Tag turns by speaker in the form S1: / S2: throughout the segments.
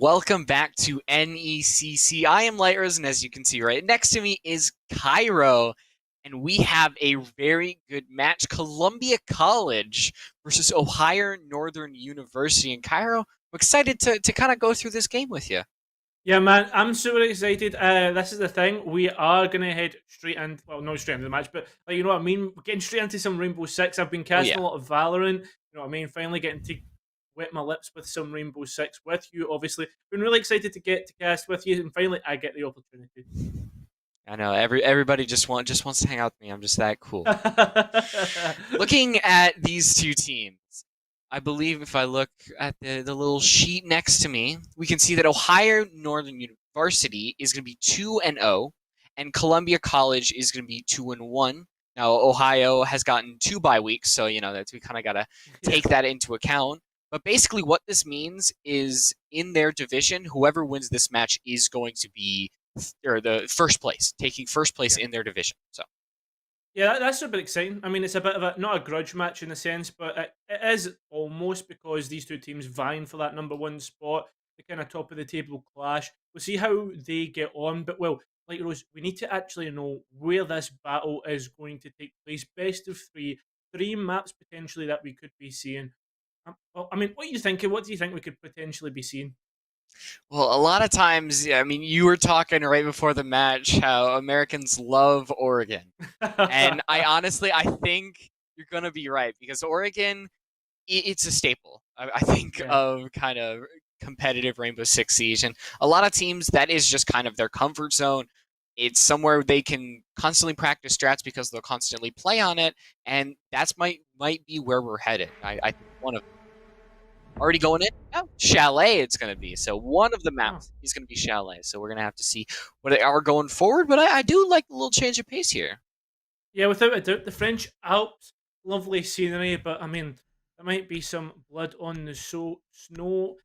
S1: Welcome back to NECC. I am Lightrose, and as you can see right next to me is Cairo, and we have a very good match. Columbia College versus Ohio Northern University. And Cairo, I'm excited to kind of go through this game with you.
S2: Yeah, man, I'm super excited. This is the thing. We are going to head straight in, well, not straight into the match, but you know what I mean? We're getting straight into some Rainbow Six. I've been casting a lot of Valorant, you know what I mean? Finally getting to wet my lips with some Rainbow Six with you, obviously. Been really excited to get to cast with you, and finally I get the opportunity.
S1: I know, everybody just wants to hang out with me. I'm just that cool. Looking at these two teams, I believe if I look at the little sheet next to me, we can see that Ohio Northern University is going to be 2-0, and Columbia College is going to be 2-1. Now, Ohio has gotten 2 bye weeks, so you know that we kind of got to take that into account. But basically, what this means is in their division, whoever wins this match is going to be the first place, taking first place in their division. So.
S2: Yeah, that's a bit exciting. I mean, it's a bit of a, not a grudge match in a sense, but it is almost, because these two teams vying for that #1 spot, the kind of top of the table clash. We'll see how they get on, but well, like Rose, we need to actually know where this battle is going to take place. Best of 3 maps potentially that we could be seeing. I mean, what are you thinking? What do you think we could potentially be seeing?
S1: Well, a lot of times, I mean, you were talking right before the match how Americans love Oregon. And I think you're going to be right, because Oregon, it's a staple, I think, of kind of competitive Rainbow Six Siege. And a lot of teams, that is just kind of their comfort zone. It's somewhere they can constantly practice strats because they'll constantly play on it. And that's might be where we're headed. I think one of already going in? Oh, Chalet it's going to be. So one of the maps is going to be Chalet. So we're going to have to see what they are going forward. But I do like a little change of pace here.
S2: Yeah, without a doubt. The French Alps, lovely scenery. But, I mean, there might be some blood on the snow.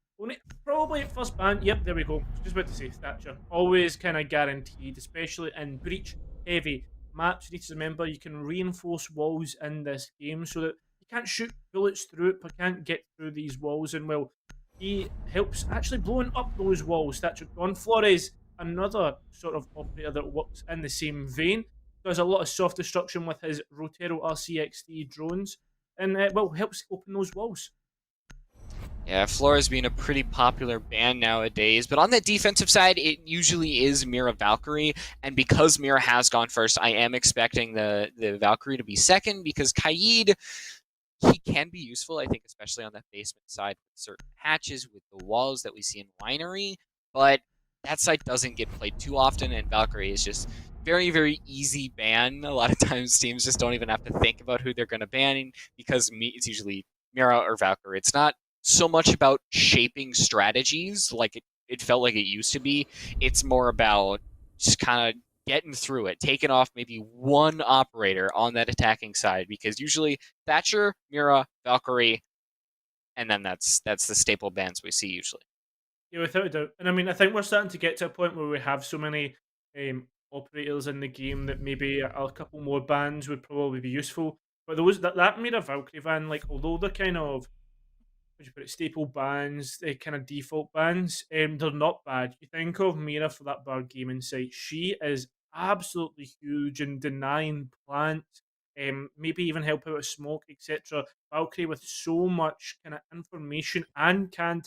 S2: Probably at first ban. Yep, there we go. Just about to say Thatcher. Always kind of guaranteed, especially in breach heavy maps. You need to remember you can reinforce walls in this game so that you can't shoot bullets through it, but can't get through these walls. And well, he helps actually blowing up those walls. Thatcher gone. Flores, another sort of operator that works in the same vein, does a lot of soft destruction with his Rotero RCXD drones, and well, helps open those walls.
S1: Yeah, Flores being a pretty popular band nowadays, but on the defensive side, it usually is Mira Valkyrie, and because Mira has gone first, I am expecting the Valkyrie to be second, because Kaid, he can be useful, I think, especially on that basement side with certain hatches, with the walls that we see in Winery, but that side doesn't get played too often, and Valkyrie is just very, very easy ban. A lot of times teams just don't even have to think about who they're going to ban, because it's usually Mira or Valkyrie. It's not so much about shaping strategies like it felt like it used to be. It's more about just kind of getting through it, taking off maybe one operator on that attacking side, because usually Thatcher, Mira, Valkyrie, and then that's the staple bans we see usually.
S2: Yeah, without a doubt. And I mean, I think we're starting to get to a point where we have so many operators in the game that maybe a couple more bans would probably be useful. But those that Mira Valkyrie ban, like, although they're kind of, would you put it, staple bans, kind of default bans, they're not bad. You think of Mira for that bar gaming site, she is absolutely huge in denying plants, maybe even help out with smoke, etc. Valkyrie with so much kind of information and can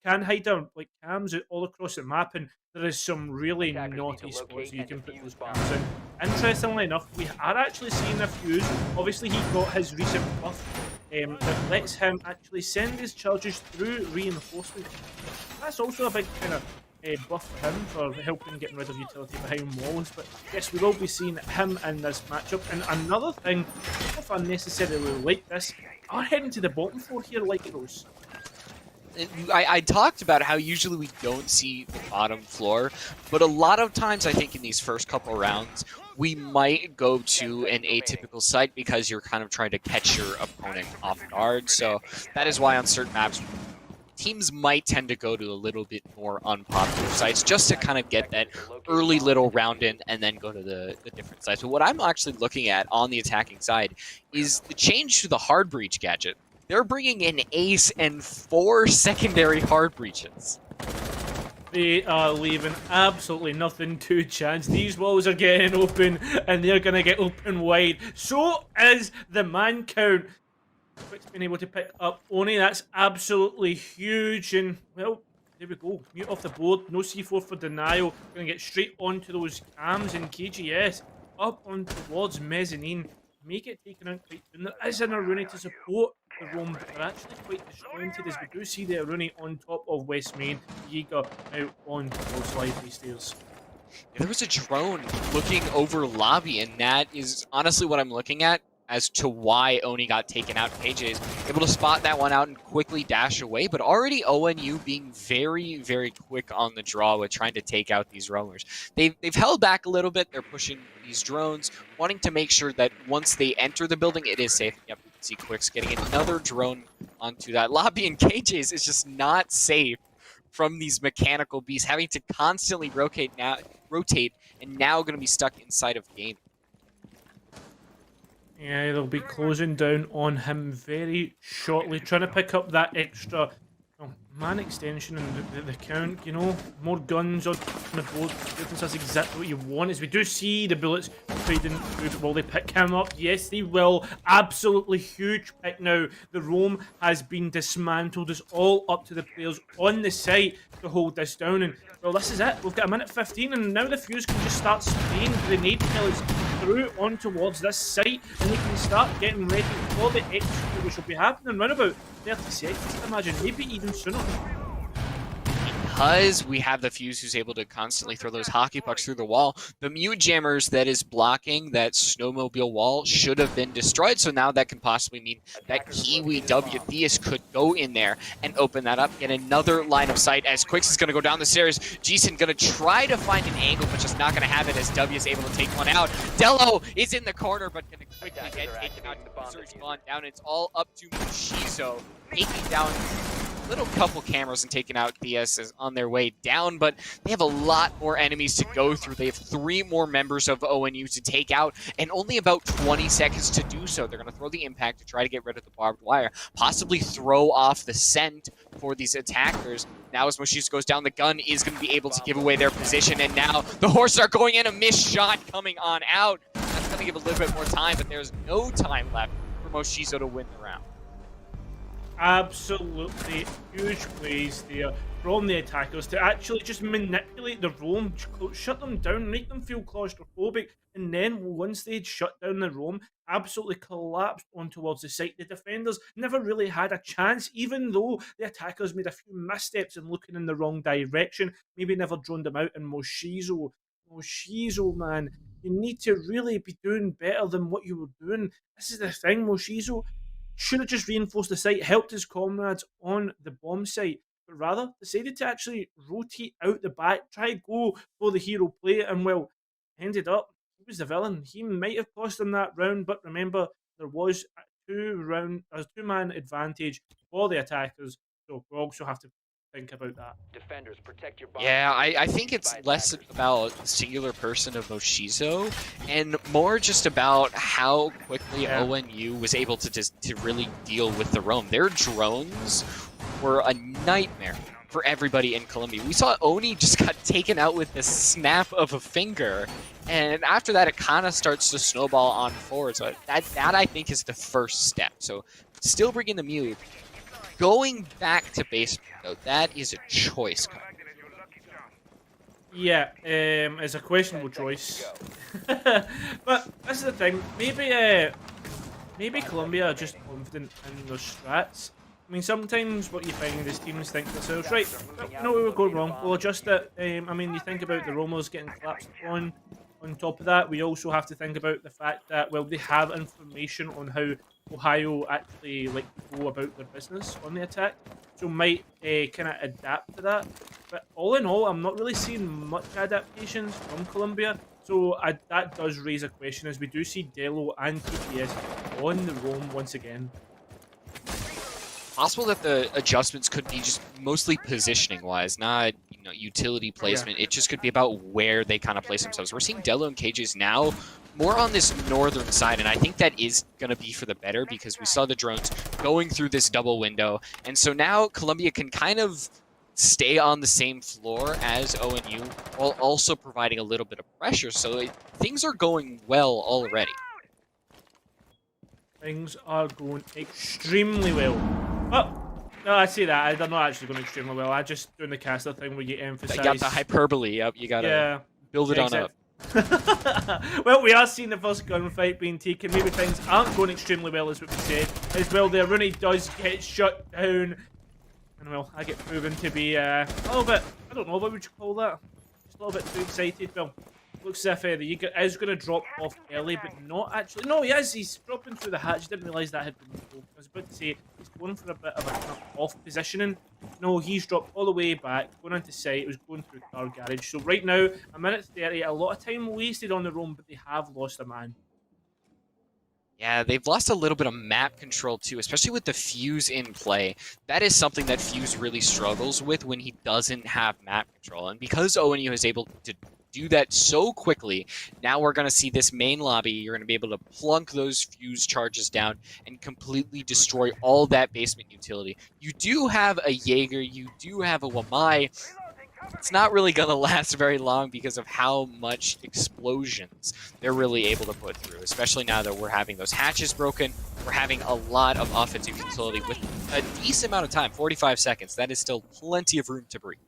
S2: hide down like cams all across the map, and there is some really naughty spots you can put those cams in. Interestingly enough, we are actually seeing a fuse. Obviously, he got his recent buff that lets him actually send his charges through reinforcement. That's also a big kind of buff for him for helping getting rid of utility behind walls. But yes, we will be seeing him in this matchup. And another thing, if I necessarily like this, are heading to the bottom floor here like those.
S1: I talked about how usually we don't see the bottom floor, but a lot of times I think in these first couple rounds, we might go to an atypical site because you're kind of trying to catch your opponent off guard. So that is why on certain maps, teams might tend to go to a little bit more unpopular sites just to kind of get that early little round in and then go to the different sites. But what I'm actually looking at on the attacking side is the change to the hard breach gadget. They're bringing in Ace and 4 secondary hard breaches.
S2: They are leaving absolutely nothing to chance. These walls are getting open, and they're going to get open wide. So is the man count. Quick's been able to pick up Oni. That's absolutely huge. And, well, there we go. Mute off the board. No C4 for denial. Going to get straight onto those cams, and KGS up on towards mezzanine. Make it taken out quite soon. There is an Aruni to support the roam, but they're actually quite disjointed as we do see the Aruni on top of West Main. Yiga out on those lively stairs.
S1: There was a drone looking over lobby, and that is honestly what I'm looking at as to why Oni got taken out. KJ is able to spot that one out and quickly dash away, but already ONU being very, very quick on the draw with trying to take out these roamers. They've held back a little bit. They're pushing these drones, wanting to make sure that once they enter the building, it is safe. Yep, you can see Quicks getting another drone onto that lobby, and KJ's is just not safe from these mechanical beasts, having to constantly rotate, and now going to be stuck inside of game.
S2: Yeah, they'll be closing down on him very shortly, trying to pick up that extra man extension and the count, you know, more guns on the board. That's exactly what you want. As we do see the bullets fading through. Will they pick him up? Yes, they will. Absolutely huge pick now. The roam has been dismantled. It's all up to the players on the site to hold this down. And, well, this is it. We've got a minute 15, and now the Fuse can just start spraying grenade pellets through on towards this site, and they can start getting ready for the execute, which will be happening around about 30 seconds, I imagine, maybe even sooner.
S1: Because we have the Fuse who's able to constantly throw those hockey pucks through the wall, the Mute Jammers that is blocking that snowmobile wall should have been destroyed, so now that can possibly mean that Kiwi W Theus could go in there and open that up, get another line of sight as Quicks is going to go down the stairs. Jason going to try to find an angle, but just not going to have it as W is able to take one out. Dello is in the corner, but going to quickly get taken out. Surge gone down. It's all up to Mushizo, taking down little couple cameras and taking out DS on their way down, but they have a lot more enemies to go through. They have 3 more members of ONU to take out, and only about 20 seconds to do so. They're going to throw the impact to try to get rid of the barbed wire, possibly throw off the scent for these attackers. Now as Moshis goes down, the gun is going to be able to give away their position, and now the horses are going in, a missed shot coming on out. That's going to give a little bit more time, but there's no time left for Moshizo to win the round.
S2: Absolutely huge plays there from the attackers to actually just manipulate the roam, shut them down, make them feel claustrophobic, and then once they'd shut down the roam, absolutely collapsed on towards the site. The defenders never really had a chance, even though the attackers made a few missteps in looking in the wrong direction, maybe never droned them out. And Moshizo, man, you need to really be doing better than what you were doing. This is the thing, Moshizo should have just reinforced the site, helped his comrades on the bomb site, but rather decided to actually rotate out the back, try to go for the hero play, and, well, ended up, he was the villain. He might have cost them that round, but remember, there was a 2-man advantage for the attackers, so we also have to think about that.
S3: Defenders, protect your
S1: yeah, I think it's less about the singular person of Moshizo and more just about how quickly ONU was able to really deal with the roam. Their drones were a nightmare for everybody in Colombia. We saw Oni just got taken out with the snap of a finger, and after that it kind of starts to snowball on forward. So that I think is the first step. So still bringing the Mute. Going back to base, though, that is a choice.
S2: Yeah, it's a questionable choice. But this is the thing. Maybe Colombia are just confident in their strats. I mean, sometimes what you find is teams think to themselves, right, no, we were going wrong, we'll adjust it. I mean, you think about the Romos getting collapsed on, On top of that, we also have to think about the fact that, well, they have information on how Ohio actually like go about their business on the attack, so might kind of adapt to that. But all in all, I'm not really seeing much adaptations from Columbia, so that does raise a question as we do see Delo and TPS on the roam once again.
S1: Possible that the adjustments could be just mostly positioning wise, not utility placement. It just could be about where they kind of place themselves. We're seeing Delo and Cages now more on this northern side, and I think that is going to be for the better because we saw the drones going through this double window, and so now Columbia can kind of stay on the same floor as ONU while also providing a little bit of pressure, so things are going well already.
S2: Things are going extremely well. Oh, no, I say that. I'm not actually going extremely well. I just doing the caster thing where you emphasize.
S1: You got the hyperbole. Yep, you got to build it on up.
S2: Well, we are seeing the first gunfight being taken. Maybe things aren't going extremely well, as what we said. As well, the Rooney does get shut down. And, well, I get proven to be a little bit, I don't know, what would you call that? Just a little bit too excited. Well, looks as if the Eagle is going to drop off early, but not actually. No, he is. He's dropping through the hatch. Didn't realise that had been moved. I was about to say he's going for a bit of a off positioning. No, he's dropped all the way back, going into sight. It was going through car garage. So right now, a minute 30, a lot of time wasted on the roam, but they have lost a man.
S1: Yeah, they've lost a little bit of map control too, especially with the Fuse in play. That is something that Fuse really struggles with when he doesn't have map control. And because ONU is able to do that so quickly, now we're going to see this main lobby. You're going to be able to plunk those Fuse charges down and completely destroy all that basement utility. You do have a Jaeger, you do have a Wamai. It's not really going to last very long because of how much explosions they're really able to put through, especially now that we're having those hatches broken. We're having a lot of offensive utility with a decent amount of time, 45 seconds. That is still plenty of room to breathe.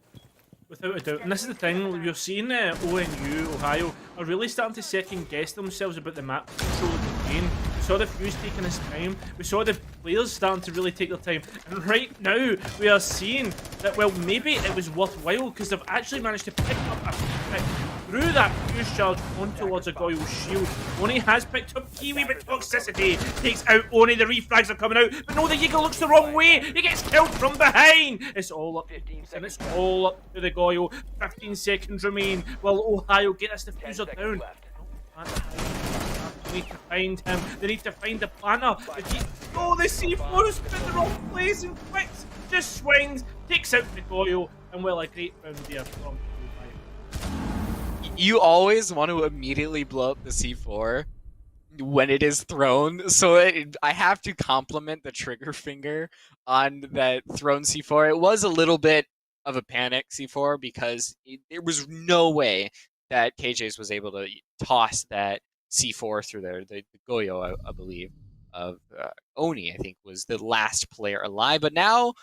S2: Without a doubt. And this is the thing, you're seeing ONU, Ohio, are really starting to second guess themselves about the map control of the game. We saw the Fuse taking his time. We saw the players starting to really take their time. And right now, we are seeing that, well, maybe it was worthwhile because they've actually managed to pick up a pick through that Fuse charge on towards a Goyle's shield. Oni has picked up Kiwi, but Toxicity takes out Oni. The refrags are coming out, but no, the Eagle looks the wrong way. He gets killed from behind. It's all up, and it's all up to the Goyle. 15 seconds remain. Will Ohio get us the Fuser down? They need to find him. They need to find the planner. Oh, the C4 is in the wrong place and Quicks just swings, takes out the Goyle, and well, a great round there from Ohio.
S1: You always want to immediately blow up the C4 when it is thrown, so I have to compliment the trigger finger on that thrown C4. It was a little bit of a panic C4 because there was no way that KJ's was able to toss that C4 through there. The Goyo, I believe, of Oni, I think, was the last player alive. But now,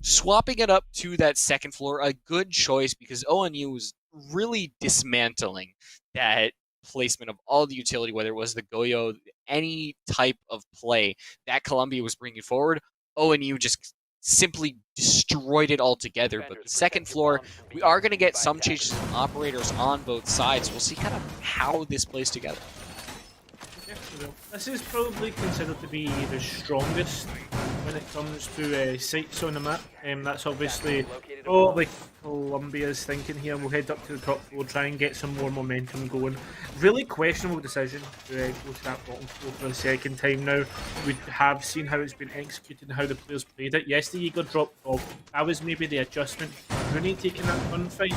S1: swapping it up to that second floor, a good choice because ONU was really dismantling that placement of all the utility, whether it was the Goyo, any type of play that Columbia was bringing forward. ONU just simply destroyed it altogether. But the second floor, we are going to get some changes in operators on both sides. We'll see kind of how this plays together.
S2: This is probably considered to be the strongest when it comes to sites on the map. That's obviously like Columbia's thinking here. We'll head up to the top floor, try and get some more momentum going. Really questionable decision to go to that bottom floor for the second time now. We have seen how it's been executed and how the players played it. Yes, the Eagle dropped off. That was maybe the adjustment. Rooney taking that gunfight.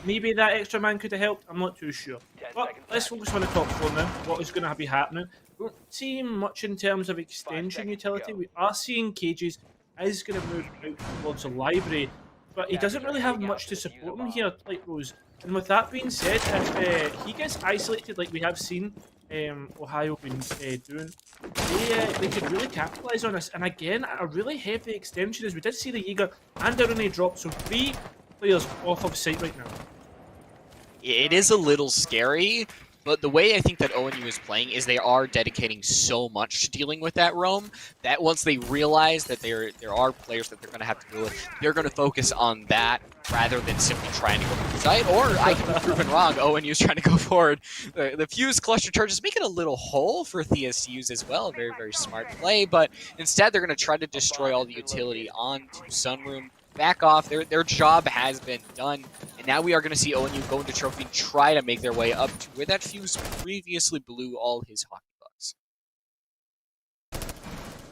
S2: Maybe that extra man could have helped. I'm not too sure. But let's focus on the top floor now. What is going to be happening? We don't see much in terms of extension utility. We are seeing Cages is going to move out towards the library, but he doesn't really have much to support him here, like Rose. And with that being said, if he gets isolated like we have seen Ohio been doing, they could really capitalise on this. And again, a really heavy extension, as we did see the Jaeger and the Rooney drop, so 3 players off of site right now.
S1: It is a little scary, but the way I think that ONU is playing is they are dedicating so much to dealing with that roam that once they realize that there are players that they're going to have to deal with, they're going to focus on that rather than simply trying to go for the side, or I can be proven wrong. ONU's trying to go forward. The fuse cluster charges make it a little hole for Theus to use as well. Very, very smart play, but instead they're going to try to destroy all the utility onto Sunroom. Back off. Their job has been done, and now we are going to see ONU go into Trophy and try to make their way up to where that fuse previously blew all his hockey bucks.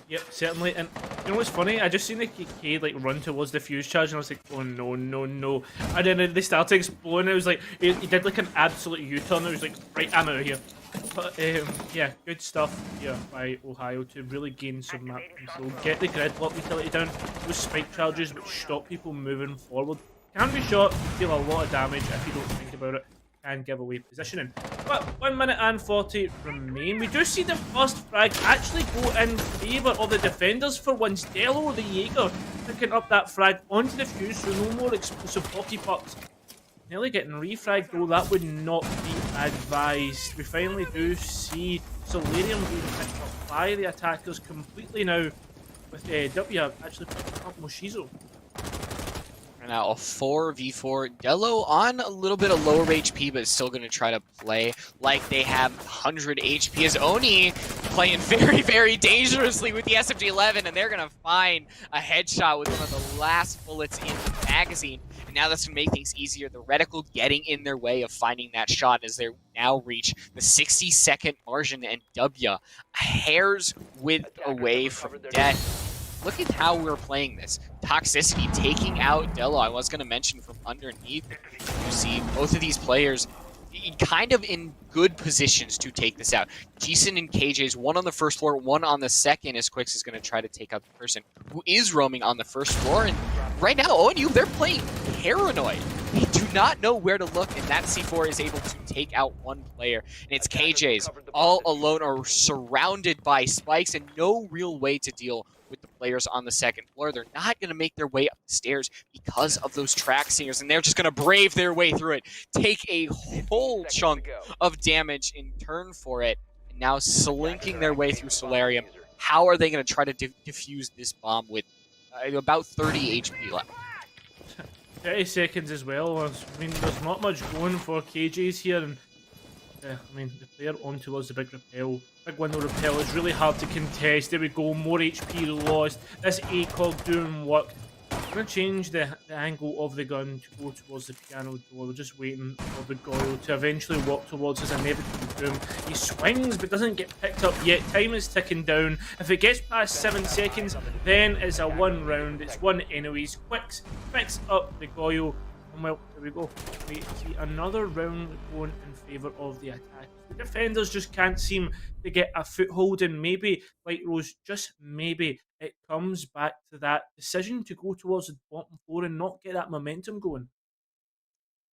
S2: Yep, certainly. And you know what's funny? I just seen the KK like run towards the fuse charge, and I was like, "Oh no, no, no!" And then they started exploding. It was like he did like an absolute U-turn. It was like, "Right, I'm out of here." But yeah, good stuff here by Ohio to really gain some map control, get the grid block utility down. Those spike charges which stop people moving forward can be shot, deal a lot of damage if you don't think about it. Can give away positioning. But 1 minute and 40 remain. We do see the first frag actually go in favour of the defenders for once. Delo, the Jaeger, picking up that frag onto the fuse, so no more explosive hockey pucks. Nearly getting refragged though, that would not be advised. We finally do see Solarium being picked up by the attackers completely now, with W actually picking up Moshizo.
S1: Now a 4v4. Delo on a little bit of lower HP, but still going to try to play like they have 100 HP. As Oni playing very, very dangerously with the SMG-11, and they're going to find a headshot with one of the last bullets in the magazine. And now that's going to make things easier. The reticle getting in their way of finding that shot as they now reach the 60-second margin, and W hairs width away from death. Look at how we're playing this. Toxicity taking out Delo. I was going to mention from underneath. You see both of these players kind of in good positions to take this out. Jason and KJ's one on the first floor, one on the second, as Quix is going to try to take out the person who is roaming on the first floor. And right now, ONU, they're playing paranoid. They do not know where to look, and that C4 is able to take out one player. And it's KJ's all alone, or surrounded by spikes, and no real way to deal with the players on the second floor. They're not going to make their way up the stairs because of those track singers, and they're just going to brave their way through it, take a whole chunk of damage in turn for it, and now slinking their way through Solarium. How are they going to try to defuse this bomb with about 30 HP left?
S2: 30 seconds as well. I mean, there's not much going for KJ's here, and I mean, the player onto us, the big repel. Big window repel is really hard to contest. There we go, more HP lost. This ACOG doing work. I'm going to change the angle of the gun to go towards the piano door. We're just waiting for the Goyle to eventually walk towards his inevitable doom. He swings but doesn't get picked up yet. Time is ticking down. If it gets past 7 seconds, then it's a 1 round. It's 1 anyways. Quix picks up the Goyle. And well, there we go. We see another round going in favour of the attack. The defenders just can't seem to get a foothold, and maybe, like Rose, just maybe it comes back to that decision to go towards the bottom floor and not get that momentum going.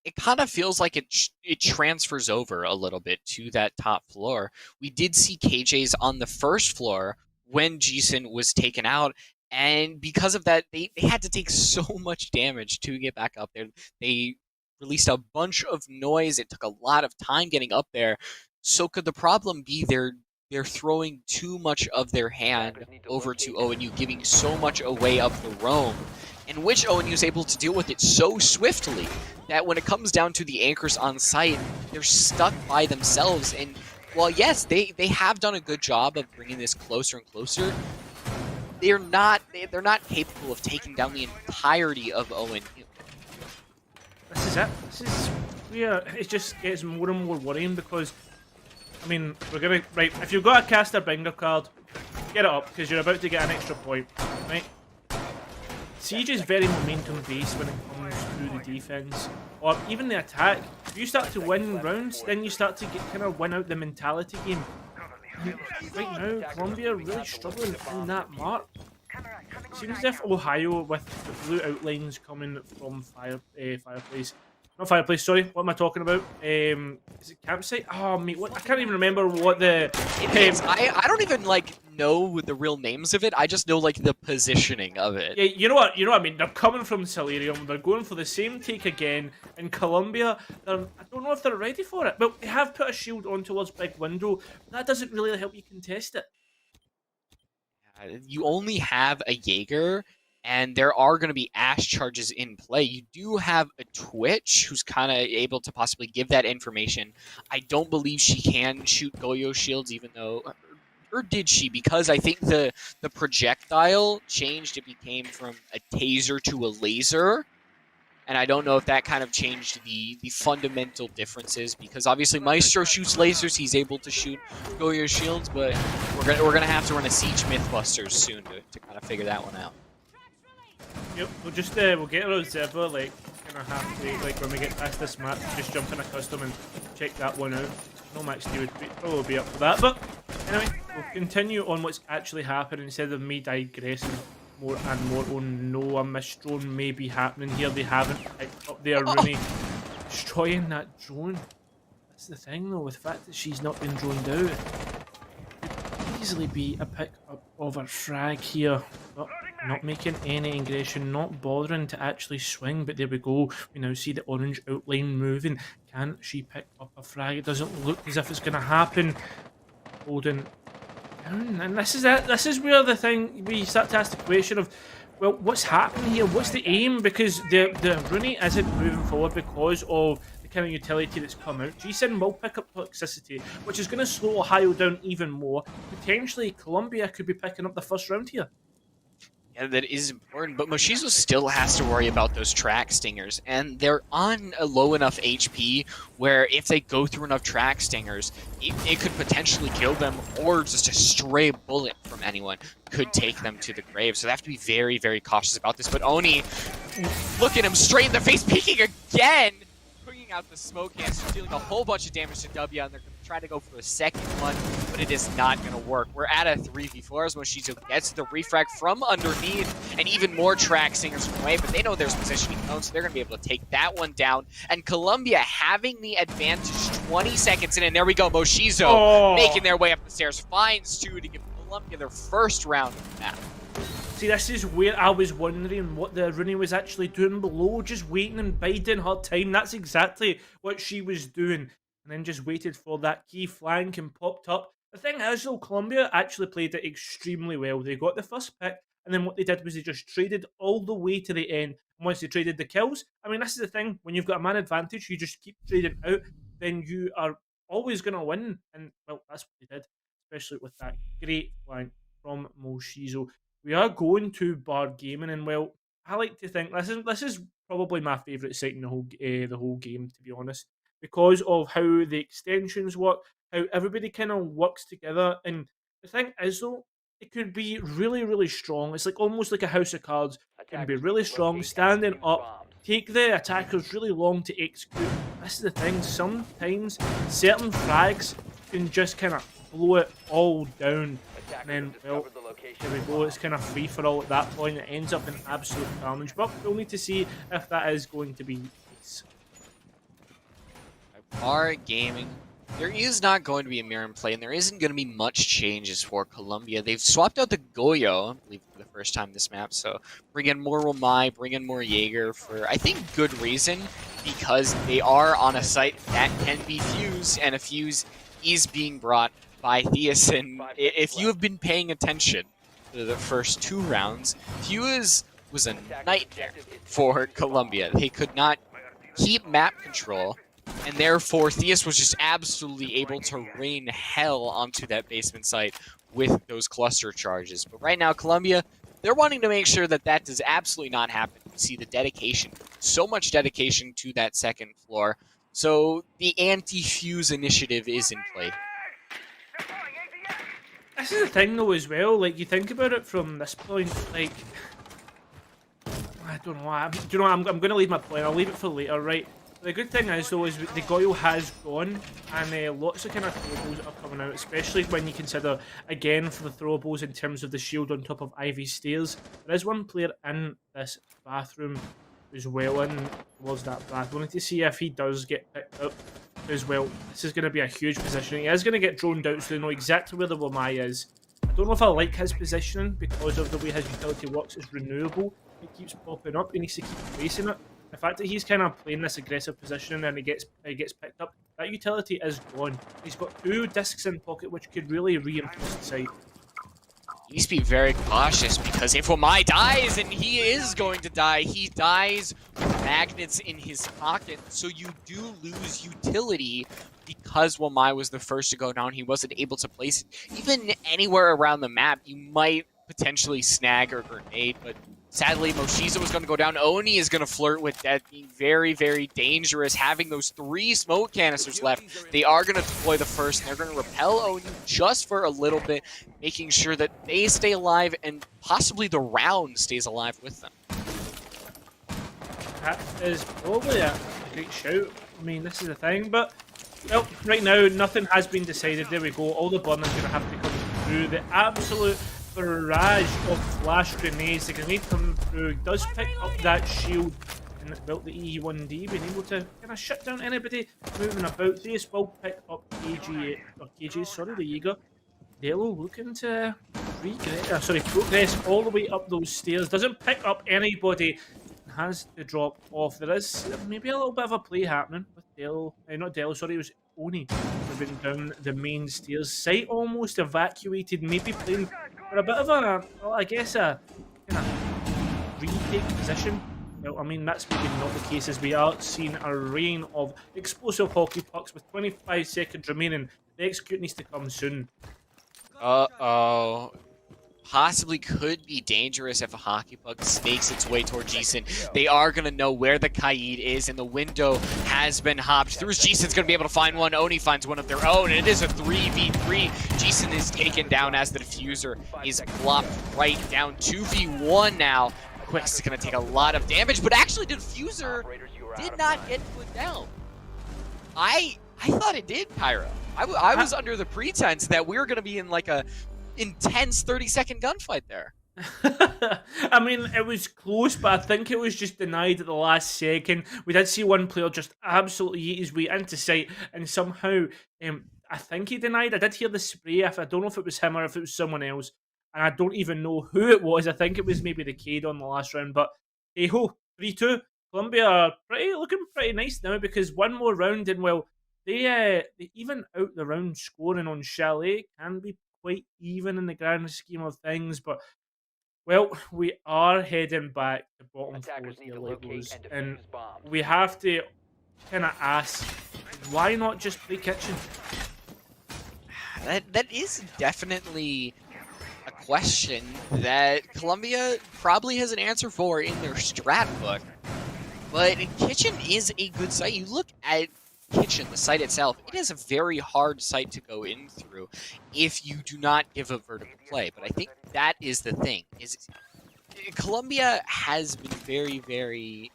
S1: It kind of feels like it transfers over a little bit to that top floor. We did see KJ's on the first floor when Jason was taken out, and because of that, they had to take so much damage to get back up there. They released a bunch of noise. It took a lot of time getting up there. So could the problem be they're throwing too much of their hand over to ONU, giving so much away of the roam, in which ONU is able to deal with it so swiftly that when it comes down to the anchors on site, they're stuck by themselves. And while yes, they have done a good job of bringing this closer and closer, they're not capable of taking down the entirety of ONU.
S2: This is it. This is where it just gets more and more worrying, because I mean, we're gonna if you've got a caster bingo card, get it up because you're about to get an extra point, right? Siege is very momentum based when it comes to the defense or even the attack. If you start to win rounds, then you start to kind of win out the mentality game. And right now, Colombia are really struggling on that mark. It seems as if Ohio, with the blue outlines coming from Fireplace. Not Fireplace, sorry. What am I talking about? Is it Campsite? Oh, mate, what? I can't even remember what the...
S1: I don't even, know the real names of it. I just know, the positioning of it.
S2: Yeah, you know what I mean? They're coming from Solarium. They're going for the same take again. In Colombia, I don't know if they're ready for it. But they have put a shield on towards Big Window. That doesn't really help you contest it.
S1: You only have a Jaeger, and there are going to be Ash charges in play. You do have a Twitch who's kind of able to possibly give that information. I don't believe she can shoot Goyo shields, even though, or did she? Because I think the projectile changed. It became from a taser to a laser. And I don't know if that kind of changed the fundamental differences, because obviously Maestro shoots lasers, he's able to shoot Goyo shields, but we're gonna have to run a Siege Mythbusters soon to kind of figure that one out.
S2: Yep, we'll get our observer, like, gonna have to, like, when we get past this map, just jump in a custom and check that one out. No match D would probably be up for that, but anyway, we'll continue on what's actually happening instead of me digressing more and more. Oh no, a misdrone may be happening here. They haven't picked up there, Rooney. Destroying that drone. That's the thing though, with the fact that she's not been droned out. Could easily be a pick up of a frag here. But not making any ingression, not bothering to actually swing, but there we go. We now see the orange outline moving. Can she pick up a frag? It doesn't look as if it's going to happen. Holding down, and this is it. This is where the thing, we start to ask the question of, well, what's happening here? What's the aim? Because the Rooney isn't moving forward because of the kind of utility that's come out. G-Sin will pick up toxicity, which is going to slow Ohio down even more. Potentially, Colombia could be picking up the first round here.
S1: Yeah, that is important, but Moshizo still has to worry about those track stingers, and they're on a low enough HP where if they go through enough track stingers, it could potentially kill them, or just a stray bullet from anyone could take them to the grave. So they have to be very, very cautious about this. But Oni, look at him straight in the face, peeking again, bringing out the smoke canister, dealing a whole bunch of damage to W, and they're going to try to go for a second one, but it is not going to work. We're at a 3v4 as Moshizo gets the refrag from underneath, and even more track singers from away, but they know there's positioning known, so they're going to be able to take that one down. And Colombia having the advantage 20 seconds in, and there we go, Moshizo making their way up the stairs, finds two to give Colombia their first round of the map.
S2: See, this is where I was wondering what the Rooney was actually doing below, just waiting and biding her time. That's exactly what she was doing. And then just waited for that key flank and popped up. The thing is, though, Colombia actually played it extremely well. They got the first pick, and then what they did was they just traded all the way to the end. And once they traded the kills, I mean, this is the thing. When you've got a man advantage, you just keep trading out, then you are always going to win. And, well, that's what they did, especially with that great flank from Moshizo. We are going to Bar Gaming, and, well, I like to think this is probably my favourite site in the whole game, to be honest, because of how the extensions work, how everybody kind of works together. And the thing is, though, it could be really, really strong. It's like almost like a house of cards. It can be really strong, standing up, take the attackers really long to execute. This is the thing. Sometimes certain frags can just kind of blow it all down. And then, well, there we go. It's kind of free for all at that point. It ends up in absolute carnage. But we'll need to see if that is going to be the case.
S1: Bar Gaming, there is not going to be a mirror in play, and there isn't going to be much changes for Colombia. They've swapped out the Goyo, I believe, for the first time this map, so bring in more Romai, bring in more Jaeger for, I think, good reason, because they are on a site that can be fused, and a fuse is being brought by Theus. And if you have been paying attention to the first two rounds, fuse was a nightmare for Colombia. They could not keep map control, and therefore Theus was just absolutely able to rain hell onto that basement site with those cluster charges. But right now, Colombia, they're wanting to make sure that that does absolutely not happen. You see the dedication, so much dedication to that second floor. So the anti-fuse initiative is in play.
S2: This is the thing, though, as well. Like, you think about it from this point, like, I don't know. Do you know what? I'm going to leave my point. I'll leave it for later, right? The good thing is, though, is the Goyle has gone, and lots of kind of throwables are coming out, especially when you consider, again, for the throwables in terms of the shield on top of Ivy Stairs. There is one player in this bathroom as well, in towards that bath. We'll need to see if he does get picked up as well. This is going to be a huge positioning. He is going to get droned out, so they know exactly where the Wamai is. I don't know if I like his positioning because of the way his utility works. It's renewable. It keeps popping up. He needs to keep placing it. The fact that he's kind of playing this aggressive positioning and he gets picked up, that utility is gone. He's got two discs in pocket which could really reinforce the site.
S1: he needs to be very cautious because if Wamai dies, and he is going to die, he dies with magnets in his pocket. So you do lose utility because Wamai was the first to go down. He wasn't able to place it. Even anywhere around the map, you might potentially snag or grenade, but sadly, Moshiza was going to go down. Oni is going to flirt with that, being very, very dangerous, having those 3 smoke canisters left. They are going to deploy the first, and they're going to repel Oni just for a little bit, making sure that they stay alive and possibly the round stays alive with them.
S2: That is probably a great shout. I mean, this is the thing, but well, right now, nothing has been decided. There we go. All the burn is going to have to come through. The absolute barrage of flash grenades. The grenade coming through does pick up that shield, and well, the E1D being able to kind of shut down anybody moving about. This will pick up KG, sorry, the Jaeger. Delo looking to progress all the way up those stairs. Doesn't pick up anybody. Has to drop off. There is maybe a little bit of a play happening with Delo. Not Delo, sorry, it was Oni moving down the main stairs. Site almost evacuated, maybe playing for a bit of a, well, I guess a kind of retake position. Well, I mean, that's maybe not the case, as we are seeing a rain of explosive hockey pucks with 25 seconds remaining. The execute needs to come soon.
S1: Uh-oh. Possibly could be dangerous if a hockey puck snakes its way toward Jason. They are going to know where the Kaid is, and the window has been hopped through. Jason's going to be able to find one. Oni finds one of their own, and it is a 3v3. Jason is taken down as the diffuser is plopped right down. 2v1 now. Quix is going to take a lot of damage, but actually the diffuser did not get put down. I thought it did, Pyro. I was under the pretense that we were going to be in like a intense 30-second gunfight there.
S2: I mean, it was close, but I think it was just denied at the last second. We did see one player just absolutely eat his way into sight, and somehow, I think he denied. I did hear the spray. I don't know if it was him or if it was someone else, and I don't even know who it was. I think it was maybe the Cade on the last round, but hey ho, 3-2. Colombia are looking pretty nice now, because one more round, and well, they even out the round scoring on Chalet can be quite even in the grand scheme of things, but well, we are heading back to bottom four here, and we have to kind of ask, why not just play kitchen?
S1: That is definitely a question that Colombia probably has an answer for in their strat book, but kitchen is a good site. You look at kitchen, the site itself, it is a very hard site to go in through if you do not give a vertical play. But I think that is the thing, is Colombia has been very, very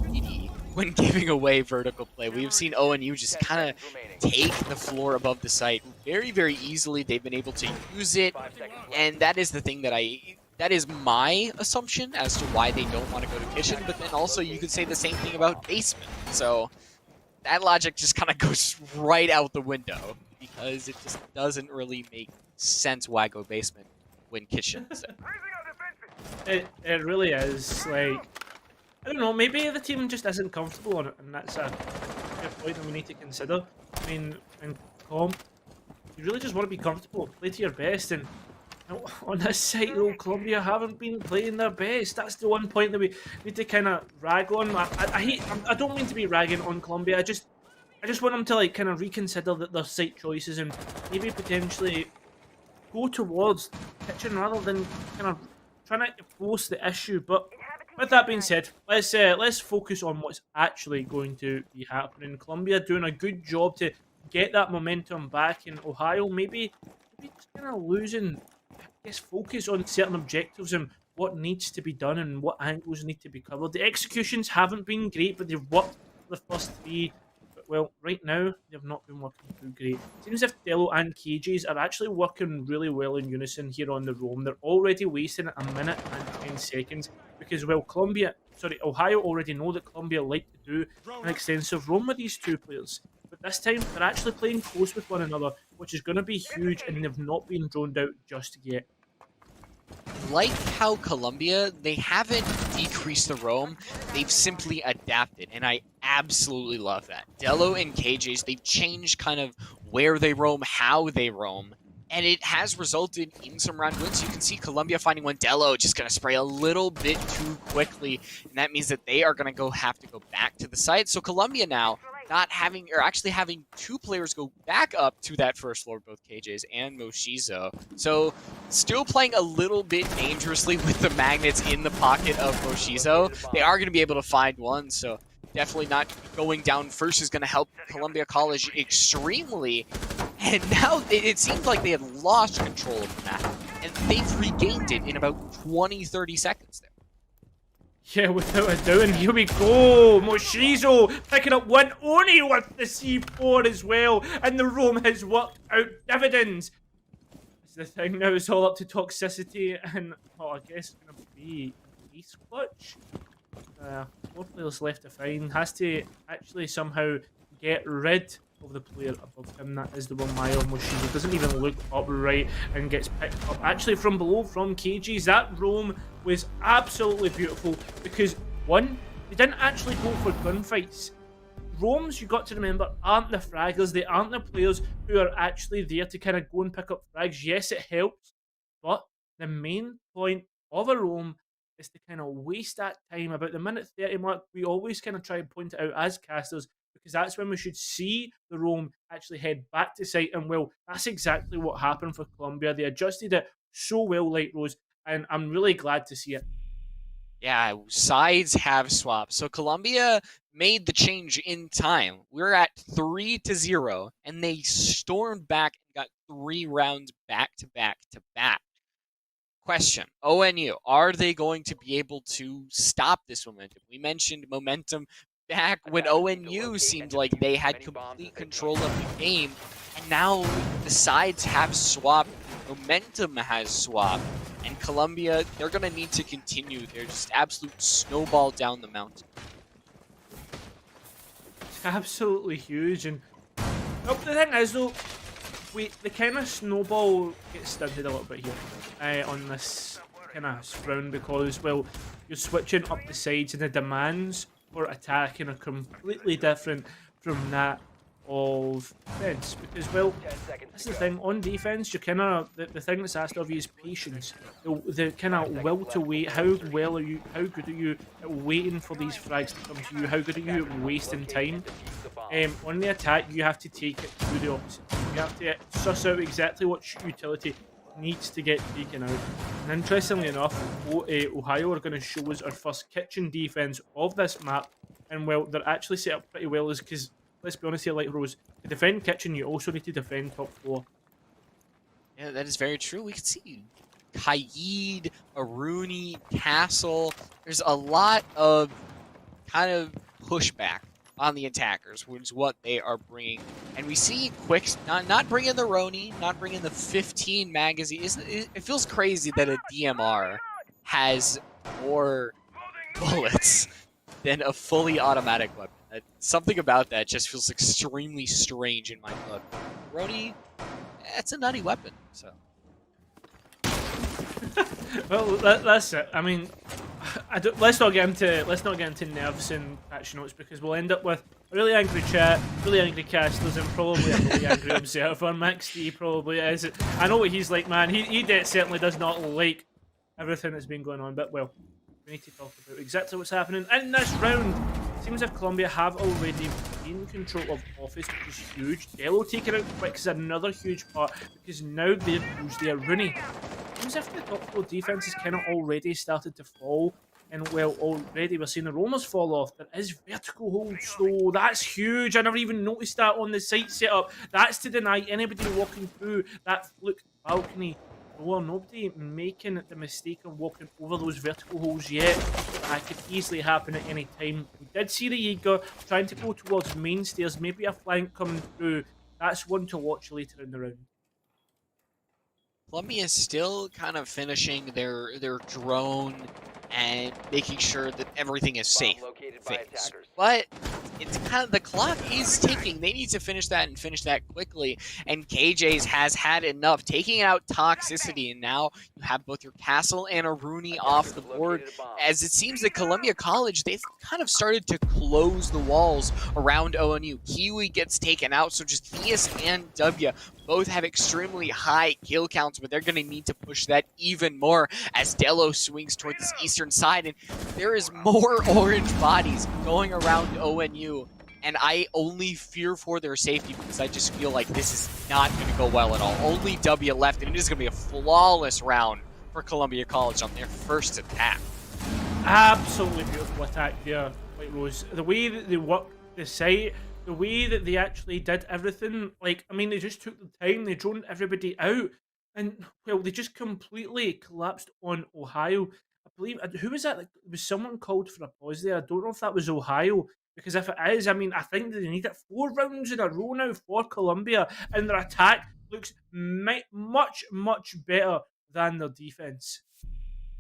S1: greedy when giving away vertical play. We've seen ONU just kind of take the floor above the site very, very easily. They've been able to use it, and that is the thing that is my assumption as to why they don't want to go to kitchen. But then also you could say the same thing about basement. So that logic just kind of goes right out the window, because it just doesn't really make sense why go basement when kitchen's there.
S2: It really is. Like, I don't know, maybe the team just isn't comfortable on it, and that's a point that we need to consider. I mean, in comp, you really just want to be comfortable, play to your best, and on this site, though, Colombia haven't been playing their best. That's the one point that we need to kind of rag on. I don't mean to be ragging on Colombia. I just want them to like kind of reconsider their site choices and maybe potentially go towards kitchen rather than kind of trying to force the issue. But with that being said, let's focus on what's actually going to be happening. Colombia doing a good job to get that momentum back in Ohio. Maybe just kind of losing, focus on certain objectives and what needs to be done and what angles need to be covered. The executions haven't been great, but they've worked for the first 3. But, well, right now, they've not been working too great. Seems as if Delo and KJs are actually working really well in unison here on the roam. They're already wasting a minute and 10 seconds because, well, Ohio already know that Colombia like to do an extensive roam with these two players. But this time, they're actually playing close with one another, which is going to be huge, and they've not been droned out just yet.
S1: Like how Colombia, they haven't decreased the roam, they've simply adapted, and I absolutely love that. Delo and KJs, they've changed kind of where they roam, how they roam, and it has resulted in some round wins. You can see Colombia finding one. Dello just going to spray a little bit too quickly, and that means that they are going to have to go back to the site. So Colombia now not having, or actually having two players go back up to that first floor, both KJs and Moshizo. So still playing a little bit dangerously with the magnets in the pocket of Moshizo. They are going to be able to find one, so definitely not going down first is going to help Columbia College extremely. And now it seems like they had lost control of the map, and they've regained it in about 20-30 seconds there.
S2: Yeah, without a doubt, and here we go. Moshizo picking up one Oni with the C4 as well, and the roam has worked out dividends. It's the thing now, it's all up to toxicity, and well, I guess it's going to be Ace Clutch. 4 players left to find. Has to actually somehow get rid of the player above him. That is the one Mayo Moshizo. Doesn't even look upright and gets picked up actually from below from KGs. That roam was absolutely beautiful because, one, they didn't actually go for gunfights. Roams, you got to remember, aren't the fraggers. They aren't the players who are actually there to kind of go and pick up frags. Yes, it helps, but the main point of a roam is to kind of waste that time. About the minute 30 mark, we always kind of try and point it out as casters, because that's when we should see the roam actually head back to site. And well, that's exactly what happened for Colombia. They adjusted it so well, Light Rose, and I'm really glad to see it.
S1: Yeah, sides have swapped. So Colombia made the change in time. We're at 3-0, and they stormed back and got 3 rounds back to back to back. Question, ONU, are they going to be able to stop this momentum? We mentioned momentum back when ONU seemed like they had complete control of the game, and now the sides have swapped, momentum has swapped, and Colombia, they're going to need to continue their just absolute snowball down the mountain.
S2: It's absolutely huge, and the thing is though, the kind of snowball gets stunted a little bit here on this kind of round because, well, you're switching up the sides and the demands for attacking are completely different from that of defense. Because, well, that's the thing, on defense, you're kind of, the thing that's asked of you is patience. The kind of will to wait. How good are you at waiting for these frags to come to you? How good are you at wasting time? On the attack, you have to take it to the opposite. You have to suss out exactly what utility needs to get taken out. And interestingly enough, Ohio are going to show us our first kitchen defense of this map. And well, they're actually set up pretty well, because let's be honest here, Light Rose, to defend kitchen, you also need to defend top floor.
S1: Yeah, that is very true. We can see Kaid, Aruni, Castle. There's a lot of kind of pushback on the attackers, which is what they are bringing. And we see Quicks not bringing the Roni, not bringing the 15 magazine. It feels crazy that a DMR has more bullets than a fully automatic weapon. Something about that just feels extremely strange in my book. Roni, it's a nutty weapon, so.
S2: Well, that's it. I mean, let's not get into nerves and patch notes, because we'll end up with a really angry chat, really angry casters, and probably a really angry observer. Max D probably is. I know what he's like, man. He certainly does not like everything that's been going on. But well, we need to talk about exactly what's happening in this round. Seems as if Colombia have already gained control of office, which is huge. Dello taking out Quick is another huge part, because now they're used their Rooney. Seems as if the top floor defense has kind of already started to fall. And well, already we're seeing the roamers fall off. There is vertical holds though. That's huge. I never even noticed that on the site setup. That's to deny anybody walking through that fluke balcony. Well, nobody making the mistake of walking over those vertical holes yet. That could easily happen at any time. We did see the Jaeger trying to go towards main stairs. Maybe a flank coming through. That's one to watch later in the round.
S1: Colombia is still kind of finishing their drone and making sure that everything is safe. But it's kind of, the clock is ticking. They need to finish that and finish that quickly. And KJ's has had enough, taking out toxicity. And now you have both your Castle and Aruni off the board. As it seems that Columbia College, they've kind of started to close the walls around ONU. Kiwi gets taken out, so just ES and W both have extremely high kill counts, but they're going to need to push that even more as Delo swings toward this eastern side, and there is more orange bodies going around ONU, and I only fear for their safety because I just feel like this is not going to go well at all. Only W left, and it is going to be a flawless round for Columbia College on their first attack.
S2: Absolutely beautiful attack there, White Rose. The way that they worked the site, the way that they actually did everything, like, I mean, they just took the time, they droned everybody out, and, well, they just completely collapsed on Ohio. I believe, who was that? Like, was someone called for a pause there? I don't know if that was Ohio, because if it is, I mean, I think they need it 4 rounds in a row now for Columbia, and their attack looks much, much better than their defense.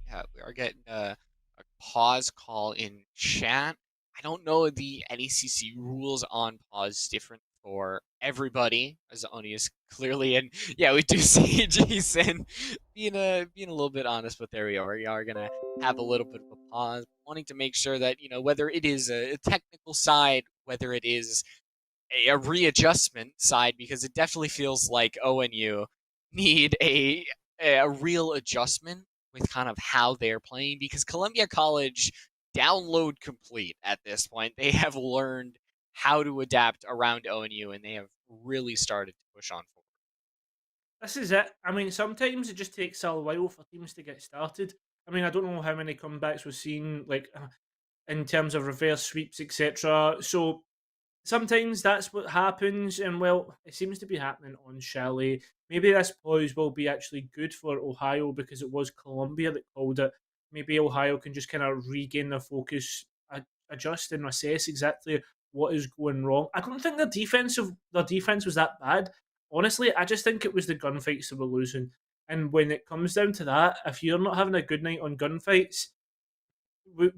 S1: Yeah, we are getting a pause call in chat. I don't know the NECC rules on pause different for everybody, as Oni is clearly, and yeah, we do see Jason being a little bit honest, but there we are. We are gonna have a little bit of a pause, wanting to make sure that whether it is a technical side, whether it is a readjustment side, because it definitely feels like ONU need a real adjustment with kind of how they're playing, because Columbia College download complete at this point. They have learned how to adapt around ONU, and they have really started to push on forward.
S2: This is it. I mean, sometimes it just takes a while for teams to get started. I mean, I don't know how many comebacks we've seen, like in terms of reverse sweeps, etc. So sometimes that's what happens, and well, it seems to be happening on Shelley. Maybe this pause will be actually good for Ohio because it was Columbia that called it. Maybe Ohio can just kind of regain their focus, adjust and assess exactly what is going wrong. I don't think their defense was that bad. Honestly, I just think it was the gunfights that were losing. And when it comes down to that, if you're not having a good night on gunfights,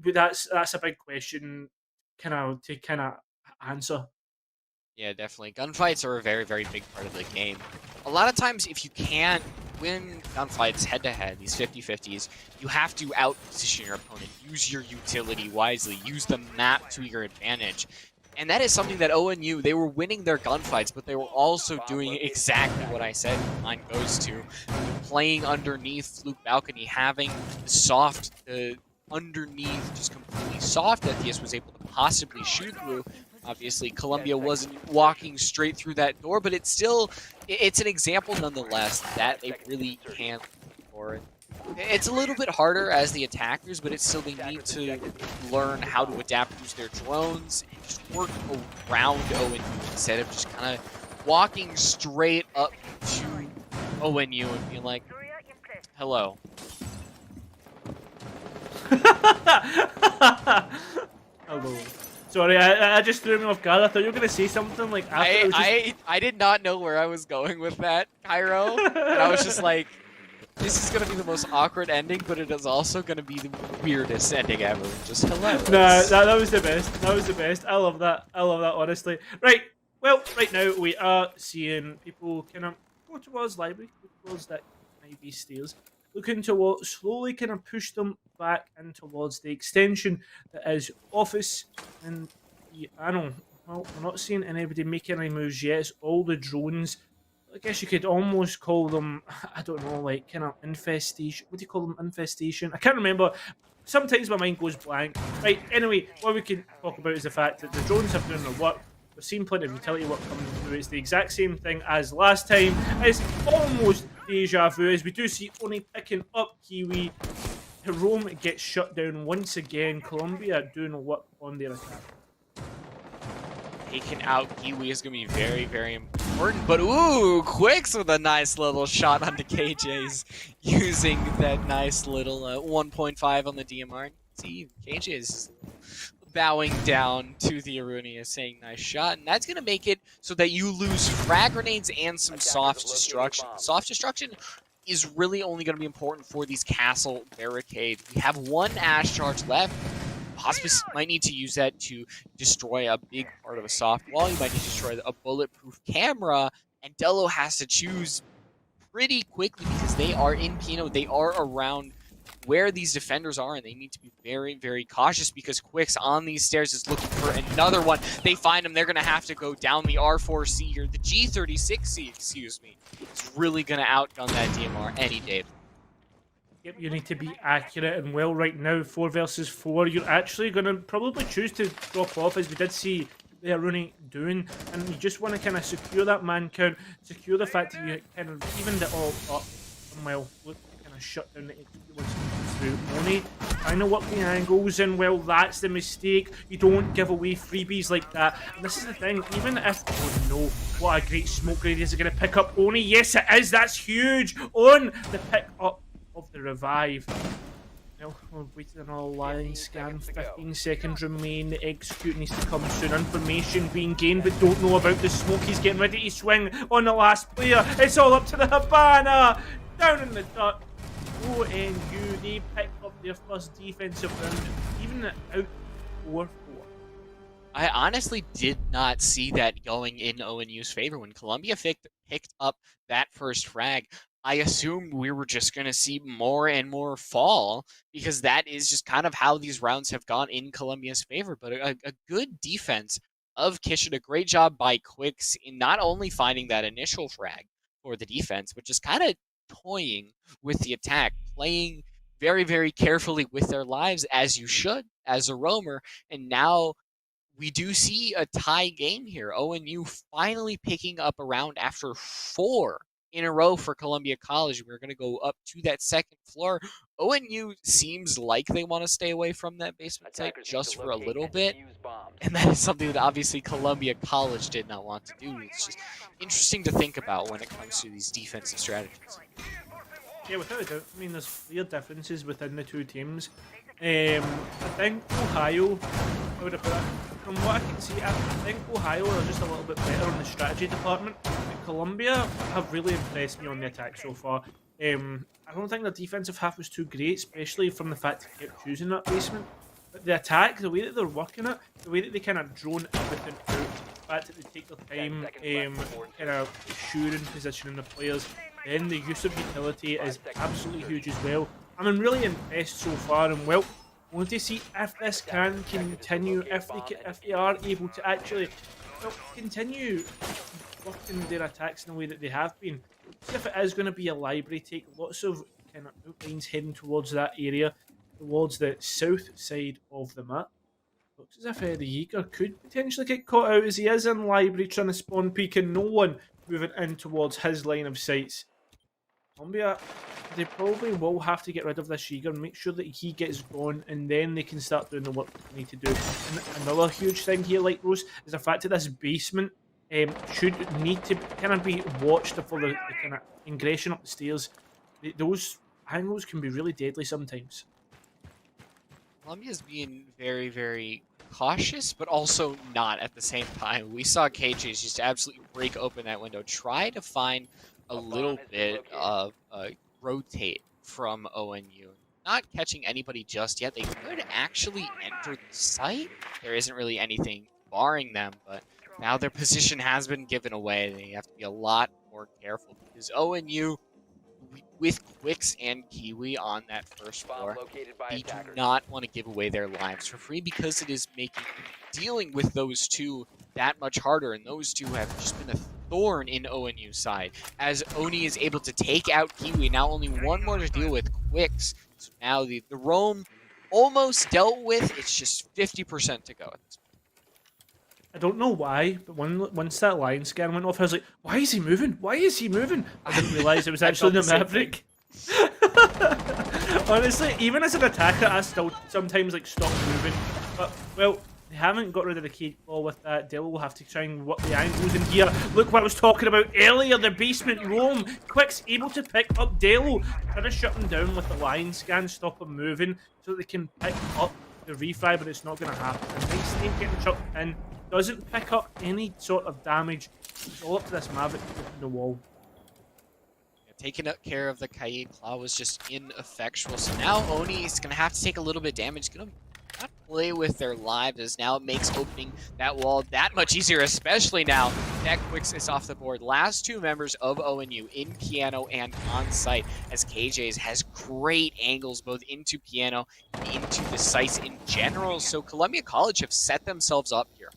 S2: that's a big question, to answer.
S1: Yeah, definitely. Gunfights are a very, very big part of the game. A lot of times, if you can't win gunfights head-to-head, these 50-50s, you have to out-position your opponent, use your utility wisely, use the map to your advantage. And that is something that ONU, they were winning their gunfights, but they were also doing exactly what I said mine goes to. Playing underneath Fluke Balcony, having the soft, underneath, just completely soft that TS was able to possibly shoot through. Obviously, Columbia wasn't walking straight through that door, but it's an example nonetheless that they really can look for. It's a little bit harder as the attackers, but it's still they need to learn how to adapt, use their drones, and just work around ONU instead of just kind of walking straight up to ONU and being like, hello.
S2: Hello. Sorry, I just threw me off guard. I thought you were going to say something like after
S1: I did not know where I was going with that, Cairo. And I was just like, this is going to be the most awkward ending, but it is also going to be the weirdest ending ever. Just hello.
S2: Nah, that was the best. That was the best. I love that. I love that, honestly. Right. Well, right now we are seeing people kind of go towards library, go towards that ivy stairs, looking to slowly kind of push them back in towards the extension that is office. And I don't know, well, we're not seeing anybody make any moves yet. It's all the drones. I guess you could almost call them, I don't know, like kind of infestation. What do you call them? Infestation? I can't remember. Sometimes my mind goes blank. Right, anyway, what we can talk about is the fact that the drones have done their work. We've seen plenty of utility work coming through. It's the exact same thing as last time. It's almost deja vu as we do see Oni picking up Kiwi. Rome gets shut down once again. Columbia doing work on their attack.
S1: Taking out Kiwi is going to be very, very important. But ooh, Quicks with a nice little shot onto KJ's using that nice little 1.5 on the DMR. See, KJ is bowing down to the Arunia saying nice shot, and that's going to make it so that you lose frag grenades and some soft destruction. Soft destruction is really only going to be important for these castle barricades. We have one Ash charge left. Hospice might need to use that to destroy a big part of a soft wall. You might need to destroy a bulletproof camera, and Delo has to choose pretty quickly because they are in Pino. They are around where these defenders are, and they need to be very, very cautious because Quicks on these stairs is looking for another one. They find him. They're going to have to go down the R4C here. The G36C, excuse me, is really going to outgun that DMR any day.
S2: Yep, you need to be accurate and well right now. 4 versus 4. You're actually going to probably choose to drop off, as we did see they are running doing, and you just want to kind of secure that man count, secure the fact that you kind of evened it all up, and well, look, kind of shut down the what's through Oni. I know what the angles, and well, that's the mistake. You don't give away freebies like that. And this is the thing, even if, oh no, what a great smoke grenade is it going to pick up Oni? Yes, it is. That's huge on the pick up of the revive. No, we're waiting on all lines. Scan, 15 seconds remain. The execute needs to come soon. Information being gained, but don't know about the smoke. He's getting ready to swing on the last player. It's all up to the Habana. Down in the dirt. ONU, they picked up their first defensive round, even out 4-4.
S1: I honestly did not see that going in ONU's favor. When Columbia picked up that first frag, I assumed we were just going to see more and more fall, because that is just kind of how these rounds have gone in Columbia's favor. But a good defense of Kishin, a great job by Quicks in not only finding that initial frag for the defense, but just kind of toying with the attack, playing very, very carefully with their lives, as you should as a roamer. And now we do see a tie game here. ONU finally picking up a round after 4 in a row for Columbia College. We're going to go up to that second floor. ONU seems like they want to stay away from that basement site just for a little bit. And that is something that obviously Columbia College did not want to do. It's just interesting to think about when it comes to these defensive strategies.
S2: Yeah, without a doubt. I mean, there's clear differences within the two teams. I think Ohio, I would have put it, from what I can see, I think Ohio are just a little bit better on the strategy department. And Columbia have really impressed me on the attack so far. I don't think the defensive half was too great, especially from the fact they kept choosing that basement. But the attack, the way that they're working it, the way that they kind of drone everything out, the fact that they take their time, kind of assuring positioning the players, then the use of utility is absolutely huge as well. I'm really impressed so far, and well, I want to see if this can continue, if they are able to actually continue working their attacks in the way that they have been. See if it is going to be a library take, lots of kind of outlines heading towards that area, towards the south side of the map. Looks as if the Yeager could potentially get caught out, as he is in library trying to spawn peek, and no one moving in towards his line of sights. Columbia, they probably will have to get rid of this Yeager and make sure that he gets gone, and then they can start doing the work that they need to do. And another huge thing here, like Rose, is the fact that this basement should need to kind of be watched for the kind of ingression up the stairs. Those angles can be really deadly sometimes.
S1: Columbia's being very, very cautious, but also not at the same time. We saw KJ's just absolutely break open that window, try to find a little bit of rotate from ONU. Not catching anybody just yet. They could actually enter the site. There isn't really anything barring them, but now their position has been given away. They have to be a lot more careful, because ONU, with Quicks and Kiwi on that first floor, they do not want to give away their lives for free, because it is making dealing with those two that much harder, and those two have just been a thorn in ONU's side. As Oni is able to take out Kiwi, now only one more to deal with, Quicks. So now the roam almost dealt with. It's just 50% to go.
S2: I don't know why, but once that line scan went off, I was like, why is he moving? Why is he moving? I didn't realise it was actually the Maverick. Honestly, even as an attacker, I still sometimes like stop moving. But, well, they haven't got rid of the cage ball with that. Delo will have to try and work the angles in here. Look what I was talking about earlier, the basement roam. Quick's able to pick up Delo. Try to shut him down with the line scan, stop him moving, so that they can pick up the refry, but it's not going to happen. And Night Snake getting chucked in. Doesn't pick up any sort of damage. It's all up to this Maverick to open the wall.
S1: Yeah, taking care of the Kaid Claw was just ineffectual. So now Oni is going to have to take a little bit of damage. Going to not play with their lives, as now it makes opening that wall that much easier, especially now that Quicks is off the board. Last two members of ONU in Piano and on site, as KJ's has great angles both into Piano and into the sites in general. So Columbia College have set themselves up here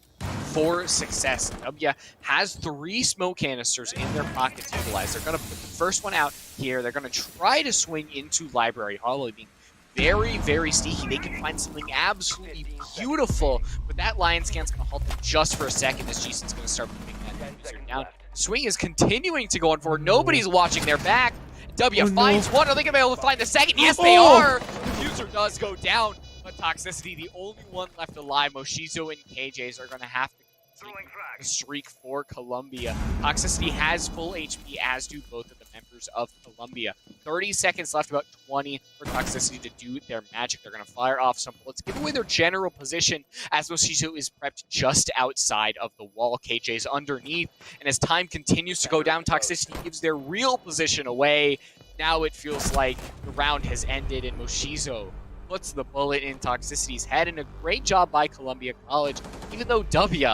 S1: for success. W has 3 smoke canisters in their pocket to utilize. They're going to put the first one out here. They're going to try to swing into Library Hollow, being very, very sneaky. They can find something absolutely beautiful, but that Lion Scan's going to halt them just for a second as Jason's going to start moving that user down. Swing is continuing to go on forward. Nobody's watching their back. W finds one. Are they going to be able to find the second? Yes, they are. The user does go down, but Toxicity, the only one left alive. Moshizo and KJs are going to have to continue the streak for Columbia. Toxicity has full HP, as do both of the members of Columbia. 30 seconds left, about 20 for Toxicity to do their magic. They're going to fire off some bullets, give away their general position as Moshizo is prepped just outside of the wall. KJ's underneath, and as time continues to go down, Toxicity gives their real position away. Now it feels like the round has ended, and Moshizo puts the bullet in Toxicity's head, and a great job by Columbia College, even though W,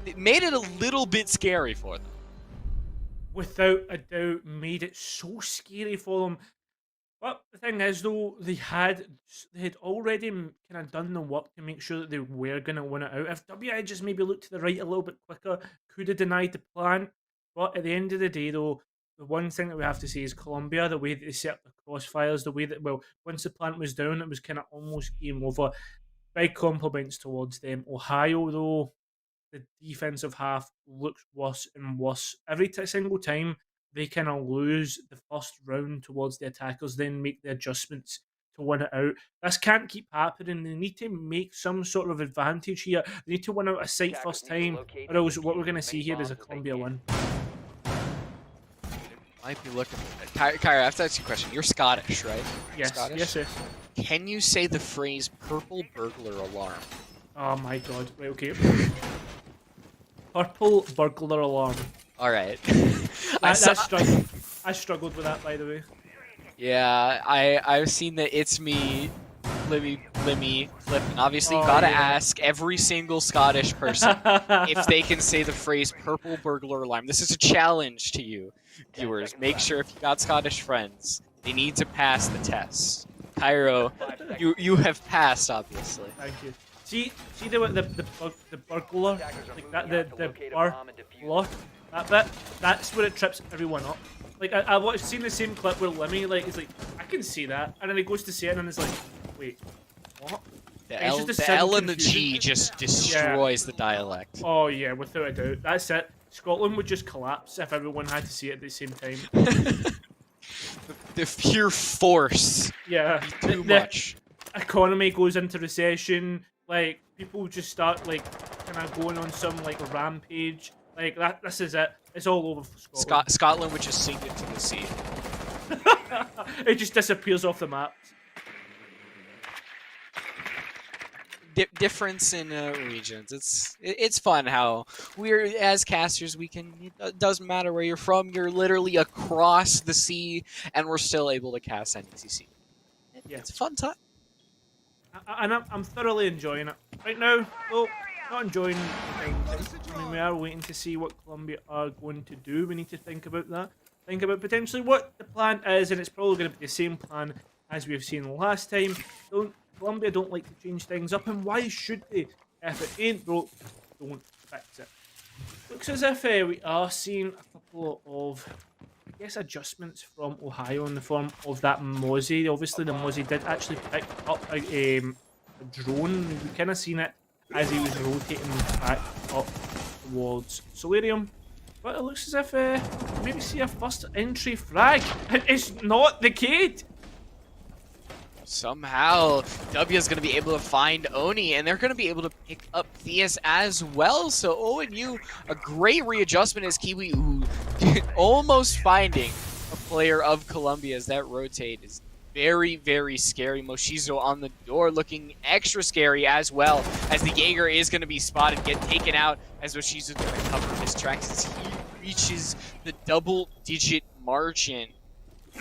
S1: it made it a little bit scary for them.
S2: Without a doubt, made it so scary for them. But the thing is, though, they had already kind of done the work to make sure that they were going to win it out. If W had just maybe looked to the right a little bit quicker, could have denied the plan. But at the end of the day, though, the one thing that we have to say is Columbia, the way that they set up the crossfires, the way that, well, once the plant was down, it was kind of almost game over. Big compliments towards them. Ohio, though, the defensive half looks worse and worse. Every single time they kind of lose the first round towards the attackers, then make the adjustments to win it out. This can't keep happening. They need to make some sort of advantage here. They need to win out a site first time, or else what we're going to see here is a Columbia win.
S1: Might be looking. Kyra, I have to ask you a question. You're Scottish, right?
S2: Yes,
S1: Scottish?
S2: yes, yes.
S1: Can you say the phrase "purple burglar alarm"?
S2: Oh my god. Right, okay. Purple burglar alarm.
S1: All right.
S2: I struggled with that, by the way.
S1: Yeah, I've seen the "It's Me, Blimmy clip, and obviously you gotta ask every single Scottish person if they can say the phrase "purple burglar alarm." This is a challenge to you, viewers. Make sure if you got Scottish friends, they need to pass the test. Cairo, you have passed, obviously.
S2: Thank you. See the burglar, like that, the burglar, that bit. That's where it trips everyone up. Like I've seen the same clip where Lemmy, like, he's like, I can see that, and then he goes to say it, and it's like, wait, what?
S1: The L and the G just destroys the dialect.
S2: Oh yeah, without a doubt. That's it. Scotland would just collapse if everyone had to see it at the same time.
S1: The pure force.
S2: Yeah.
S1: Too much.
S2: Economy goes into recession. Like, people just start, like, kind of going on some, like, rampage. Like, that. This is it. It's all over for Scotland.
S1: Scotland would just sink into the sea.
S2: It just disappears off the maps.
S1: Difference in regions. It's fun how we're, as casters, we can. It doesn't matter where you're from. You're literally across the sea, and we're still able to cast NECC.
S2: Yeah.
S1: It's a fun time.
S2: And I'm thoroughly enjoying it. Right now, though, not enjoying things. I mean, we are waiting to see what Columbia are going to do. We need to think about that. Think about potentially what the plan is, and it's probably going to be the same plan as we've seen last time. Columbia don't like to change things up, and why should they? If it ain't broke, don't fix it. Looks as if we are seeing a couple of, I guess, adjustments from Ohio in the form of that Mozzie. Obviously, the Mozzie did actually pick up a drone. We've kind of seen it as he was rotating back up towards Solarium. But it looks as if maybe see a first entry frag. It's not the kid.
S1: Somehow, W is going to be able to find Oni, and they're going to be able to pick up Theus as well. So ONU, a great readjustment as Kiwi, ooh, almost finding a player of Columbia as that rotate is very, very scary. Moshizo on the door looking extra scary as well, as the Jaeger is going to be spotted, get taken out, as Moshizo's going to cover his tracks as he reaches the double-digit margin.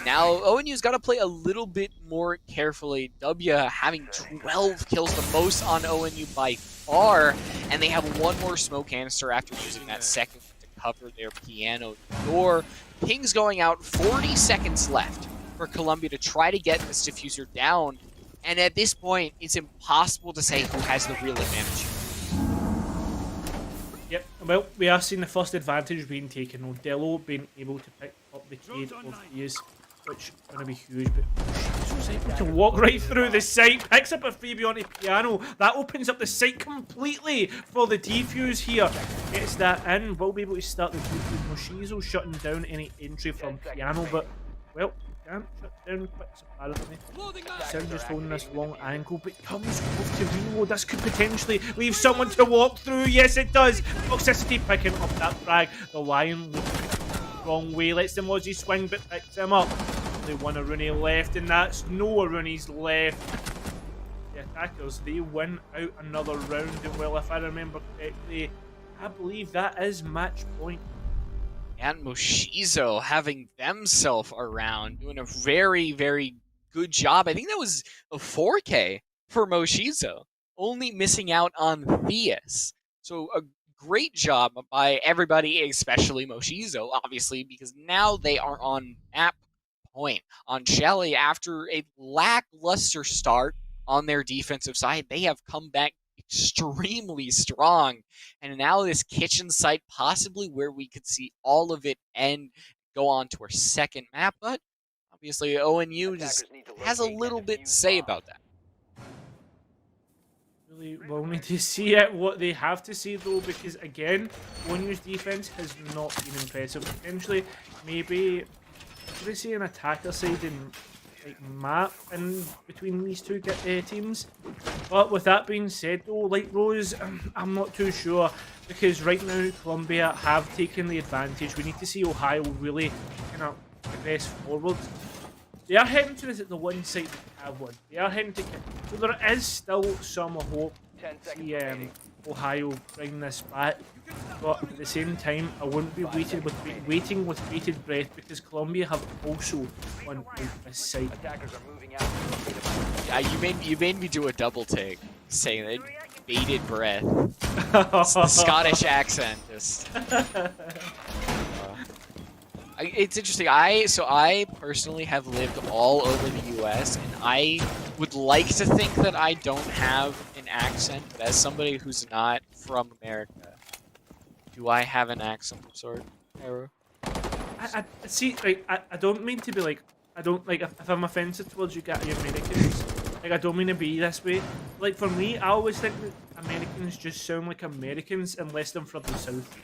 S1: Now, ONU's got to play a little bit more carefully. W having 12 kills, the most on ONU by far, and they have one more smoke canister after using that second to cover their piano door. Ping's going out, 40 seconds left for Columbia to try to get this diffuser down, and at this point, it's impossible to say who has the real advantage.
S2: Yep, well, we are seeing the first advantage being taken. Odello being able to pick up the Cade of Ease, which is going to be huge, but she's able to walk right through the site, picks up a freebie on the piano. That opens up the site completely for the defuse here. Gets that in, will be able to start the defuse. Moshizo shutting down any entry from piano, but, well, can't shut down quicks apparently. Cyan just holding this long angle, but comes off to reload. This could potentially leave someone to walk through. Yes, it does. Toxicity picking up that frag. The Lion looking the wrong way. Lets the Mozzie swing, but picks him up. Only one Aruni left, and that's no Aruni's left. The attackers, they win out another round, and well, if I remember correctly, I believe that is match point.
S1: And Moshizo having themselves around, doing a very, very good job. I think that was a 4K for Moshizo, only missing out on Theus. So a great job by everybody, especially Moshizo, obviously, because now they are on map point. On Shelly, after a lackluster start on their defensive side, they have come back extremely strong, and now this kitchen site possibly where we could see all of it and go on to our second map, but obviously ONU just has a little bit to say about that.
S2: Really will need to see it, what they have to say though, because again, ONU's defense has not been impressive. Potentially, maybe we see an attacker side in like map in between these two teams. But with that being said though, like Rose, I'm not too sure, because right now Columbia have taken the advantage. We need to see Ohio really kind of progress forward. They are heading to the one site that they have won. They are heading to so there is still some hope to see Ohio bring this back. But at the same time, I wouldn't be waiting with bated breath, because Columbia have also won out this site.
S1: Yeah, you made me do a double take, saying that bated breath. It's the Scottish accent, just. It's interesting. I personally have lived all over the U.S. and I would like to think that I don't have an accent, but as somebody who's not from America, do I have an accent of sort?
S2: I see. Like, I don't mean to be like. I don't like if I'm offensive towards you Americans. Like, I don't mean to be this way. Like, for me, I always think that Americans just sound like Americans unless they're from the South.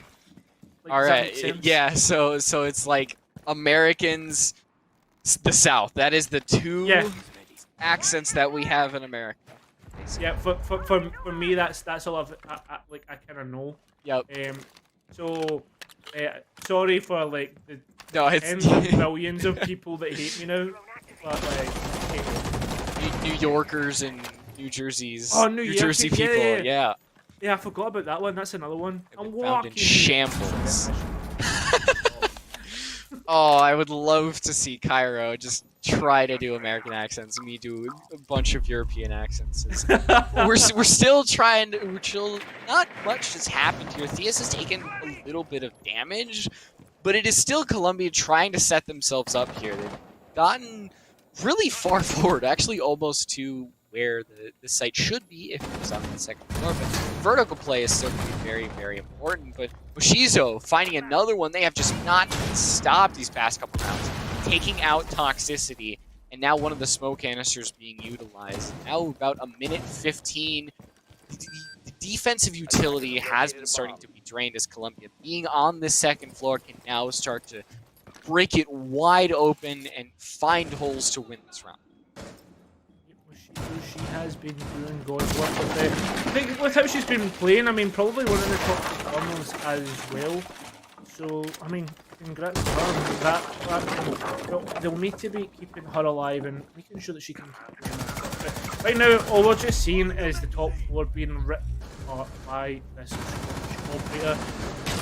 S2: Like,
S1: all right, yeah. So it's like Americans, the South. That is the two accents that we have in America. Basically.
S2: Yeah, for me, that's all I kind of know.
S1: Yep.
S2: So, sorry for like the tens of millions of people that hate me now. But like,
S1: New Yorkers and New Jersey's.
S2: Oh,
S1: New Jersey people. Yeah.
S2: Yeah, I forgot about that one. That's another one. I'm
S1: walking in shambles. Oh, I would love to see Cairo just try to do American accents and me do a bunch of European accents. We're still trying to. Not much has happened here. Theus has taken a little bit of damage, but it is still Columbia trying to set themselves up here. They've gotten really far forward, actually almost to where the site should be if it was on the second floor, but vertical play is still going to be very, very important. But Moshizo finding another one. They have just not stopped these past couple rounds, taking out Toxicity, and now one of the smoke canisters being utilized. Now about a minute 15. The defensive utility has been starting to be drained as Columbia, being on the second floor, can now start to break it wide open and find holes to win this round.
S2: She has been doing God's work with it. I think with how she's been playing, I mean, probably one of the top performers as well. So, I mean, congrats to her. They'll need to be keeping her alive and making sure that she can keep doing that. But right now, all we're just seeing is the top floor being ripped apart by this operator.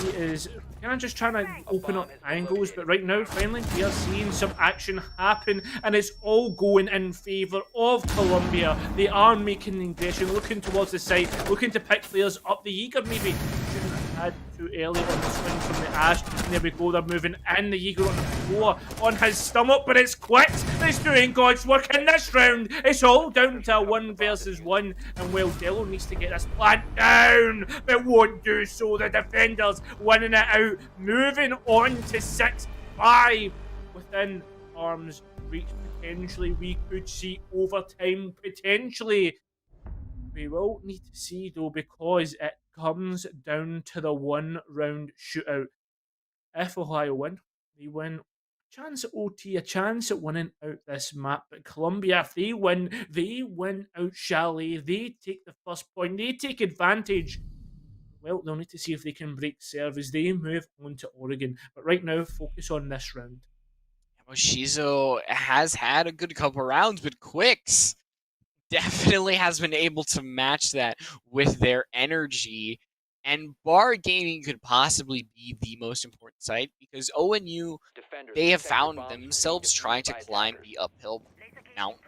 S2: he is kind of just trying to open up angles, but right now, finally, we are seeing some action happen, and it's all going in favour of Colombia. They are making the aggression, looking towards the side, looking to pick players up. The Jaeger maybe shouldn't have had too early on the swing from the Ash, and there we go, they're moving in. The Jaeger on the floor, on his stomach, but it's Quicks that's doing God's work in this round. It's all down to a 1 versus 1, and well, Dello needs to get this plant down, but won't do so. The defenders winning it out, moving on to 6-5 within arm's reach. Potentially, we could see overtime. Potentially, we will need to see though, because it comes down to the 1-round shootout. If Ohio win, they win. A chance at OT, a chance at winning out this map. But Colombia, if they win out Chalet. They take the first point, they take advantage. Well, they'll need to see if they can break serve as they move on to Oregon. But right now, focus on this round.
S1: Shizo has had a good couple rounds, but Quicks definitely has been able to match that with their energy. And Bar Gaming could possibly be the most important site because ONU, they have found themselves trying to climb the uphill mountain.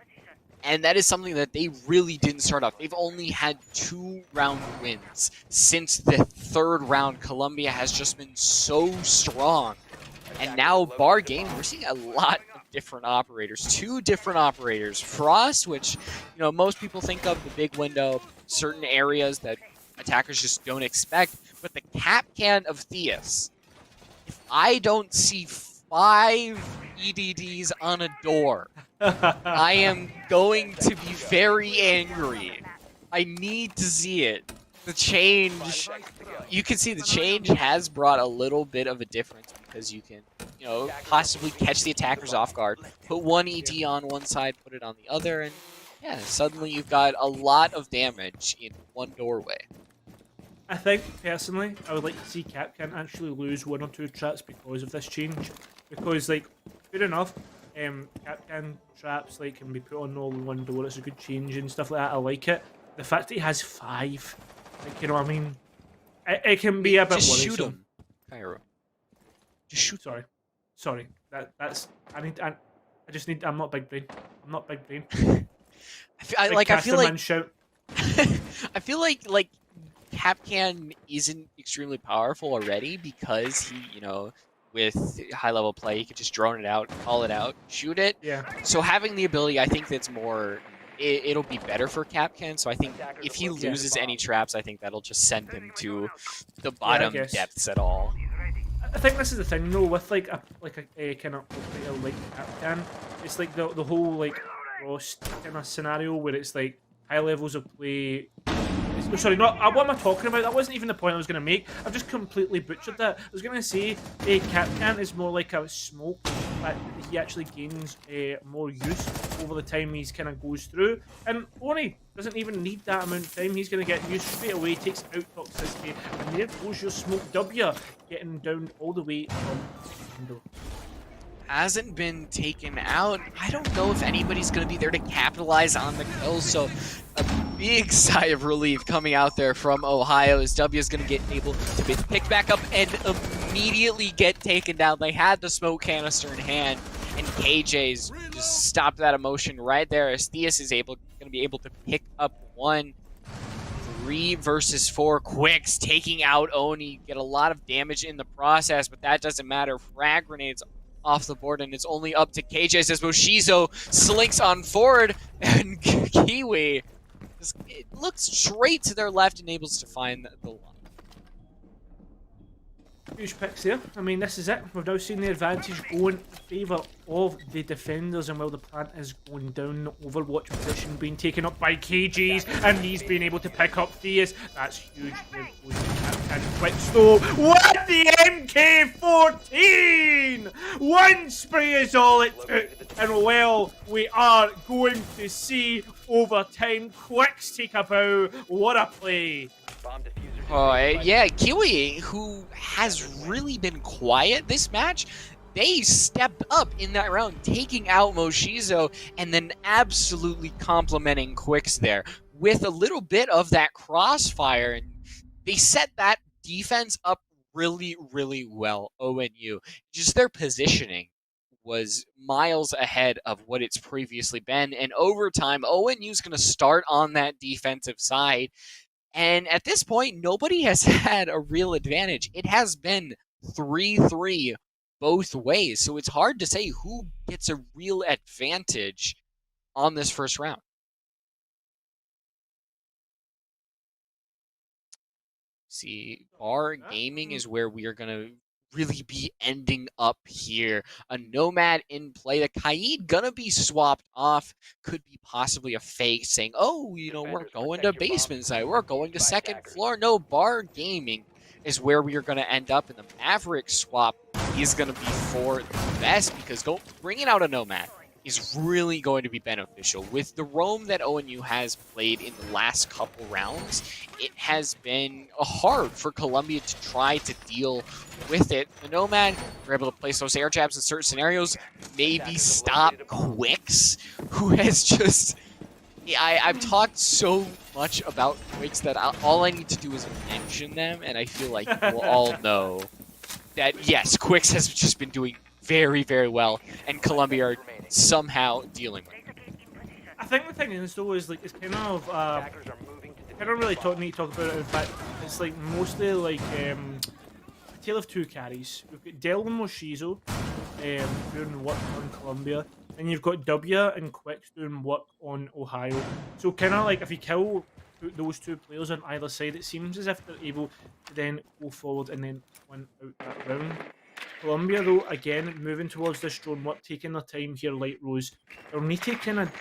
S1: And that is something that they really didn't start off. They've only had 2-round wins since the 3rd round. Colombia has just been so strong. And now Bar Gaming, we're seeing a lot of different operators. 2 different operators. Frost, which most people think of the big window, certain areas that attackers just don't expect. But the Capcan of Theus. If I don't see 5 EDDs on a door, I am going to be very angry. I need to see it. The change, you can see the change has brought a little bit of a difference because you can, possibly catch the attackers off guard, put 1 ED on one side, put it on the other, and yeah, suddenly you've got a lot of damage in one doorway.
S2: I think, personally, I would like to see Capcan actually lose 1 or 2 traps because of this change. Because, fair enough, Capcan traps, can be put on all in one door. It's a good change and stuff like that. I like it. The fact that he has 5, you know what I mean? It can be a bit
S1: just
S2: worrisome.
S1: Shoot him, Cairo. Just shoot.
S2: Sorry. I'm not big brain.
S1: I feel like Capcan isn't extremely powerful already because he, with high-level play, he could just drone it out, call it out, shoot it.
S2: Yeah.
S1: So having the ability, I think that's more... It'll be better for Capcan, so I think if he loses any traps, I think that'll just send him to the bottom depths at all.
S2: I think this is the thing, though, with a kind of operator like Capcan. It's the whole Frost kind of scenario where it's high levels of play. Sorry, what am I talking about? That wasn't even the point I was going to make. I've just completely butchered that. I was going to say Capcan is more like a smoke, but he actually gains more use over the time he's kind of goes through. And Oni doesn't even need that amount of time. He's going to get used straight away, takes out toxicity, and there goes your smoke W, getting down all the way from the window.
S1: Hasn't been taken out. I don't know if anybody's going to be there to capitalize on the kill, so a big sigh of relief coming out there from Ohio as W is going to get able to be picked back up and immediately get taken down. They had the smoke canister in hand, and KJ's just stopped that emotion right there as Theus is going to be able to pick up 1. 3 versus 4 Quicks taking out Oni, get a lot of damage in the process, but that doesn't matter. Frag grenades off the board, and it's only up to KJ as Moshizo slinks on forward, and Kiwi just looks straight to their left and able to find the line.
S2: Huge picks there. I mean, this is it. We've now seen the advantage going in favour of the defenders, and while the plant is going down, the Overwatch position being taken up by KGs, and he's been able to pick up Theus. That's huge. There goes the Captain Quicks though with the MK14! 1 spray is all it took, and well, we are going to see overtime. Quicks take a bow. What a play!
S1: Oh, yeah, Kiwi, who has really been quiet this match, they stepped up in that round, taking out Moshizo and then absolutely complimenting Quicks there with a little bit of that crossfire. And they set that defense up really, really well, ONU. Just their positioning was miles ahead of what it's previously been. And over time, ONU's going to start on that defensive side. And at this point, nobody has had a real advantage. It has been 3-3 both ways. So it's hard to say who gets a real advantage on this first round. See, Bar Gaming is where we are going to really be ending up here. A Nomad in play. The Kaid going to be swapped off. Could be possibly a fake saying, oh, you know, we're going to basement side. We're going to second floor. No, Bar Gaming is where we are going to end up. And the Maverick swap is going to be for the best because bringing out a Nomad is really going to be beneficial. With the roam that ONU has played in the last couple rounds, it has been hard for Columbia to try to deal with it. The Nomad were able to place those air jabs in certain scenarios, maybe stop Quicks, who has just... I've talked so much about Quicks that all I need to do is mention them, and I feel like we'll all know that, yes, Quicks has just been doing very, very well, and Columbia are somehow dealing with it.
S2: I think the thing is, though, is like it's kind of I don't really need to talk about it. In fact, it's like mostly like a tale of two carries. We've got Del and Moshizo doing work on Columbia, and you've got W and Quicks doing work on Ohio. So kind of like if you kill those two players on either side, it seems as if they're able to then go forward and then win out that round. Columbia, though, again, moving towards this drone work, taking their time here, Light Rose. They'll need to kind of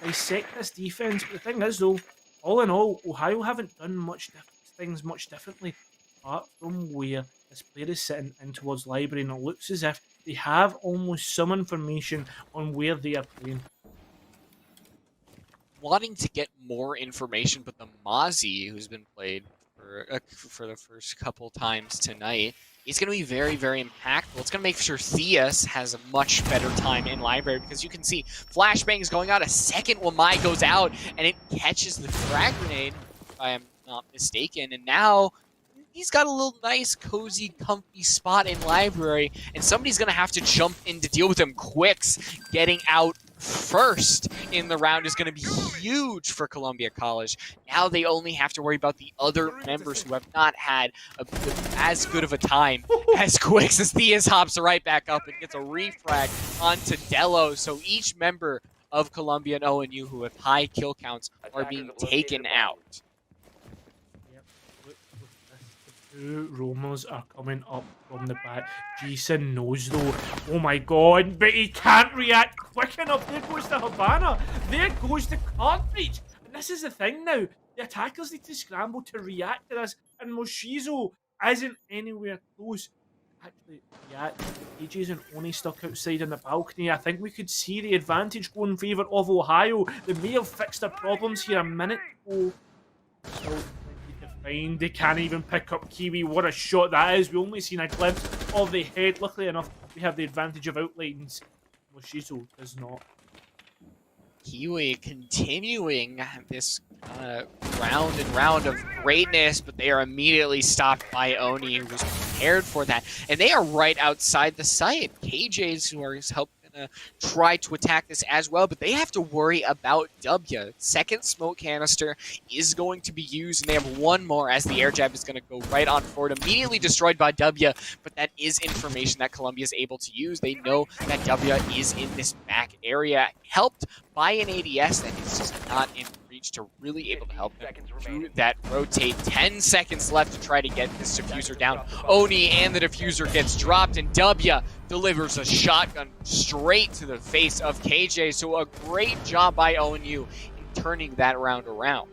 S2: dissect this defense. But the thing is, though, all in all, Ohio haven't done things much differently, apart from where this player is sitting in towards Library, and it looks as if they have almost some information on where they are playing.
S1: Wanting to get more information, but the Mozzie, who's been played for the first couple times tonight, is going to be very, very impactful. It's going to make sure Theus has a much better time in Library, because you can see flashbangs going out. A second Wamai goes out, and it catches the frag grenade, if I am not mistaken. And now he's got a little nice, cozy, comfy spot in Library, and somebody's going to have to jump in to deal with him. Quicks getting out first in the round is going to be huge for Columbia College. Now they only have to worry about the other members who have not had as good of a time as Quicks, as Theus hops right back up and gets a refrag onto Dello. So each member of Columbia and ONU who have high kill counts are being taken out.
S2: Two roamers are coming up from the back. Jason knows, though. Oh my god, but he can't react quick enough. There goes the Havana. There goes the cartridge. And this is the thing now. The attackers need to scramble to react to this. And Moshizo isn't anywhere close. Actually, yeah, AJ's and Oni stuck outside on the balcony. I think we could see the advantage go in favour of Ohio. They may have fixed their problems here a minute ago. So, they can't even pick up Kiwi. What a shot that is. We only seen a glimpse of the head. Luckily enough, we have the advantage of outlines. Moshizo does not.
S1: Kiwi continuing this round and round of greatness, but they are immediately stopped by Oni, who was prepared for that. And they are right outside the site. KJs, who are helping try to attack this as well, but they have to worry about W. Second smoke canister is going to be used, and they have one more as the air jab is going to go right on forward, immediately destroyed by W, but that is information that Columbia is able to use. They know that W is in this back area, helped by an ADS that is just not in reach to really able to help them through that rotate. 10 seconds left to try to get this diffuser down. Oni and the diffuser gets dropped, and W delivers a shotgun straight to the face of KJ. So a great job by ONU in turning that round around.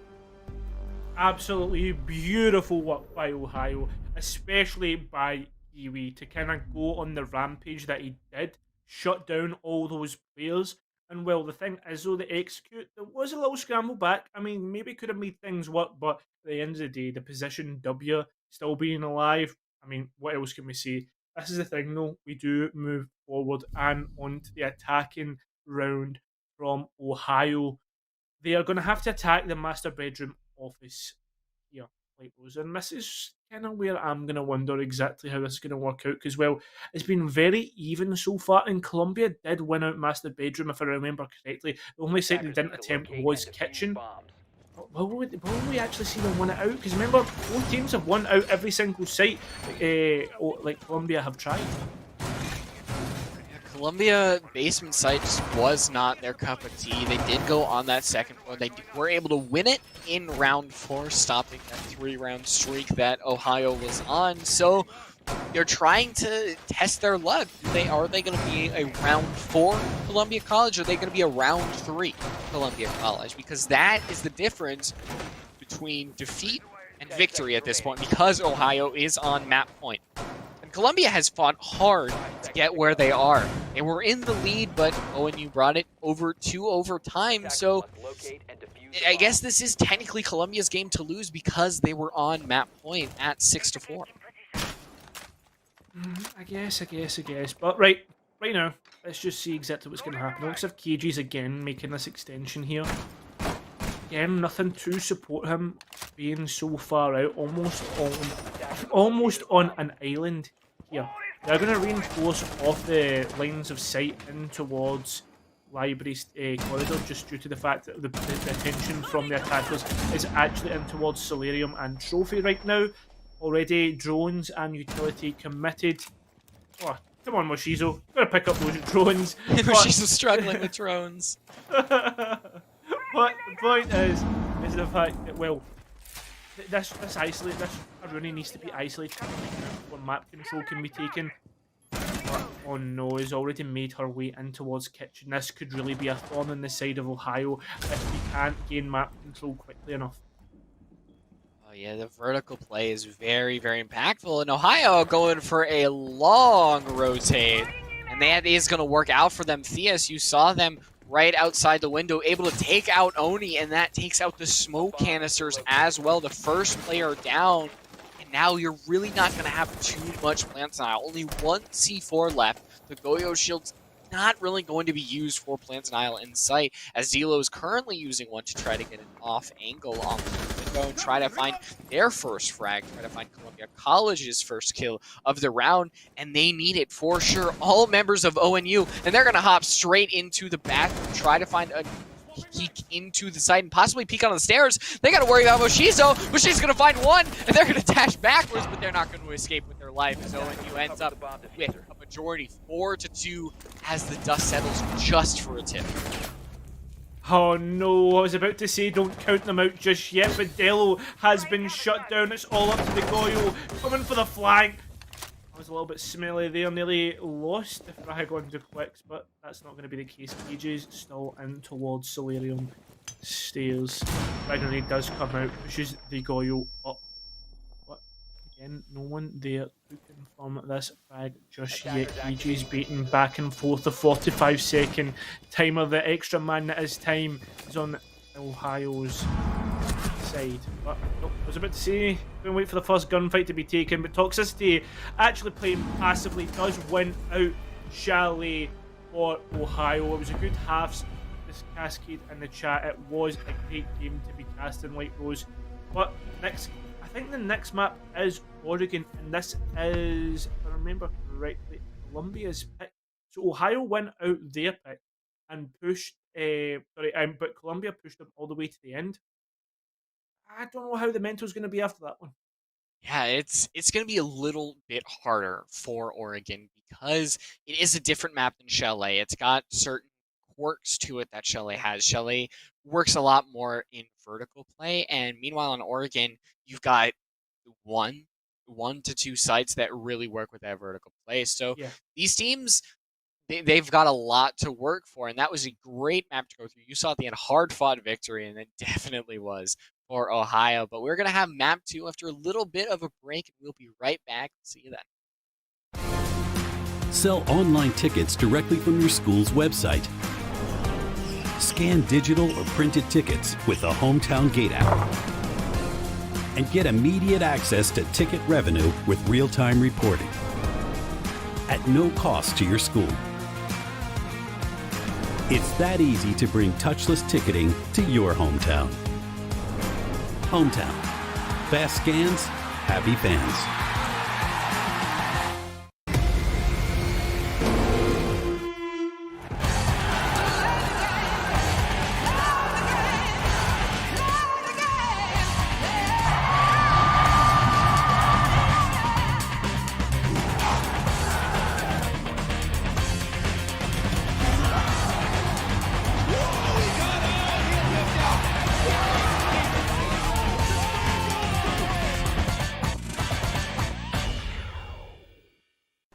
S2: Absolutely beautiful work by Ohio, especially by Kiwi, to kind of go on the rampage that he did, shut down all those players. And well, the thing is, though, the execute, there was a little scramble back. I mean, maybe could have made things work, but at the end of the day, the position W still being alive, I mean, what else can we say? This is the thing, though. We do move forward and onto the attacking round from Ohio. They are going to have to attack the master bedroom office here White Rose. And this is kind of where I'm going to wonder exactly how this is going to work out, because, well, it's been very even so far, and Columbia did win out Master Bedroom, if I remember correctly. The only site they didn't attempt was Kitchen. Will we actually see them win it out? Because remember, both teams have won out every single site, like Columbia have tried.
S1: Columbia basement site just was not their cup of tea. They did go on that second floor. They were able to win it in round 4, stopping that 3-round streak that Ohio was on. So they're trying to test their luck. Are they going to be a round 4 Columbia College, or are they going to be a round 3 Columbia College? Because that is the difference between defeat and victory at this point, because Ohio is on map point. Columbia has fought hard to get where they are. They were in the lead, but ONU brought it over to overtime. So I guess this is technically Columbia's game to lose because they were on map point at 6-4.
S2: I guess. But right now, let's just see exactly what's going to happen. It looks like KG's again making this extension here. Again, nothing to support him being so far out, almost on an island here. They're going to reinforce off the lines of sight in towards Library corridor, just due to the fact that the attention from the attackers is actually in towards Solarium and Trophy right now. Already drones and utility committed. Oh, come on, Moshizo. Gotta pick up those drones.
S1: Moshizo's struggling with drones.
S2: But the point is the fact that, well, this Aruni needs to be isolated where map control can be taken. But, oh no, has already made her way in towards Kitchen. This could really be a thorn in the side of Ohio if we can't gain map control quickly enough.
S1: Oh yeah, the vertical play is very, very impactful. And Ohio going for a long rotate. And that is going to work out for them. Theus, you saw them right outside the window, able to take out Oni, and that takes out the smoke canisters as well. The first player down, and now you're really not going to have too much Plant Denial. Only one C4 left. The Goyo shield's not really going to be used for Plant Denial in sight, as Zelo is currently using one to try to get an off angle on the window and try to find their first frag, try to find Columbia College's first kill of the round, and they need it for sure. All members of ONU, and they're going to hop straight into the back and try to find a peek into the site and possibly peek on the stairs. They got to worry about Moshizo. Moshizo's going to find one, and they're going to dash backwards, but they're not going to escape with their life, as ONU ends up with a majority 4-2 as the dust settles just for a tip.
S2: Oh no, I was about to say don't count them out just yet, but Delo has been shut down. It's all up to the Goyo, coming for the flank. I was a little bit smelly there, nearly lost the frag on Duplex, but that's not going to be the case. PJ's still in towards Solarium stairs. Frag grenade does come out, pushes the Goyo up. But again, no one there to confirm this frag just yet. PJ's beating back and forth. The 45-second timer, the extra man that is time, is on Ohio's side. But nope, I was about to say, don't wait for the first gunfight to be taken, but Toxicity actually playing passively does win out Chalet for Ohio. It was a good halves. This Cascade in the chat, it was a great game to be cast in White Rose. But next, I think the next map is Oregon, and this is, if I remember correctly, Columbia's pick. So Ohio went out their pick and pushed, but Columbia pushed them all the way to the end. I don't know how the mental's going to be after that one.
S1: Yeah, it's going to be a little bit harder for Oregon because it is a different map than Chalet. It's got certain quirks to it that Chalet has. Chalet works a lot more in vertical play, and meanwhile in Oregon, you've got one to two sites that really work with that vertical play. So yeah, these teams, they've got a lot to work for, and that was a great map to go through. You saw at the end, hard-fought victory, and it definitely was for Ohio. But we're going to have map 2 after a little bit of a break, and we'll be right back. See you then.
S3: Sell online tickets directly from your school's website. Scan digital or printed tickets with the Hometown Gate app. And get immediate access to ticket revenue with real-time reporting at no cost to your school. It's that easy to bring touchless ticketing to your hometown. Hometown, Fast scans, happy fans.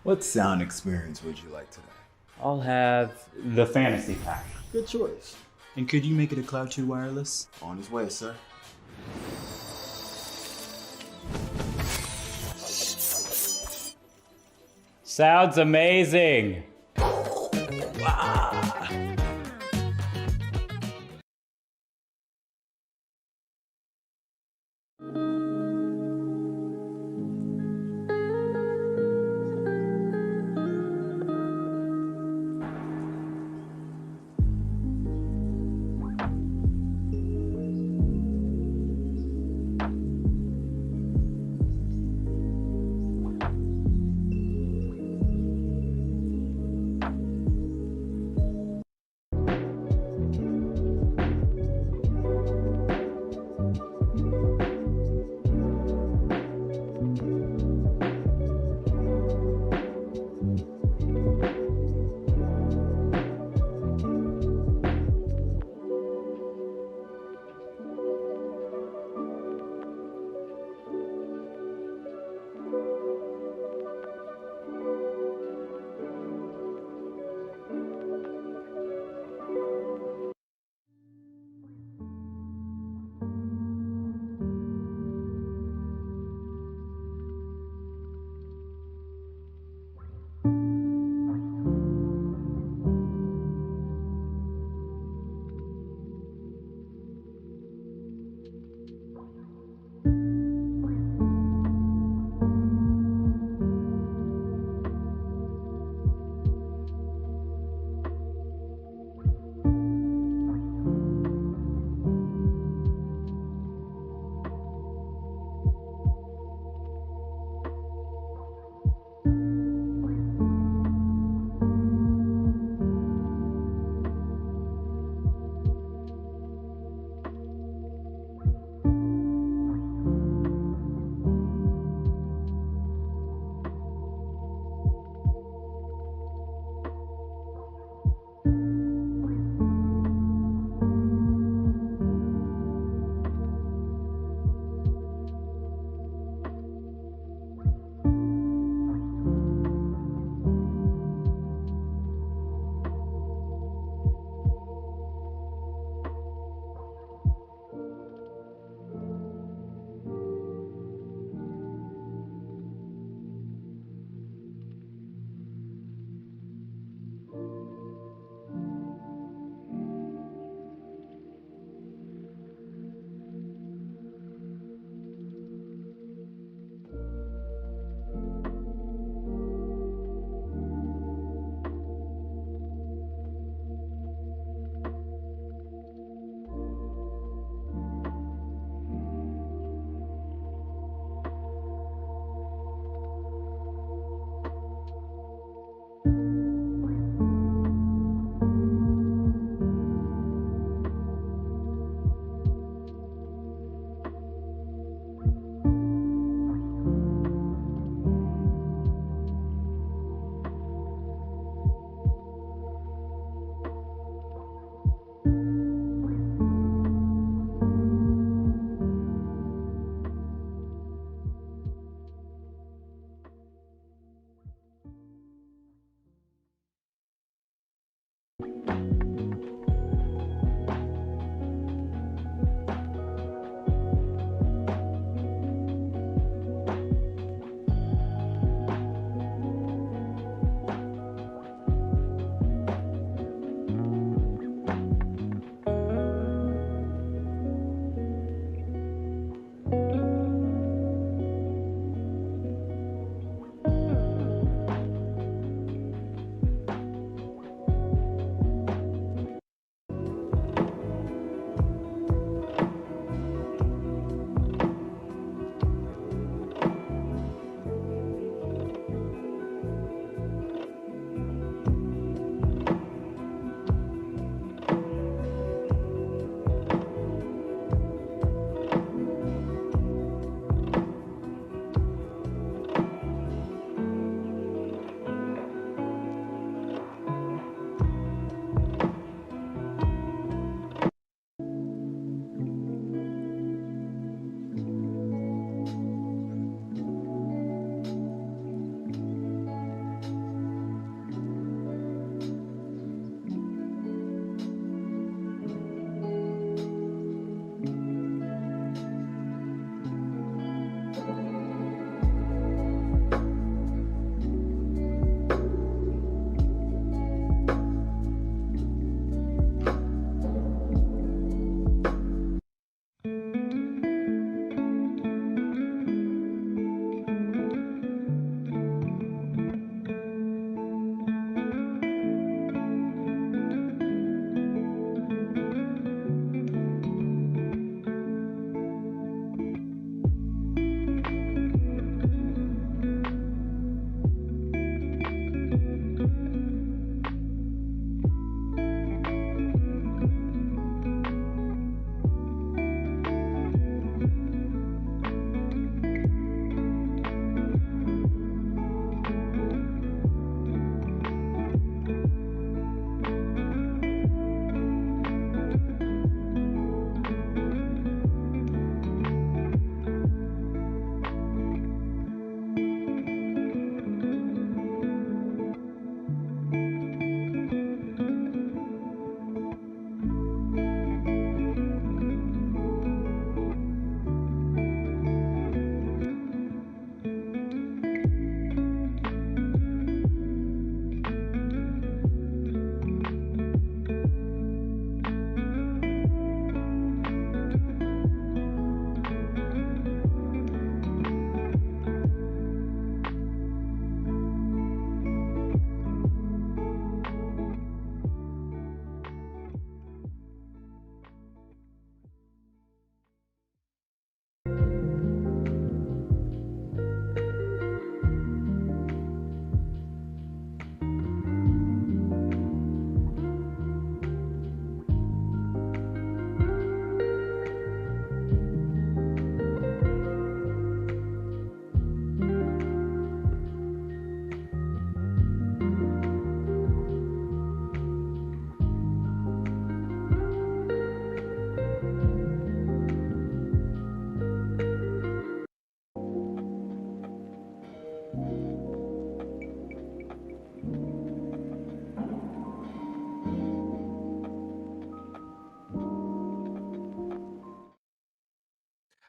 S4: What sound experience would you like today?
S5: I'll have the fantasy pack.
S4: Good choice. And could you make it a Cloud 2 wireless? On his way, sir.
S5: Sounds amazing.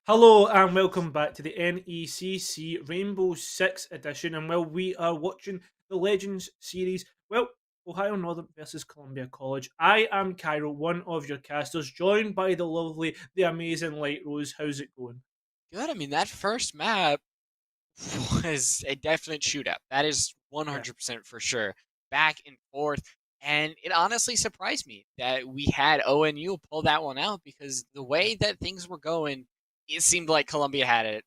S2: Hello and welcome back to the NECC Rainbow Six edition. And while we are watching the Legends series, well, Ohio Northern versus Columbia College, I am Cairo, one of your casters, joined by the lovely, the amazing Light Rose. How's it going?
S1: Good. I mean, that first map was a definite shootout. That is
S2: Yeah,
S1: 100% for sure. Back and forth. And it honestly surprised me that we had ONU pull that one out because the
S2: yeah,
S1: way that things were going, it seemed like Columbia had it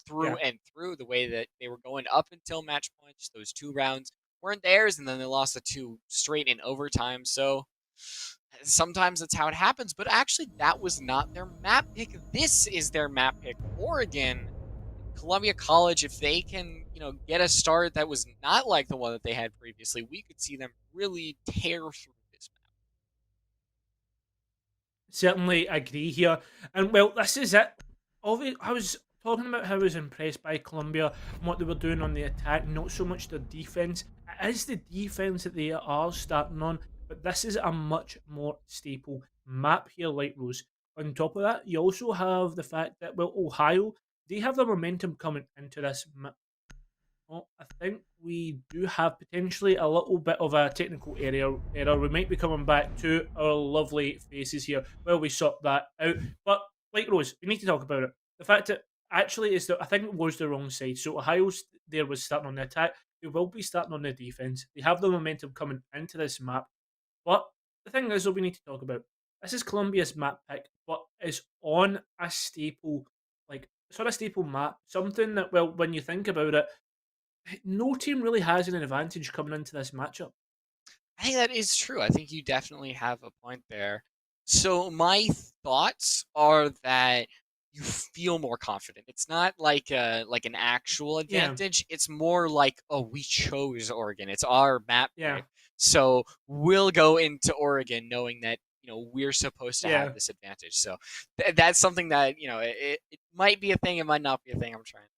S1: through
S2: yeah.
S1: and through. The way that they were going up until match points, those 2 rounds weren't theirs, and then they lost the 2 straight in overtime. So sometimes that's how it happens. But actually, that was not their map pick. This is their map pick. Oregon, Columbia College, if they can, get a start that was not like the one that they had previously, we could see them really tear through this
S2: Certainly agree here. And well, this is it. I was talking about how I was impressed by Columbia and what they were doing on the attack, not so much their defense. It is the defense that they are starting on, but this is a much more staple map here, Light Rose. On top of that, you also have the fact that, well, Ohio, they have the momentum coming into this map. Well, I think we do have potentially a little bit of a technical error. We might be coming back to our lovely faces here while we sort that out. But like Rose, we need to talk about it. The fact that actually is that I think it was the wrong side. So Ohio's there was starting on the attack. They will be starting on the defense. They have the momentum coming into this map. But the thing is, that we need to talk about this is Colombia's map pick, but it's on a staple, like it's on a staple map. Something that, well, when you think about it, no team really has an advantage coming into this matchup.
S1: I think that is true. I think you definitely have a point there. So my thoughts are that you feel more confident. It's not like an actual
S2: Yeah,
S1: advantage. It's more like, oh, we chose Oregon. It's our map
S2: yeah,
S1: pick. So we'll go into Oregon knowing that, we're supposed to have
S2: yeah.
S1: this advantage. So that's something that, it might be a thing, it might not be a thing. I'm trying to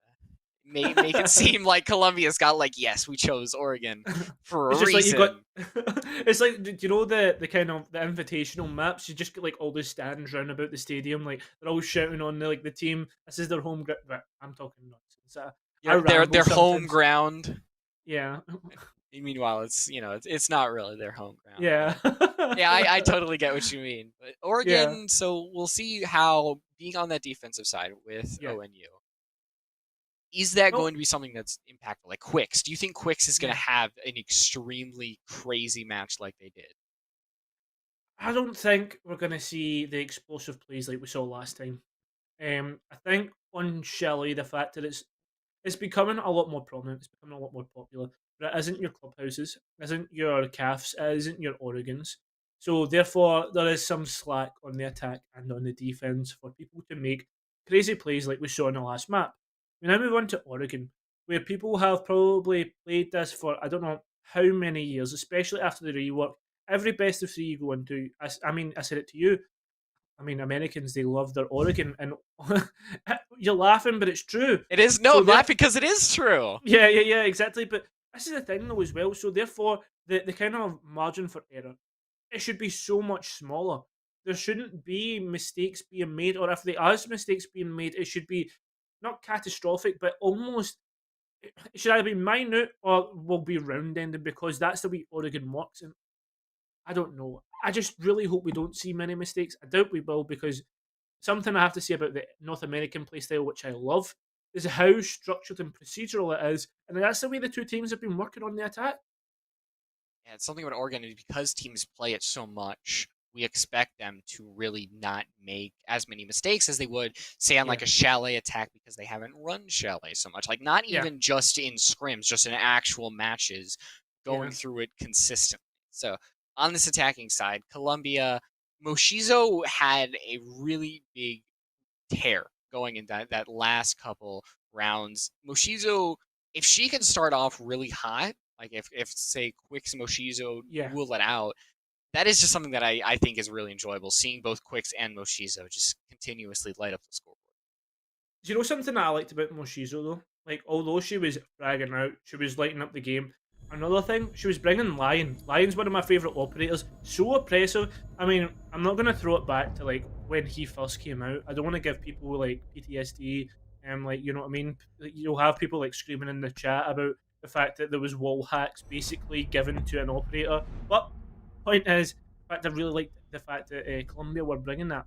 S1: make it seem like Columbia's got like, yes, we chose Oregon for
S2: It's
S1: a
S2: just like you got.
S1: reason.
S2: It's like, do you know the kind of the invitational maps? You just get like all the stands round about the stadium, like they're all shouting on the team. This is their home ground. I'm talking nonsense. I
S1: Yeah, their
S2: ramble
S1: their home
S2: sometimes.
S1: ground.
S2: Yeah,
S1: Meanwhile, it's not really their home ground,
S2: yeah,
S1: but yeah, I totally get what you mean. But
S2: yeah,
S1: Oregon, so we'll see how being on that defensive side with
S2: yeah.
S1: ONU, is that
S2: Well,
S1: going to be something that's impactful? Like Quicks, do you think Quicks is going to
S2: yeah.
S1: have an extremely crazy match like they did?
S2: I don't think we're going to see the explosive plays like we saw last time. I think on Shelley, the fact that it's becoming a lot more prominent, it's becoming a lot more popular. But it isn't your clubhouses, it isn't your CAFs, it isn't your Oregons. So therefore, there is some slack on the attack and on the defense for people to make crazy plays like we saw in the last map. We now move on to Oregon, where people have probably played this for I don't know how many years, especially after the rework. Every best of three you go into, I mean, I said it to you. I mean, Americans they love their Oregon, and you're laughing, but it's true.
S1: It is no,
S2: So
S1: laugh
S2: therefore,
S1: because it is true.
S2: yeah, exactly. But this is the thing though as well. So therefore, the kind of margin for error it should be so much smaller. There shouldn't be mistakes being made, or if there is mistakes being made, it should be not catastrophic, but almost it should either be minute or will be round ended because that's the way Oregon works. And I don't know. I just really hope we don't see many mistakes. I doubt we will because something I have to say about the North American playstyle, which I love, is how structured and procedural it is, and that's the way the two teams have been working on the attack.
S1: Yeah, it's something about Oregon because teams play it so much. We expect them to really not make as many mistakes as they would, say, on
S2: Yeah,
S1: like a chalet attack because they haven't run chalet so much. Like not
S2: yeah,
S1: even just in scrims, just in actual matches,
S2: yeah,
S1: going through it consistently. So on this attacking side, Colombia, Moshizo had a really big tear going in that last couple rounds. Moshizo, if she can start off really hot, like if say Quicks and Moshizo
S2: yeah.
S1: rule it out, that is just something that I think is really enjoyable. Seeing both Quicks and Moshizo just continuously light up the scoreboard.
S2: Do you know something that I liked about Moshizo though? Like, although she was fragging out, she was lighting up the game. another thing, she was bringing Lion. Lion's one of my favourite operators. So oppressive. I mean, I'm not going to throw it back to like when he first came out. I don't want to give people like PTSD and like, you know what I mean? You'll have people like screaming in the chat about the fact that there was wall hacks basically given to an operator. But point is, in fact, I really like the fact that Colombia were bringing that.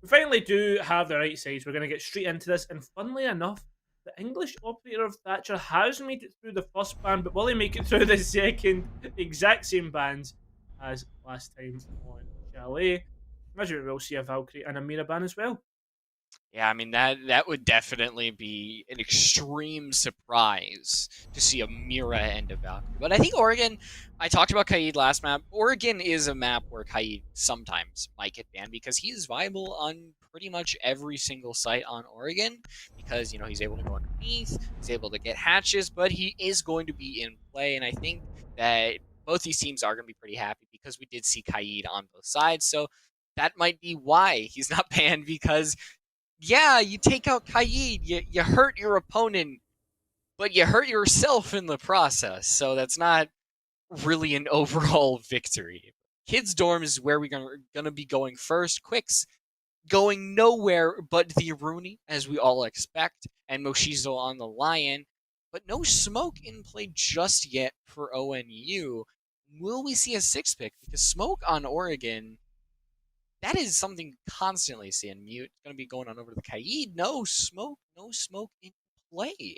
S2: We finally do have the right sides. We're going to get straight into this. And funnily enough, the English operator of Thatcher has made it through the first ban, but will he make it through the second? Exact same bans as last time on Chalet. As we will see a Valkyrie and a Mira ban as well.
S1: Yeah, I mean, that would definitely be an extreme surprise to see a Mira and a Valkyrie. But I think Oregon, I talked about Kaid last map. Oregon is a map where Kaid sometimes might get banned because he is viable on pretty much every single site on Oregon because, you know, he's able to go underneath, he's able to get hatches, but he is going to be in play. And I think that both these teams are going to be pretty happy because we did see Kaid on both sides. So that might be why he's not banned because yeah, you take out Kaid, you hurt your opponent, but you hurt yourself in the process. So that's not really an overall victory. Kids' dorm is where we're gonna be going first. Quicks going nowhere but the Rooney, as we all expect, and Moshizo on the Lion. But no smoke in play just yet for ONU. Will we see a 6-pick? Because smoke on Oregon, that is something constantly seeing. Mute going to be going on over to the Kaid. No smoke in play.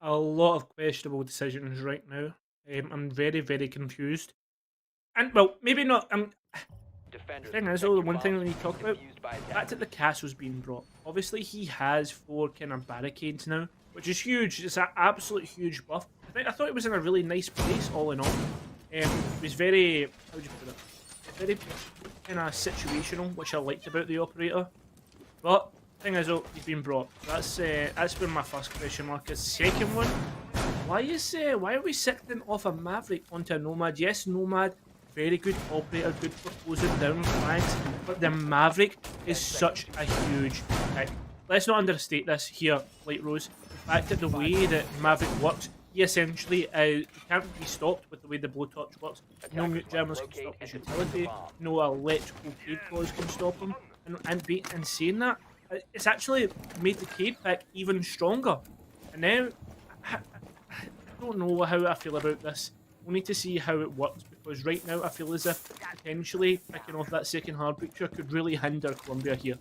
S2: A lot of questionable decisions right now. I'm very, very confused. And, well, maybe not. The thing is, though, the one thing that we talk about, the fact that the castle's being brought. Obviously, he has 4 kind of barricades now, which is huge. It's an absolute huge buff. I thought it was in a really nice place, all in all. It was very, how would you put it? Very kind of situational, which I liked about the operator. But thing is, though, he's been brought. That's been my first question mark. His second one, why are we sickening off a Maverick onto a Nomad? Yes, Nomad, very good operator, good for closing down flanks, but the Maverick is such a huge pick. Let's not understate this here, Light Rose. The fact that the way that Maverick works, he essentially he can't be stopped with the way the blowtorch works. No mute jammers can stop his utility. No electrical cade claws can stop him. And saying that, it's actually made the cade pick even stronger. And now, I don't know how I feel about this. We'll need to see how it works because right now I feel as if potentially picking off that second hard picture could really hinder Colombia here.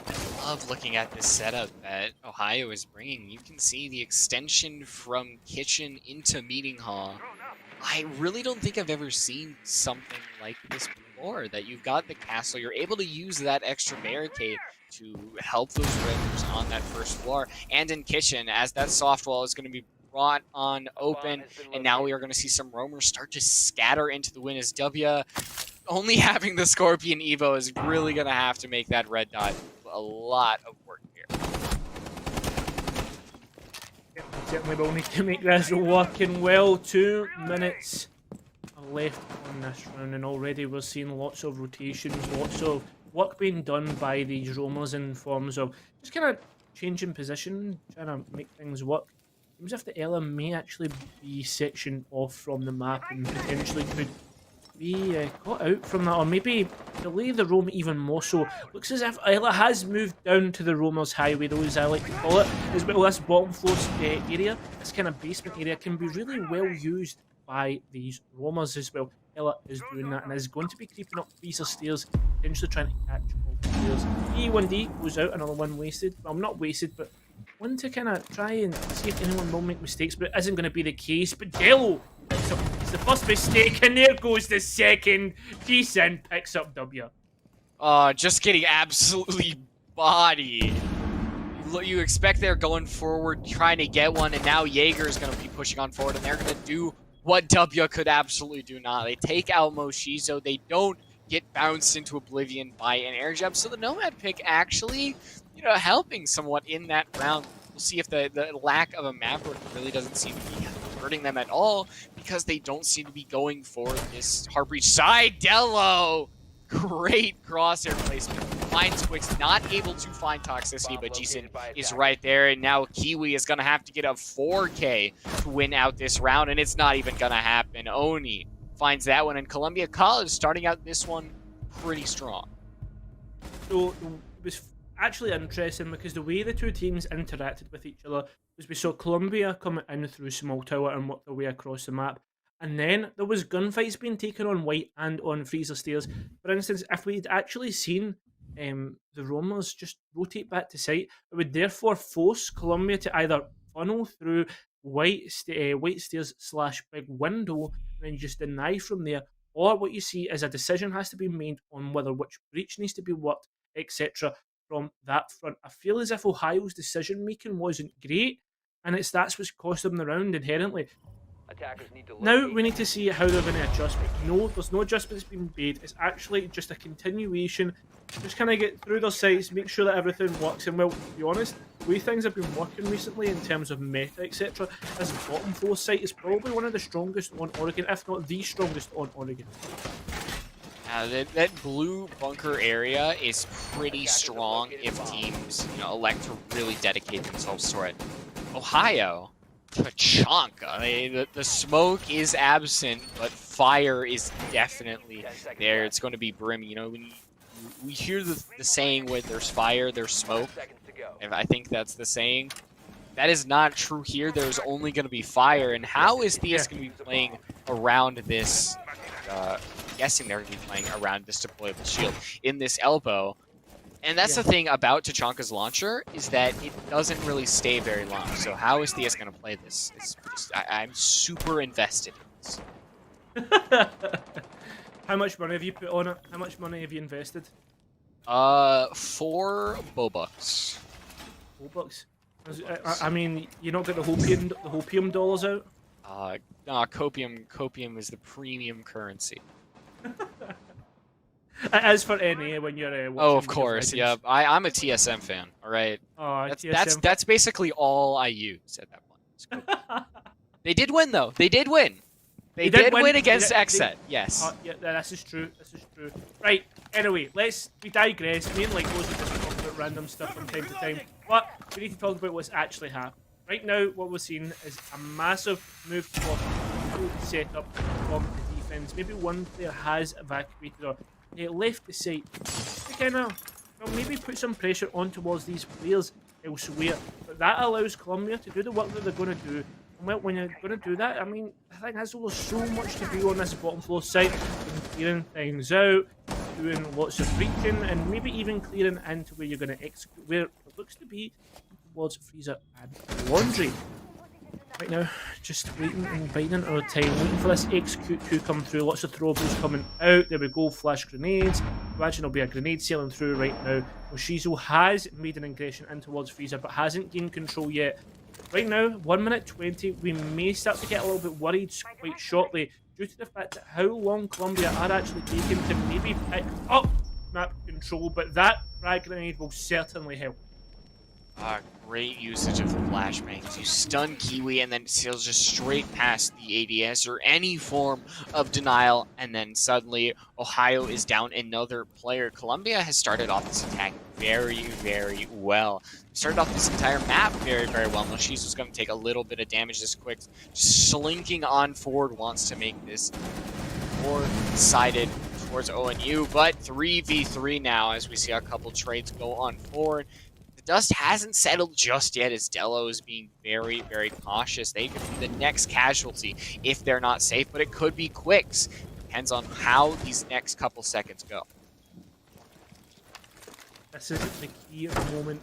S1: I love looking at this setup that Ohio is bringing. You can see the extension from kitchen into meeting hall. I really don't think I've ever seen something like this before, that you've got the castle, you're able to use that extra barricade to help those raiders on that first floor, and in kitchen, as that soft wall is going to be brought on open, and now we are going to see some roamers start to scatter into the win as W. Only having the Scorpion Evo is really going to have to make that red dot a lot of work here.
S2: Certainly will need to make this working well. 2 minutes left on this round, and already we're seeing lots of rotations, lots of work being done by these roamers in forms of just kind of changing position, trying to make things work. Seems as if the Ella may actually be sectioned off from the map and potentially could be caught out from that, or maybe delay the roam even more so. Looks as if Ella has moved down to the roamers highway, though, as I like to call it, as well. This bottom floor area, this kind of basement area, can be really well used by these roamers as well. Ella is doing that and is going to be creeping up these stairs, potentially trying to catch all the players. E1D goes out, another one wasted. Well, not wasted, but one to kind of try and see if anyone will make mistakes, but it isn't going to be the case. But Dello picks up, it's the first mistake, and there goes the second. G-Sin picks up W.
S1: Just getting absolutely bodied. You expect they're going forward, trying to get one, and now Jaeger is going to be pushing on forward, and they're going to do what W could absolutely do now. They take out Moshizo. They don't get bounced into oblivion by an air jab, so the Nomad pick actually, you know, helping somewhat in that round. We'll see if the lack of a Maverick really doesn't seem to be hurting them at all, because they don't seem to be going for this Heartbreach side. Dello! Great crosshair placement. finds Quicks, not able to find Toxicity, but Jason is right there, and now Kiwi is going to have to get a 4K to win out this round, and it's not even going to happen. Oni finds that one, and Columbia College starting out this one pretty strong.
S2: So it was actually interesting because the way the two teams interacted with each other was we saw Columbia coming in through Small Tower and work their way across the map. And then there was gunfights being taken on White and on Freezer Stairs. For instance, if we'd actually seen the roamers just rotate back to site, it would therefore force Columbia to either funnel through White Stairs / Big Window and then just deny from there. Or what you see is a decision has to be made on whether which breach needs to be worked, etc. from that front. I feel as if Ohio's decision making wasn't great, and that's what's cost them the round inherently. Now we need to see how they're going to adjust. But no, there's no adjustments being made. It's actually just a continuation. Just kind of get through their sites, make sure that everything works. And well, to be honest, the way things have been working recently in terms of meta, etc., this bottom floor site is probably one of the strongest on Oregon, if not the strongest on Oregon.
S1: That blue bunker area is pretty strong if teams, elect to really dedicate themselves to it. Ohio, Tachanka. The smoke is absent, but fire is definitely there. It's going to be Brim. When we hear the saying when there's fire, there's smoke. And I think that's the saying. That is not true here. There's only going to be fire. And how is Theus going to be playing around this? Guessing they're going to be playing around this deployable shield in this elbow. And that's the thing about Tachanka's launcher, is that it doesn't really stay very long. So how is Theus going to play this? I'm super invested in this.
S2: How much money have you put on it? How much money have you invested?
S1: 4 Bobucks.
S2: Bobucks? I mean, you not got the hopium dollars out?
S1: No, copium is the premium currency.
S2: As for NA, when you're
S1: oh, of course, yeah. I'm a TSM fan. All right.
S2: Oh,
S1: that's basically all I use at that point. They did win though. They did win. They did win against XSET. Yes.
S2: Yeah, this is true. This is true. Right. Anyway, we digress. Me and like those just talk about random stuff from time to time, but we need to talk about what's actually happening. Right now, what we're seeing is a massive move towards the setup from the defense. Maybe one player has evacuated or left the site to kind of maybe put some pressure on towards these players elsewhere. But that allows Columbia to do the work that they're going to do. And well, when you're going to do that, I mean, I think there's so much to do on this bottom floor site. Clearing things out, doing lots of breaching, and maybe even clearing into where you're going to execute, where it looks to be towards Freezer and Laundry. Right now, just waiting and biding our time, waiting for this execute to come through. Lots of throwables coming out. There we go, flash grenades. Imagine there'll be a grenade sailing through right now. Oshizo has made an ingression in towards Freezer, but hasn't gained control yet. Right now, 1 minute 20, we may start to get a little bit worried quite shortly due to the fact that how long Columbia are actually taking to maybe pick up map control, but that frag grenade will certainly help.
S1: Great usage of the flashbangs. You stun Kiwi and then it sails just straight past the ADS or any form of denial, and then suddenly Ohio is down another player. Columbia has started off this attack very, very well. Started off this entire map very, very well. Moshizu's going to take a little bit of damage this quick. Just slinking on forward, wants to make this four-sided towards ONU, but 3v3 now as we see a couple trades go on forward. Dust hasn't settled just yet as Delo is being very, very cautious. They could be the next casualty if they're not safe, but it could be Quicks. Depends on how these next couple seconds go.
S2: This is the key moment.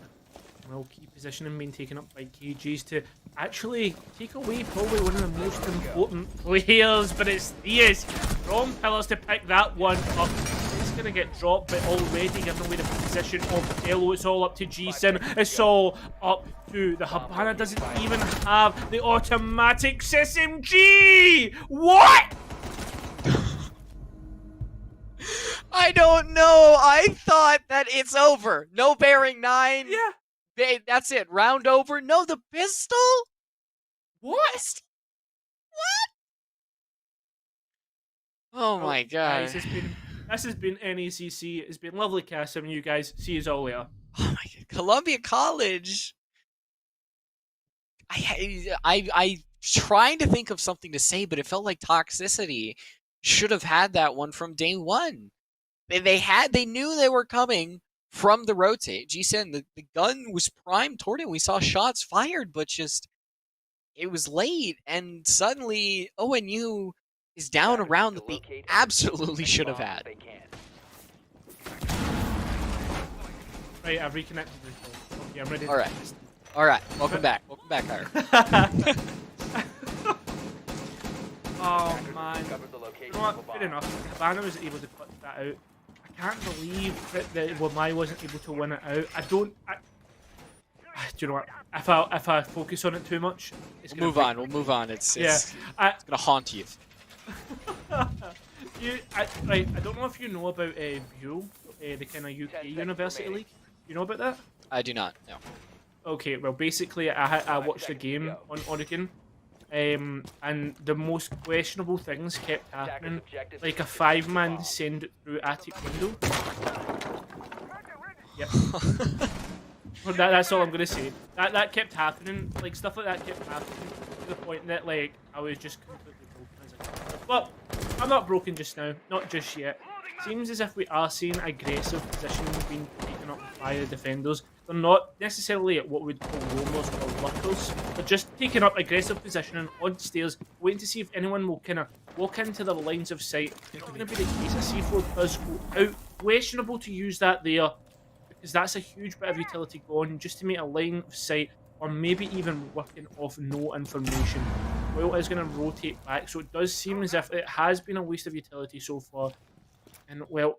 S2: Well, key positioning being taken up by KGs to actually take away probably one of the most important players, but it's Theus from Pillars to pick that one up. Going to get dropped, but already giving away the position of Delo. It's all up to Jason. It's all up to the Habana. Doesn't even have the automatic SMG. What?
S1: I don't know. I thought that it's over. No bearing 9.
S2: Yeah.
S1: That's it. Round over. No, the pistol? What? What? Oh my god.
S2: Guys, This has been NECC. It's been lovely casting you guys. See you all later.
S1: Oh my god, Columbia College. I trying to think of something to say, but it felt like Toxicity should have had that one from day one. They knew they were coming from the rotate. G-Sen, the gun was primed toward it. We saw shots fired, but just it was late, and suddenly ONU is down a round that they absolutely should have had.
S2: Right, I've reconnected with you. Okay, I'm ready.
S1: All right, welcome back, Hire.
S2: Oh man. You know what? Fair enough. Havana was able to put that out. I can't believe that Wamai wasn't able to win it out. Do you know what? If I focus on it too much, it's
S1: We'll move on. It's gonna haunt you.
S2: I don't know if you know about Buell, the kind of UK University League. You know about that?
S1: I do not. No.
S2: Okay, well, basically, I watched a game on Oregon, and the most questionable things kept happening. Like a 5-man send it through attic window. Yep. Well, that's all I'm gonna say. That kept happening. Like stuff like that kept happening to the point that like I was just completely broken as a character. But I'm not broken just now. Not just yet. Seems as if we are seeing aggressive positions being taken up by the defenders. They're not necessarily at what we'd call roamers or lurkers. They're just taking up aggressive positioning on stairs, waiting to see if anyone will kind of walk into their lines of sight. It's going to be the case of C4 does go out. Questionable to use that there, because that's a huge bit of utility gone just to make a line of sight, or maybe even working off no information. Well, it's going to rotate back, so it does seem as if it has been a waste of utility so far. And, well,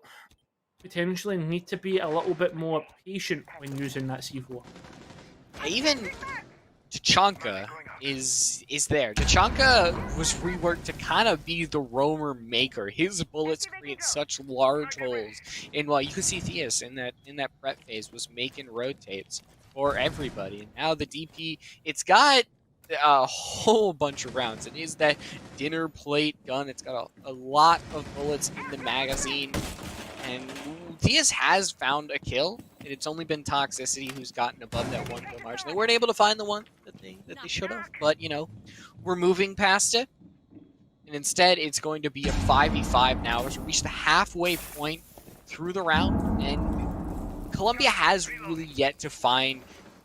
S2: potentially need to be a little bit more patient when using that C4.
S1: Even Tachanka is there. Tachanka was reworked to kind of be the roamer maker. His bullets create such large holes. And while you can see Theus in that prep phase was making rotates for everybody. Now the DP, it's got a whole bunch of rounds. It is that dinner plate gun. It's got a lot of bullets in the magazine. And Theus has found a kill. It's only been Toxicity who's gotten above that 1 kill margin. They weren't able to find the one that they should have. But, you know, we're moving past it. And instead, it's going to be a 5v5 now as we reach the halfway point through the round. And Columbia has really yet to find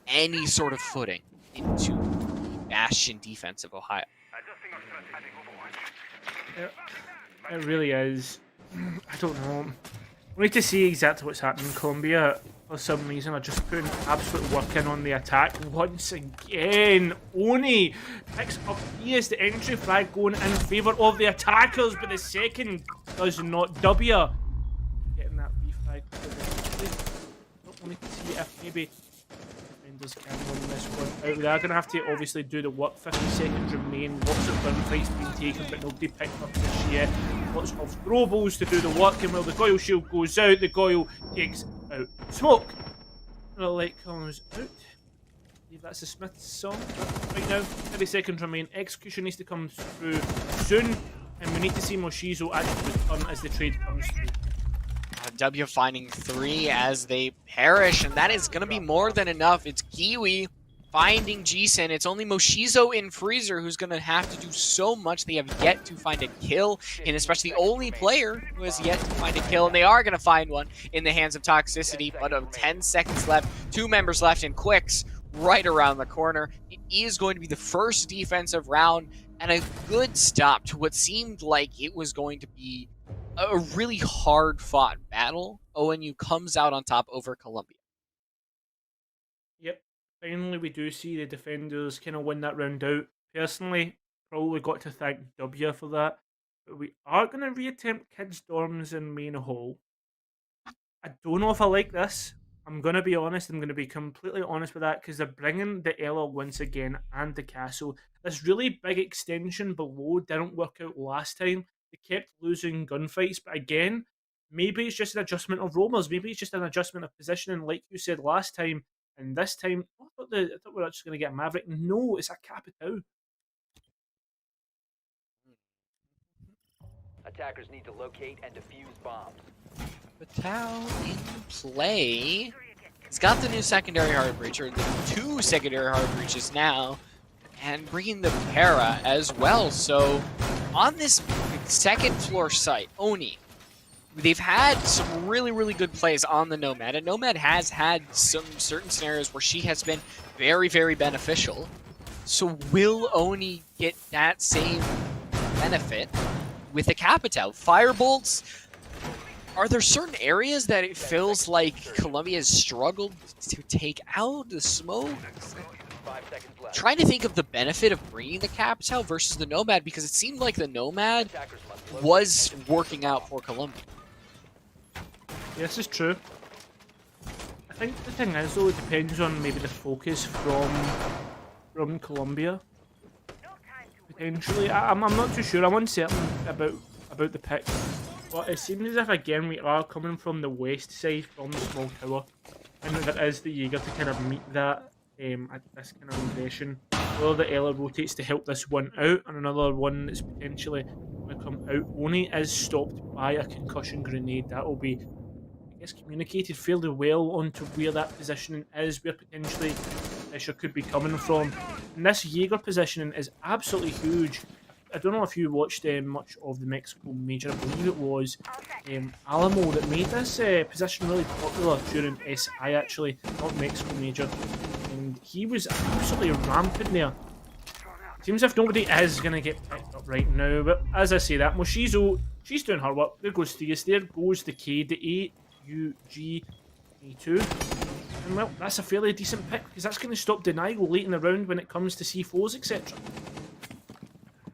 S1: any sort of footing into Bastion defense of Ohio.
S2: It really is. I don't know. We need to see exactly what's happening in Colombia. For some reason, are just putting absolute work in on the attack once again. Oni picks up here the entry flag going in favour of the attackers, but the second does not. W getting that B flag. Don't want to see if maybe defenders can win this one out. They are going to have to obviously do the work. 50 seconds remain. Lots of gunfights being taken, but nobody picked up this yet. Lots of throwables to do the work, and while the Goyle shield goes out, the Goyle takes out smoke. The light comes out. I believe that's the Smith's song. Right now, 30 seconds remain. Execution needs to come through soon, and we need to see Moshizo actually return as the trade comes through.
S1: W finding 3 as they perish, and that is going to be more than enough. It's Kiwi finding G-Sen. It's only Moshizo in Freezer who's going to have to do so much. They have yet to find a kill, and especially the only player who has yet to find a kill, and they are going to find one in the hands of Toxicity, but 10 seconds left, 2 members left, and Quicks right around the corner. It is going to be the first defensive round, and a good stop to what seemed like it was going to be a really hard-fought battle. ONU comes out on top over Columbia.
S2: Yep. Finally, we do see the defenders kind of win that round out. Personally, probably got to thank W for that. But we are going to reattempt Kids Dorms in Main Hall. I don't know if I like this. I'm going to be honest. I'm going to be completely honest with that because they're bringing the Ellog once again and the castle. This really big extension below didn't work out last time. They kept losing gunfights, but again, maybe it's just an adjustment of roamers. Maybe it's just an adjustment of positioning, like you said last time. And this time, I thought we were just going to get a Maverick. No, it's a Capitao.
S6: Attackers need to locate and defuse bombs.
S1: Patel in play. He's got the new secondary hard breacher, the 2 secondary hard breaches now, and bringing the para as well. So on this second floor site, Oni, they've had some really, really good plays on the Nomad, and Nomad has had some certain scenarios where she has been very, very beneficial. So will Oni get that same benefit with the Capital? Firebolts, are there certain areas that it feels like Columbia has struggled to take out the smoke?
S6: 5 seconds left.
S1: Trying to think of the benefit of bringing the Capital versus the Nomad, because it seemed like the Nomad
S6: Attackers must locate
S1: was working out for Columbia.
S2: This is true. I think the thing is, though, it depends on maybe the focus from Columbia. Potentially, I'm not too sure. I'm uncertain about the pick, but it seems as if again we are coming from the west side from the small tower, and there is the Jaeger to kind of meet that at this kind of aggression. Well, the Ella rotates to help this one out, and another one that's potentially going to come out. Oni is stopped by a concussion grenade. That will be, I guess, communicated fairly well onto where that positioning is, where potentially pressure could be coming from. And this Jaeger positioning is absolutely huge. I don't know if you watched much of the Mexico Major. I believe it was Alamo that made this position really popular during SI, actually, not Mexico Major. And he was absolutely rampant there. Seems as if nobody is going to get picked up right now. But as I say that, Moshizo, she's doing her work. There goes Theus, there goes the K, the AUG, E2. And well, that's a fairly decent pick, because that's going to stop denial late in the round when it comes to C4s, etc.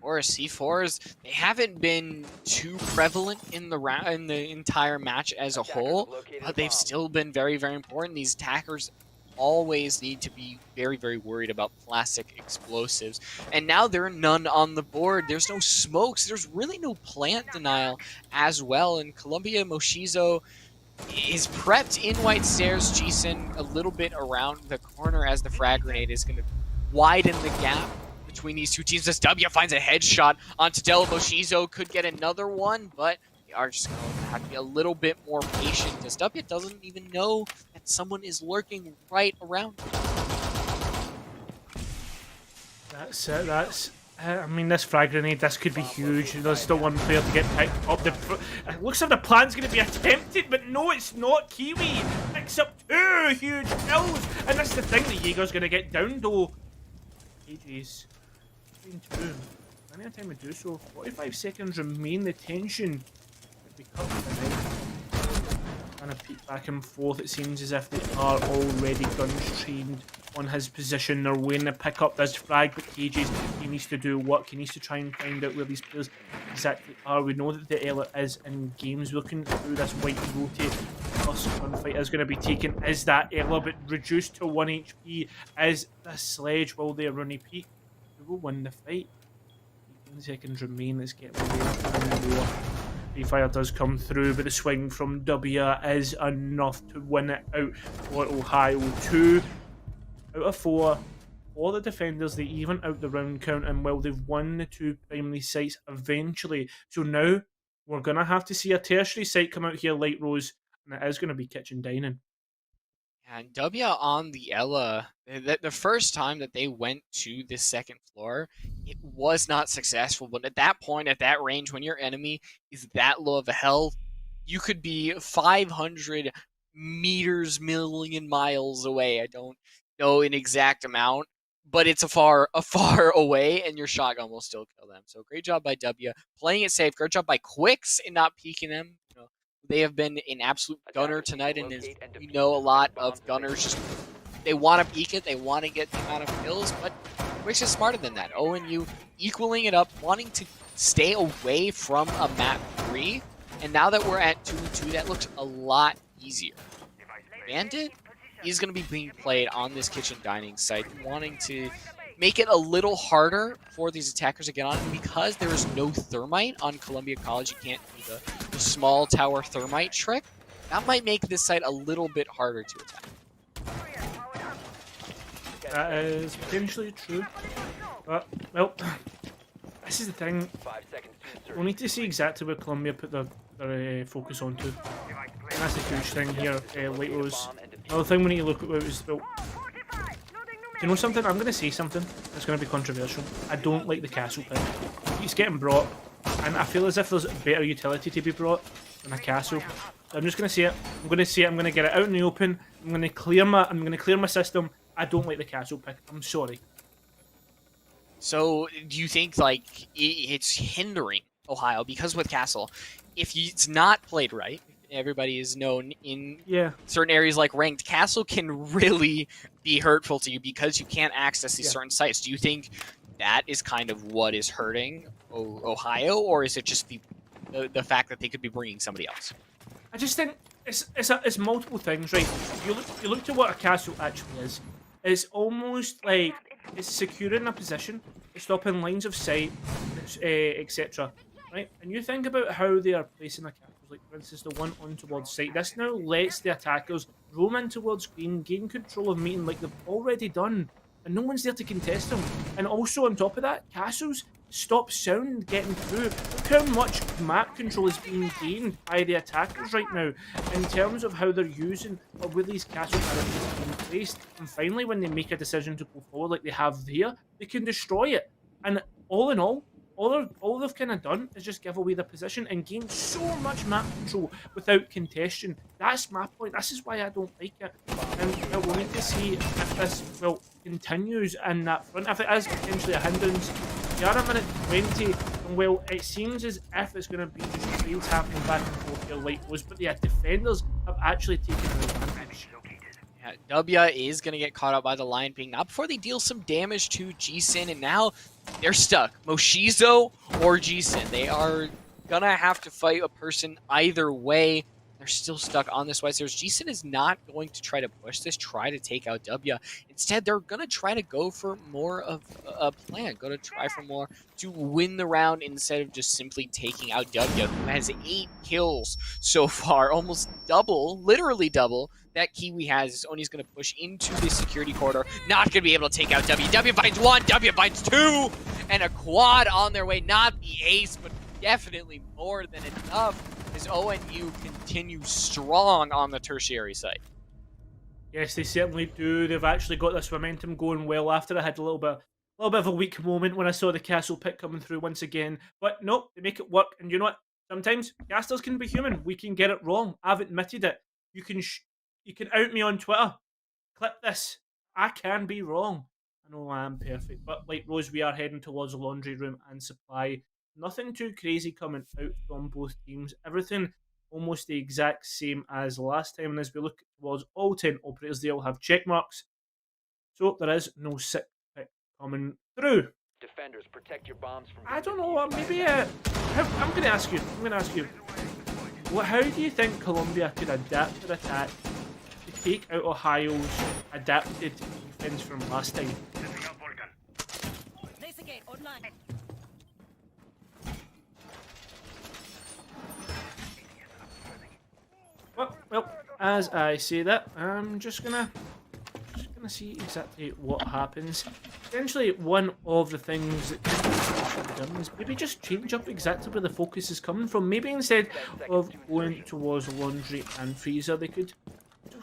S1: Or C4s, they haven't been too prevalent in the entire match as a whole, but they've still been very, very important. These attackers always need to be very, very worried about plastic explosives. And now there are none on the board. There's no smokes. There's really no plant denial as well. And Columbia, Moshizo is prepped in White Stairs. Jason a little bit around the corner as the frag grenade is going to widen the gap between these two teams. As W finds a headshot onto Della. Moshizo could get another one, but they are just going to have to be a little bit more patient, as W doesn't even know that someone is lurking right around him.
S2: That's it, I mean, this frag grenade, this could be huge. There's still one player to get picked up. It looks like the plan's going to be attempted, but no, it's not. Kiwi picks up 2 huge kills, and that's the thing, the Jaeger's going to get down, though. KG's 2. Plenty of time to do so. 45 seconds remain. The tension could be cut tonight. Kind of peek back and forth. It seems as if they are already guns trained on his position. They're waiting to pick up this frag, but KJ's, he needs to do work. He needs to try and find out where these players exactly are. We know that the Ella is in games. Looking through this white rotate. First gunfight is going to be taken. Is that Ella, but reduced to 1 HP? Is the Sledge? Will they run a peak? Who will win the fight? 15 seconds remain. Let's get more. Free fire does come through, but the swing from W is enough to win it out for Ohio. 2 out of 4. All the defenders, they even out the round count, and well, they've won the 2 primary sites eventually. So now we're going to have to see a tertiary site come out here, Light Rose, and it is going to be kitchen dining.
S1: And W on the Ella, the first time that they went to this second floor, it was not successful. But at that point, at that range, when your enemy is that low of a health, you could be 500 meters, million miles away. I don't know an exact amount, but it's a far away, and your shotgun will still kill them. So great job by W, playing it safe. Great job by Quicks in not peeking them. You know, they have been an absolute gunner tonight, and as we know, a lot of gunners just, they want to peek it, they want to get the amount of kills, but Quicks is smarter than that. ONU equaling it up, wanting to stay away from a map 3, and now that we're at 2-2, that looks a lot easier. Bandit is going to be being played on this kitchen dining site, wanting to make it a little harder for these attackers to get on, because there is no thermite on Columbia College. You can't do the small tower thermite trick. That might make this site a little bit harder to attack.
S2: That is potentially true. But, well, This is the thing.
S6: 5 seconds to insertion.
S2: We'll need to see exactly where Colombia put their focus onto. And that's a huge thing here, Late Rose. Another thing we need to look at is, well, do you know something? I'm going to say something that's going to be controversial. I don't like the castle pick. It's getting brought, and I feel as if there's better utility to be brought than a castle. So I'm just going to say it. I'm going to say it. I'm going to get it out in the open. I'm going to clear my system. I don't like the castle pick. I'm sorry.
S1: So, do you think like it's hindering Ohio because with Castle, if it's not played right, everybody is known in certain areas like ranked, Castle can really be hurtful to you because you can't access these certain sites. Do you think that is kind of what is hurting Ohio, or is it just the fact that they could be bringing somebody else?
S2: I just think it's multiple things, right? You look to what a castle actually is. It's almost like it's securing a position, it's stopping lines of sight, etc. Right? And you think about how they are placing their castles, like for instance the one on towards sight. This now lets the attackers roam in towards green, gain control of meeting like they've already done, and no one's there to contest them. And also on top of that, castles stop sound getting through. Look how much map control is being gained by the attackers right now in terms of how they're using or where these castle barricades are being placed. And finally, when they make a decision to go forward like they have there, they can destroy it. And all in all they've kind of done is just give away their position and gain so much map control without contention. That's my point. This is why I don't like it. And we'll need to see if this continues in that front. If it is potentially a hindrance, we are at minute 20, and well, it seems as if it's going to be just trades happening back and forth here like those, but the defenders have actually taken the advantage.
S1: Yeah, W is going to get caught up by the line ping, not before they deal some damage to G-Sin, and now they're stuck. Moshizo or G-Sin. They are going to have to fight a person either way. They're still stuck on this white stairs. G-Sin is not going to try to push this, try to take out W. Instead, they're going to try to go for more of a plan. Go to try for more to win the round instead of just simply taking out W, who has 8 kills so far. Almost double, literally double, that Kiwi has. Oni's going to push into the security corridor. Not going to be able to take out W. W finds 1, W finds 2, and a quad on their way. Not the ace, but definitely more than enough as ONU continues strong on the tertiary side.
S2: Yes, they certainly do. They've actually got this momentum going well after I had a little bit of a weak moment when I saw the castle pick coming through once again. But nope, they make it work. And you know what? Sometimes casters can be human. We can get it wrong. I've admitted it. You can out me on Twitter. Clip this. I can be wrong. I know I am perfect. But like Rose, we are heading towards the laundry room and supply. Nothing too crazy coming out from both teams. Everything almost the exact same as last time. And as we look towards all 10 operators, they all have check marks. So there is no sick pick coming through.
S6: Defenders, protect your bombs from.
S2: I don't know. Maybe I'm going to ask you. How do you think Colombia could adapt their attack to take out Ohio's adapted defense from last time? Well, as I say that, I'm just gonna see exactly what happens. Essentially, one of the things that could be done is maybe just change up exactly where the focus is coming from. Maybe instead of going towards laundry and freezer, they could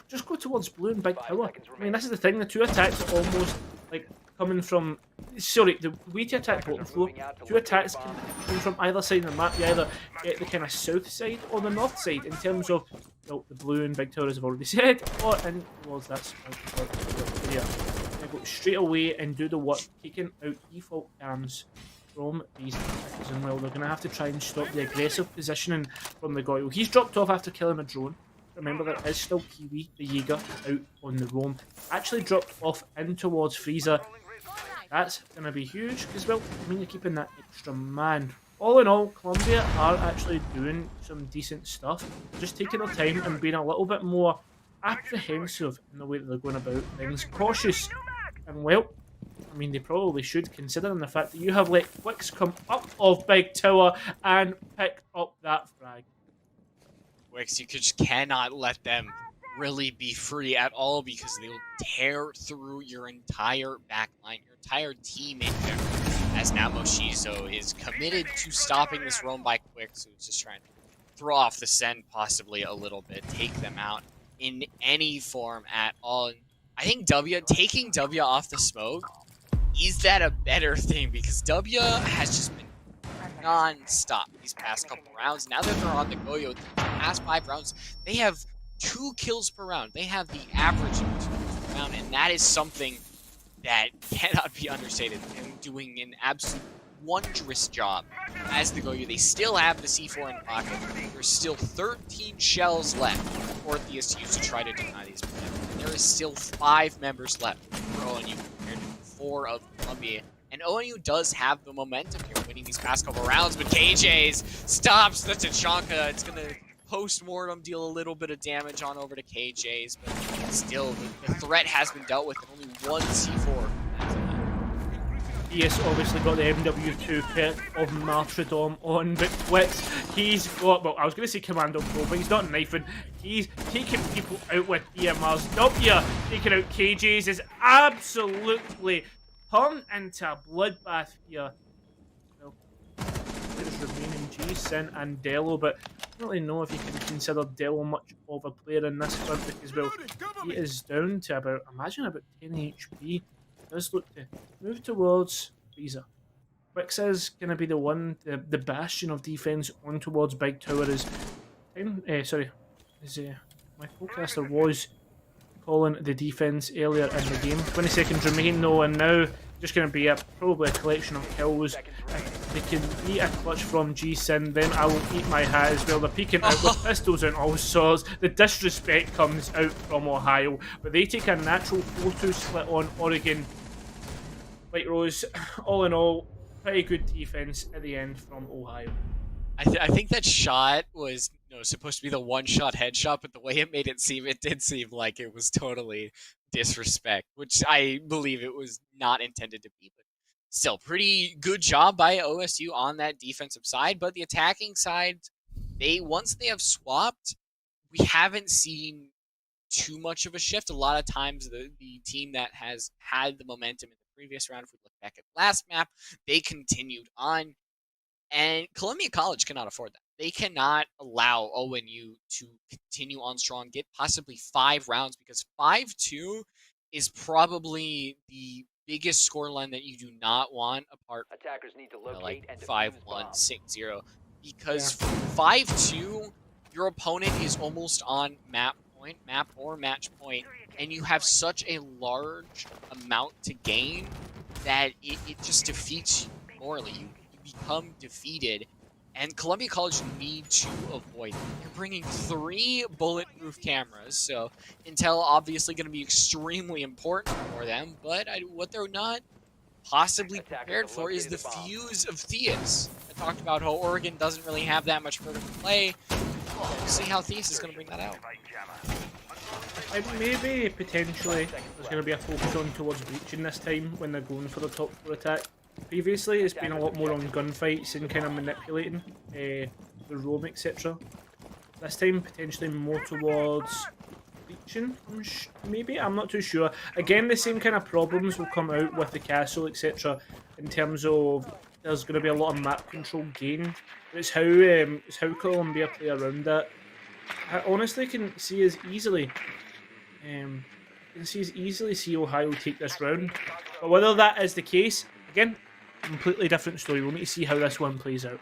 S2: just go towards blue and big tower. I mean, this is the thing, the two attacks are almost like coming from, sorry, the way to attack bottom floor, two attacks come from either side of the map. You either get the kind of south side or the north side in terms of, well, the blue and big tower as I've already said, or in towards that area. Go straight away and do the work, taking out default cams from these attackers, and well, they're going to have to try and stop the aggressive positioning from the Goyle. He's dropped off after killing a drone. Remember, there is still Kiwi, the Jaeger, out on the roam. Actually dropped off in towards Freezer. That's going to be huge, because, well, I mean, you're keeping that extra man. All in all, Colombia are actually doing some decent stuff. Just taking their time and being a little bit more apprehensive in the way that they're going about things. Cautious. And, well, I mean, they probably should, considering the fact that you have let Quicks come up of Big Tower and pick up that frag.
S1: Wix, you just cannot let them really be free at all because they will tear through your entire backline, your entire team in there. as now Moshizo is committed to stopping this roam by Quick, so he's just trying to throw off the send possibly a little bit, take them out in any form at all. And I think taking W off the smoke, is that a better thing? Because W has just been non-stop these past couple rounds. Now that they're on the Goyo, the past 5 rounds, they have 2 kills per round. They have the average of 2 kills per round, and that is something that cannot be understated. And doing an absolute wondrous job as the Goyo. They still have the C4 in pocket. There's still 13 shells left for Theus to use to try to deny these players. There is still 5 members left for ONU compared to 4 of Columbia. And ONU does have the momentum here, winning these past couple rounds, but KJ's stops the Tachanka. It's going to post-mortem deal a little bit of damage on over to KJ's, but still, the threat has been dealt with, and only 1 C4.
S2: Yes, obviously got the MW2 pet of Martyrdom on, but Wix, he's got, well, I was going to say Commando Pro, but he's not knifing. He's taking people out with EMRs. W taking out KJ's is absolutely turned into a bloodbath here. Well, there's remaining G-Sin and Delo, but I don't really know if you can consider Delo much of a player in this front because, well, he is down to about, imagine about 10 HP. Does look to move towards Visa. Wix is going to be the one, the bastion of defense on towards Big Tower is my forecaster was calling the defense earlier in the game. 20 seconds remain though, and now just going to be probably a collection of kills. They can eat a clutch from G-Sin, then I will eat my hat as well. They're peeking out with pistols and all sorts. The disrespect comes out from Ohio, but they take a natural 4-2 split on Oregon. White Rose, all in all, pretty good defense at the end from Ohio.
S1: I think that shot was supposed to be the one-shot headshot, but the way it made it did seem like it was totally disrespect, which I believe it was not intended to be. But still, pretty good job by OSU on that defensive side. But the attacking side, once they have swapped, we haven't seen too much of a shift. A lot of times, the team that has had the momentum in the previous round, if we look back at last map, they continued on. And Columbia College cannot afford that. They cannot allow ONU to continue on strong, get possibly 5 rounds, because 5-2 is probably the biggest scoreline that you do not want apart from
S6: Attackers need to locate
S1: like
S6: and
S1: 5-1,
S6: defuse
S1: 6-0. Because 5-2, your opponent is almost on map or match point, and you have such a large amount to gain that it just defeats you morally. You become defeated, and Columbia College need to avoid it. You're bringing 3 bulletproof cameras, so intel obviously going to be extremely important for them, but what they're not possibly prepared for is the fuse of Theus. I talked about how Oregon doesn't really have that much vertical play. We'll see how Theus is going to bring that out.
S2: Maybe, potentially, there's going to be a focus on towards breaching this time when they're going for the top 4 attack. Previously, it's been a lot more on gunfights and kind of manipulating the roam, etc. This time, potentially more towards breaching, maybe? I'm not too sure. Again, the same kind of problems will come out with the castle, etc. in terms of there's going to be a lot of map control gained. It's how Columbia play around that. I honestly can see as easily see Ohio take this round. But whether that is the case, again, completely different story. We'll need to see how this one plays out.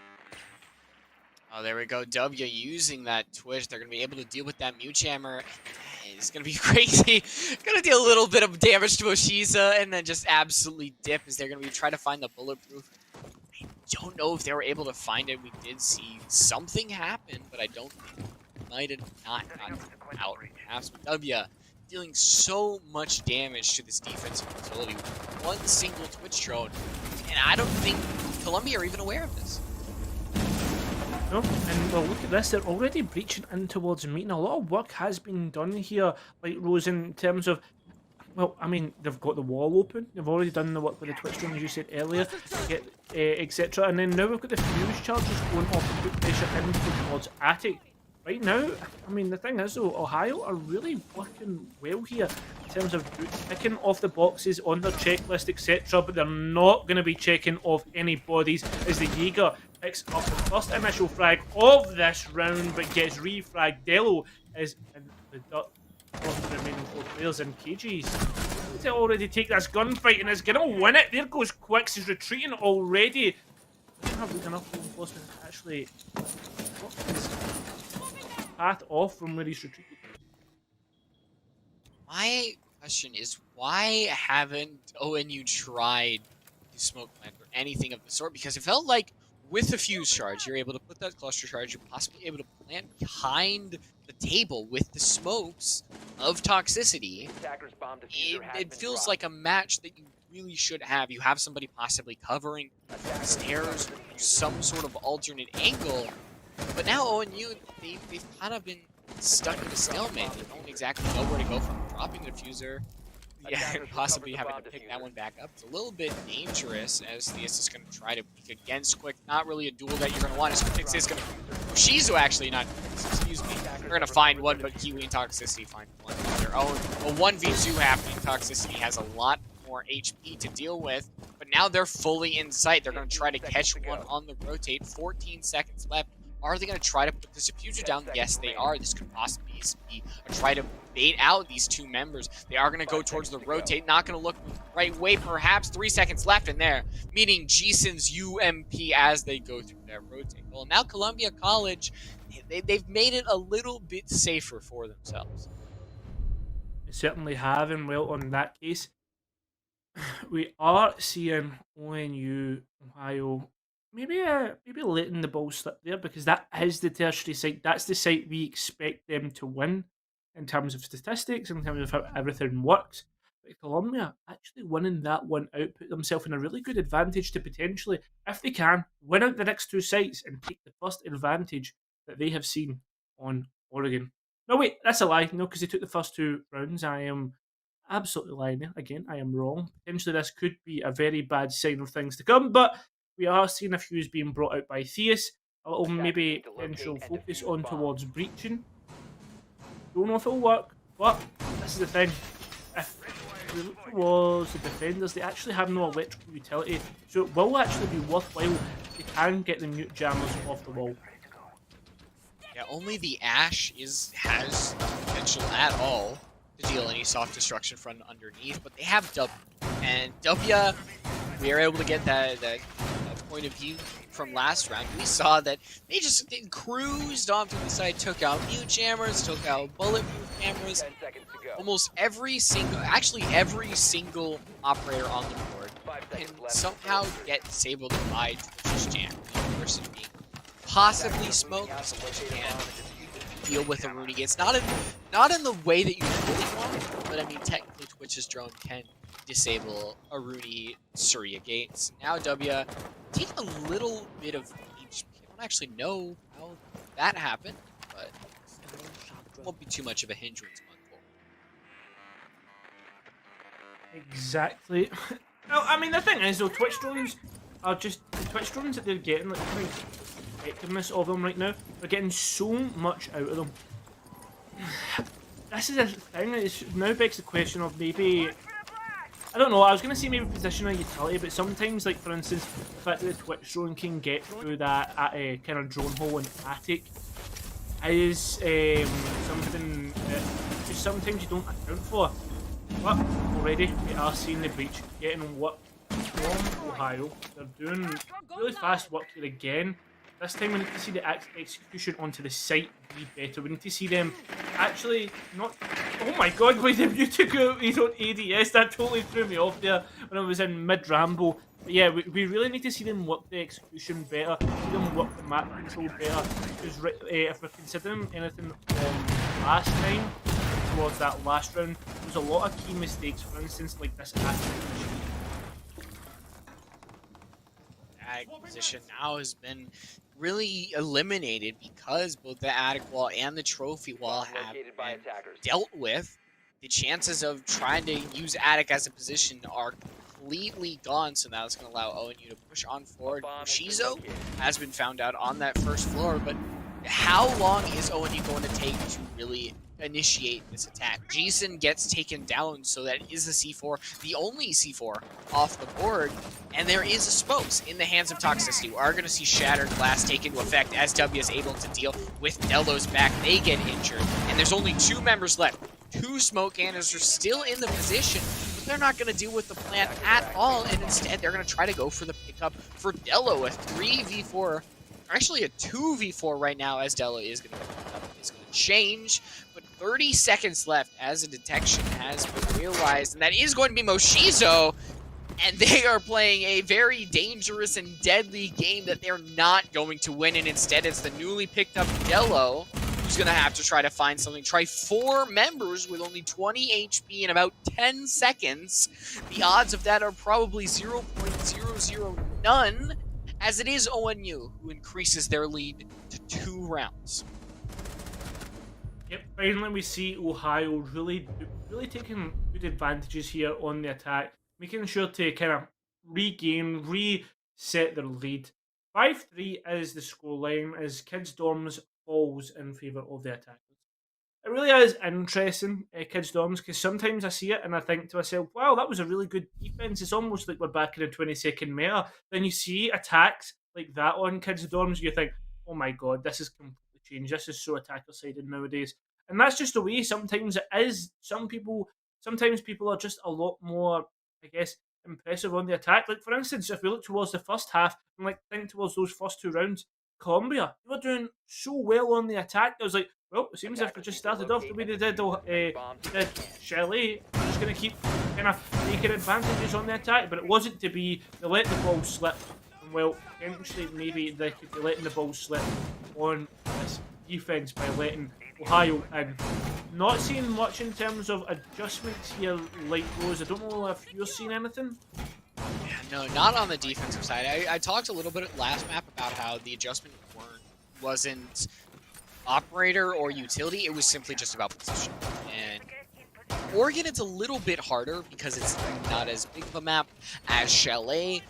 S1: Oh, there we go. W using that twitch. They're going to be able to deal with that mute jammer. It's going to be crazy. Going to deal a little bit of damage to Oshiza and then just absolutely dip as they're going to be trying to find the bulletproof. I don't know if they were able to find it. We did see something happen, but I don't think it might have not gotten out. Perhaps W dealing so much damage to this defensive utility with 1 single twitch drone, and I don't think Columbia are even aware of this.
S2: No, and well, look at this, they're already breaching in towards meeting. A lot of work has been done here, like Rose, in terms of, well, I mean, they've got the wall open, they've already done the work with the twitch drone, as you said earlier, etc. And then now we've got the fuse charges going off to put pressure in towards Attic. right now, I mean, the thing is though, Ohio are really working well here in terms of picking off the boxes on their checklist, etc. But they're not going to be checking off any bodies as the Jaeger picks up the first initial frag of this round, but gets refragged. Delo is in the dirt of the remaining 4 players, and KG's to already take this gunfight and is going to win it. There goes Quicks, is retreating already. Doesn't have enough reinforcements to actually block his path off from where he's retreated.
S1: My question is, why haven't ONU tried to smoke plant or anything of the sort? Because it felt like with the fuse charge, you're able to put that cluster charge, you're possibly able to plant behind the table with the smokes of toxicity.
S6: Attackers bomb diffuser has
S1: It
S6: been
S1: feels
S6: dropped.
S1: like a match that you really should have. You have somebody possibly covering the stairs, some sort of alternate angle. But now ONU, they've kind of been stuck in a stalemate. They don't exactly know where to go from dropping the diffuser. Yeah, and possibly having to pick that one back up. It's a little bit dangerous as Theus is going to try to peek against Quick. Not really a duel that you're going to want. As Quick is going to... Shizu actually, not... Excuse me. They're going to find one, but Kiwi and Toxicity find one on their own. A 1v2 happening. Toxicity has a lot more HP to deal with, but now they're fully in sight. They're going to try to catch one on the rotate. 14 seconds left. Are they going to try to put this diffuser down? Yes, they are. This could possibly be a try to bait out these two members. They are going to go towards the rotate. Not going to look the right way. Perhaps 3 seconds left in there, meaning Jason's UMP as they go through that rotate. Well, now Columbia College, they've made it a little bit safer for themselves.
S2: They certainly have, and well, on that case, we are seeing ONU, Ohio, maybe letting the ball slip there, because that is the tertiary site. That's the site we expect them to win in terms of statistics, in terms of how everything works. But Columbia actually winning that one out put themselves in a really good advantage to potentially, if they can, win out the next 2 sites and take the first advantage that they have seen on Oregon. No, wait, that's a lie. No, because they took the first 2 rounds. I am absolutely lying there. Again, I am wrong. Potentially this could be a very bad sign of things to come, but we are seeing a fuse being brought out by Theus. A little maybe potential focus on towards breaching. Don't know if it'll work, but this is the thing. If we look towards the defenders, they actually have no electrical utility, so it will actually be worthwhile if they can get the mute jammers off the wall.
S1: Yeah, only the Ash has no potential at all to deal any soft destruction from underneath, but they have W. And W, we are able to get that point of view from last round. We saw that they cruised onto the side, took out mute jammers, took out bulletproof cameras.
S6: 10 seconds to go.
S1: Almost every single operator on the board
S6: 5
S1: can
S6: seconds left.
S1: somehow get disabled by Twitch's jam. The person being possibly smoked, so Twitch can deal with a Rooney Gates. Not in the way that you really want, but I mean technically Twitch's drone can disable a Rooney Surya Gates. Now W taking a little bit of HP. I don't actually know how that happened, but it won't be too much of a hindrance going forward.
S2: Exactly. Well, I mean, the thing is, though, Twitch drones are just the Twitch drones that they're getting, like the effectiveness of them right now. They're getting so much out of them. This is a thing that now begs the question of maybe, I don't know, I was going to say maybe positional utility, but sometimes, like for instance, the fact that the Twitch drone can get through that kind of drone hole in attic is something that just sometimes you don't account for. But already we are seeing the breach getting work from Ohio. They're doing really fast work here again. This time we need to see the execution onto the site be better. We need to see them actually not... Oh my god, wait, you took out his own ADS. That totally threw me off there when I was in mid-ramble. But yeah, we really need to see them work the execution better, see them work the map control better. Because if we're considering anything from last time, towards that last round, there's a lot of key mistakes, for instance, like this activation.
S1: That position now has been really eliminated because both the attic wall and the trophy wall have
S6: Located by
S1: been
S6: attackers.
S1: dealt with. The chances of trying to use attic as a position are completely gone, so now it's going to allow ONU to push on forward.
S6: Bomb has been
S1: Shizo
S6: located.
S1: has been found out on that first floor, but how long is ONU going to take to really initiate this attack? Jason gets taken down, so that is a C4, the only C4 off the board, and there is a smokes in the hands of Toxicity. We are going to see Shattered Glass take into effect as W is able to deal with Delo's back. They get injured, and there's only 2 members left. 2 smoke canisters still in the position, but they're not going to deal with the plant at all, and instead they're going to try to go for the pickup for Delo. A 3v4, actually a 2v4 right now, as Delo is going to pick up. It's going to change, but 30 seconds left as a detection has been realized, and that is going to be Moshizo, and they are playing a very dangerous and deadly game that they're not going to win, and instead it's the newly picked up Delo who's going to have to try to find something. Try 4 members with only 20 HP in about 10 seconds. The odds of that are probably 0.00 none, as it is ONU who increases their lead to 2 rounds.
S2: Yep, finally we see Ohio really taking good advantages here on the attack, making sure to kind of reset their lead. 5-3 is the scoreline as Kids Dorms falls in favour of the attackers. It really is interesting, Kids Dorms, because sometimes I see it and I think to myself, wow, that was a really good defence. It's almost like we're back in a 20-second meta. Then you see attacks like that on Kids Dorms, you think, oh my god, this is completely changed. This is so attacker-sided nowadays. And that's just the way sometimes it is. Sometimes people are just a lot more, I guess, impressive on the attack. Like, for instance, if we look towards the first half and think towards those first 2 rounds, Colombia, they were doing so well on the attack. I was like, well, it seems if we just started off the way they did Shelley, we're just going to keep kind of taking advantages on the attack. But it wasn't to be. They let the ball slip. And, well, potentially maybe they could be letting the ball slip on this defence by letting Ohio in. Not seeing much in terms of adjustments here, like Rose. I don't know if you're seeing anything.
S1: Yeah, no, not on the defensive side. I talked a little bit at last map about how the adjustment wasn't operator or utility. It was simply just about position. And Oregon, it's a little bit harder because it's not as big of a map as Chalet.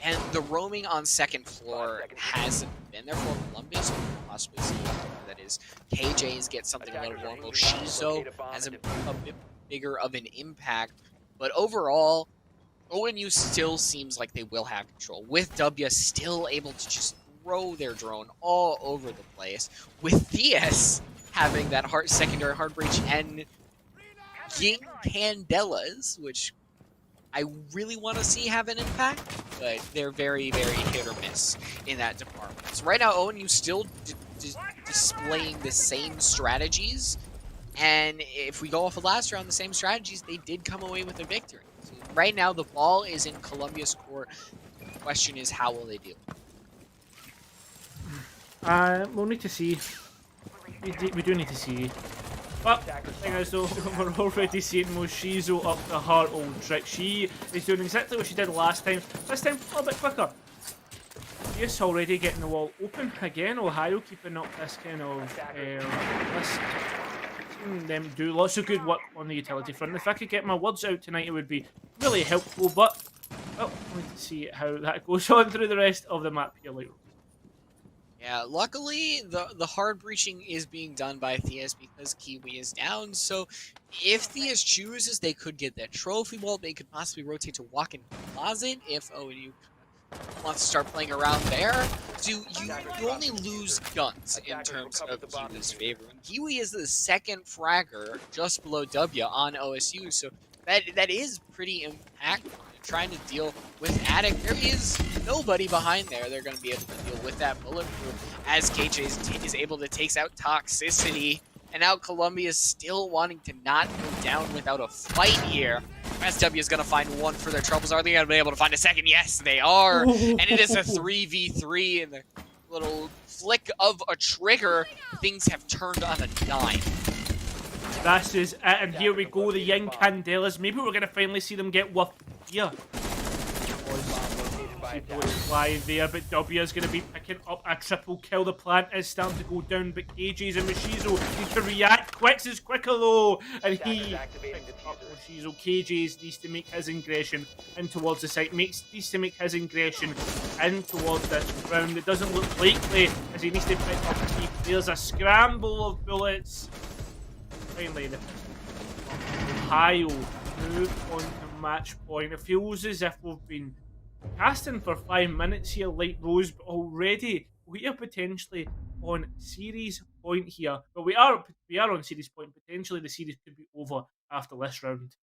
S1: And the roaming on second floor hasn't been there for Columbus. Possibly see that is KJ's get something a little more. Moshizo has a bit bigger of an impact. But overall, ONU still seems like they will have control, with W still able to just throw their drone all over the place, with DS having that secondary hard breach and Ying Candelas, which I really want to see have an impact, but they're very, very hit or miss in that department. So right now, ONU still displaying the same strategies, and if we go off of last round, the same strategies, they did come away with a victory. So right now, the ball is in Columbia's court. The question is, how will they deal?
S2: We'll need to see. We do need to see. But the thing is though, we're already seeing Moshizo up the heart old trick. She is doing exactly what she did last time. This time, a little bit quicker. Yes, already getting the wall open again. Ohio keeping up this kind of seeing them do lots of good work on the utility front. If I could get my words out tonight, it would be really helpful. But well, we'll need to see how that goes on through the rest of the map here later.
S1: Yeah, luckily the hard breaching is being done by Theus because Kiwi is down, so if Theus chooses, they could get that trophy wall. They could possibly rotate to walk-in closet if ONU wants to start playing around there. So you only lose guns in terms of Kiwi's favor. Kiwi is the second fragger just below W on OSU, so that is pretty impactful. Trying to deal with Attic. There is nobody behind there. They're going to be able to deal with that bulletproof as KJ is able to take out Toxicity. And now Columbia is still wanting to not go down without a fight here. SW is going to find one for their troubles. Are they going to be able to find a second? Yes, they are. And it is a 3v3 in the little flick of a trigger. Things have turned on a dime.
S2: This is it, and here we go, the Ying Candelas. Maybe we're going to finally see them get worth here. Fly there, but W is going to be picking up a triple kill. The plant is starting to go down, but KJ's and Moshizo need to react. Quicks is quicker though, and he picked up Moshizo. KJ's needs to make his ingression in towards the site, needs to make his ingression in towards this round. It doesn't look likely as he needs to pick up key. There's a scramble of bullets. Finally, the Ohio move on to match point. It feels as if we've been casting for 5 minutes here, like Rose, but already we are potentially on series point here. But we are on series point. Potentially, the series could be over after this round.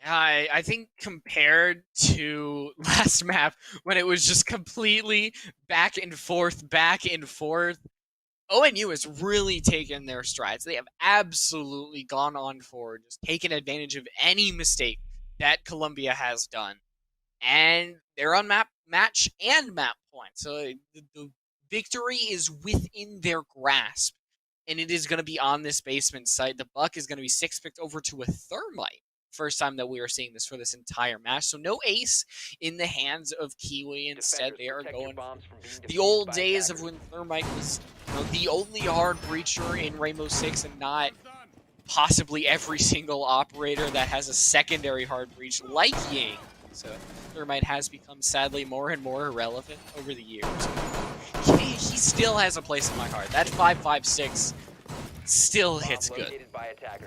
S1: I think compared to last map when it was just completely back and forth, ONU has really taken their strides. They have absolutely gone on forward, just taken advantage of any mistake that Columbia has done. And they're on match and map point. So the victory is within their grasp. And it is going to be on this basement site. The buck is going to be 6-picked over to a thermite. First time that we are seeing this for this entire match. So no ace in the hands of Kiwi. Instead, they are going the old days of when Thermite was the only hard breacher in Rainbow Six and not possibly every single operator that has a secondary hard breach like Ying. So Thermite has become sadly more and more irrelevant over the years. He still has a place in my heart. That 5.56 still hits good.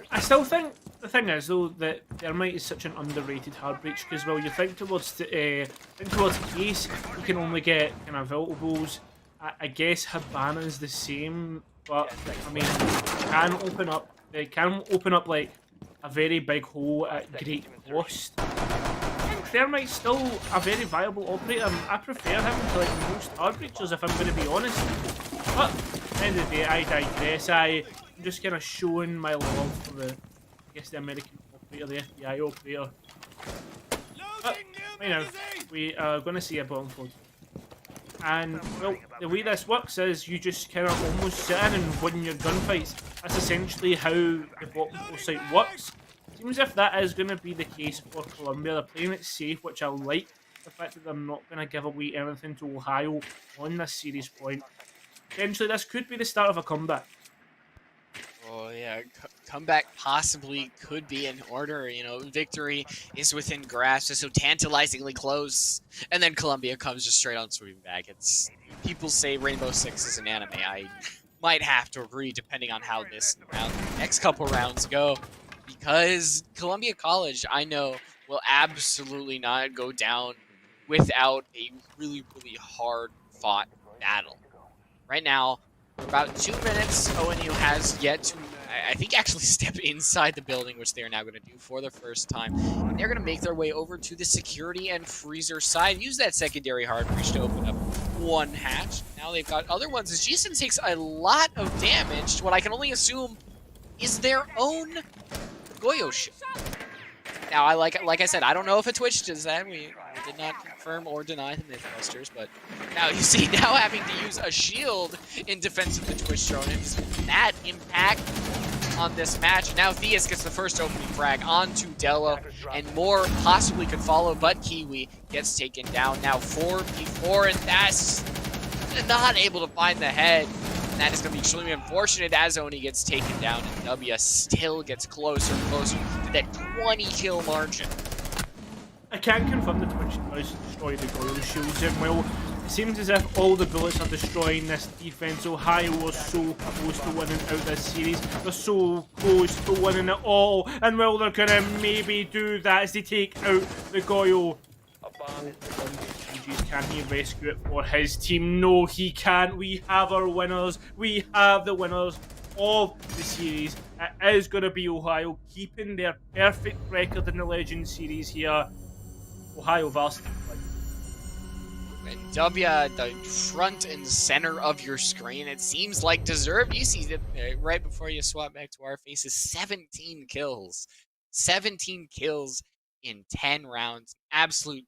S2: I still think the thing is though that Thermite is such an underrated hard breach because well you think towards Case you can only get kind of vaultables. I guess Habana's the same, but I mean they can open up like a very big hole at great cost. I think Thermite's still a very viable operator. I prefer him to like most hard breachers if I'm going to be honest. But at the end of the day, I digress. I'm just kind of showing my love for the the American operator, the FBI operator. But, we are going to see a bottom fold. And, well, the way this works is you just kind of almost sit in and win your gunfights. That's essentially how the bottom fold site works. Seems as if that is going to be the case for Columbia. They're playing it safe, which I like. The fact that they're not going to give away anything to Ohio on this series point. Potentially, this could be the start of a comeback.
S1: Oh yeah, comeback possibly could be in order. Victory is within grasp. It's so tantalizingly close, and then Columbia comes just straight on sweeping back. People say Rainbow Six is an anime. I might have to agree, depending on how this next couple rounds go, because Columbia College, I know, will absolutely not go down without a really, really hard-fought battle. Right now, for about 2 minutes, ONU has yet to, I think, actually step inside the building, which they are now going to do for the first time. And they're going to make their way over to the security and freezer side. Use that secondary hard breach to open up one hatch. Now they've got other ones. As Jason takes a lot of damage to what I can only assume is their own Goyo ship. Now, like I said, I don't know if a Twitch does that. We did not confirm or deny the Mythbusters, but now you see now having to use a shield in defense of the Twitch drone, and that impact on this match. Now Theus gets the first opening frag onto Dello, and more possibly could follow, but Kiwi gets taken down. Now 4v4, and that's not able to find the head. And that is going to be extremely unfortunate as Oni gets taken down, and W still gets closer and closer to that 20-kill margin.
S2: I can confirm the Twitch does destroy the Goyle shields, and well, it seems as if all the bullets are destroying this defense. Ohio was so close to winning out this series. They're so close to winning it all, and well, they're going to maybe do that as they take out the Goyle. Can he rescue it for his team? No, he can't. We have our winners. We have the winners of the series. It is going to be Ohio keeping their perfect record in the Legend Series here. Ohio varsity.
S1: And W at the front and center of your screen. It seems like deserved. You see that right before you swap back to our faces. 17 kills. 17 kills in 10 rounds. Absolute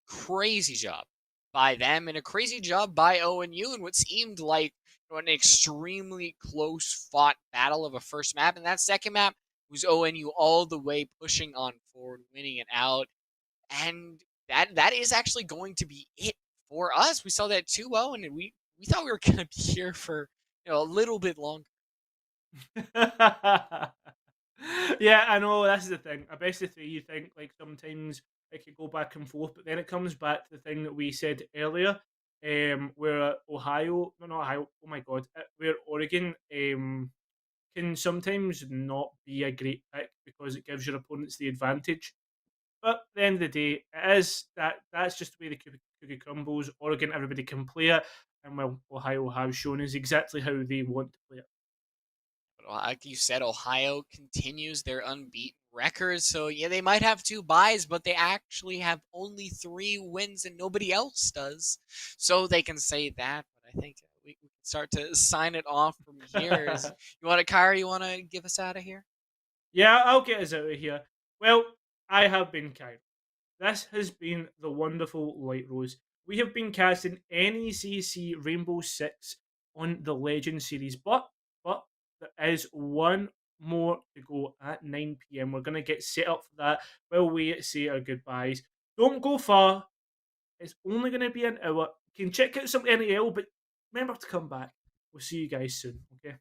S1: crazy job by them, and a crazy job by ONU in what seemed like an extremely close fought battle of a first map. And that second map was ONU all the way pushing on forward, winning it out. And that is actually going to be it for us. We saw that 2-0, and we thought we were going to be here for a little bit longer.
S2: Yeah, I know, that's the thing. A best of three, you think like sometimes it could go back and forth, but then it comes back to the thing that we said earlier. where Ohio, no, not Ohio, oh my god, where Oregon can sometimes not be a great pick because it gives your opponents the advantage. But at the end of the day, it is that's just the way the cookie crumbles. Oregon, everybody can play it, and well, Ohio have shown us exactly how they want to play it.
S1: But like you said, Ohio continues their unbeaten record. So yeah, they might have 2 buys, but they actually have only 3 wins, and nobody else does. So they can say that. But I think we can start to sign it off from here. You want to, Kyrie? You want to give us out of here?
S2: Yeah, I'll get us out of here. Well, I have been Kyle. This has been the wonderful Light Rose. We have been casting NECC Rainbow Six on the Legend series, but there is one more to go at 9 p.m. We're gonna get set up for that while we say our goodbyes. Don't go far. It's only gonna be an hour. You can check out some NAL, but remember to come back. We'll see you guys soon. Okay.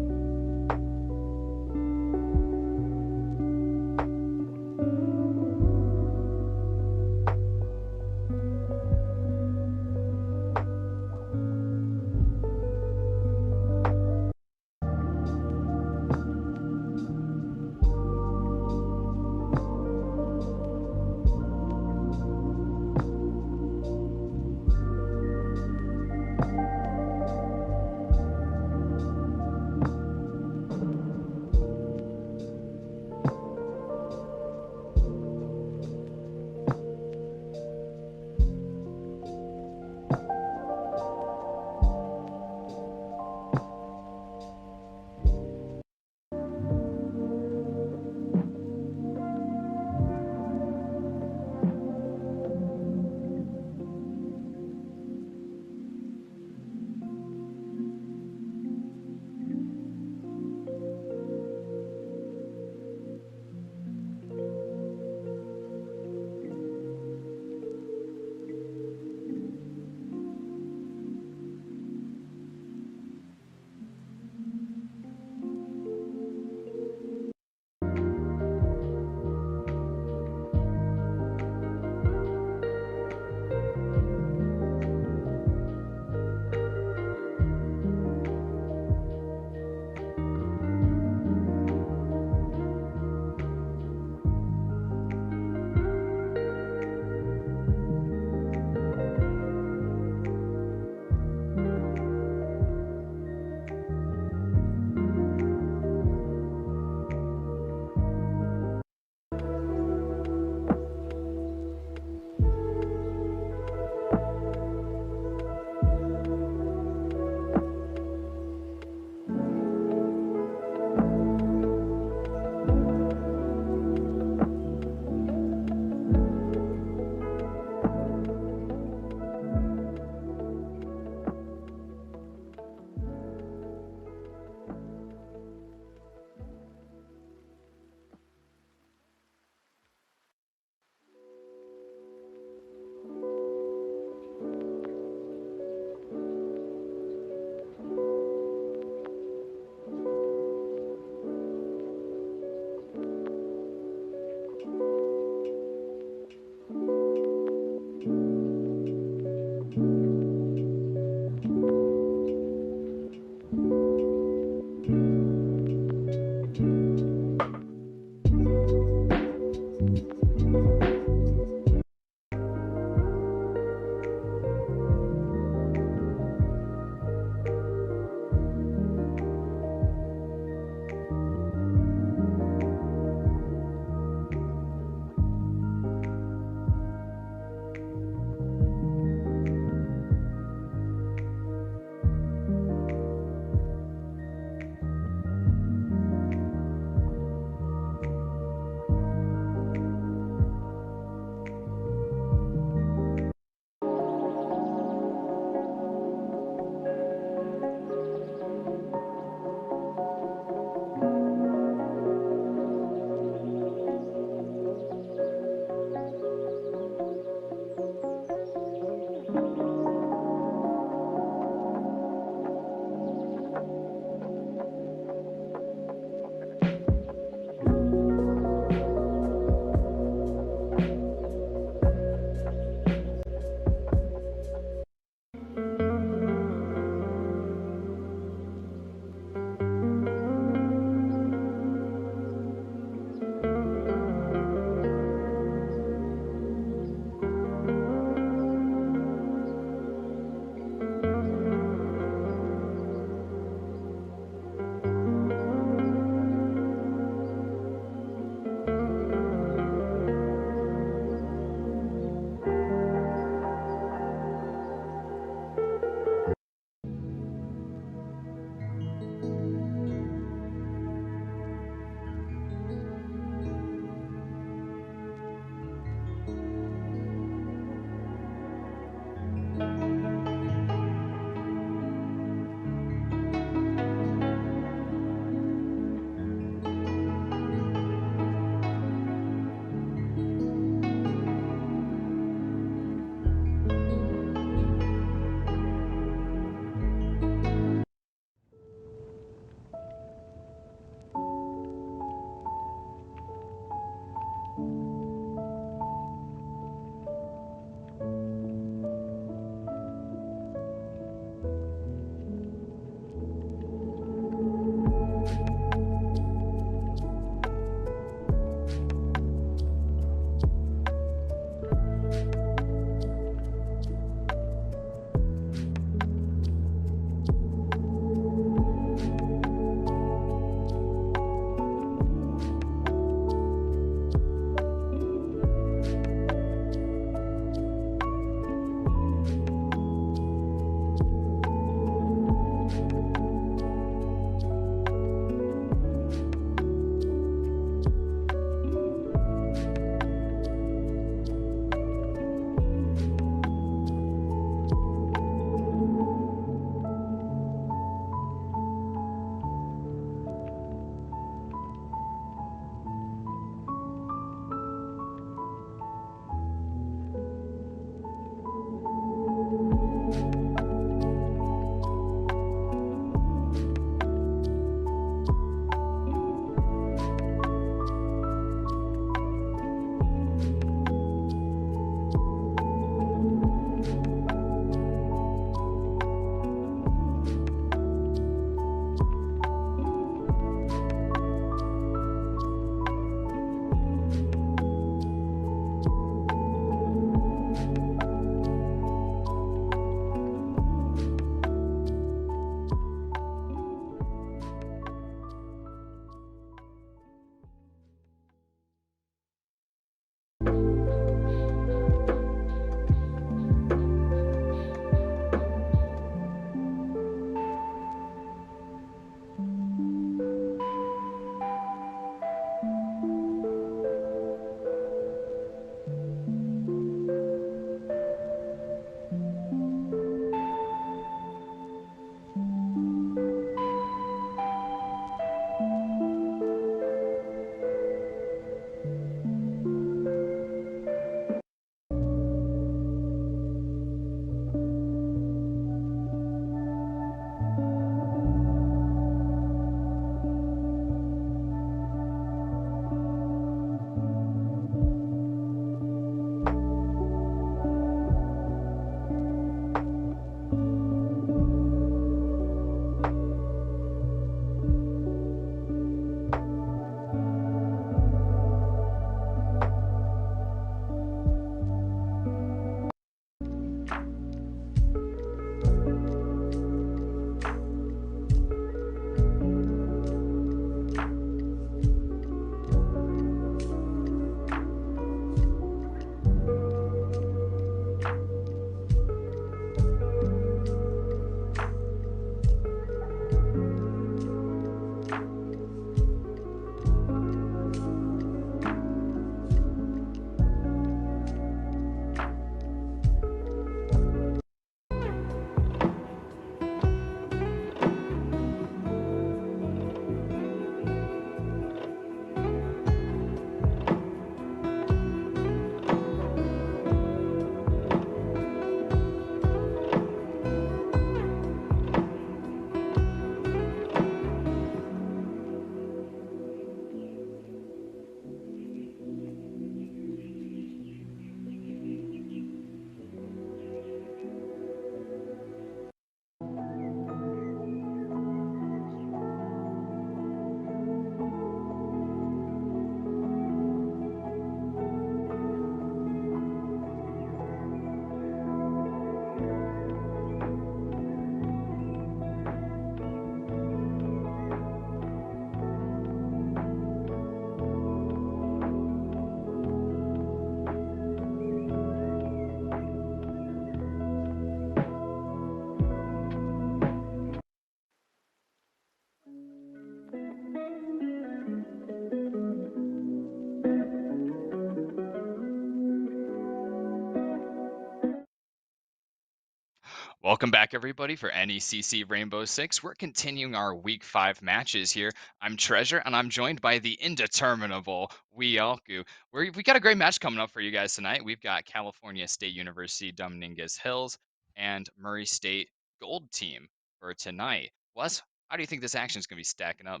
S7: Welcome back, everybody, for NECC Rainbow Six. We're continuing our Week 5 matches here. I'm Treasure, and I'm joined by the indeterminable Wealku. We got a great match coming up for you guys tonight. We've got California State University Dominguez Hills and Murray State Gold Team for tonight. Wes, how do you think this action is going to be stacking up?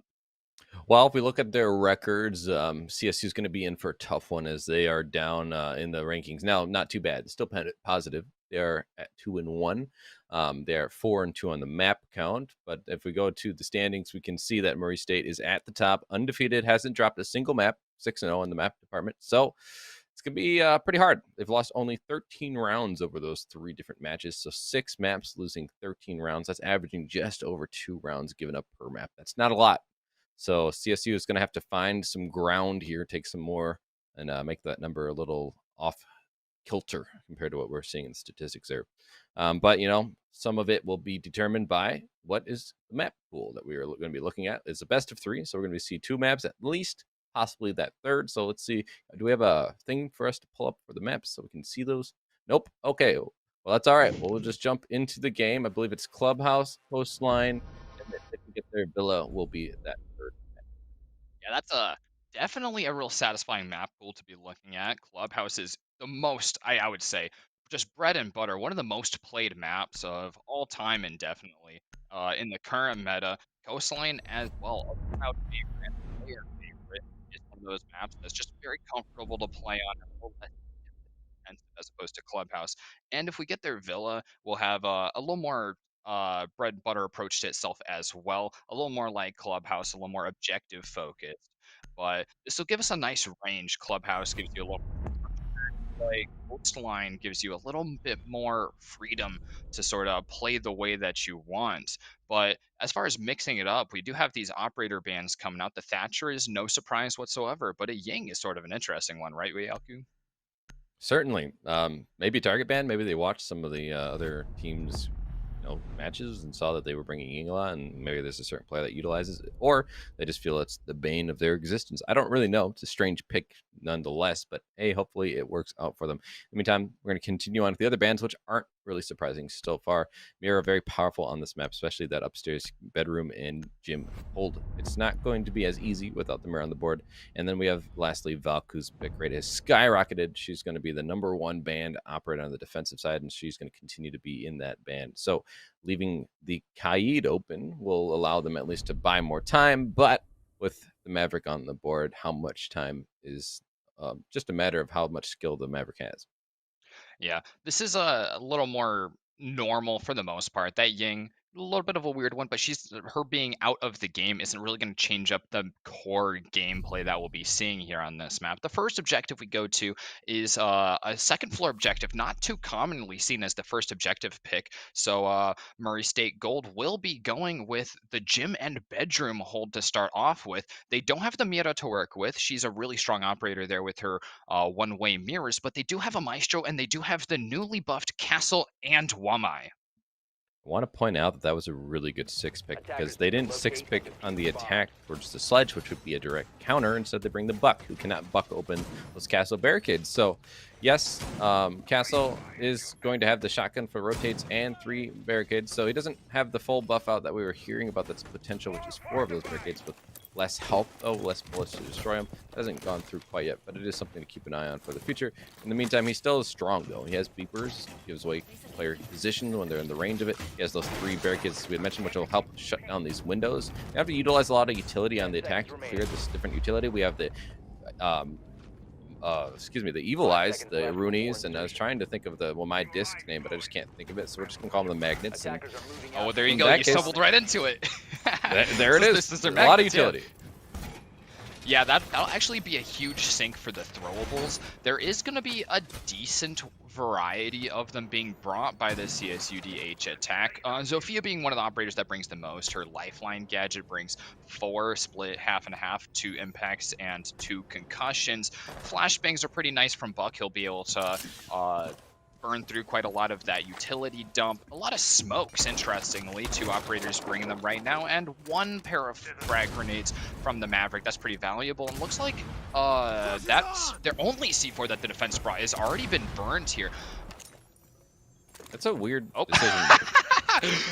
S8: Well, if we look at their records, CSU is going to be in for a tough one as they are down in the rankings. Now, not too bad. Still positive. They are at 2-1. They are 4-2 on the map count. But if we go to the standings, we can see that Murray State is at the top, undefeated, hasn't dropped a single map, 6-0 in the map department. So it's going to be pretty hard. They've lost only 13 rounds over those 3 different matches. So 6 maps losing 13 rounds. That's averaging just over 2 rounds given up per map. That's not a lot. So CSU is going to have to find some ground here, take some more, and make that number a little off kilter compared to what we're seeing in the statistics there. But, you know, some of it will be determined by what is the map pool that we are going to be looking at. It's a best of 3, so we're going to see 2 maps at least, possibly that third. So let's see. Do we have a thing for us to pull up for the maps so we can see those? Nope. Okay. Well, that's all right. We'll just jump into the game. I believe it's Clubhouse, Coastline, and if we get their villa, will be that third.
S7: Yeah, that's definitely a real satisfying map pool to be looking at. Clubhouse is the most, I would say, just bread and butter. One of the most played maps of all time, indefinitely, in the current meta. Coastline as well, a crowd favorite, and player favorite, is one of those maps that's just very comfortable to play on. And a little less intensive as opposed to Clubhouse. And if we get their villa, we'll have a little more bread and butter approach to itself as well. A little more like Clubhouse, a little more objective focused. But this will give us a nice range. Clubhouse gives you a little like Coastline gives you a little bit more freedom to sort of play the way that you want. But as far as mixing it up, we do have these operator bands coming out. The Thatcher is no surprise whatsoever, but a Ying is sort of an interesting one, right, Wealku?
S8: Certainly. Maybe target ban. Maybe they watched some of the other teams' matches and saw that they were bringing Ying a lot, and maybe there's a certain player that utilizes it, or they just feel it's the bane of their existence. I don't really know. It's a strange pick nonetheless, but hey, hopefully it works out for them. In the meantime, we're going to continue on with the other bands, which aren't really surprising so far. Mira very powerful on this map, especially that upstairs bedroom and gym hold. It's not going to be as easy without the Mira on the board. And then we have lastly Valku's pick rate has skyrocketed. She's going to be the #1 band operator on the defensive side, and she's going to continue to be in that band. So leaving the Kaid open will allow them at least to buy more time, but with the Maverick on the board, how much time is just a matter of how much skill the Maverick has.
S7: Yeah, this is a little more normal for the most part. That Ying, a little bit of a weird one, but her being out of the game isn't really going to change up the core gameplay that we'll be seeing here on this map. The first objective we go to is a second floor objective, not too commonly seen as the first objective pick. So Murray State Gold will be going with the gym and bedroom hold to start off with. They don't have the Mira to work with. She's a really strong operator there with her one-way mirrors, but they do have a Maestro, and they do have the newly buffed Castle and Wamai.
S8: I want to point out that that was a really good 6-pick because they didn't 6-pick on the attack towards the sledge, which would be a direct counter. Instead, they bring the Buck, who cannot buck open those castle barricades. So, yes, Castle is going to have the shotgun for rotates and 3 barricades. So he doesn't have the full buff out that we were hearing about that's potential, which is 4 of those barricades with less health, though, less bullets to destroy him. Hasn't gone through quite yet, but it is something to keep an eye on for the future. In the meantime, he still is strong, though. He has beepers, gives away player position when they're in the range of it. He has those 3 barricades we had mentioned, which will help shut down these windows. You have to utilize a lot of utility on the attack to clear this different utility. We have the the Evil Eyes, the Roonies, and I was trying to think of my disc name, but I just can't think of it, so we're just gonna call them the Magnets. And
S7: oh, there you go. You stumbled right into it.
S8: there it is.
S7: This is
S8: a lot of utility.
S7: Yeah, that'll actually be a huge sink for the throwables. There is going to be a decent variety of them being brought by the CSUDH attack. Zofia being one of the operators that brings the most. Her Lifeline gadget brings 4, split half and half, 2 impacts and 2 concussions. Flashbangs are pretty nice from Buck. He'll be able to burn through quite a lot of that utility dump. A lot of smokes, interestingly. 2 operators bringing them right now, and 1 pair of frag grenades from the Maverick. That's pretty valuable, and looks like that's their only C4 that the defense brought has already been burned here.
S8: That's a weird decision.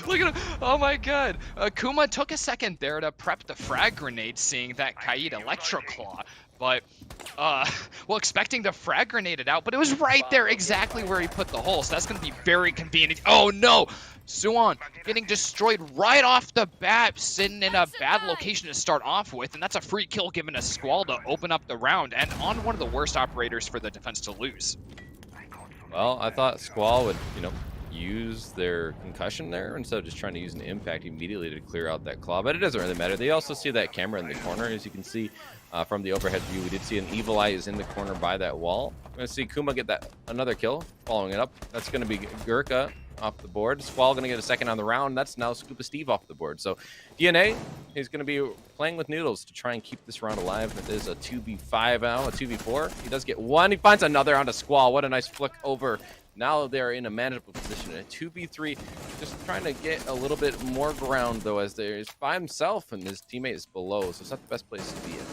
S7: Look at him. Oh my god. Kuma took a second there to prep the frag grenade, seeing that Kaid Electro Claw. But, well, expecting to frag grenade it out, but it was right there exactly where he put the hole. So that's going to be very convenient. Oh no! Suwon getting destroyed right off the bat, sitting in a bad location to start off with, and that's a free kill given to Squall to open up the round, and on one of the worst operators for the defense to lose.
S8: Well, I thought Squall would, use their concussion there instead of just trying to use an impact immediately to clear out that claw, but it doesn't really matter. They also see that camera in the corner, as you can see from the overhead view. We did see an Evil Eye is in the corner by that wall. We're going to see Kuma get another kill, following it up. That's going to be Gurkha off the board. Squall going to get a second on the round. That's now Scuba Steve off the board. So DNA is going to be playing with Noodles to try and keep this round alive. It is a 2v5 now, a 2v4. He does get one. He finds another onto Squall. What a nice flick over. Now they're in a manageable position. A 2v3, just trying to get a little bit more ground, though, as he's by himself and his teammate is below. So it's not the best place to be in.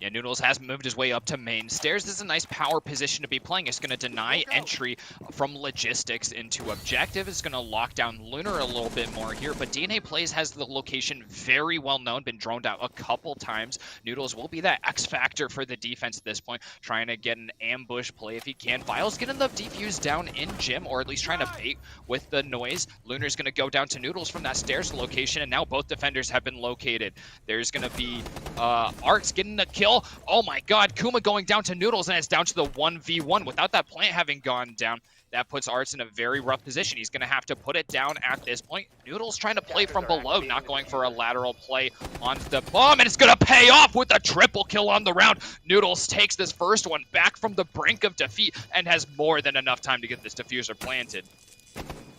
S7: Yeah, Noodles has moved his way up to main stairs. This is a nice power position to be playing. It's going to deny entry from logistics into objective. It's going to lock down Lunar a little bit more here, but DNA Plays has the location very well known, been droned out a couple times. Noodles will be that X factor for the defense at this point, trying to get an ambush play if he can. Vile's getting the defuse down in gym, or at least trying to bait with the noise. Lunar's going to go down to Noodles from that stairs location, and now both defenders have been located. There's going to be Arts getting the kill. Oh my god, Kuma going down to Noodles, and it's down to the 1v1 without that plant having gone down. That puts Arts in a very rough position. He's going to have to put it down at this point. Noodles trying to play from below, not going for a lateral play onto the bomb, and it's going to pay off with a triple kill on the round. Noodles takes this first one back from the brink of defeat and has more than enough time to get this diffuser planted.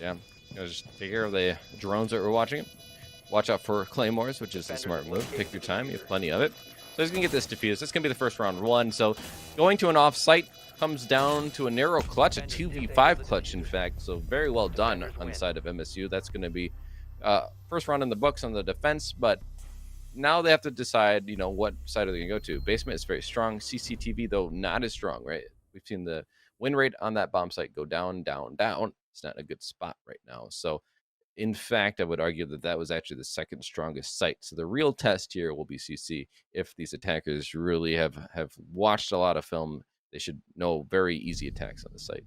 S8: Yeah, just take care of the drones that we're watching. Watch out for claymores, which is a smart move. Pick your time. You have plenty of it. So he's going to get this defused. It's going to be the first round one. So going to an off-site comes down to a narrow clutch, a 2v5 clutch, in fact. So very well done on the side of MSU. That's going to be first round in the books on the defense. But now they have to decide, what side are they going to go to. Basement is very strong. CCTV, though, not as strong, right? We've seen the win rate on that bomb site go down, down, down. It's not a good spot right now. So in fact, I would argue that that was actually the second strongest site. So the real test here will be CC. If these attackers really have watched a lot of film, they should know very easy attacks on the site.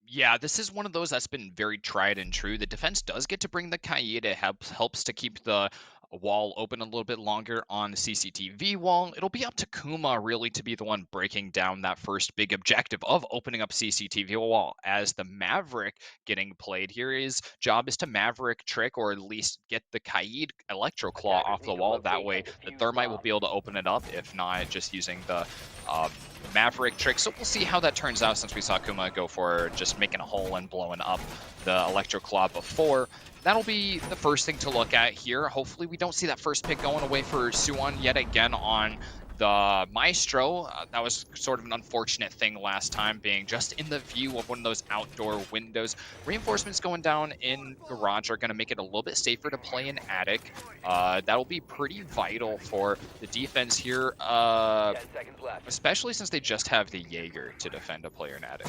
S7: Yeah, this is one of those that's been very tried and true. The defense does get to bring the Kaid. It helps to keep the wall open a little bit longer on the CCTV wall. It'll be up to Kuma really to be the one breaking down that first big objective of opening up CCTV wall. As the Maverick getting played here, his job is to Maverick trick, or at least get the Kaid Electro Claw off the wall. That way the Thermite will be able to open it up, if not just using the Maverick trick. So we'll see how that turns out, since we saw Kuma go for just making a hole and blowing up the Electro Claw before. That'll be the first thing to look at here. Hopefully we don't see that first pick going away for Suwon yet again on the Maestro. That was sort of an unfortunate thing last time, being just in the view of one of those outdoor windows. Reinforcements going down in garage are going to make it a little bit safer to play in attic. That'll be pretty vital for the defense here, especially since they just have the Jaeger to defend a player in attic.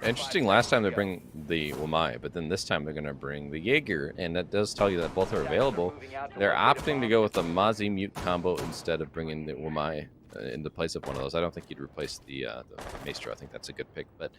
S8: Interesting, last time they bring the Wamai, but then this time they're going to bring the Jaeger, and that does tell you that both are available. They're opting to go with the Mozzie Mute combo instead of bringing the Wamai in the place of one of those. I don't think you'd replace the Maestro. I think that's a good pick, but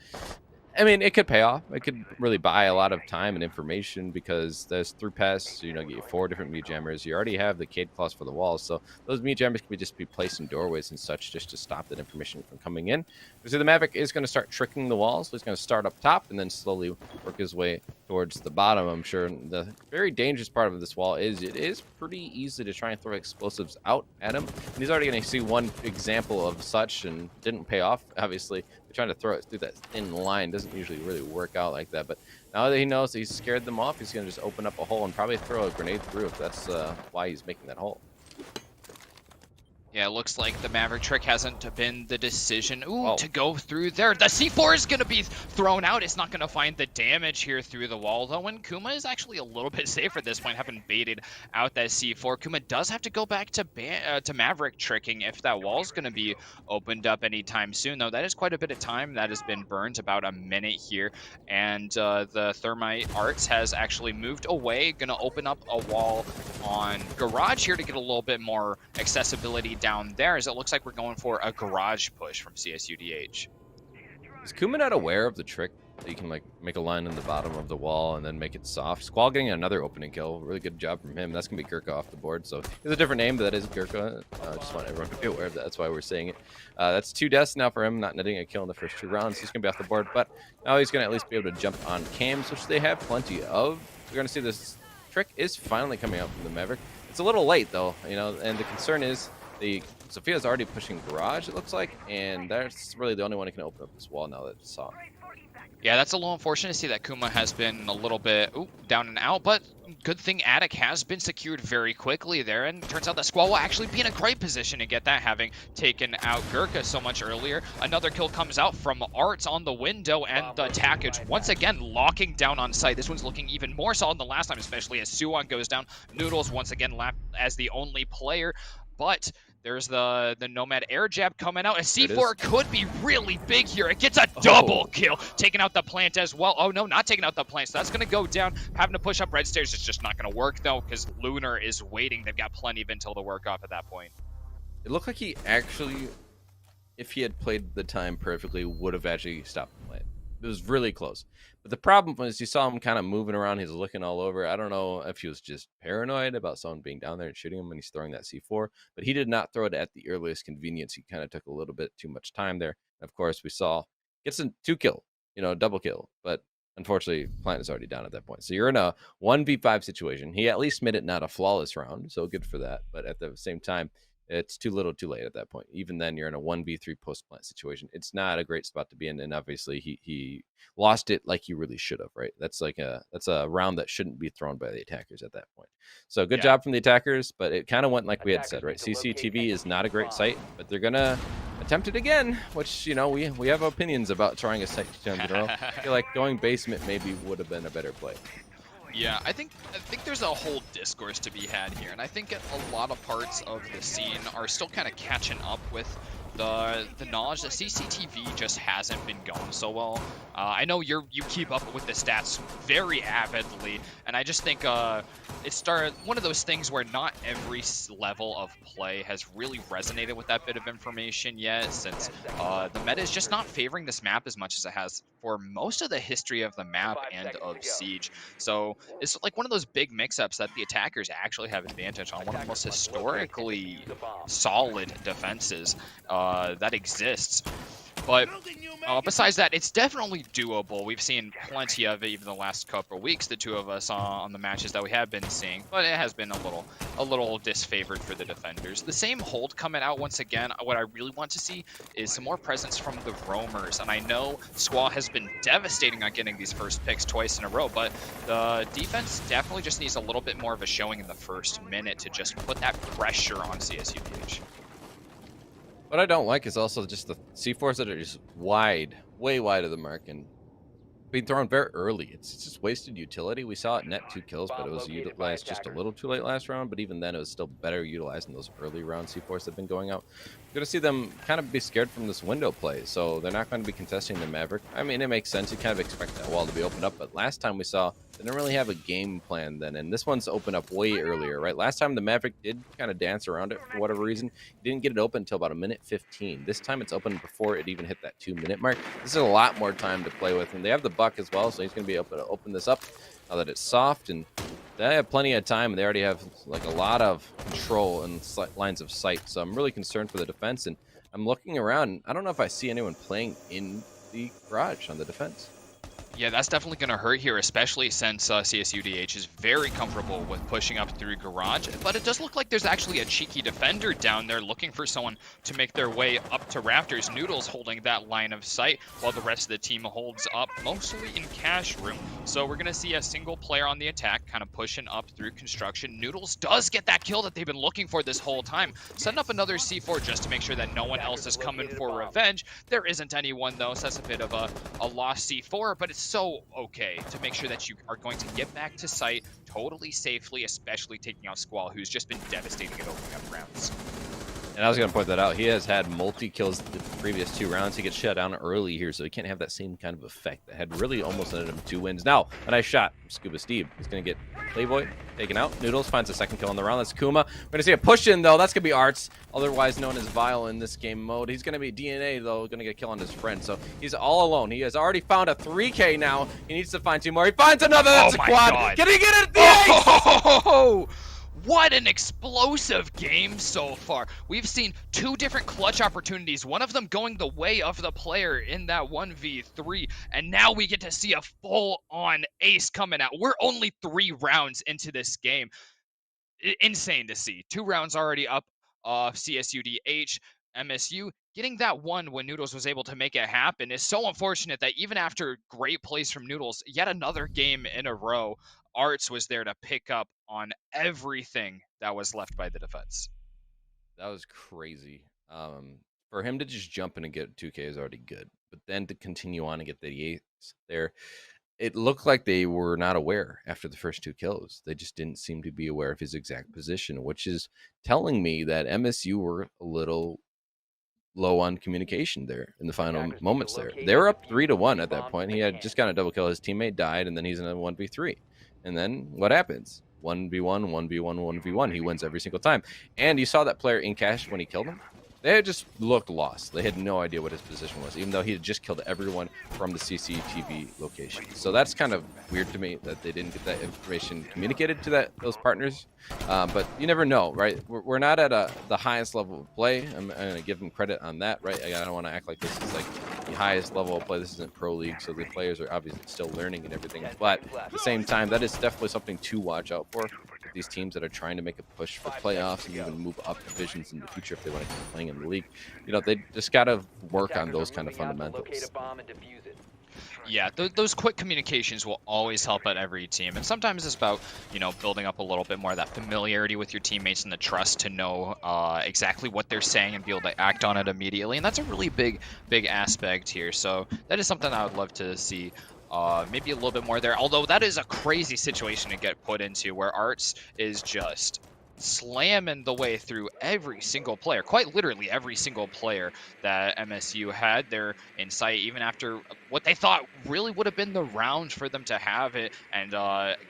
S8: I mean, it could pay off. It could really buy a lot of time and information, because there's through pass, get you 4 different mute jammers. You already have the Cade Claws for the walls, so those mute jammers can just be placed in doorways and such, just to stop that information from coming in. So the Maverick is going to start tricking the walls. So he's going to start up top and then slowly work his way towards the bottom. I'm sure the very dangerous part of this wall is it is pretty easy to try and throw explosives out at him. And he's already going to see one example of such, and didn't pay off, obviously. Trying to throw it through that thin line doesn't usually really work out like that, but now that he knows he's scared them off, he's going to just open up a hole and probably throw a grenade through, if that's why he's making that hole.
S7: Yeah, it looks like the Maverick trick hasn't been the decision
S8: Oh.
S7: to go through there. The C4 is going to be thrown out. It's not going to find the damage here through the wall, though, and Kuma is actually a little bit safe at this point, having baited out that C4. Kuma does have to go back to Maverick tricking if that wall's going to be opened up anytime soon, though. That is quite a bit of time that has been burned, about a minute here, and the Thermite Arts has actually moved away, going to open up a wall on Garage here to get a little bit more accessibility down there, as it looks like we're going for a garage push from CSUDH.
S8: Is Kuma not aware of the trick that you can like make a line in the bottom of the wall and then make it soft? Squall getting another opening kill. Really good job from him. That's going to be Gurkha off the board. So it's a different name, but that is Gurkha. Just want everyone to be aware of that. That's why we're saying it. That's 2 deaths now for him, not netting a kill in the first 2 rounds. He's going to be off the board, but now he's going to at least be able to jump on cams, which they have plenty of. We're going to see this trick is finally coming out from the Maverick. It's a little late though, you know, and the concern is Sophia's already pushing garage, it looks like, and that's really the only one who can open up this wall now that it's soft.
S7: Yeah, that's a little unfortunate to see that Kuma has been a little bit down and out, but good thing Attic has been secured very quickly there, and turns out that Squall will actually be in a great position to get that, having taken out Gurkha so much earlier. Another kill comes out from Arts on the window, and the attack is once again locking down on site. This one's looking even more solid than the last time, especially as Suwon goes down. Noodles once again left as the only player, but there's the Nomad air jab coming out. A C4 could be really big here. It gets a double kill, taking out the plant as well. Oh no, not taking out the plant. So that's going to go down. Having to push up red stairs is just not going to work though, because Lunar is waiting. They've got plenty of intel to work off at that point.
S8: It looked like he actually, if he had played the time perfectly, would have actually stopped the plant. It was really close. But the problem was you saw him kind of moving around. He's looking all over. I don't know if he was just paranoid about someone being down there and shooting him when he's throwing that C4. But he did not throw it at the earliest convenience. He kind of took a little bit too much time there. Of course, we saw gets a 2 kill, you know, double kill. But unfortunately, Plant is already down at that point. So you're in a 1v5 situation. He at least made it not a flawless round. So good for that. But at the same time, it's too little too late at that point. Even then, you're in a 1v3 post-plant situation. It's not a great spot to be in, and obviously he lost it like he really should have, right? That's a round that shouldn't be thrown by the attackers at that point. So good job from the attackers, but it kind of went like we had said, right? CCTV is not a great site, but they're gonna attempt it again, which, you know, we have opinions about trying a site in general. I feel like going basement maybe would have been a better play.
S7: Yeah, I think there's a whole discourse to be had here, and I think a lot of parts of the scene are still kind of catching up with the knowledge that CCTV just hasn't been going so well. I know you keep up with the stats very avidly, and I just think it started one of those things where not every level of play has really resonated with that bit of information yet, since the meta is just not favoring this map as much as it has for most of the history of the map and of Siege. So it's like one of those big mix-ups that the attackers actually have advantage on, one of the most historically solid defenses that exists. But besides that, it's definitely doable. We've seen plenty of it even the last couple of weeks, the two of us on the matches that we have been seeing, but it has been a little disfavored for the defenders. The same hold coming out once again. What I really want to see is some more presence from the roamers, and I know Squall has been devastating on getting these first picks twice in a row, but the defense definitely just needs a little bit more of a showing in the first minute to just put that pressure on CSUDH.
S8: What I don't like is also just the C4s that are just wide, way wide of the mark and being thrown very early. It's just wasted utility. We saw it net 2 kills, but it was utilized just a little too late last round. But even then, it was still better utilized in those early round C4s that have been going out. We're going to see them kind of be scared from this window play, so they're not going to be contesting the Maverick. I mean, it makes sense. You kind of expect that wall to be opened up, but last time we saw they didn't really have a game plan then, and this one's opened up way earlier, right? Last time the Maverick did kind of dance around it for whatever reason. He didn't get it open until about 1:15. This time it's open before it even hit that 2-minute mark. This is a lot more time to play with, and they have the buck as well, so he's going to be able to open this up now that it's soft, and they have plenty of time, and they already have like a lot of control and lines of sight, so I'm really concerned for the defense, and I'm looking around, and I don't know if I see anyone playing in the garage on the defense.
S7: Yeah, that's definitely going to hurt here, especially since CSUDH is very comfortable with pushing up through Garage. But it does look like there's actually a cheeky defender down there looking for someone to make their way up to Rafters. Noodles holding that line of sight while the rest of the team holds up, mostly in cash room. So we're going to see a single player on the attack kind of pushing up through construction. Noodles does get that kill that they've been looking for this whole time, setting up another C4 just to make sure that no one else is coming for revenge. There isn't anyone, though, so that's a bit of a lost C4, but it's so okay to make sure that you are going to get back to site totally safely, especially taking out Squall, who's just been devastating at opening up rounds.
S8: And I was going to point that out. He has had multi-kills the previous 2 rounds. He gets shut down early here, so he can't have that same kind of effect that had really almost ended him 2 wins. Now, a nice shot from Scuba Steve. He's going to get Playboy taken out. Noodles finds a second kill on the round. That's Kuma. We're going to see a push-in, though. That's going to be Arts, otherwise known as Vile in this game mode. He's going to be DNA, though, going to get a kill on his friend. So he's all alone. He has already found a 3K now. He needs to find 2 more. He finds another. That's a quad.
S7: God.
S8: Can he get it at the ace?
S7: Oh! What an explosive game so far. We've seen 2 different clutch opportunities, one of them going the way of the player in that 1v3, and now we get to see a full-on ace coming out. We're only 3 rounds into this game. Insane to see. 2 rounds already up of CSUDH. MSU getting that one when Noodles was able to make it happen is so unfortunate that even after great plays from Noodles, yet another game in a row, Arts was there to pick up on everything that was left by the defense.
S8: That was crazy. For him to just jump in and get 2K is already good, but then to continue on and get the ace there, it looked like they were not aware after the first 2 kills. They just didn't seem to be aware of his exact position, which is telling me that MSU were a little low on communication there in the final moments there. They were up 3-1 at that point. He had just gotten a double kill. His teammate died, and then he's in a 1v3. And then what happens? 1v1, 1v1, 1v1. He wins every single time. And you saw that player in cash when he killed him. They had just looked lost. They had no idea what his position was, even though he had just killed everyone from the CCTV location. So that's kind of weird to me that they didn't get that information communicated to those partners. But you never know, right? We're not at the highest level of play. I'm going to give them credit on that, right? I don't want to act like this is like the highest level of play. This isn't pro league, so the players are obviously still learning and everything. But at the same time, that is definitely something to watch out for. These teams that are trying to make a push for playoffs and even move up divisions in the future if they want to keep playing in the league, you know, they just got to work on those kind of fundamentals.
S7: Yeah, those quick communications will always help at every team, and sometimes it's about, you know, building up a little bit more of that familiarity with your teammates and the trust to know exactly what they're saying and be able to act on it immediately, and that's a really big aspect here. So that is something I would love to see. Maybe a little bit more there, although that is a crazy situation to get put into where Arts is just slamming the way through every single player, quite literally every single player that MSU had there in sight, even after what they thought really would have been the round for them to have it and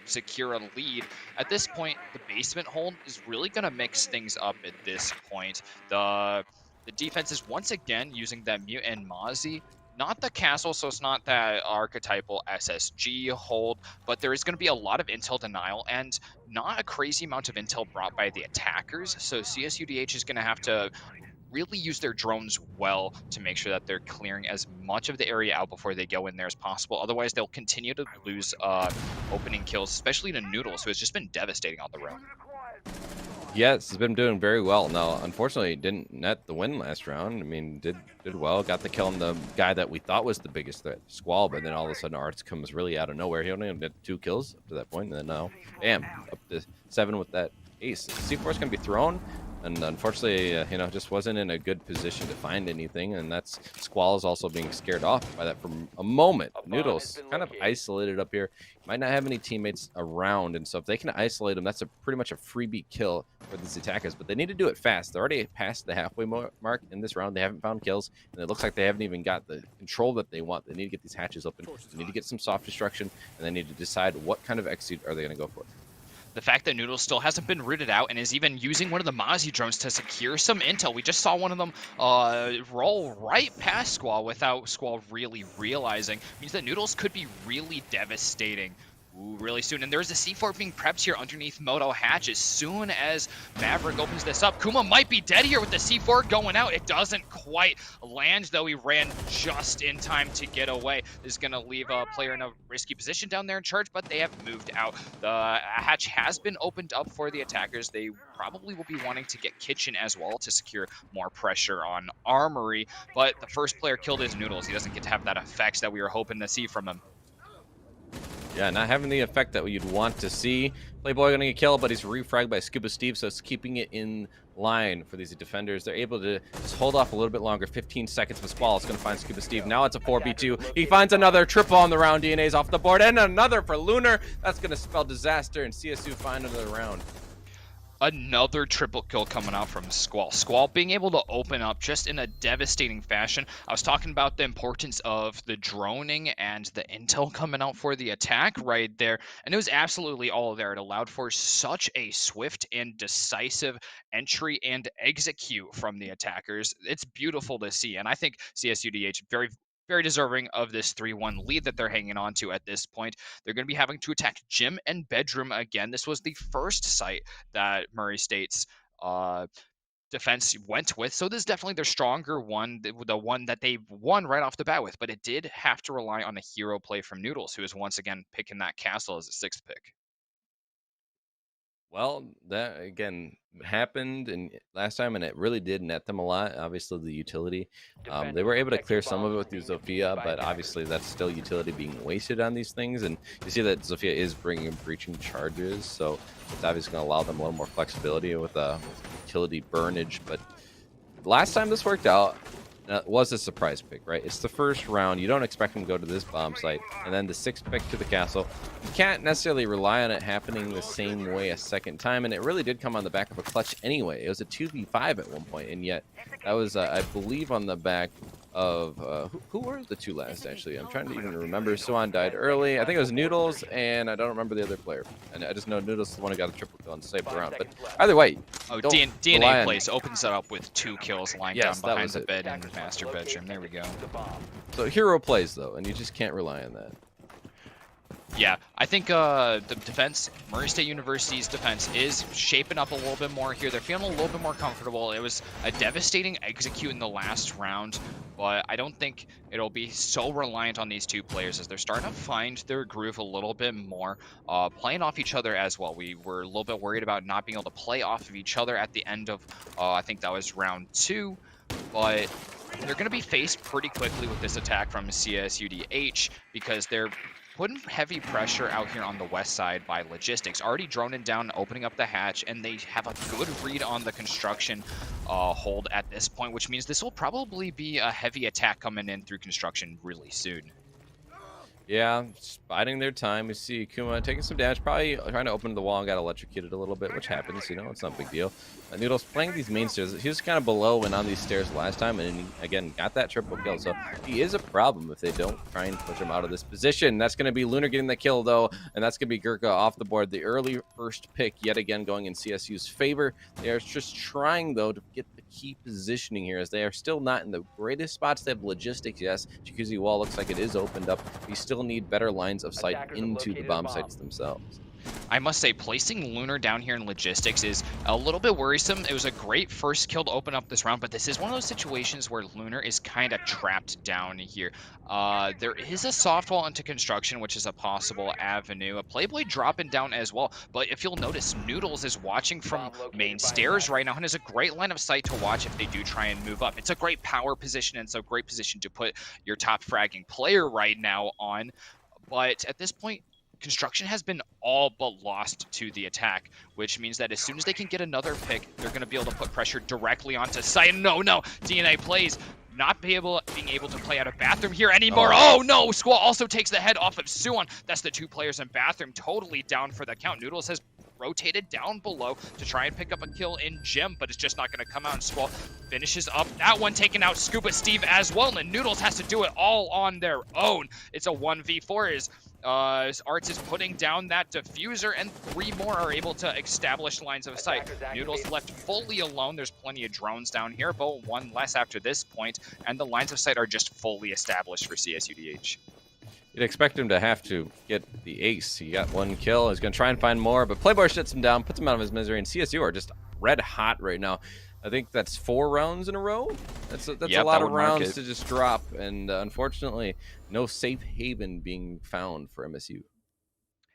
S7: secure a lead. At this point, the basement hold is really going to mix things up at this point. The defense is once again using that Mute and Mozzie. Not the castle, so it's not that archetypal SSG hold, but there is going to be a lot of intel denial and not a crazy amount of intel brought by the attackers. So CSUDH is going to have to really use their drones well to make sure that they're clearing as much of the area out before they go in there as possible. Otherwise, they'll continue to lose opening kills, especially to Noodles, who has just been devastating on the road.
S8: Yes, he's been doing very well. Now, unfortunately, didn't net the win last round. I mean, did well. Got the kill on the guy that we thought was the biggest threat, Squall, but then all of a sudden Arts comes really out of nowhere. He only had 2 kills up to that point, and then now, bam, up to 7 with that ace. C4 is going to be thrown, and unfortunately, you know, just wasn't in a good position to find anything, and that's Squall is also being scared off by that for a moment. Noodles kind of isolated up here. Might not have any teammates around, and so if they can isolate him, that's pretty much a freebie kill for these attackers, but they need to do it fast. They're already past the halfway mark in this round. They haven't found kills, and it looks like they haven't even got the control that they want. They need to get these hatches open. They need to get some soft destruction, and they need to decide what kind of execute are they going to go for.
S7: The fact that Noodles still hasn't been rooted out and is even using one of the Mozzie drones to secure some intel. We just saw one of them roll right past Squall without Squall really realizing. Means that Noodles could be really devastating really soon. And there's a C4 being prepped here underneath Moto Hatch. As soon as Maverick opens this up, Kuma might be dead here with the C4 going out. It doesn't quite land, though. He ran just in time to get away. This is going to leave a player in a risky position down there in charge, but they have moved out. The hatch has been opened up for the attackers. They probably will be wanting to get Kitchen as well to secure more pressure on Armory, but the first player killed is Noodles. He doesn't get to have that effect that we were hoping to see from him.
S8: Yeah, not having the effect that you'd want to see. Playboy gonna get killed, but he's refragged by Scuba Steve, so it's keeping it in line for these defenders. They're able to just hold off a little bit longer. 15 seconds of Squall is gonna find Scuba Steve. Now it's a 4v2. He finds another triple on the round. DNA's off the board, and another for Lunar. That's gonna spell disaster, and CSU find another round.
S7: Another triple kill coming out from Squall. Squall being able to open up just in a devastating fashion. I was talking about the importance of the droning and the intel coming out for the attack right there, and it was absolutely all there. It allowed for such a swift and decisive entry and execute from the attackers. It's beautiful to see, and I think CSUDH very deserving of this 3-1 lead that they're hanging on to at this point. They're going to be having to attack Gym and Bedroom again. This was the first site that Murray State's defense went with, so this is definitely their stronger one, the one that they won right off the bat with, but it did have to rely on a hero play from Noodles, who is once again picking that castle as a 6th pick.
S8: Well, that again happened and last time, and it really did net them a lot. Obviously, the utility, they were able to clear some of it with the Zofia, but obviously that's still utility being wasted on these things. And you see that Zofia is bringing breaching charges, so it's obviously going to allow them a little more flexibility with utility burnage. But last time this worked out, it was a surprise pick, right? It's the first round. You don't expect him to go to this bomb site, and then the 6th pick to the castle. You can't necessarily rely on it happening the same way a second time, and it really did come on the back of a clutch anyway. It was a 2v5 at one point, and yet that was, I believe, on the back of who were the two last, actually? I'm trying to even remember. Cyan died early. I think it was Noodles, and I don't remember the other player. And I just know Noodles is the one who got a triple kill and saved around. But either way,
S7: DNA plays opens it up with 2 kills lying down behind the
S8: it.
S7: bed in the master bedroom. There we go.
S8: So hero plays, though, and you just can't rely on that.
S7: Yeah, I think the defense, Murray State University's defense, is shaping up a little bit more here. They're feeling a little bit more comfortable. It was a devastating execute in the last round, but I don't think it'll be so reliant on these two players as they're starting to find their groove a little bit more, playing off each other as well. We were a little bit worried about not being able to play off of each other at the end of, I think that was round 2, but they're going to be faced pretty quickly with this attack from CSUDH because they're putting heavy pressure out here on the west side by Logistics. Already droning down, opening up the hatch, and they have a good read on the construction hold at this point, which means this will probably be a heavy attack coming in through construction really soon.
S8: Yeah, just biding their time. We see Kuma taking some damage, probably trying to open the wall and got electrocuted a little bit, which happens, you know, it's not a big deal. Noodles playing these main stairs. He was kind of below and on these stairs last time, and he, again, got that triple kill. So he is a problem if they don't try and push him out of this position. That's going to be Lunar getting the kill, though, and that's going to be Gurkha off the board. The early first pick, yet again, going in CSU's favor. They are just trying, though, to get the key positioning here, as they are still not in the greatest spots. They have Logistics, yes. Jacuzzi wall looks like it is opened up. We still need better lines of sight into the bomb sites themselves.
S7: I must say, placing Lunar down here in Logistics is a little bit worrisome. It was a great first kill to open up this round, but this is one of those situations where Lunar is kind of trapped down here. There is a soft wall into construction, which is a possible avenue. A Playboy dropping down as well, but if you'll notice, Noodles is watching from main stairs right now and has a great line of sight to watch if they do try and move up. It's a great power position, and it's a great position to put your top fragging player right now on. But at this point, construction has been all but lost to the attack, which means that as soon as they can get another pick, they're going to be able to put pressure directly onto Cyan. No, DNA plays not being able to play out of bathroom here anymore. Oh no, Squall also takes the head off of Suwon. That's the 2 players in bathroom, totally down for the count. Noodles has rotated down below to try and pick up a kill in Gem, but it's just not going to come out, and Squall finishes up that one, taking out Scuba Steve as well, and Noodles has to do it all on their own. It's a 1v4 as Arts is putting down that diffuser, and 3 more are able to establish lines of sight. Noodles left fully alone. There's plenty of drones down here, but 1 less after this point, and the lines of sight are just fully established for CSUDH.
S8: You'd expect him to have to get the ace. He got 1 kill. He's going to try and find more, but Playboy shuts him down, puts him out of his misery, and CSU are just red hot right now. I think that's 4 rounds in a row. That's a
S7: Yep,
S8: lot
S7: that
S8: of
S7: would mark
S8: rounds
S7: it.
S8: to just drop, and unfortunately, no safe haven being found for MSU.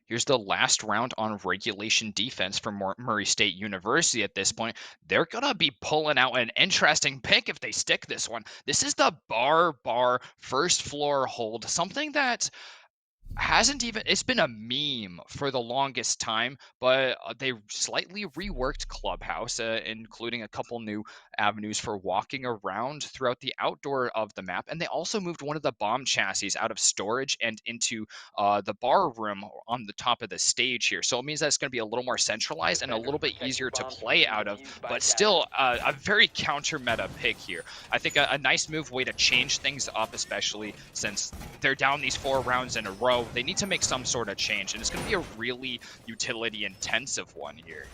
S7: Here's the last round on regulation defense for Murray State University at this point. They're going to be pulling out an interesting pick if they stick this one. This is the bar first floor hold, something that hasn't even, it's been a meme for the longest time, but they slightly reworked Clubhouse, including a couple new avenues for walking around throughout the outdoor of the map, and they also moved one of the bomb chassis out of storage and into the bar room on the top of the stage here. So it means that it's going to be a little more centralized and a little bit easier to play out of, but still a very counter meta pick here. I think a nice move, way to change things up, especially since they're down these 4 rounds in a row. They need to make some sort of change, and it's going to be a really utility intensive one here.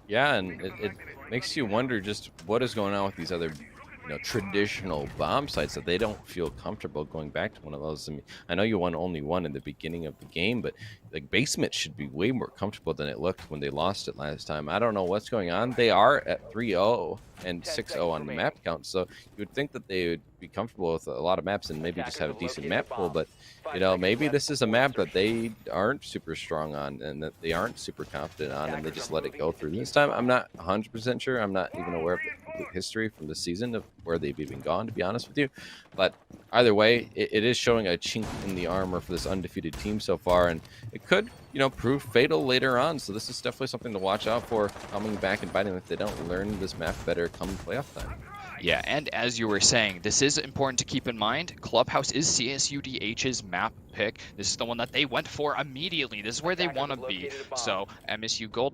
S8: Yeah, and it makes you wonder just what is going on with these other, traditional bomb sites that they don't feel comfortable going back to one of those. I mean, I know you won only one in the beginning of the game, but like Basement should be way more comfortable than it looked when they lost it last time. I don't know what's going on. They are at 3-0 and 6-0 on the map count, so you would think that they would be comfortable with a lot of maps and maybe just have a decent map pool, but maybe this is a map that they aren't super strong on and that they aren't super confident on, and they just let it go through. This time I'm not 100% sure. I'm not even aware of the complete history from the season of where they've even gone, to be honest with you, but either way, it is showing a chink in the armor for this undefeated team so far, and it could prove fatal later on. So this is definitely something to watch out for coming back and biting if they don't learn this map better come playoff time.
S7: Yeah, and as you were saying, this is important to keep in mind. Clubhouse is CSUDH's map pick. This is the one that they went for immediately. This is where they want to be. So MSU Gold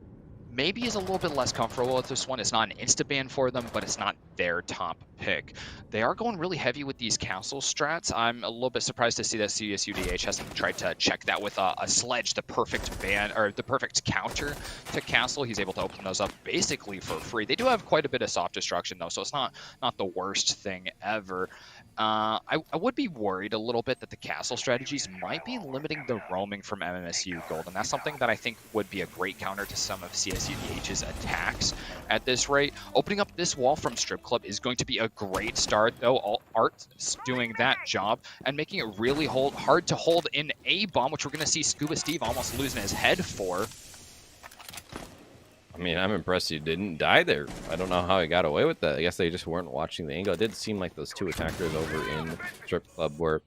S7: maybe is a little bit less comfortable with this one. It's not an insta-ban for them, but it's not their top pick. They are going really heavy with these castle strats. I'm a little bit surprised to see that CSUDH hasn't tried to check that with a sledge, the perfect ban, or the perfect counter to castle. He's able to open those up basically for free. They do have quite a bit of soft destruction though, so it's not the worst thing ever. I would be worried a little bit that the castle strategies might be limiting the roaming from MSU Gold, and that's something that I think would be a great counter to some of CSUDH's attacks at this rate. Opening up this wall from Strip Club is going to be a great start, though. All Art's doing that job and making it really hard to hold in a bomb, which we're going to see Scuba Steve almost losing his head for.
S8: I mean, I'm impressed he didn't die there. I don't know how he got away with that. I guess they just weren't watching the angle. It did seem like those 2 attackers over in Strip Club were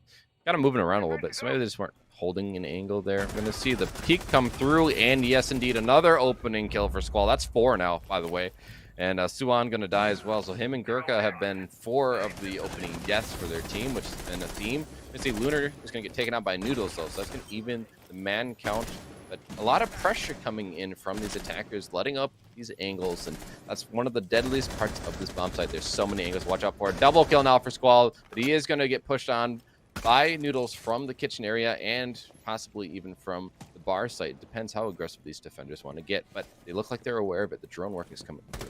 S8: kind of moving around a little bit, so maybe they just weren't holding an angle there. We're going to see the peak come through, and yes, indeed, another opening kill for Squall. That's 4 now, by the way. And Suan going to die as well. So him and Gurkha have been 4 of the opening deaths for their team, which has been a theme. You see Lunar is going to get taken out by Noodles, though, so that's going to even the man count. But a lot of pressure coming in from these attackers, letting up these angles, and that's one of the deadliest parts of this bomb site. There's so many angles. Watch out for a double kill now for Squall, but he is going to get pushed on by Noodles from the kitchen area and possibly even from the bar site. It depends how aggressive these defenders want to get, but they look like they're aware of it. The drone work is coming through.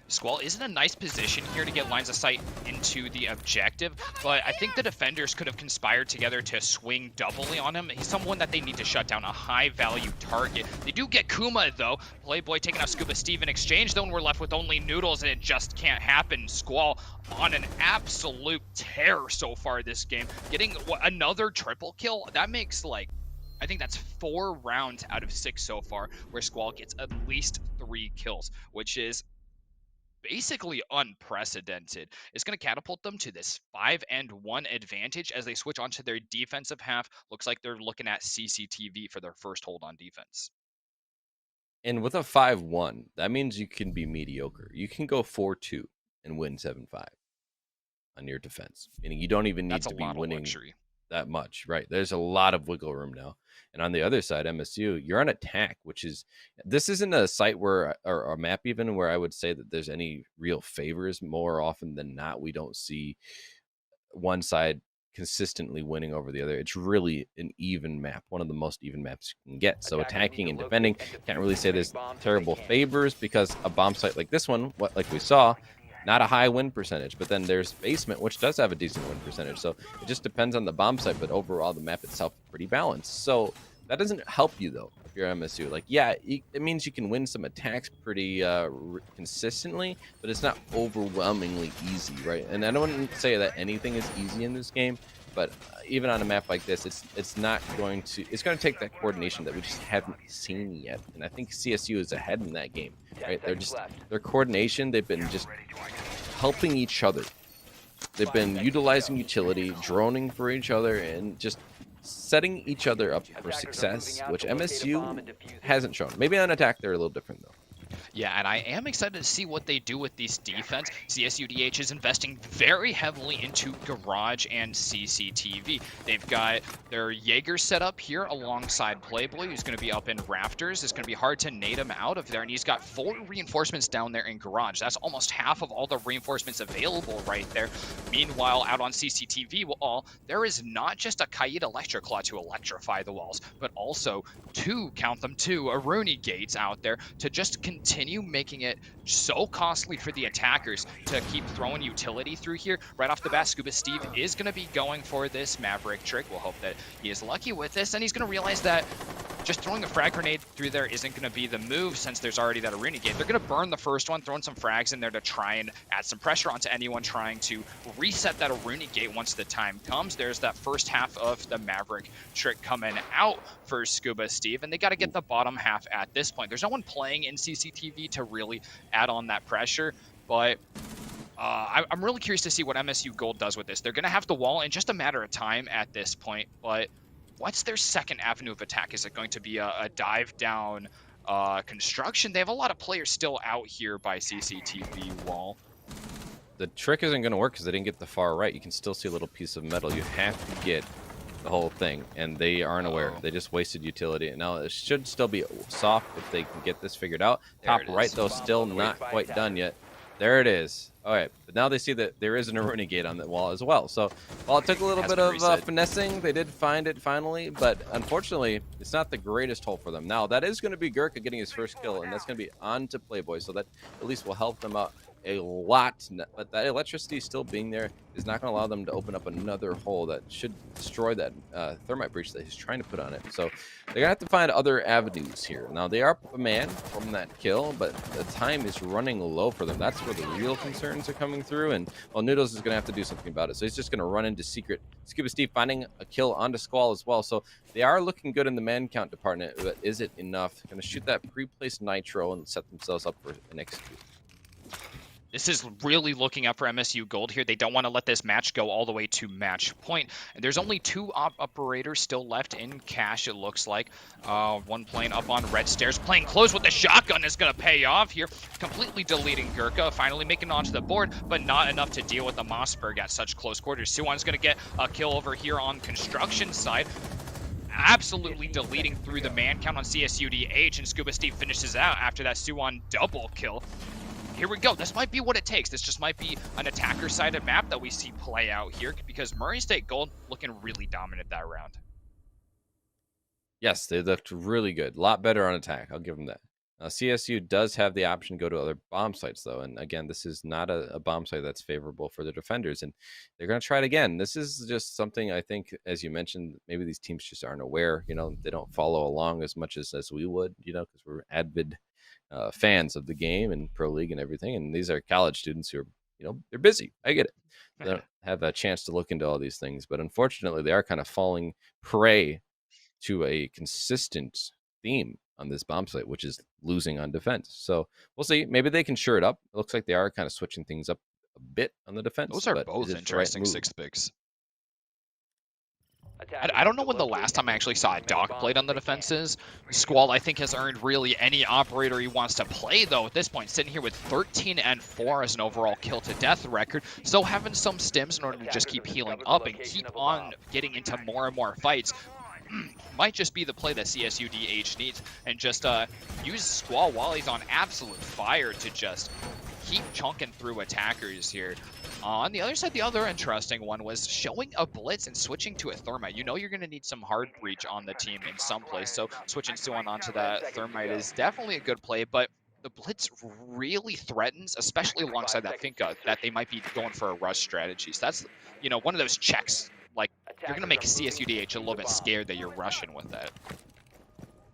S7: Squall is in a nice position here to get lines of sight into the objective, but I think the defenders could have conspired together to swing doubly on him. He's someone that they need to shut down, a high-value target. They do get Kuma, though. Playboy taking out Scuba Steve in exchange, then we're left with only Noodles, and it just can't happen. Squall on an absolute tear so far this game. Getting another triple kill, that makes, like, I think that's 4 rounds out of 6 so far where Squall gets at least 3 kills, which is basically unprecedented. It's going to catapult them to this 5-1 advantage as they switch onto their defensive half. Looks like they're looking at CCTV for their first hold on defense.
S8: And with a 5-1, that means you can be mediocre. You can go 4-2 and win 7-5 on your defense, meaning you don't even need to be winning that much, right? There's a lot of wiggle room now. And on the other side, MSU, you're on attack, which is, this isn't a site where, or a map even, where I would say that there's any real favors. More often than not, we don't see one side consistently winning over the other. It's really an even map, one of the most even maps you can get. So attacking and defending, can't really say there's terrible favors, because a bomb site like this one, like we saw, not a high win percentage. But then there's basement, which does have a decent win percentage. So it just depends on the bomb site. But overall, the map itself is pretty balanced. So that doesn't help you though if you're MSU. Like, yeah, it means you can win some attacks pretty consistently, but it's not overwhelmingly easy, right? And I don't want to say that anything is easy in this game, but even on a map like this, it's not going to. It's going to take that coordination that we just haven't seen yet. And I think CSU is ahead in that game, right? They're just their coordination. They've been just helping each other. They've been utilizing utility, droning for each other, and just setting each other up for success, which MSU hasn't shown. Maybe on attack, they're a little different, though.
S7: Yeah, and I am excited to see what they do with these defense. CSUDH is investing very heavily into Garage and CCTV. They've got their Jaeger set up here alongside Playboy, who's going to be up in Rafters. It's going to be hard to nade him out of there, and he's got 4 reinforcements down there in Garage. That's almost half of all the reinforcements available right there. Meanwhile, out on CCTV wall, there is not just a Kaid Electroclaw to electrify the walls, but also 2, count them 2, Aruni gates out there to just continue making it so costly for the attackers to keep throwing utility through here. Right off the bat, Scuba Steve is going to be going for this Maverick trick. We'll hope that he is lucky with this, and he's going to realize that just throwing a frag grenade through there isn't going to be the move since there's already that Aruni gate. They're going to burn the first one, throwing some frags in there to try and add some pressure onto anyone trying to reset that Aruni gate once the time comes. There's that first half of the Maverick trick coming out for Scuba Steve, and they got to get the bottom half at this point. There's no one playing in CCTV to really add on that pressure, but I'm really curious to see what MSU Gold does with this. They're going to have the wall in just a matter of time at this point, but what's their second avenue of attack? Is it going to be a dive down construction? They have a lot of players still out here by CCTV wall.
S8: The trick isn't going to work because they didn't get the far right. You can still see a little piece of metal. You have to get the whole thing, and they aren't aware. They just wasted utility. And now it should still be soft if they can get this figured out. Top right, though, still not quite done yet. There it is. All right, but now they see that there is an Aruni gate on that wall as well. So while it took a little bit of finessing, they did find it finally, but unfortunately, it's not the greatest hole for them. Now, that is going to be Gurkha getting his first kill, and that's going to be on to Playboy, so that at least will help them out a lot. But that electricity still being there is not going to allow them to open up another hole that should destroy that thermite breach that he's trying to put on it. So they're going to have to find other avenues here. Now, they are up a man from that kill, but the time is running low for them. That's where the real concerns are coming through, and well, Noodles is going to have to do something about it. So he's just going to run into secret. Scuba Steve finding a kill onto Squall as well. So they are looking good in the man count department, but is it enough? Going to shoot that pre-placed nitro and set themselves up for an execute.
S7: This is really looking up for MSU Gold here. They don't want to let this match go all the way to match point. And there's only 2 operators still left in cash, it looks like. One playing up on red stairs. Playing close with the shotgun is going to pay off here. Completely deleting Gurkha. Finally making it onto the board, but not enough to deal with the Mossberg at such close quarters. Suwon's going to get a kill over here on construction side. Absolutely deleting through the man count on CSUDH, and Scuba Steve finishes out after that Suwon double kill. Here we go. This might be what it takes. This just might be an attacker-sided map that we see play out here, because Murray State Gold looking really dominant that round.
S8: Yes, they looked really good. A lot better on attack. I'll give them that. CSU does have the option to go to other bomb sites, though. And again, this is not a bomb site that's favorable for the defenders. And they're going to try it again. This is just something I think, as you mentioned, maybe these teams just aren't aware. You know, they don't follow along as much as we would, you know, because we're avid fans of the game and pro league and everything, and these are college students who are, you know, they're busy. I get it. They don't have a chance to look into all these things, but unfortunately they are kind of falling prey to a consistent theme on this bomb site, which is losing on defense. So we'll see. Maybe they can shore it up. It looks like they are kind of switching things up a bit on the defense.
S7: Those are both interesting 6 picks. I don't know when the last time I actually saw a Doc played on the defenses. Squall, I think, has earned really any operator he wants to play, though, at this point, sitting here with 13 and 4 as an overall kill-to-death record. Still having some stims in order to just keep healing up and keep on getting into more and more fights. Might just be the play that CSUDH needs, and just use Squall while he's on absolute fire to just keep chunking through attackers here. On the other side, the other interesting one was showing a blitz and switching to a thermite. You know you're going to need some hard breach on the team in some place, so switching Suwon onto that thermite is definitely a good play, but the blitz really threatens, especially alongside that Finka, that they might be going for a rush strategy. So that's, you know, one of those checks. Like, you're going to make CSUDH a little bit scared that you're rushing with that.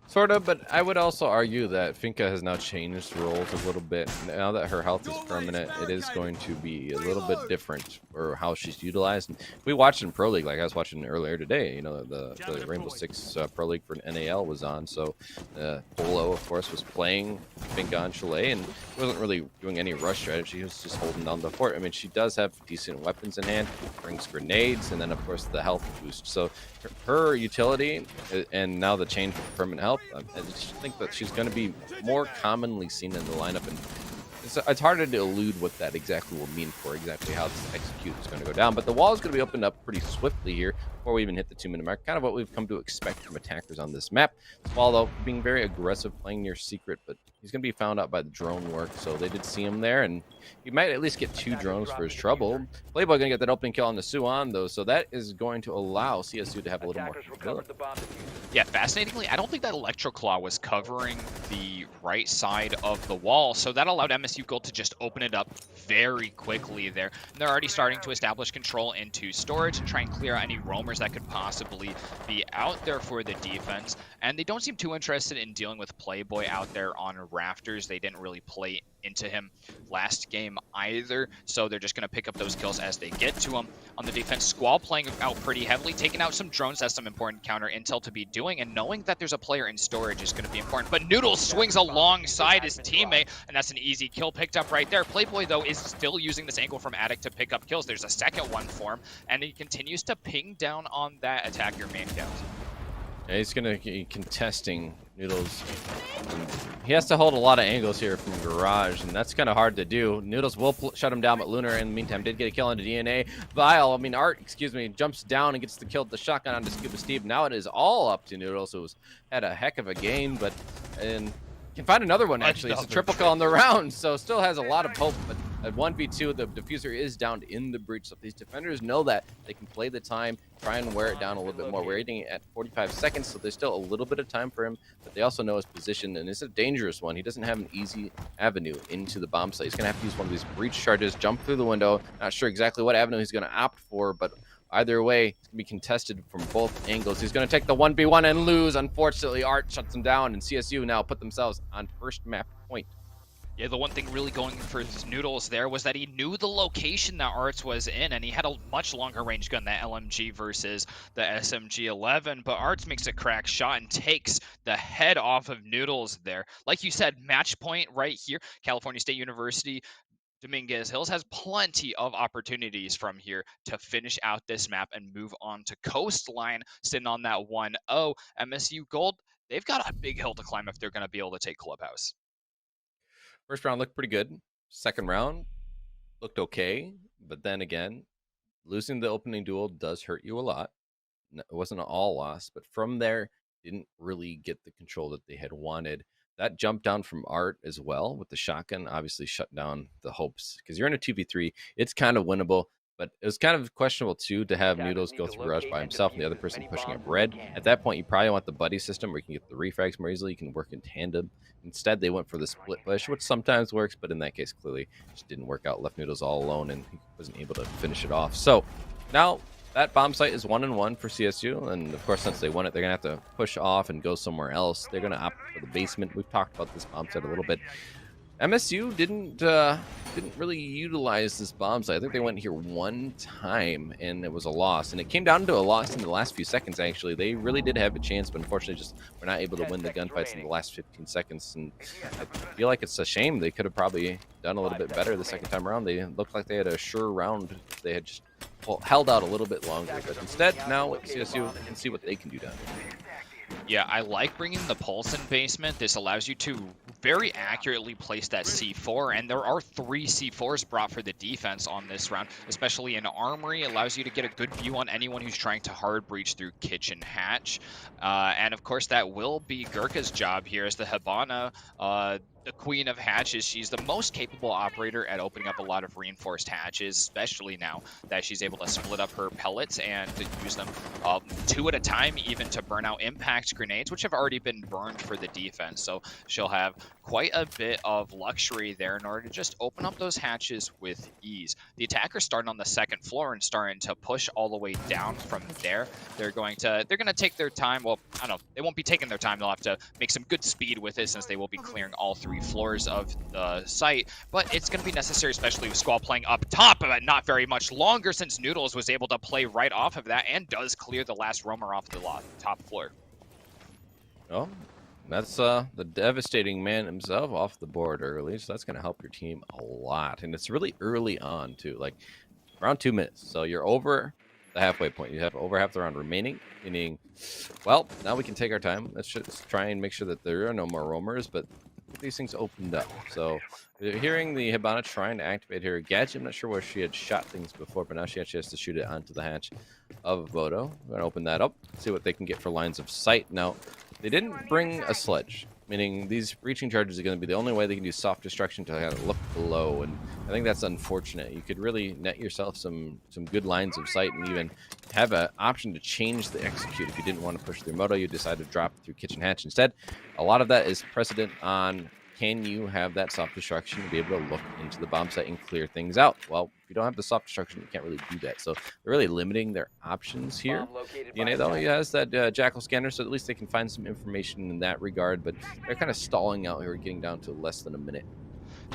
S8: Sort of, but I would also argue that Finka has now changed roles a little bit. Now that her health is permanent, it is going to be a little bit different for how she's utilized. And we watched in Pro League, like I was watching earlier today, you know, the Rainbow Six Pro League for NAL was on. So Polo, of course, was playing Finka on Chalet, and he wasn't really doing any rush strategy. He was just holding down the fort. I mean, she does have decent weapons in hand, brings grenades, and then, of course, the health boost. So her utility, and now the change with permanent health, I just think that she's going to be more commonly seen in the lineup, and it's harder to elude what that exactly will mean for exactly how this execute is going to go down. But the wall is going to be opened up pretty swiftly here before we even hit the 2-minute mark. Kind of what we've come to expect from attackers on this map. Wall, though, being very aggressive, playing near secret, but he's going to be found out by the drone work. So they did see him there, and he might at least get 2 drones for his trouble. Playboy going to get that opening kill on the Suan, though, so that is going to allow CSU to have a little more ability.
S7: Yeah, fascinatingly, I don't think that Electroclaw was covering the right side of the wall, so that allowed MSU Gold to just open it up very quickly there. And they're already starting to establish control into storage and try and clear out any roamers that could possibly be out there for the defense. And they don't seem too interested in dealing with Playboy out there on rafters. They didn't really play into him last game either, so they're just going to pick up those kills as they get to him. On the defense, Squall playing out pretty heavily, taking out some drones. That's some important counter intel to be doing, and knowing that there's a player in storage is going to be important. But Noodles swings alongside his teammate, and that's an easy kill picked up right there. Playboy, though, is still using this angle from Attic to pick up kills. There's a second one for him, and he continues to ping down on that attacker main count.
S8: Yeah, he's going to be contesting Noodles. And he has to hold a lot of angles here from Garage, and that's kind of hard to do. Noodles will shut him down, but Lunar, in the meantime, did get a kill onto DNA. Art, jumps down and gets the kill with the shotgun onto Scuba Steve. Now it is all up to Noodles, who's had a heck of a game, but can find another one, actually. It's a triple kill on the round, so still has a lot of hope, but at 1v2, the diffuser is down in the breach, so if these defenders know that, they can play the time, try and wear it down a little bit more. We're hitting at 45 seconds, so there's still a little bit of time for him, but they also know his position, and it's a dangerous one. He doesn't have an easy avenue into the bomb site. He's going to have to use one of these breach charges, jump through the window. Not sure exactly what avenue he's going to opt for, but either way, it's going to be contested from both angles. He's going to take the 1v1 and lose. Unfortunately, Art shuts him down, and CSU now put themselves on first map point.
S7: Yeah, the one thing really going for his Noodles there was that he knew the location that Arts was in, and he had a much longer range gun, that LMG versus the SMG-11, but Arts makes a crack shot and takes the head off of Noodles there. Like you said, match point right here, California State University, Dominguez Hills has plenty of opportunities from here to finish out this map and move on to Coastline, sitting on that 1-0. MSU Gold, they've got a big hill to climb if they're going to be able to take Clubhouse.
S8: First round looked pretty good. Second round looked okay, but then again, losing the opening duel does hurt you a lot. It wasn't an all loss, but from there, didn't really get the control that they had wanted. That jump down from Art as well with the shotgun obviously shut down the hopes, because you're in a 2v3. It's kind of winnable, but it was kind of questionable too to have Noodles go through Rush by himself and the other person pushing up red. At that point, you probably want the buddy system where you can get the refrags more easily. You can work in tandem. Instead, they went for the split push, which sometimes works, but in that case, clearly just didn't work out. Left Noodles all alone, and he wasn't able to finish it off. So now that bomb site is 1-1 for CSU, and of course, since they won it, they're gonna have to push off and go somewhere else. They're gonna opt for the basement. We've talked about this bomb site a little bit. MSU didn't really utilize this bomb site. I think they went here one time, and it was a loss. And it came down to a loss in the last few seconds, actually. They really did have a chance, but unfortunately just were not able to win the gunfights in the last 15 seconds. And I feel like it's a shame. They could have probably done a little bit better the second time around. They looked like they had a sure round if they had just held out a little bit longer. But instead, now with CSU, you can see what they can do down here.
S7: Yeah, I like bringing the Pulse in basement. This allows you to very accurately place that C4, and there are 3 C4s brought for the defense on this round, especially in Armory. It allows you to get a good view on anyone who's trying to hard breach through Kitchen Hatch. And of course, that will be Gurkha's job here as the Habana, the queen of hatches. She's the most capable operator at opening up a lot of reinforced hatches, especially now that she's able to split up her pellets and to use them 2 at a time, even to burn out impact grenades, which have already been burned for the defense. So she'll have quite a bit of luxury there in order to just open up those hatches with ease. The attackers starting on the second floor and starting to push all the way down from there. They're gonna take their time. Well, I don't know. They won't be taking their time. They'll have to make some good speed with it since they will be clearing all 3 floors of the site. But it's gonna be necessary, especially with Squall playing up top, but not very much longer since Noodles was able to play right off of that and does clear the last roamer off the top floor.
S8: Oh, that's the devastating man himself off the board early, so that's going to help your team a lot. And it's really early on, too, like around 2 minutes. So you're over the halfway point. You have over half the round remaining, meaning, well, now we can take our time. Let's just try and make sure that there are no more roamers, but get these things opened up. So you're hearing the Hibana trying to activate her gadget. I'm not sure where she had shot things before, but now she actually has to shoot it onto the hatch of Vodo. We're going to open that up, see what they can get for lines of sight. Now, they didn't bring a sledge, meaning these breaching charges are going to be the only way they can do soft destruction to kind of look below, and I think that's unfortunate. You could really net yourself some good lines of sight and even have an option to change the execute. If you didn't want to push through Moto, you decide to drop through kitchen hatch instead. A lot of that is precedent on, can you have that soft destruction to be able to look into the bomb site and clear things out? Well, if you don't have the soft destruction, you can't really do that. So they're really limiting their options here. DNA, though, he has that Jackal scanner, so at least they can find some information in that regard, but they're kind of stalling out here, getting down to less than a minute.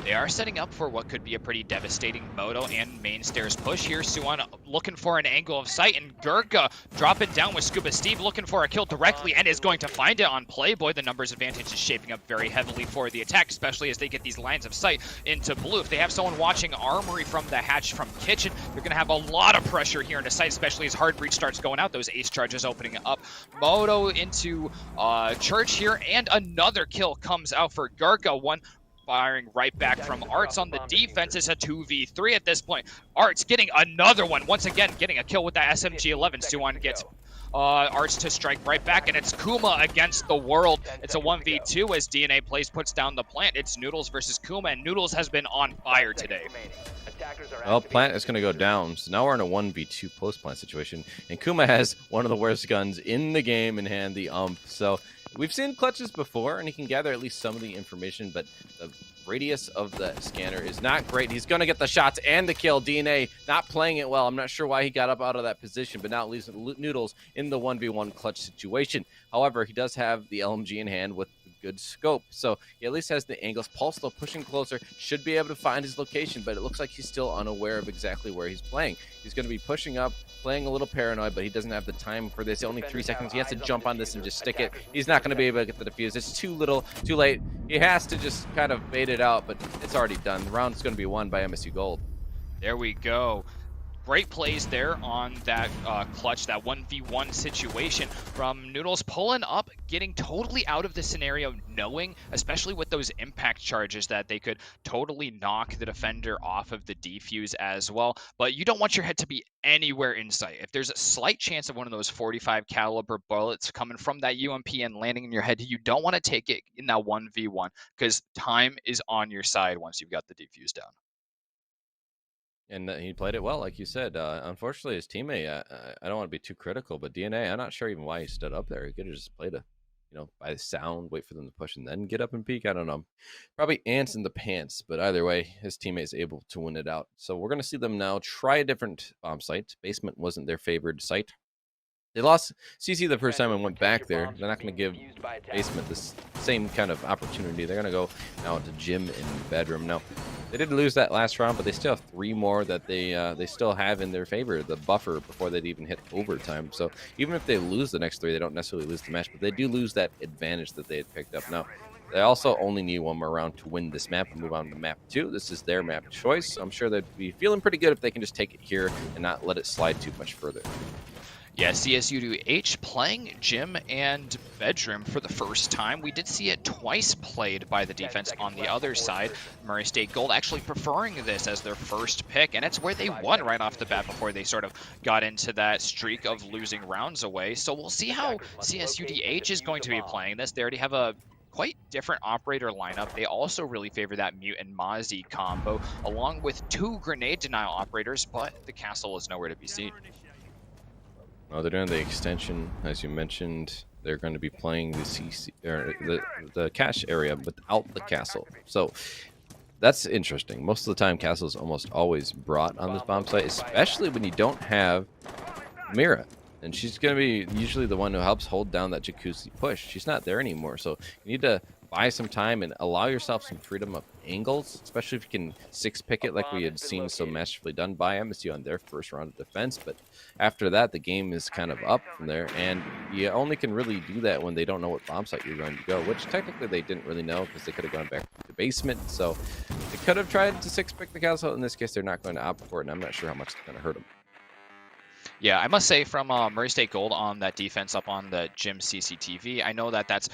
S7: They are setting up for what could be a pretty devastating Moto and main stairs push here. Suwon looking for an angle of sight, and Gurka dropping down with Scuba Steve looking for a kill directly and is going to find it on Playboy. The numbers advantage is shaping up very heavily for the attack, especially as they get these lines of sight into blue. If they have someone watching Armory from the hatch from kitchen, they're going to have a lot of pressure here into sight, especially as hard breach starts going out. Those ace charges opening up. Moto into Church here, and another kill comes out for Gurka. One firing right back from Arts on the defense. Is a 2v3 at this point. Arts getting another one. Once again, getting a kill with that SMG-11. Suwon gets Arts to strike right back, and it's Kuma against the world. It's a 1v2 as DNA Plays puts down the plant. It's Noodles versus Kuma, and Noodles has been on fire today.
S8: Well, plant is going to go down, so now we're in a 1v2 post-plant situation, and Kuma has one of the worst guns in the game in hand, the UMP. So we've seen clutches before, and he can gather at least some of the information, but the radius of the scanner is not great. He's going to get the shots and the kill. DNA not playing it well. I'm not sure why he got up out of that position, but now it leaves Noodles in the 1v1 clutch situation. However, he does have the LMG in hand with good scope, so he at least has the angles. Pulse still pushing closer, should be able to find his location, but it looks like he's still unaware of exactly where he's playing. He's going to be pushing up, playing a little paranoid, but he doesn't have the time for this. Only 3 seconds. He has to jump on this and just stick it. He's not going to be able to get the defuse. It's too little, too late. He has to just kind of bait it out, but it's already done. The round's going to be won by MSU Gold.
S7: There we go. Great plays there on that clutch, that 1v1 situation from Noodles, pulling up, getting totally out of the scenario, knowing, especially with those impact charges, that they could totally knock the defender off of the defuse as well. But you don't want your head to be anywhere in sight. If there's a slight chance of one of those 45 caliber bullets coming from that UMP and landing in your head, you don't want to take it in that 1v1 because time is on your side once you've got the defuse down.
S8: And he played it well, like you said. Unfortunately, his teammate, I don't want to be too critical, but DNA, I'm not sure even why he stood up there. He could have just played a, by the sound, wait for them to push, and then get up and peek. I don't know. Probably ants in the pants, but either way, his teammate's able to win it out. So we're going to see them now try a different bomb site. Basement wasn't their favored site. They lost CC the first time and went back there. They're not going to give basement this same kind of opportunity. They're going to go now into gym and bedroom. Now, they did lose that last round, but they still have 3 more that they still have in their favor, the buffer, before they'd even hit overtime. So even if they lose the next 3, they don't necessarily lose the match, but they do lose that advantage that they had picked up. Now, they also only need 1 more round to win this map and move on to map 2. This is their map choice. I'm sure they'd be feeling pretty good if they can just take it here and not let it slide too much further.
S7: Yeah, CSU2H playing gym and bedroom for the first time. We did see it twice played by the defense on the other side. Murray State Gold actually preferring this as their first pick, and it's where they won right off the bat before they sort of got into that streak of losing rounds away. So we'll see how CSU2H is going to be playing this. They already have a quite different operator lineup. They also really favor that Mute and Mozzie combo, along with 2 grenade denial operators, but the castle is nowhere to be seen.
S8: Well, they're doing the extension, as you mentioned. they're going to be playing the CC or the cache area without the castle. So that's interesting. Most of the time, castle is almost always brought on this bomb site, especially when you don't have Mira. And she's going to be usually the one who helps hold down that jacuzzi push. She's not there anymore. So you need to buy some time and allow yourself some freedom of angles, especially if you can six-pick it like we had seen so masterfully done by MSU on their first round of defense. But after that, the game is kind of up from there. And you only can really do that when they don't know what bomb site you're going to go, which technically they didn't really know because they could have gone back to the basement. So they could have tried to six-pick the castle. In this case, they're not going to opt for it, and I'm not sure how much it's going to hurt them.
S7: Yeah, I must say from Murray State Gold on that defense up on the gym CCTV, I know that that's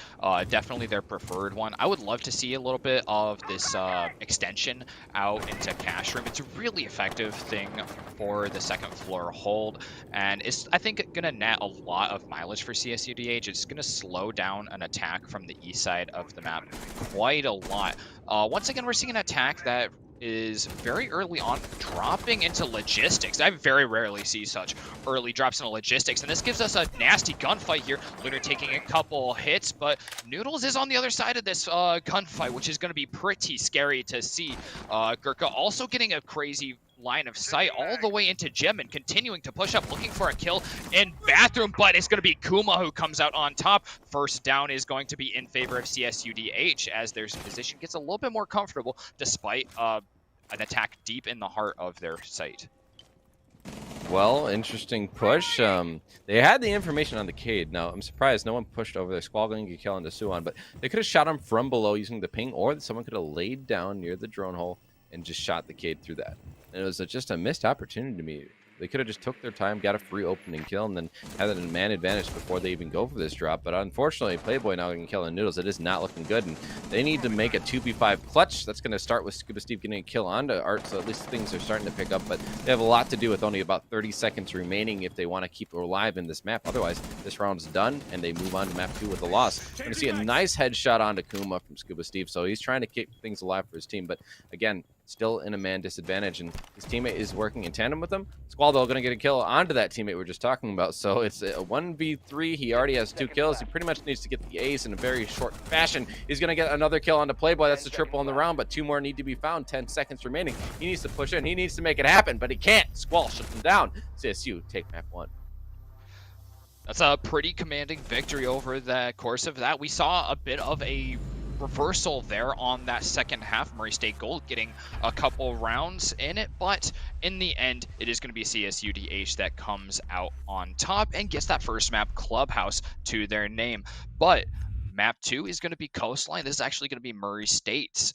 S7: definitely their preferred one. I would love to see a little bit of this extension out into cash room. It's a really effective thing for the second floor hold, and it's, I think, going to net a lot of mileage for CSUDH. It's going to slow down an attack from the east side of the map quite a lot. Once again, we're seeing an attack that is very early on dropping into logistics. I very rarely see such early drops into logistics, and this gives us a nasty gunfight here. Lunar taking a couple hits, but Noodles is on the other side of this gunfight, which is going to be pretty scary to see. Gurkha also getting a crazy line of sight all the way into gym and continuing to push up, looking for a kill in bathroom, but it's going to be Kuma who comes out on top. First down is going to be in favor of CSUDH as their position gets a little bit more comfortable despite an attack deep in the heart of their site.
S8: Well, interesting push. They had the information on the Cade. Now, I'm surprised no one pushed over there. Squall going to get killed into Suwon, but they could have shot him from below using the ping, or someone could have laid down near the drone hole and just shot the Cade through that. And it was just a missed opportunity to me. They could have just took their time, got a free opening kill, and then had a man advantage before they even go for this drop. But unfortunately, Playboy now can kill the Noodles. It is not looking good, and they need to make a 2v5 clutch. That's going to start with Scuba Steve getting a kill onto Art, so at least things are starting to pick up. But they have a lot to do with only about 30 seconds remaining if they want to keep it alive in this map. Otherwise, this round's done, and they move on to map 2 with a loss. We're going to see a nice headshot onto Kuma from Scuba Steve, so he's trying to keep things alive for his team. But again, still in a man disadvantage, and his teammate is working in tandem with him. Squall, though, going to get a kill onto that teammate we were just talking about, so it's a 1v3. He already has 2 kills. He pretty much needs to get the ace in a very short fashion. He's going to get another kill onto Playboy. That's the triple in the round, but 2 more need to be found. 10 seconds remaining. He needs to push in. He needs to make it happen, but he can't. Squall shuts him down. CSU take map 1.
S7: That's a pretty commanding victory over the course of that. We saw a bit of a reversal there on that second half. Murray State Gold getting a couple rounds in it, but in the end, it is going to be CSUDH that comes out on top and gets that first map, Clubhouse, to their name. But map 2 is going to be Coastline. This is actually going to be Murray State's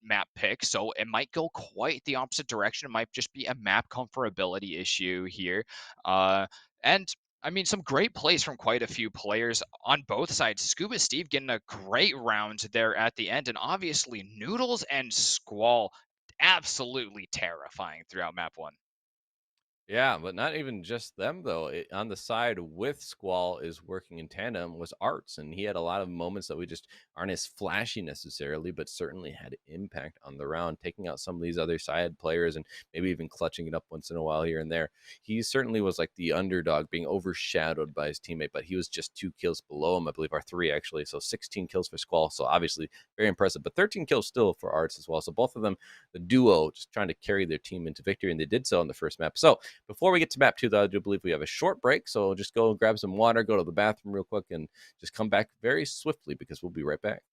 S7: map pick, so it might go quite the opposite direction. It might just be a map comfortability issue here. And I mean, some great plays from quite a few players on both sides. Scuba Steve getting a great round there at the end, and obviously Noodles and Squall absolutely terrifying throughout map 1.
S8: Yeah, but not even just them, though. On the side with Squall is working in tandem was Arts, and he had a lot of moments that we just aren't as flashy necessarily, but certainly had impact on the round, taking out some of these other side players and maybe even clutching it up once in a while here and there. He certainly was like the underdog being overshadowed by his teammate, but he was just 2 kills below him, I believe, or 3 actually, so 16 kills for Squall, so obviously very impressive, but 13 kills still for Arts as well, so both of them, the duo, just trying to carry their team into victory, and they did so in the first map. So before we get to map 2, though, I do believe we have a short break, so just go grab some water, go to the bathroom real quick, and just come back very swiftly because we'll be right back.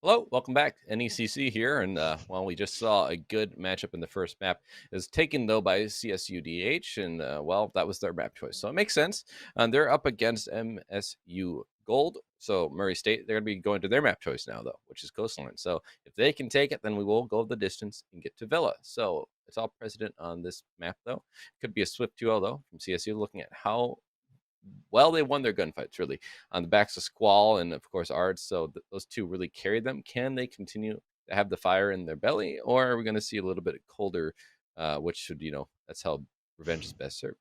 S8: Hello, welcome back. NECC here, and well, we just saw a good matchup in the first map. It was taken though by CSUDH, and well, that was their map choice, so it makes sense. They're up against MSU Gold, so Murray State. They're going to be going to their map choice now, though, which is Coastline. So if they can take it, then we will go the distance and get to Villa. So it's all precedent on this map, though. Could be a swift 2-0 though from CSU, looking at how well they won their gunfights really on the backs of Squall and of course Ards. So those two really carried them. Can they continue to have the fire in their belly, or are we going to see a little bit colder, which should, that's how revenge is best served.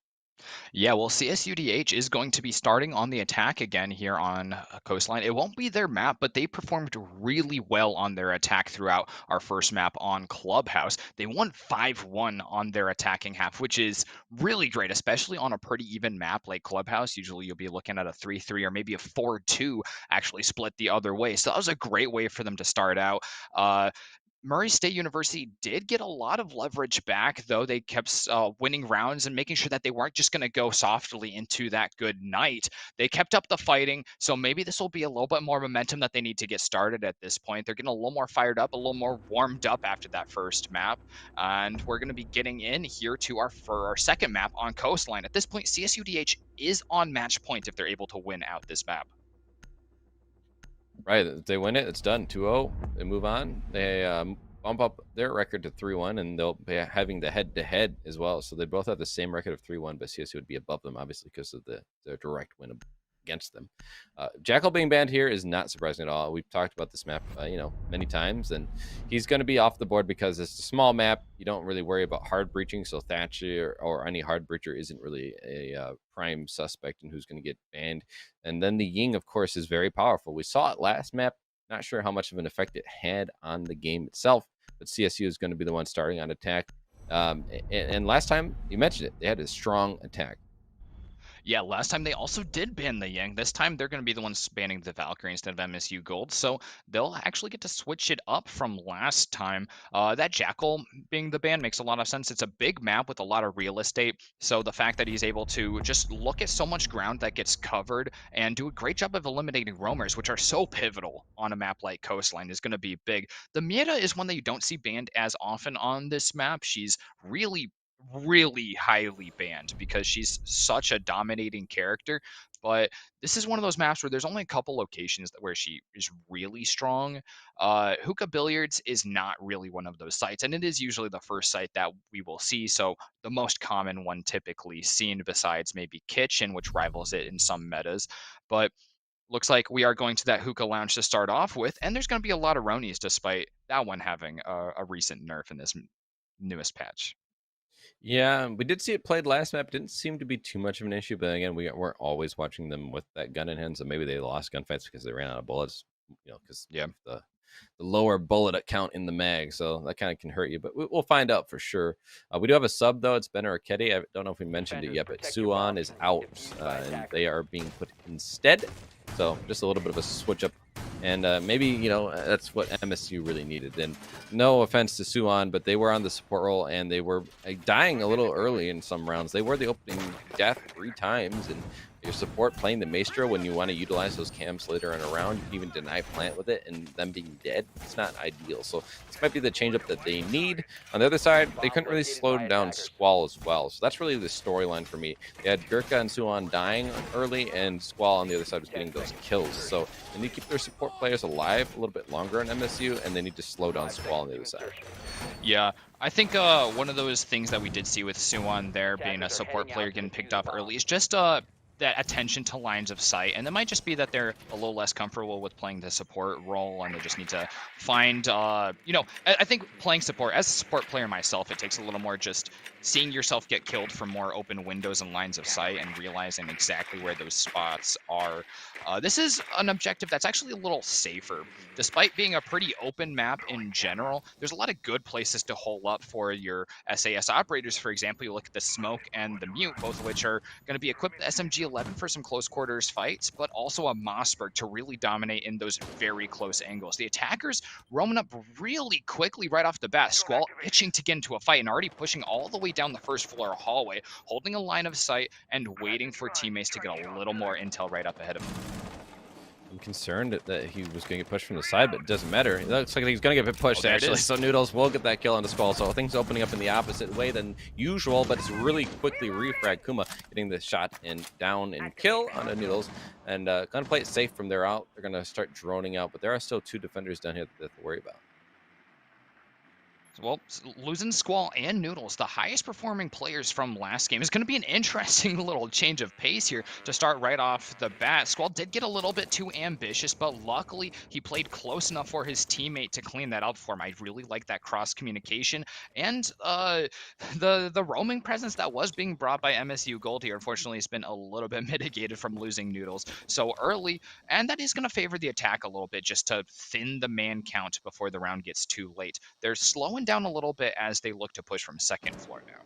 S7: Yeah, well, CSUDH is going to be starting on the attack again here on Coastline. It won't be their map, but they performed really well on their attack throughout our first map on Clubhouse. They won 5-1 on their attacking half, which is really great, especially on a pretty even map like Clubhouse. Usually you'll be looking at a 3-3 or maybe a 4-2 actually split the other way. So that was a great way for them to start out. Murray State University did get a lot of leverage back, though. They kept winning rounds and making sure that they weren't just going to go softly into that good night. They kept up the fighting, so maybe this will be a little bit more momentum that they need to get started at this point. They're getting a little more fired up, a little more warmed up after that first map, and we're going to be getting in here to for our second map on Coastline. At this point, CSUDH is on match point if they're able to win out this map.
S8: Right, if they win it, it's done. 2-0. They move on. They bump up their record to 3-1, and they'll be having the head-to-head as well. So they both have the same record of 3-1, but CSU would be above them, obviously, because of their direct win against them. Jackal being banned here is not surprising at all. We've talked about this map, many times, and he's going to be off the board because it's a small map. You don't really worry about hard breaching, so Thatcher or any hard breacher isn't really a prime suspect in who's going to get banned. And then the Ying, of course, is very powerful. We saw it last map. Not sure how much of an effect it had on the game itself, but CSU is going to be the one starting on attack. And last time, you mentioned it, they had a strong attack.
S7: Yeah, last time they also did ban the Yang. This time they're going to be the ones banning the Valkyrie instead of MSU Gold. So they'll actually get to switch it up from last time. That Jackal being the ban makes a lot of sense. It's a big map with a lot of real estate. So the fact that he's able to just look at so much ground that gets covered and do a great job of eliminating roamers, which are so pivotal on a map like Coastline, is going to be big. The Mieta is one that you don't see banned as often on this map. She's really highly banned because she's such a dominating character. But this is one of those maps where there's only a couple locations where she is really strong. Hookah Billiards is not really one of those sites, and it is usually the first site that we will see. So the most common one typically seen, besides maybe Kitchen, which rivals it in some metas. But looks like we are going to that Hookah Lounge to start off with, and there's going to be a lot of Ronies despite that one having a recent nerf in this newest patch.
S8: Yeah, we did see it played last map. Didn't seem to be too much of an issue, but again, we weren't always watching them with that gun in hand, so maybe they lost gunfights because they ran out of bullets, because the lower bullet count in the mag, so that kind of can hurt you, but we'll find out for sure. We do have a sub, though. It's Ben Arceti. I don't know if we mentioned it yet, but Suan is out, and they are being put instead, so just a little bit of a switch up. And maybe, that's what MSU really needed. And no offense to Suan, but they were on the support role, and they were dying a little early in some rounds. They were the opening death 3 times, and your support playing the Maestro when you want to utilize those cams later in a round, you can even deny plant with it, and them being dead, it's not ideal. So this might be the changeup that they need. On the other side, they couldn't really slow down Squall as well. So that's really the storyline for me. They had Gurkha and Suan dying early, and Squall on the other side was getting those kills. So they need to keep their support players alive a little bit longer on MSU, and they need to slow down Squall on the other side.
S7: Yeah, I think one of those things that we did see with Suan there being a support player getting picked up early is just that attention to lines of sight, and it might just be that they're a little less comfortable with playing the support role, and they just need to find I think playing support, as a support player myself, it takes a little more just seeing yourself get killed from more open windows and lines of sight and realizing exactly where those spots are. This is an objective that's actually a little safer. Despite being a pretty open map in general, there's a lot of good places to hole up for your SAS operators. For example, you look at the Smoke and the Mute, both of which are going to be equipped with SMG-11 for some close quarters fights, but also a Mossberg to really dominate in those very close angles. The attackers roaming up really quickly right off the bat. Squall itching to get into a fight and already pushing all the way down the first floor hallway, holding a line of sight and waiting for teammates to get a little more intel right up ahead of him.
S8: I'm concerned that he was going to get pushed from the side, but it doesn't matter. It looks like he's going to get pushed,
S7: there it
S8: actually.
S7: is.
S8: So Noodles will get that kill on the Squall. So things opening up in the opposite way than usual, but it's really quickly refrag. Kuma getting the shot and down and kill on the Noodles. And going to play it safe from there out. They're going to start droning out, but there are still 2 defenders down here that they have to worry about.
S7: Well, losing Squall and Noodles, the highest performing players from last game, is going to be an interesting little change of pace here to start right off the bat. Squall did get a little bit too ambitious, but luckily he played close enough for his teammate to clean that up for him. I really like that cross communication and the roaming presence that was being brought by MSU Gold here. Unfortunately, has been a little bit mitigated from losing Noodles so early, and that is going to favor the attack a little bit just to thin the man count before the round gets too late. They're slowing down a little bit as they look to push from second floor now.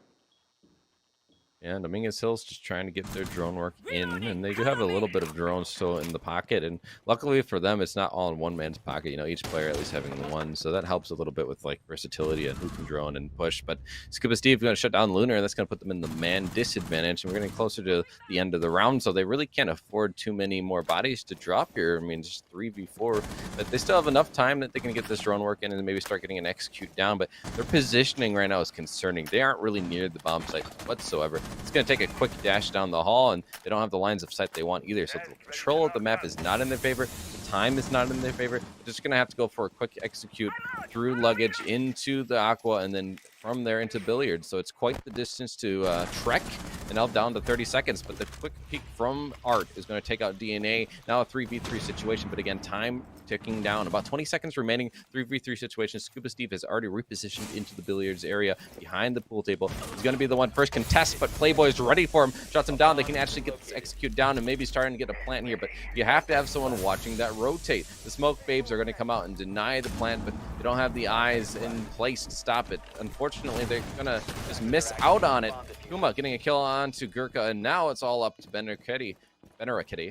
S8: And Dominguez Hill's just trying to get their drone work in, and they do have a little bit of drones still in the pocket, and luckily for them, it's not all in one man's pocket. You know, each player at least having one, so that helps a little bit with like versatility and who can drone and push. But Scuba Steve going to shut down Lunar, and that's going to put them in the man disadvantage, and we're getting closer to the end of the round, so they really can't afford too many more bodies to drop here. I mean, just 3v4, but they still have enough time that they can get this drone work in and maybe start getting an execute down. But their positioning right now is concerning. They aren't really near the bomb site whatsoever. It's going to take a quick dash down the hall, and they don't have the lines of sight they want either. So the control of the map is not in their favor. The time is not in their favor. They're just going to have to go for a quick execute through luggage into the Aqua, and then from there into Billiards. So it's quite the distance to trek, and now down to 30 seconds. But the quick peek from Art is going to take out DNA. Now a 3v3 situation, but again, time ticking down. About 20 seconds remaining. 3v3 situation. Scuba Steve has already repositioned into the Billiards area behind the pool table. He's going to be the one first contest, but Playboy's ready for him. Shots him down. They can actually get this execute down and maybe starting to get a plant here, but you have to have someone watching that rotate. The smoke babes are going to come out and deny the plant, but they don't have the eyes in place to stop it. Unfortunately, they're going to just miss out on it. Kuma getting a kill on to Gurkha, and now it's all up to Benaraketi,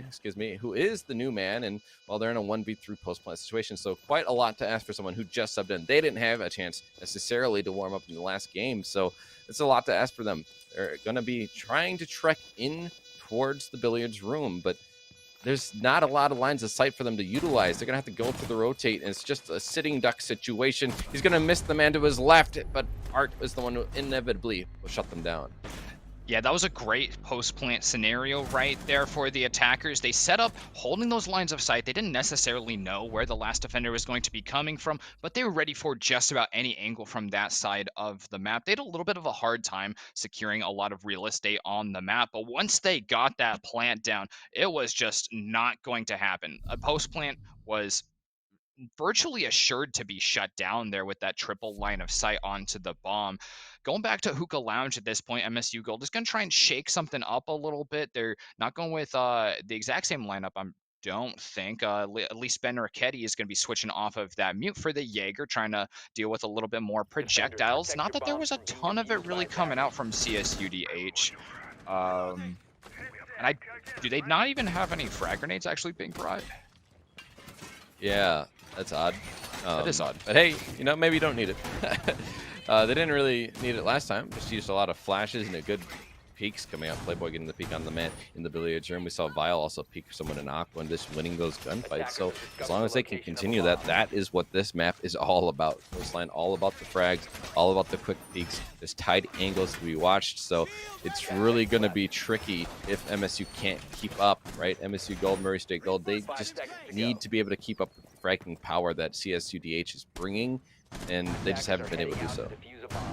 S8: excuse me, who is the new man, and well, they're in a 1v3 post-plant situation, so quite a lot to ask for someone who just subbed in. They didn't have a chance necessarily to warm up in the last game, so it's a lot to ask for them. They're going to be trying to trek in towards the Billiards room, but there's not a lot of lines of sight for them to utilize. They're going to have to go for the rotate, and it's just a sitting duck situation. He's going to miss the man to his left, but Art is the one who inevitably will shut them down.
S7: Yeah, that was a great post-plant scenario right there for the attackers. They set up holding those lines of sight. They didn't necessarily know where the last defender was going to be coming from, but they were ready for just about any angle from that side of the map. They had a little bit of a hard time securing a lot of real estate on the map, but once they got that plant down, it was just not going to happen. A post-plant was virtually assured to be shut down there with that triple line of sight onto the bomb. Going back to Hookah Lounge at this point, MSU Gold is going to try and shake something up a little bit. They're not going with the exact same lineup, I don't think. At least Ben Ricchetti is going to be switching off of that mute for the Jaeger, trying to deal with a little bit more projectiles. Not that there was a ton of it really coming out from CSUDH. And do they not even have any frag grenades actually being brought?
S8: Yeah, that's odd.
S7: That is odd.
S8: But hey, you know, maybe you don't need it. They didn't really need it last time. Just used a lot of flashes and a good peeks coming out. Playboy getting the peek on the man in the Billiards room. We saw Vile also peek someone in Aqua and just winning those gunfights. So as long as they can continue that, that is what this map is all about. Coastline, all about the frags, all about the quick peeks. There's tight angles to be watched. So it's really going to be tricky if MSU can't keep up, right? MSU Gold, Murray State Gold, they just need to be able to keep up with the fragging power that CSUDH is bringing, and they just haven't been able to do so.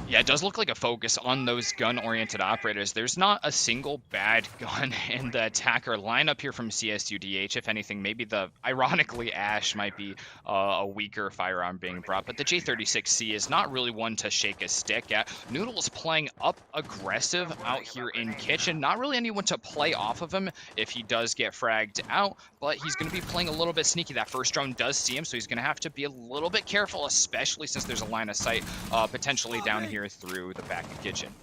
S7: Yeah, it does look like a focus on those gun-oriented operators. There's not a single bad gun in the attacker lineup here from CSUDH. If anything, maybe ironically, Ash might be a weaker firearm being brought, but the J36C is not really one to shake a stick at. Noodle's playing up aggressive out here in Kitchen. Not really anyone to play off of him if he does get fragged out, but he's going to be playing a little bit sneaky. That first drone does see him, so he's going to have to be a little bit careful, especially since there's a line of sight potentially down here through the back of Kitchen.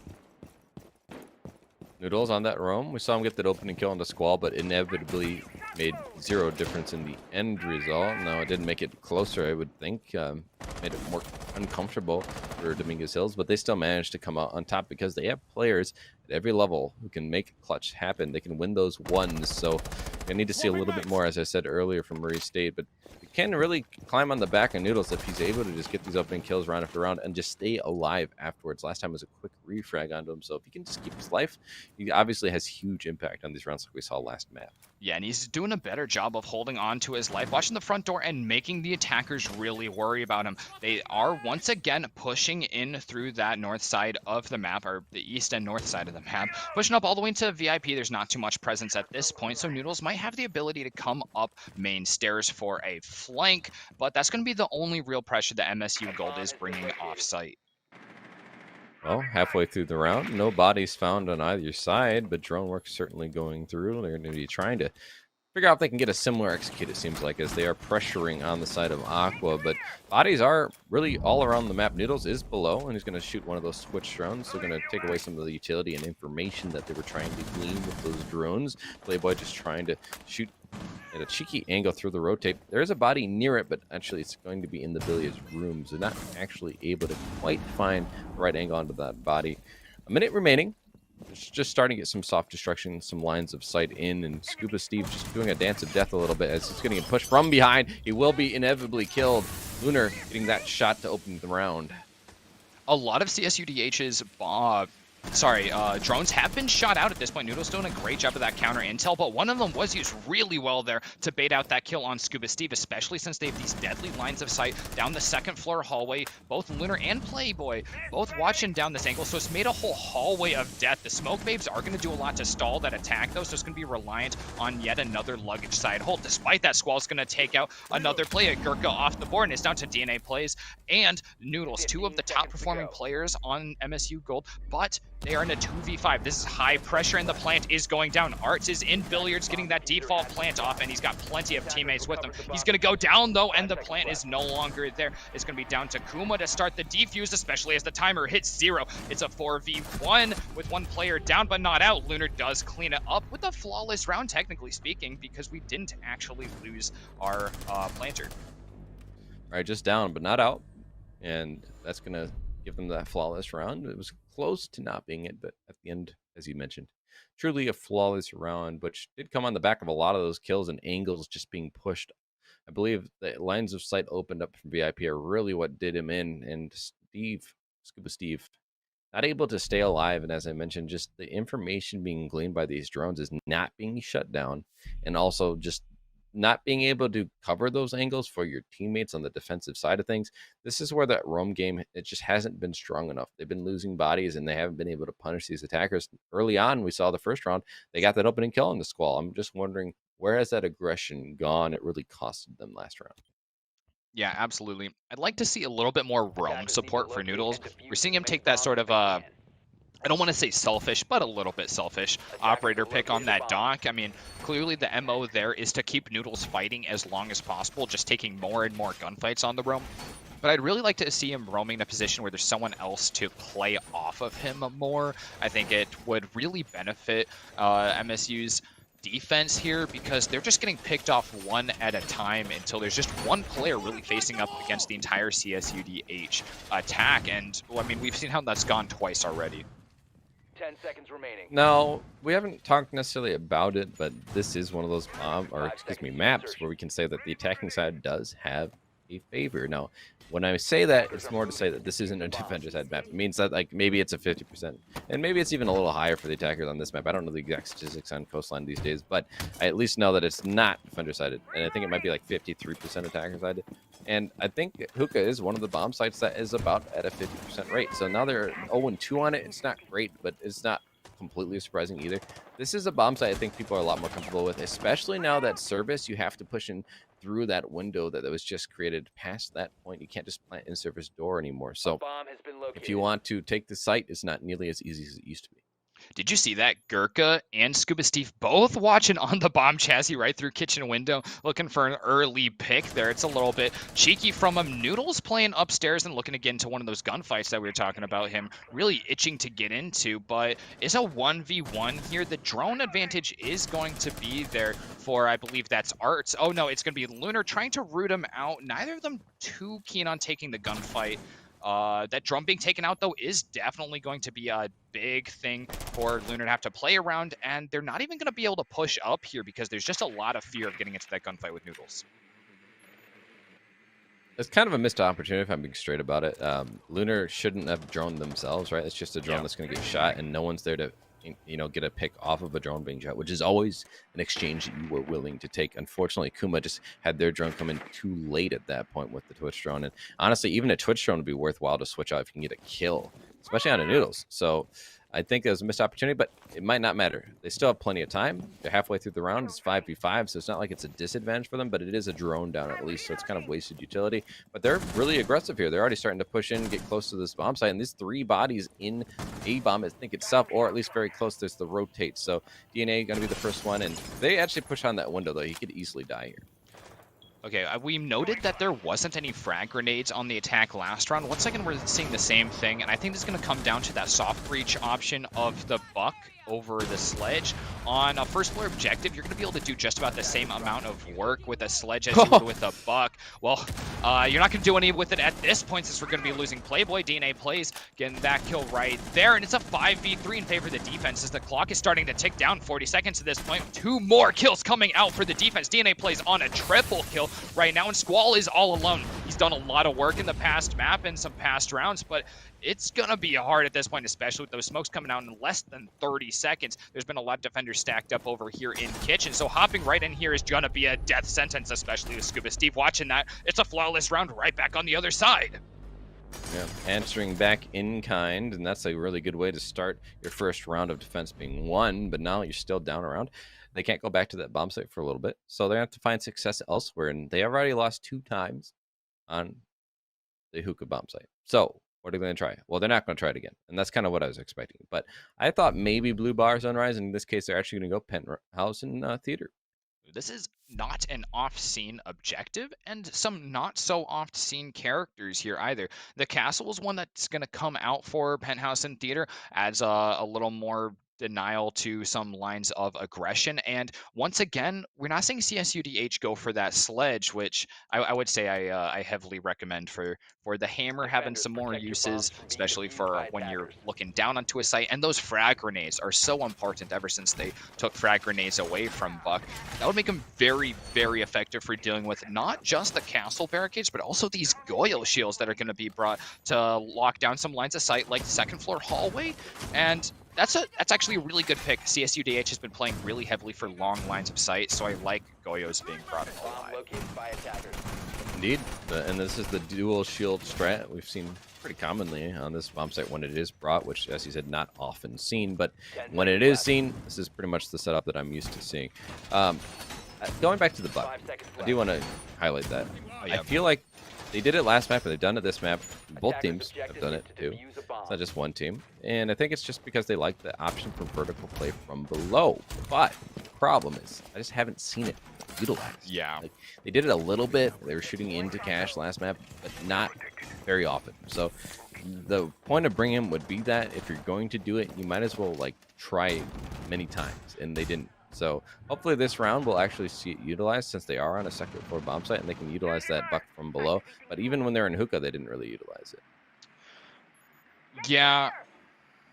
S8: Noodles on that roam. We saw him get that opening kill on the Squall, but inevitably made zero difference in the end result. No, it didn't make it closer, I would think. Made it more uncomfortable for Dominguez Hills, but they still managed to come out on top because they have players at every level who can make clutch happen. They can win those ones. So I need to see a little bit more, as I said earlier, from Murray State, but he can really climb on the back of Noodles if he's able to just get these opening kills round after round and just stay alive afterwards. Last time was a quick refrag onto him, so if he can just keep his life, he obviously has huge impact on these rounds like we saw last map.
S7: Yeah, and he's doing a better job of holding on to his life, watching the front door and making the attackers really worry about him. They are once again pushing in through that north side of the map, or the east and north side of the map, pushing up all the way into VIP. There's not too much presence at this point, so Noodles might have the ability to come up main stairs for a flank, but that's going to be the only real pressure that MSU Gold is bringing off-site.
S8: Well, halfway through the round, no bodies found on either side, but drone work's certainly going through. They're going to be trying to figure out if they can get a similar execute, it seems like, as they are pressuring on the side of Aqua, but bodies are really all around the map. Noodles is below, and he's going to shoot one of those switch drones. They're going to take away some of the utility and information that they were trying to glean with those drones. Playboy just trying to shoot at a cheeky angle through the rotate. There is a body near it, but actually it's going to be in the billiards room, so not actually able to quite find the right angle onto that body. A minute remaining. It's just starting to get some soft destruction, some lines of sight in, and Scuba Steve just doing a dance of death a little bit as he's getting pushed from behind. He will be inevitably killed. Lunar getting that shot to open the round.
S7: A lot of CSUDH's drones have been shot out at this point. Noodle's doing a great job of that counter intel, but one of them was used really well there to bait out that kill on Scuba Steve, especially since they have these deadly lines of sight down the second floor hallway. Both Lunar and Playboy both watching down this angle, so it's made a whole hallway of death. The smoke babes are going to do a lot to stall that attack, though, so it's going to be reliant on yet another luggage side hold. Despite that, Squall's going to take out another player. Gurka off the board, and it's down to DNA Plays and Noodles, two of the top performing players on MSU Gold, but they are in a 2v5. This is high pressure, and the plant is going down. Arts is in billiards, getting that default plant off, and he's got plenty of teammates with him. He's going to go down, though, and the plant is no longer there. It's going to be down to Kuma to start the defuse, especially as the timer hits 0. It's a 4v1 with one player down, but not out. Lunar does clean it up with a flawless round, technically speaking, because we didn't actually lose our planter.
S8: All right, just down, but not out. And that's going to give them that flawless round. It was close to not being it, but at the end, as you mentioned, truly a flawless round, which did come on the back of a lot of those kills and angles just being pushed. I believe the lines of sight opened up from VIP are really what did him in, and Scuba Steve, not able to stay alive. And as I mentioned, just the information being gleaned by these drones is not being shut down, and also just not being able to cover those angles for your teammates on the defensive side of things. This is where that roam game, it just hasn't been strong enough. They've been losing bodies, and they haven't been able to punish these attackers. Early on, we saw the first round, they got that opening kill on the Squall. I'm just wondering, where has that aggression gone? It really costed them last round.
S7: Yeah, absolutely. I'd like to see a little bit more roam support for Noodles. We're seeing him take that sort of I don't want to say selfish, but a little bit selfish operator pick on that dock. I mean, clearly the MO there is to keep Noodles fighting as long as possible, just taking more and more gunfights on the roam. But I'd really like to see him roaming in a position where there's someone else to play off of him more. I think it would really benefit MSU's defense here, because they're just getting picked off one at a time until there's just one player really facing up against the entire CSUDH attack. And, well, I mean, we've seen how that's gone twice already.
S6: 10 seconds remaining.
S8: Now, we haven't talked necessarily about it, but this is one of those maps where we can say that the attacking side does have a favor. Now, when I say that, it's more to say that this isn't a defender side map. It means that, like, maybe it's a 50%, and maybe it's even a little higher for the attackers on this map. I don't know the exact statistics on Coastline these days, but I at least know that it's not defender sided, and I think it might be like 53% attacker sided. And I think Hookah is one of the bomb sites that is about at a 50% rate. So now they're 0-2 on it. It's not great, but it's not completely surprising either. This is a bomb site I think people are a lot more comfortable with, especially now that service, you have to push in through that window that was just created. Past that point, you can't just plant in service door anymore. So if you want to take the site, it's not nearly as easy as it used to be.
S7: Did you see that? Gurka and Scuba Steve both watching on the bomb chassis right through kitchen window, looking for an early pick there. It's a little bit cheeky from him. Noodles playing upstairs and looking to get into one of those gunfights that we were talking about, him really itching to get into, but it's a 1v1 here. The drone advantage is going to be there for, I believe that's Arts. Oh no, it's going to be Lunar trying to root him out. Neither of them too keen on taking the gunfight. That drone being taken out, though, is definitely going to be a big thing for Lunar to have to play around, and they're not even going to be able to push up here because there's just a lot of fear of getting into that gunfight with Noodles.
S8: It's kind of a missed opportunity if I'm being straight about it. Lunar shouldn't have drone themselves, right? It's just a drone that's going to get shot, and no one's there to, get a pick off of a drone being shot, which is always an exchange that you were willing to take. Unfortunately, Kuma just had their drone come in too late at that point with the Twitch drone. And honestly, even a Twitch drone would be worthwhile to switch out if you can get a kill, especially on a Noodles. So I think it was a missed opportunity, but it might not matter. They still have plenty of time. They're halfway through the round. It's 5v5, so it's not like it's a disadvantage for them, but it is a drone down at least, so it's kind of wasted utility. But they're really aggressive here. They're already starting to push in, get close to this bomb site, and these 3 bodies in A bomb, I think itself, or at least very close. There's the rotate, so DNA going to be the first one, and they actually push on that window, though. He could easily die here.
S7: Okay, we noted that there wasn't any frag grenades on the attack last round. Once again, we're seeing the same thing, and I think this is going to come down to that soft breach option of the Buck over the Sledge. On a first floor objective, you're going to be able to do just about the same amount of work with a Sledge as you would with a Buck. Well, you're not going to do any with it at this point since we're going to be losing Playboy. DNA plays, getting that kill right there, and it's a 5v3 in favor of the defense as the clock is starting to tick down. 40 seconds at this point. 2 more kills coming out for the defense. DNA plays on a triple kill right now, and Squall is all alone. He's done a lot of work in the past map and some past rounds, but it's going to be hard at this point, especially with those smokes coming out in less than 30 seconds. There's been a lot of defenders stacked up over here in Kitchen, so hopping right in here is going to be a death sentence, especially with Scuba Steve watching that. It's a flawless round right back on the other side.
S8: Yeah, answering back in kind, and that's a really good way to start your first round of defense being won, but now you're still down around. They can't go back to that bomb site for a little bit, so they have to find success elsewhere, and they have already lost 2 times on the hookah bomb site. So what are they going to try? Well, they're not going to try it again, and that's kind of what I was expecting. But I thought maybe Blue Bar Sunrise, in this case, they're actually going to go Penthouse and Theater.
S7: This is not an off-scene objective, and some not so oft-seen characters here either. The castle is one that's going to come out for Penthouse and Theater, adds a little more denial to some lines of aggression. And once again, we're not seeing CSUDH go for that Sledge, which I would say I heavily recommend for the Hammer having some more uses, especially for when you're looking down onto a site. And those frag grenades are so important ever since they took frag grenades away from Buck. That would make them very, very effective for dealing with not just the castle barricades, but also these Goyo shields that are going to be brought to lock down some lines of sight like the second floor hallway. And that's actually a really good pick. CSUDH has been playing really heavily for long lines of sight, so I like Goyos being brought in.
S8: Indeed, and this is the dual shield strat we've seen pretty commonly on this bomb site when it is brought, which, as you said, not often seen, but when it is seen, this is pretty much the setup that I'm used to seeing. Going back to the Buck, I do want to highlight that. I feel like they did it last map, and they've done it this map. Both teams have done it too. It's not just one team. And I think it's just because they like the option for vertical play from below. But the problem is, I just haven't seen it utilized.
S7: Yeah.
S8: Like, they did it a little bit. They were shooting into cache last map, but not very often. So the point of bringing him would be that if you're going to do it, you might as well like try many times, and they didn't. So hopefully this round we'll actually see it utilized, since they are on a second floor bomb site and they can utilize that Buck from below. But even when they're in hookah, they didn't really utilize it.
S7: Yeah,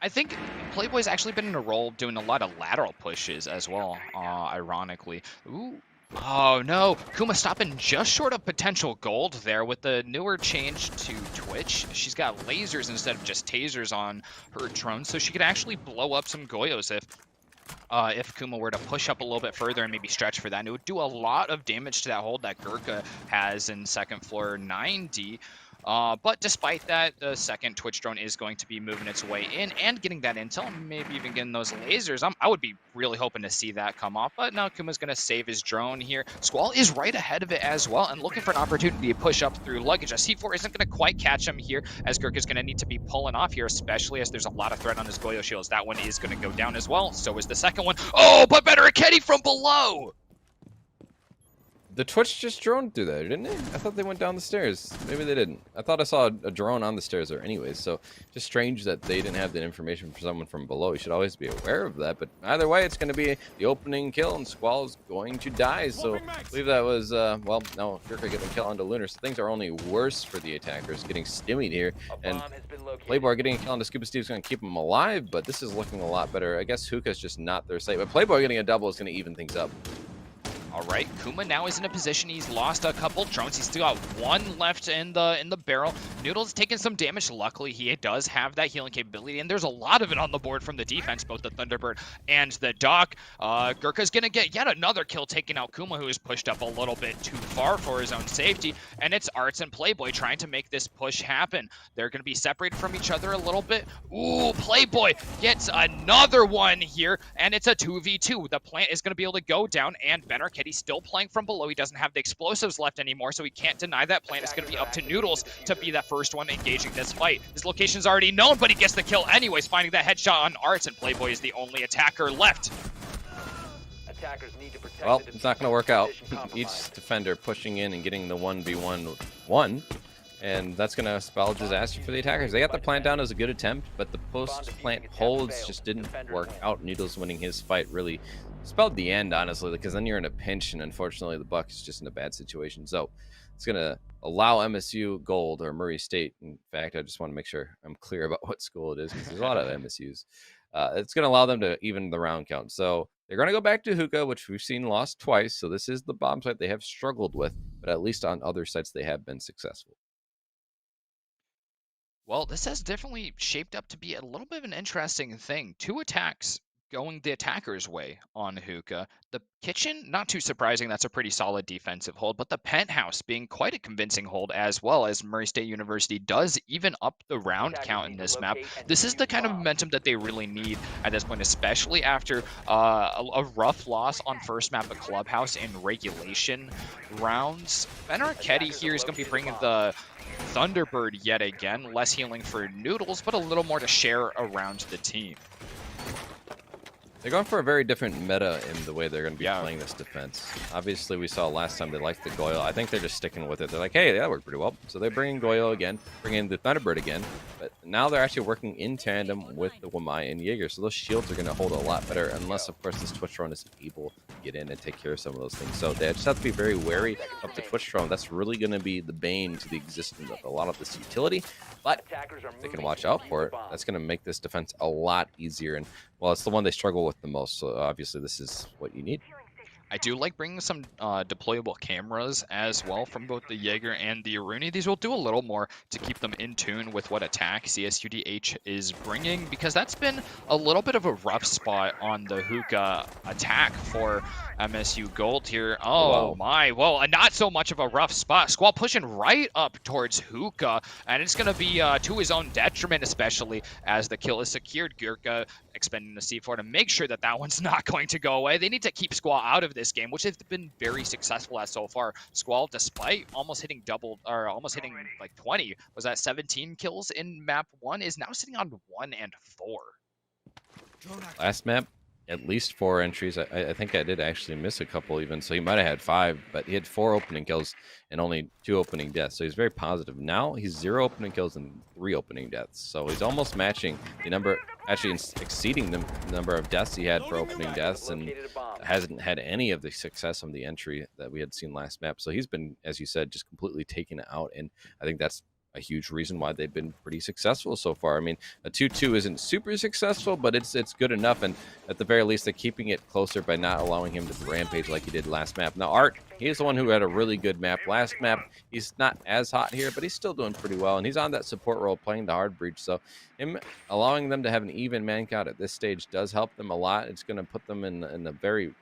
S7: I think Playboy's actually been in a role doing a lot of lateral pushes as well, ironically. Ooh. Oh no, Kuma stopping just short of potential gold there with the newer change to Twitch. She's got lasers instead of just tasers on her drone, so she could actually blow up some Goyos if Kuma were to push up a little bit further and maybe stretch for that. And it would do a lot of damage to that hold that Gurkha has in second floor 9D. But despite that, the second Twitch drone is going to be moving its way in and getting that intel, maybe even getting those lasers. I would be really hoping to see that come off, but now Kuma's going to save his drone here. Squall is right ahead of it as well and looking for an opportunity to push up through luggage. A C4 isn't going to quite catch him here, as Gurkha's going to need to be pulling off here, especially as there's a lot of threat on his Goyo shields. That one is going to go down as well. So is the second one. Oh, but better Akedi from below!
S8: The Twitch just droned through there, didn't it? I thought they went down the stairs. Maybe they didn't. I thought I saw a drone on the stairs there anyways, so just strange that they didn't have that information for someone from below. You should always be aware of that, but either way, it's going to be the opening kill, and Squall's going to die, so I believe that was, well, no, Gurkha getting kill onto Lunar, so things are only worse for the attackers, getting stimmied here, and Playboy getting a kill onto Scuba Steve's going to keep him alive, but this is looking a lot better. I guess Hookah's just not their site, but Playboy getting a double is going to even things up.
S7: All right, Kuma now is in a position. He's lost a couple drones. He's still got one left in the barrel. Noodle's taking some damage. Luckily, he does have that healing capability, and there's a lot of it on the board from the defense, both the Thunderbird and the Doc. Gurkha's gonna get yet another kill, taking out Kuma, who is pushed up a little bit too far for his own safety, and it's Arts and Playboy trying to make this push happen. They're gonna be separated from each other a little bit. Ooh, Playboy gets another one here, and it's a 2v2. The plant is gonna be able to go down, and Ben Arquette, he's still playing from below. He doesn't have the explosives left anymore, so he can't deny that plant. It's going to be up to Noodles to be that first one engaging this fight. His location's already known, but he gets the kill anyways, finding that headshot on Arts, and Playboy is the only attacker left.
S8: Well, it's not going to work out. Each defender pushing in and getting the 1v1, and that's going to spell disaster for the attackers. They got the plant down as a good attempt, but the post-plant holds just didn't work out. Noodles winning his fight really spelled the end, honestly, because then you're in a pinch, and unfortunately the Buck is just in a bad situation. So it's going to allow MSU Gold, or Murray State. In fact, I just want to make sure I'm clear about what school it is, because there's a lot of MSUs. It's going to allow them to even the round count. So they're going to go back to Hookah, which we've seen lost twice. So this is the bomb site they have struggled with, but at least on other sites they have been successful.
S7: Well, this has definitely shaped up to be a little bit of an interesting thing. 2 attacks going the attacker's way on Hookah. The kitchen, not too surprising, that's a pretty solid defensive hold, but the penthouse being quite a convincing hold, as well as Murray State University does even up the round count in this map. This is the kind of momentum that they really need at this point, especially after a rough loss on first map of Clubhouse in regulation rounds. Ben Arquette here is going to be bringing the Thunderbird yet again. Less healing for Noodles, but a little more to share around the team.
S8: They're going for a very different meta in the way they're going to be playing this defense. Obviously, we saw last time they liked the Goyle. I think they're just sticking with it. They're like, hey, that worked pretty well. So they're bringing Goyle again, bringing the Thunderbird again. But now they're actually working in tandem with the Wamai and Jaeger. So those shields are going to hold a lot better, unless, of course, this Twitch drone is able to get in and take care of some of those things. So they just have to be very wary of the Twitch drone. That's really going to be the bane to the existence of a lot of this utility. But if they can watch out for it, that's going to make this defense a lot easier. And, well, it's the one they struggle with the most. So obviously this is what you need.
S7: I do like bringing some deployable cameras as well from both the Jaeger and the Aruni. These will do a little more to keep them in tune with what attack CSUDH is bringing, because that's been a little bit of a rough spot on the Hookah attack for MSU Gold here. Oh, my. Well, not so much of a rough spot. Squall pushing right up towards Hookah, and it's going to be to his own detriment, especially as the kill is secured. Gurkha expending the C4 to make sure that that one's not going to go away. They need to keep Squall out of this game, which they've been very successful at so far. Squall, despite almost hitting like 20, was that 17 kills in map 1, is now sitting on 1 and 4.
S8: Last map, at least 4 entries. I think I did actually miss a couple even, so he might have had 5, but he had 4 opening kills and only 2 opening deaths, so he's very positive. Now he's 0 opening kills and 3 opening deaths, so he's almost matching the number, actually exceeding the number of deaths he had for opening deaths, and hasn't had any of the success on the entry that we had seen last map. So he's been, as you said, just completely taken out, and I think that's a huge reason why they've been pretty successful so far. I mean, a 2-2 isn't super successful, but it's good enough, and at the very least, they're keeping it closer by not allowing him to rampage like he did last map. Now, Art, he's the one who had a really good map last map. He's not as hot here, but he's still doing pretty well, and he's on that support role playing the hard breach, so him allowing them to have an even man count at this stage does help them a lot. It's going to put them in a very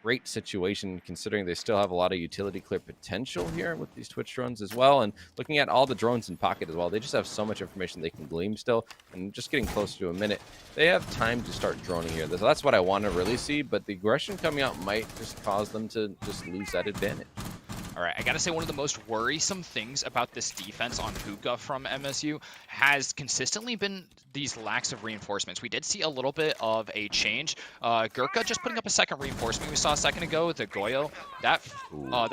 S8: great situation, considering they still have a lot of utility clear potential here with these Twitch drones as well, and looking at all the drones in pocket as well. They just have so much information they can glean still, and just getting close to a minute, they have time to start droning here. So that's what I want to really see, but the aggression coming out might just cause them to just lose that advantage.
S7: All right, I gotta say one of the most worrisome things about this defense on Hookah from MSU has consistently been these lacks of reinforcements. We did see a little bit of a change. Gurkha just putting up a second reinforcement we saw a second ago, the Goyo. That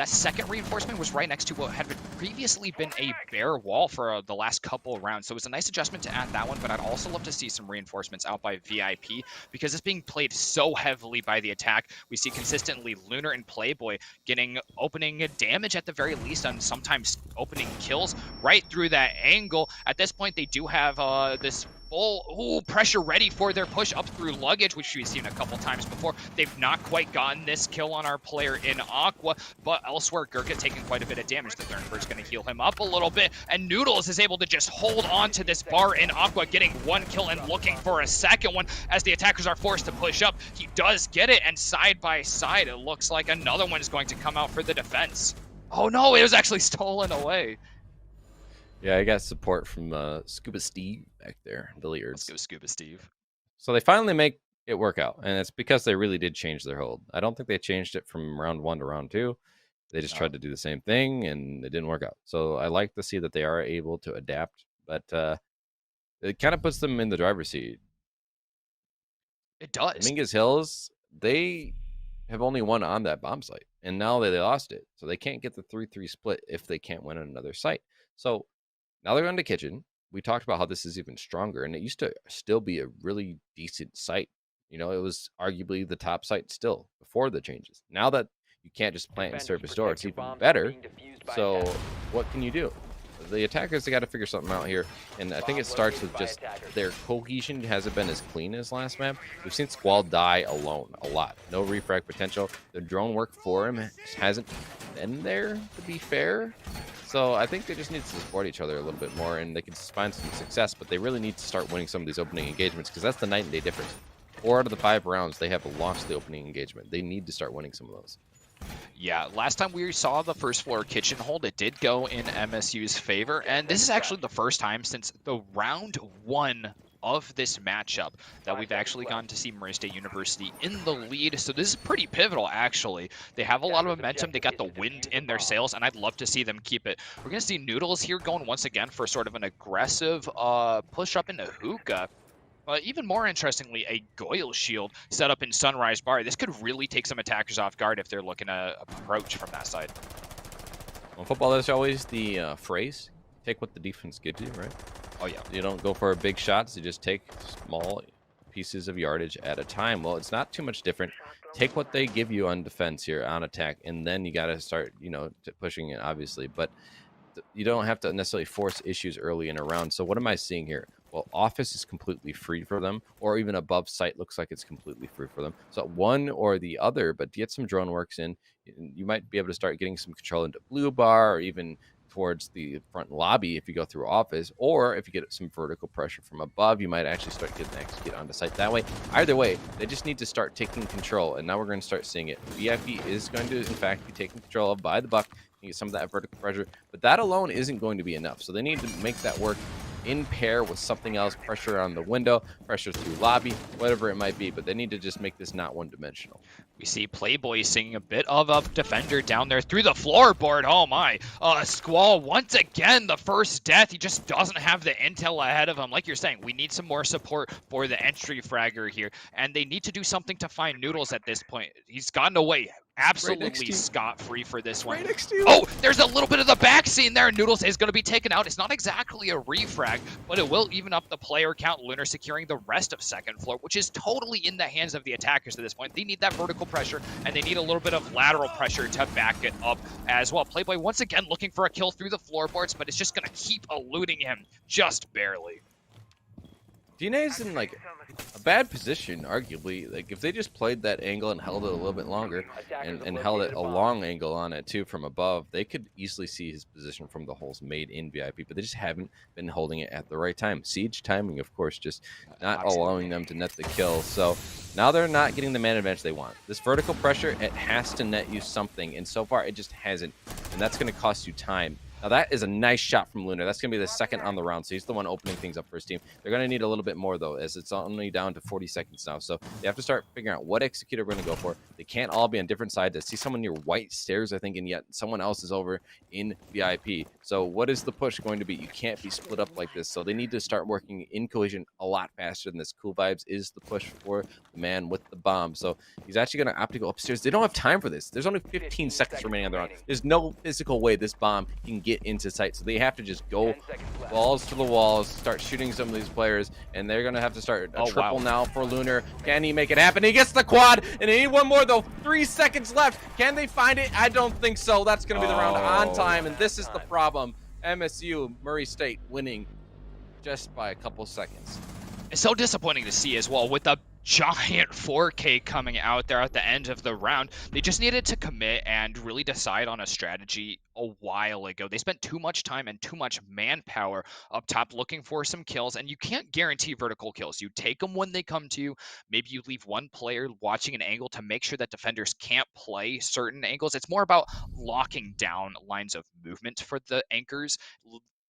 S7: second reinforcement was right next to what had previously been a bare wall for the last couple of rounds. So it was a nice adjustment to add that one, but I'd also love to see some reinforcements out by VIP because it's being played so heavily by the attack. We see consistently Lunar and Playboy getting opening damage at the very least, and sometimes opening kills right through that angle. At this point, they do have this full pressure ready for their push up through luggage, which we've seen a couple times before. They've not quite gotten this kill on our player in Aqua, but elsewhere, Gurkha taking quite a bit of damage. The Thurnbird's going to heal him up a little bit, and Noodles is able to just hold on to this bar in Aqua, getting one kill and looking for a second one as the attackers are forced to push up. He does get it, and side by side, it looks like another one is going to come out for the defense. Oh no, it was actually stolen away.
S8: Yeah, I got support from Scuba Steve back there, billiards.
S7: Let's go Scuba Steve.
S8: So they finally make it work out, and it's because they really did change their hold. I don't think they changed it from round 1 to round 2. They just tried to do the same thing, and it didn't work out. So I like to see that they are able to adapt, but it kind of puts them in the driver's seat.
S7: It does.
S8: Mingus Hills, they have only won on that bomb site, and now they lost it. So they can't get the 3-3 split if they can't win on another site. So now they're on to Kitchen. We talked about how this is even stronger, and it used to still be a really decent site. You know, it was arguably the top site still before the changes. Now that you can't just plant and service door, it's even better. So what can you do? The attackers, they got to figure something out here, and I think it starts with just their cohesion hasn't been as clean as last map. We've seen Squall die alone a lot. No refrag potential. The drone work for him hasn't been there, to be fair. So I think they just need to support each other a little bit more, and they can find some success, but they really need to start winning some of these opening engagements, because that's the night and day difference. 4 out of the 5 rounds, they have lost the opening engagement. They need to start winning some of those.
S7: Yeah, last time we saw the first floor kitchen hold, it did go in MSU's favor, and this is actually the first time since the round 1 of this matchup that we've actually gone to see Murray State University in the lead. So this is pretty pivotal, actually. They have a lot of momentum. They got the wind in their sails, and I'd love to see them keep it. We're going to see Noodles here going once again for sort of an aggressive push up into Hookah. Even more interestingly, a Goyle shield set up in Sunrise Bar. This could really take some attackers off guard if they're looking to approach from that side.
S8: Well, football, there's always the phrase, take what the defense gives you, right?
S7: Oh, yeah.
S8: You don't go for big shots. You just take small pieces of yardage at a time. Well, it's not too much different. Take what they give you on defense here, on attack, and then you got to start, pushing it, obviously. But you don't have to necessarily force issues early in a round. So what am I seeing here? Well, office is completely free for them, or even above site looks like it's completely free for them. So one or the other, but get some drone works in. You might be able to start getting some control into blue bar, or even towards the front lobby if you go through office, or if you get some vertical pressure from above, you might actually start getting execute onto site that way. Either way, they just need to start taking control, and now we're going to start seeing it. VIP is going to, in fact, be taken control of by the Buck. You get some of that vertical pressure, but that alone isn't going to be enough. So they need to make that work in pair with something else, pressure on the window, pressure through lobby, whatever it might be, but they need to just make this not one-dimensional.
S7: We see Playboy singing a bit of a defender down there through the floorboard. Oh my. Squall, once again, the first death. He just doesn't have the intel ahead of him. Like you're saying, we need some more support for the entry fragger here, and they need to do something to find Noodles at this point. He's gotten away absolutely scot-free for this one. Oh, there's a little bit of the back scene there. Noodles is going to be taken out. It's not exactly a refrag, but it will even up the player count. Lunar securing the rest of second floor, which is totally in the hands of the attackers at this point. They need that vertical pressure, and they need a little bit of lateral pressure to back it up as well. Playboy once again looking for a kill through the floorboards, but it's just going to keep eluding him just barely.
S8: DNA's in like a bad position, arguably. Like if they just played that angle and held it a little bit longer and held it a long angle on it too from above, they could easily see his position from the holes made in VIP, but they just haven't been holding it at the right time. Siege timing, of course, just not allowing them to net the kill. So now they're not getting the man advantage they want. This vertical pressure, it has to net you something, and so far it just hasn't, and that's going to cost you time. Now that is a nice shot from Lunar. That's going to be the second on the round, so he's the one opening things up for his team. They're going to need a little bit more, though, as it's only down to 40 seconds now. So they have to start figuring out what executor we're going to go for. They can't all be on different sides. I see someone near white stairs, I think, and yet someone else is over in VIP. So what is the push going to be? You can't be split up like this. So they need to start working in cohesion a lot faster than this. Cool Vibes is the push for the man with the bomb. So he's actually going to opt to go upstairs. They don't have time for this. There's only 15 seconds remaining on the round. There's no physical way this bomb can get into sight. So they have to just go balls to the walls, start shooting some of these players, and they're going to have to start a triple now for Lunar. Can he make it happen? He gets the quad, and they need one more, though. 3 seconds left. Can they find it? I don't think so. That's going to be the round on time, and this is the problem. MSU, Murray State, winning just by a couple seconds.
S7: It's so disappointing to see as well with the giant 4K coming out there at the end of the round. They just needed to commit and really decide on a strategy a while ago. They spent too much time and too much manpower up top looking for some kills, and you can't guarantee vertical kills. You take them when they come to you. Maybe you leave one player watching an angle to make sure that defenders can't play certain angles. It's more about locking down lines of movement for the anchors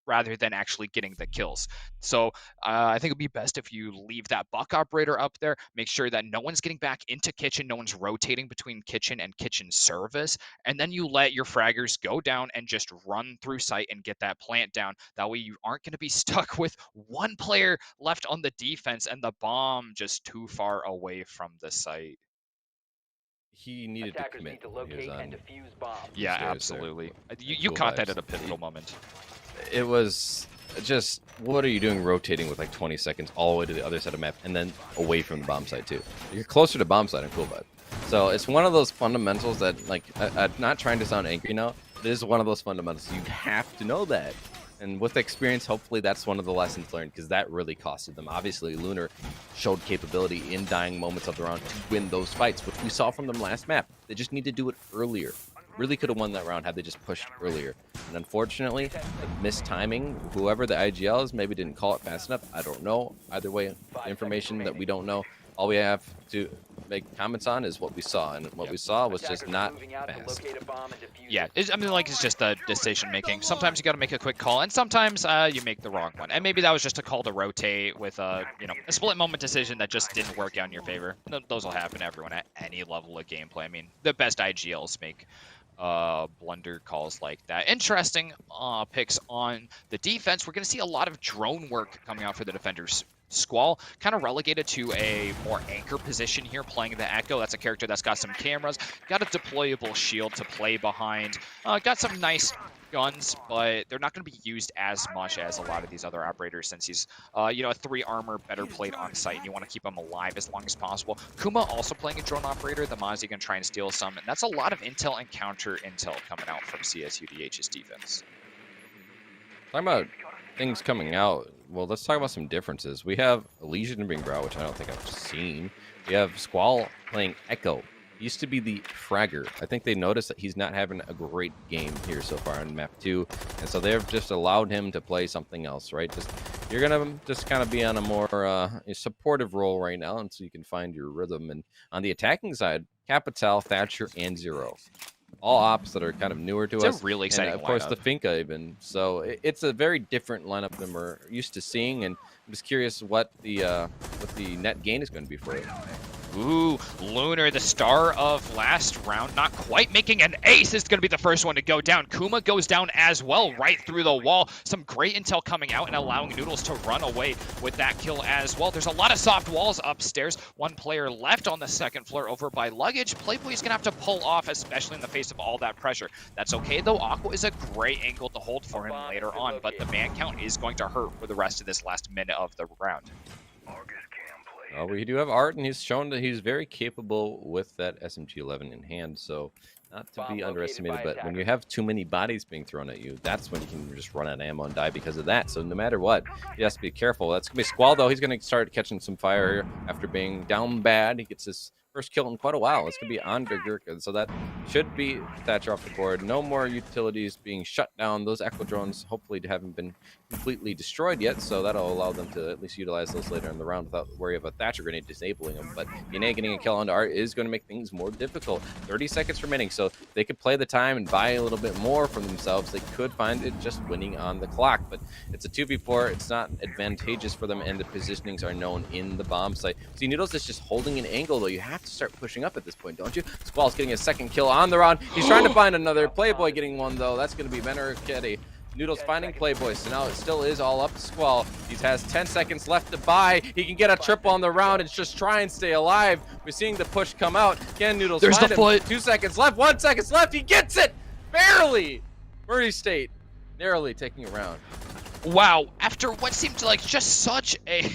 S7: rather than actually getting the kills. So I think it'd be best if you leave that buck operator up there, make sure that no one's getting back into kitchen, no one's rotating between kitchen and kitchen service, and then you let your fraggers go down and just run through site and get that plant down. That way you aren't going to be stuck with one player left on the defense and the bomb just too far away from the site.
S8: He needed to commit.
S6: Need to locate and defuse bombs.
S7: Yeah, absolutely. You caught that at a pivotal moment.
S8: It was just, what are you doing rotating with like 20 seconds all the way to the other side of the map and then away from the bomb site too? You're closer to bomb site in Cool Vibe. So it's one of those fundamentals that, like, I'm not trying to sound angry now. It is one of those fundamentals. You have to know that. And with experience, hopefully that's one of the lessons learned, because that really costed them. Obviously, Lunar showed capability in dying moments of the round to win those fights, which we saw from them last map. They just need to do it earlier. Really could have won that round had they just pushed earlier. And unfortunately, the missed timing, whoever the IGL is, maybe didn't call it fast enough. I don't know. Either way, information that we don't know. All we have to make comments on is what we saw, and what we saw was just not fast.
S7: Yeah, I mean, like, it's just the decision making. Sometimes you got to make a quick call, and sometimes you make the wrong one. And maybe that was just a call to rotate with a split moment decision that just didn't work out in your favor. Those will happen to everyone at any level of gameplay. I mean, the best IGLs make blunder calls like that. Interesting picks on the defense. We're going to see a lot of drone work coming out for the defenders. Squall kind of relegated to a more anchor position here, playing the Echo. That's a character that's got some cameras, got a deployable shield to play behind, got some nice guns, but they're not going to be used as much as a lot of these other operators, since he's a 3 armor, better played on site, and you want to keep him alive as long as possible. Kuma also playing a drone operator. The Mozzie going to try and steal some, and that's a lot of intel and counter intel coming out from CSUDH's defense.
S8: Talking about things coming out, well, let's talk about some differences. We have Elysian being Brow, which I don't think I've seen. We have Squall playing Echo. He used to be the fragger. I think they noticed that he's not having a great game here so far in map 2, and so they've just allowed him to play something else, right? You're gonna just kind of be on a more supportive role right now, and so you can find your rhythm. And on the attacking side, Capital, Thatcher, and Zero. All ops that are kind of newer to us.
S7: It's a really exciting
S8: and, of course,
S7: lineup.
S8: the Finka even. So it's a very different lineup than we're used to seeing, and I'm just curious what the net gain is going to be for it.
S7: Ooh, Lunar, the star of last round, not quite making an ace. Is going to be the first one to go down. Kuma goes down as well, right through the wall. Some great intel coming out and allowing Noodles to run away with that kill as well. There's a lot of soft walls upstairs. One player left on the second floor over by Luggage. Playboy's going to have to pull off, especially in the face of all that pressure. That's okay, though. Aqua is a great angle to hold for him later on, but the man count is going to hurt for the rest of this last minute of the round.
S8: We do have Art, and he's shown that he's very capable with that SMG-11 in hand, so not to be underestimated, but when you have too many bodies being thrown at you, that's when you can just run out of ammo and die because of that. So no matter what, he has to be careful. That's going to be Squall, though. He's going to start catching some fire here after being down bad. He gets his first kill in quite a while. It's going to be on Gurka, so that should be Thatcher off the board. No more utilities being shut down. Those Echo drones hopefully haven't been completely destroyed yet, so that'll allow them to at least utilize those later in the round without worry of a Thatcher grenade disabling them. But Yane getting a kill onto Art is going to make things more difficult. 30 seconds remaining, so they could play the time and buy a little bit more for themselves. They could find it just winning on the clock, but it's a 2v4. It's not advantageous for them, and the positionings are known in the bomb site. See, Noodles is just holding an angle, though. You have to start pushing up at this point, don't you? Squall's getting a second kill on the round. He's trying to find another. Playboy getting one, though. That's going to be Veneraketti. Noodles finding Playboy, so now it still is all up to Squall. He has 10 seconds left to buy. He can get a triple on the round and just try and stay alive. We're seeing the push come out. Can Noodles
S7: There's
S8: find
S7: the
S8: him?
S7: foot.
S8: 2 seconds left, 1 second left. He gets it! Barely! Murray State narrowly taking a round.
S7: Wow, after what seemed like just such a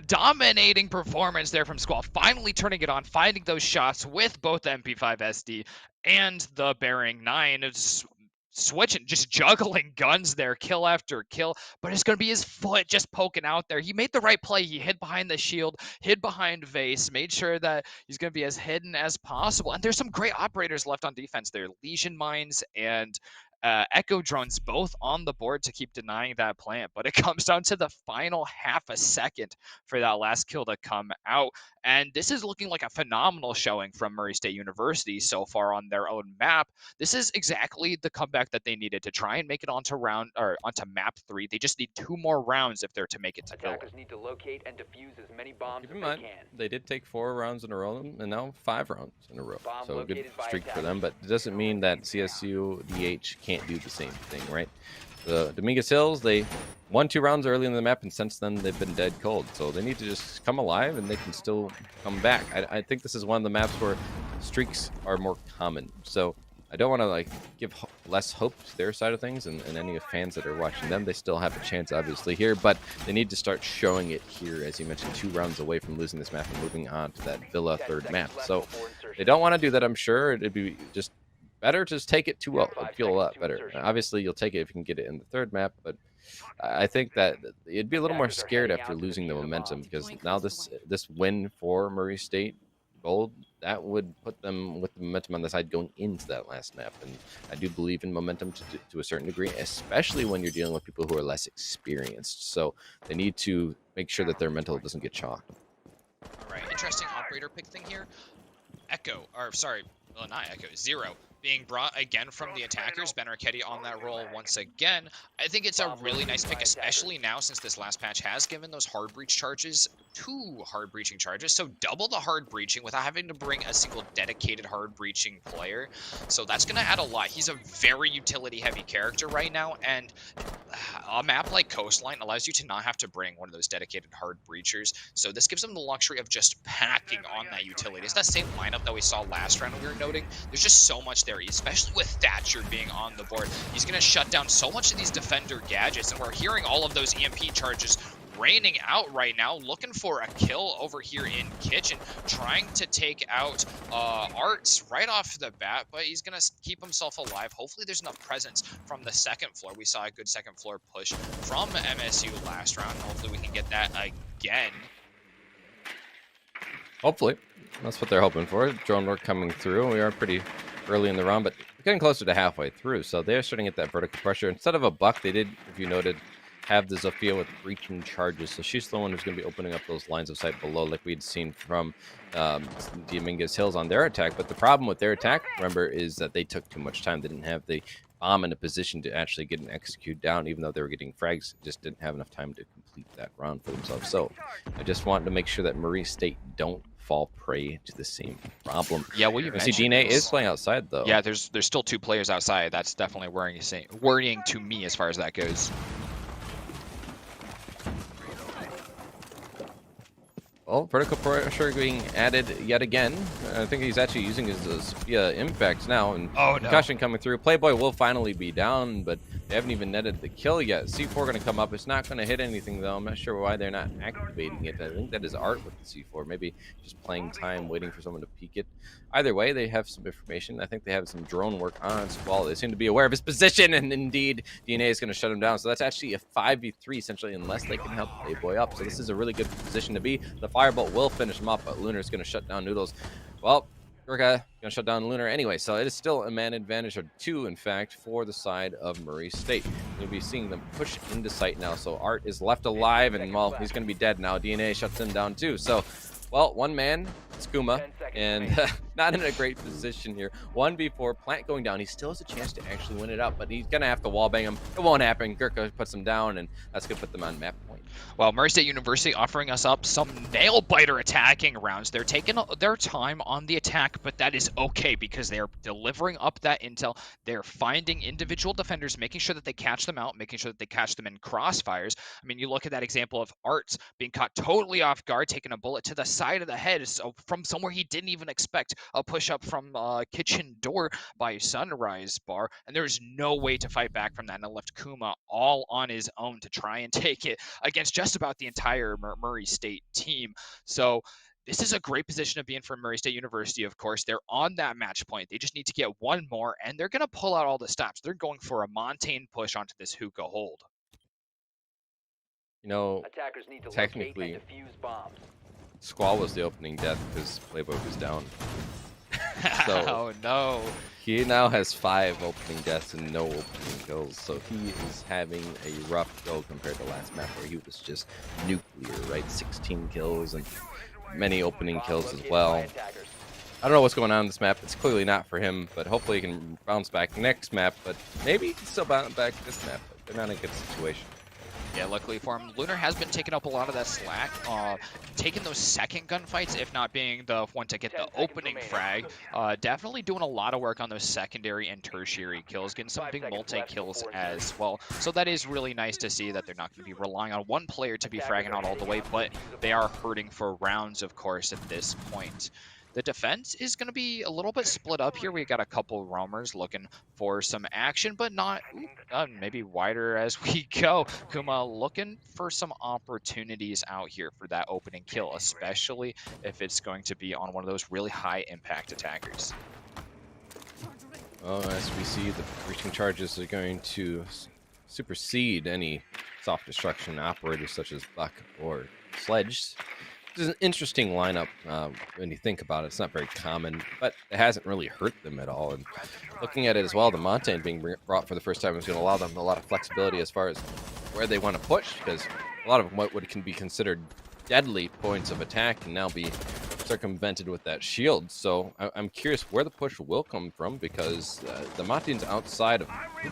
S7: dominating performance there from Squall, finally turning it on, finding those shots with both the MP5 SD and the Bearing 9. It's switching, just juggling guns there, kill after kill, but it's going to be his foot just poking out there. He made the right play. He hid behind the shield, hid behind Vase, made sure that he's going to be as hidden as possible. And there's some great operators left on defense there. Legion Mines and Echo drones both on the board to keep denying that plant, but it comes down to the final half a second for that last kill to come out. And this is looking like a phenomenal showing from Murray State University so far on their own map. This is exactly the comeback that they needed to try and make it onto map 3. They just need 2 more rounds if they're to make it to Villa.
S6: Attackers need to locate and defuse as many bombs
S8: Keep in
S6: as they
S8: mind,
S6: can.
S8: they did take 4 rounds in a row, and now 5 rounds in a row.
S6: Bomb
S8: So a good
S6: located by
S8: streak for
S6: attackers.
S8: them, but it doesn't mean that CSU DH can't do the same thing, right? The Dominguez Hills, they won 2 rounds early in the map, and since then they've been dead cold. So they need to just come alive, and they can still come back. I think this is one of the maps where streaks are more common. So I don't want to give less hope to their side of things, and any of fans that are watching them, they still have a chance obviously here, but they need to start showing it here, as you mentioned, 2 rounds away from losing this map and moving on to that Villa 3rd map. So they don't want to do that. I'm sure it'd be just better to just take it 2-0. It'd feel a lot better. Obviously, you'll take it if you can get it in the 3rd map, but I think that it'd be a little more scared after losing the momentum, because now this win for Murray State Gold, that would put them with the momentum on the side going into that last map. And I do believe in momentum to a certain degree, especially when you're dealing with people who are less experienced. So they need to make sure that their mental doesn't get chalked.
S7: All right, interesting operator pick thing here. Echo, or sorry, well, not Echo, Zero, being brought again from the attackers. Veneraketti on that role once again. I think it's a really nice pick, especially now since this last patch has given those hard breach charges 2 hard breaching charges, so double the hard breaching without having to bring a single dedicated hard breaching player. So that's going to add a lot. He's a very utility heavy character right now, and a map like Coastline allows you to not have to bring one of those dedicated hard breachers. So this gives them the luxury of just packing on that utility. It's that same lineup that we saw last round we were noting. There's just so much there, especially with Thatcher being on the board. He's going to shut down so much of these defender gadgets, and we're hearing all of those EMP charges raining out right now, looking for a kill over here in Kitchen, trying to take out Arts right off the bat, but he's going to keep himself alive. Hopefully there's enough presence from the 2nd floor. We saw a good 2nd floor push from MSU last round. Hopefully we can get that again.
S8: Hopefully. That's what they're hoping for. Drone work coming through. We are pretty early in the round, but getting closer to halfway through. So they're starting to get that vertical pressure. Instead of a buck, they did, if you noted, have the Zofia with breaching charges. So she's the one who's going to be opening up those lines of sight below, like we'd seen from Dominguez Hills on their attack. But the problem with their attack, remember, is that they took too much time. They didn't have the bomb in a position to actually get an execute down, even though they were getting frags, just didn't have enough time to complete that round for themselves. So I just wanted to make sure that Murray State don't fall prey to the same problem.
S7: Yeah, well, you
S8: see, DNA is playing outside, though.
S7: Yeah, there's still 2 players outside. That's definitely worrying to me as far as that goes.
S8: Well, vertical pressure being added yet again. I think he's actually using his Sophia Impact now, and
S7: oh, no.
S8: concussion coming through. Playboy will finally be down, but They haven't even netted the kill yet. C4 going to come up. It's not going to hit anything, though. I'm not sure why they're not activating it. I think that is art with the C4. Maybe just playing time, waiting for someone to peek it. Either way, they have some information. I think they have some drone work on Squall. They seem to be aware of his position, and indeed, DNA is going to shut him down. So that's actually a 5v3, essentially, unless they can help Playboy up. So this is a really good position to be. The Firebolt will finish him up, but Lunar's going to shut down Noodles. Well, Gurkha gonna shut down Lunar anyway, so it is still a man advantage, or two, in fact, for the side of Murray State. You'll be seeing them push into sight now, so Art is left alive, and, well, he's gonna be dead now. DNA shuts him down, too. So, well, one man, Skooma, and not in a great position here. 1v4, Plant going down. He still has a chance to actually win it up, but he's gonna have to wallbang him. It won't happen. Gurkha puts him down, and that's gonna put them on map point.
S7: Well, Murray State University offering us up some nail-biter attacking rounds. They're taking their time on the attack, but that is okay because they are delivering up that intel. They're finding individual defenders, making sure that they catch them out, making sure that they catch them in crossfires. I mean, you look at that example of Arts being caught totally off guard, taking a bullet to the side of the head, so from somewhere he didn't even expect, a push-up from kitchen door by Sunrise Bar, and there's no way to fight back from that, and it left Kuma all on his own to try and take it against just about the entire Murray State team. So this is a great position to be in for Murray State University, of course. They're on that match point. They just need to get one more, and they're going to pull out all the stops. They're going for a Montaigne push onto this hookah hold.
S8: You know,
S6: Attackers need to
S8: technically,
S6: locate and defuse bombs.
S8: Squall was the opening death because Playboy was down. So,
S7: oh, no.
S8: He now has 5 opening deaths and no opening kills, so he is having a rough go compared to last map where he was just nuclear, right? 16 kills and many opening kills as well. I don't know what's going on this map. It's clearly not for him, but hopefully he can bounce back next map, but maybe he can still bounce back this map, but they're not in a good situation.
S7: Yeah, luckily for him, Lunar has been taking up a lot of that slack, taking those second gunfights, if not being the one to get the opening frag. Definitely doing a lot of work on those secondary and tertiary kills, getting some big multi-kills as well. So that is really nice to see that they're not going to be relying on one player to be fragging out all the way, but they are hurting for rounds, of course, at this point. The defense is going to be a little bit split up here. We got a couple roamers looking for some action, but not maybe wider as we go. Kuma looking for some opportunities out here for that opening kill, especially if it's going to be on one of those really high impact attackers.
S8: Well, as we see, the breaching charges are going to supersede any soft destruction operators such as Buck or Sledge. This is an interesting lineup when you think about it. It's not very common, but it hasn't really hurt them at all. And looking at it as well, the Montaigne being brought for the first time is going to allow them a lot of flexibility as far as where they want to push, because a lot of what can be considered deadly points of attack can now be circumvented with that shield. So I'm curious where the push will come from, because the Montaign's outside of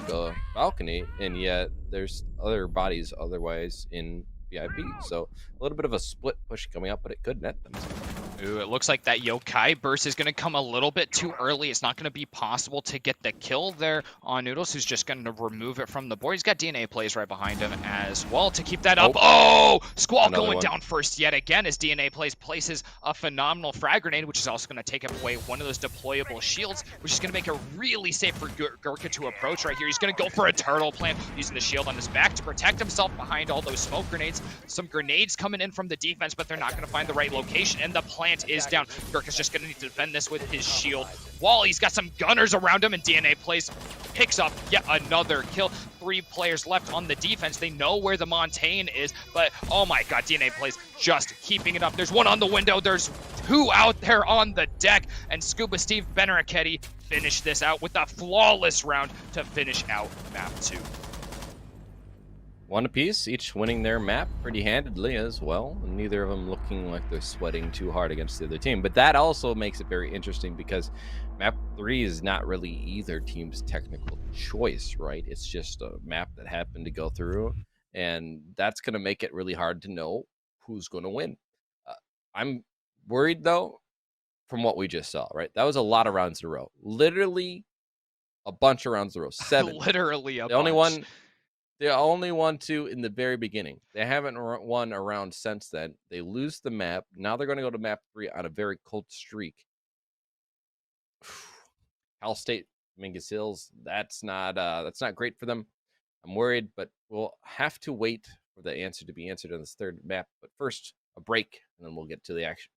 S8: the balcony, and yet there's other bodies otherwise in VIP, so a little bit of a split push coming up, but it could net them.
S7: Ooh, it looks like that Yokai burst is going to come a little bit too early. It's not going to be possible to get the kill there on Noodles, who's just going to remove it from the board. He's got DNA plays right behind him as well to keep that up. Oh, Squall going down first yet again as DNA plays places a phenomenal frag grenade, which is also going to take away one of those deployable shields, which is going to make it really safe for Gurkha to approach right here. He's going to go for a turtle plant, using the shield on his back to protect himself behind all those smoke grenades. Some grenades coming in from the defense, but they're not going to find the right location, and the plant is down. Gurkha's just going to need to defend this with his shield. Wall, he's got some gunners around him, and DNA plays, picks up yet another kill. 3 players left on the defense. They know where the Montaigne is, but oh my god, DNA plays just keeping it up. There's one on the window, there's 2 out there on the deck, and Scuba Steve Benaraketti finished this out with a flawless round to finish out map 2.
S8: One apiece, each winning their map pretty handedly as well. And neither of them looking like they're sweating too hard against the other team. But that also makes it very interesting, because map 3 is not really either team's technical choice, right? It's just a map that happened to go through, and that's going to make it really hard to know who's going to win. I'm worried, though, from what we just saw, right? That was a lot of rounds in a row. Literally a bunch of rounds in a row. 7.
S7: Literally a bunch.
S8: The only one to in the very beginning. They haven't won a round since then. They lose the map. Now they're going to go to map 3 on a very cold streak. Cal State, Mingus Hills. That's not great for them. I'm worried, but we'll have to wait for the answer to be answered on this third map. But first, a break, and then we'll get to the action.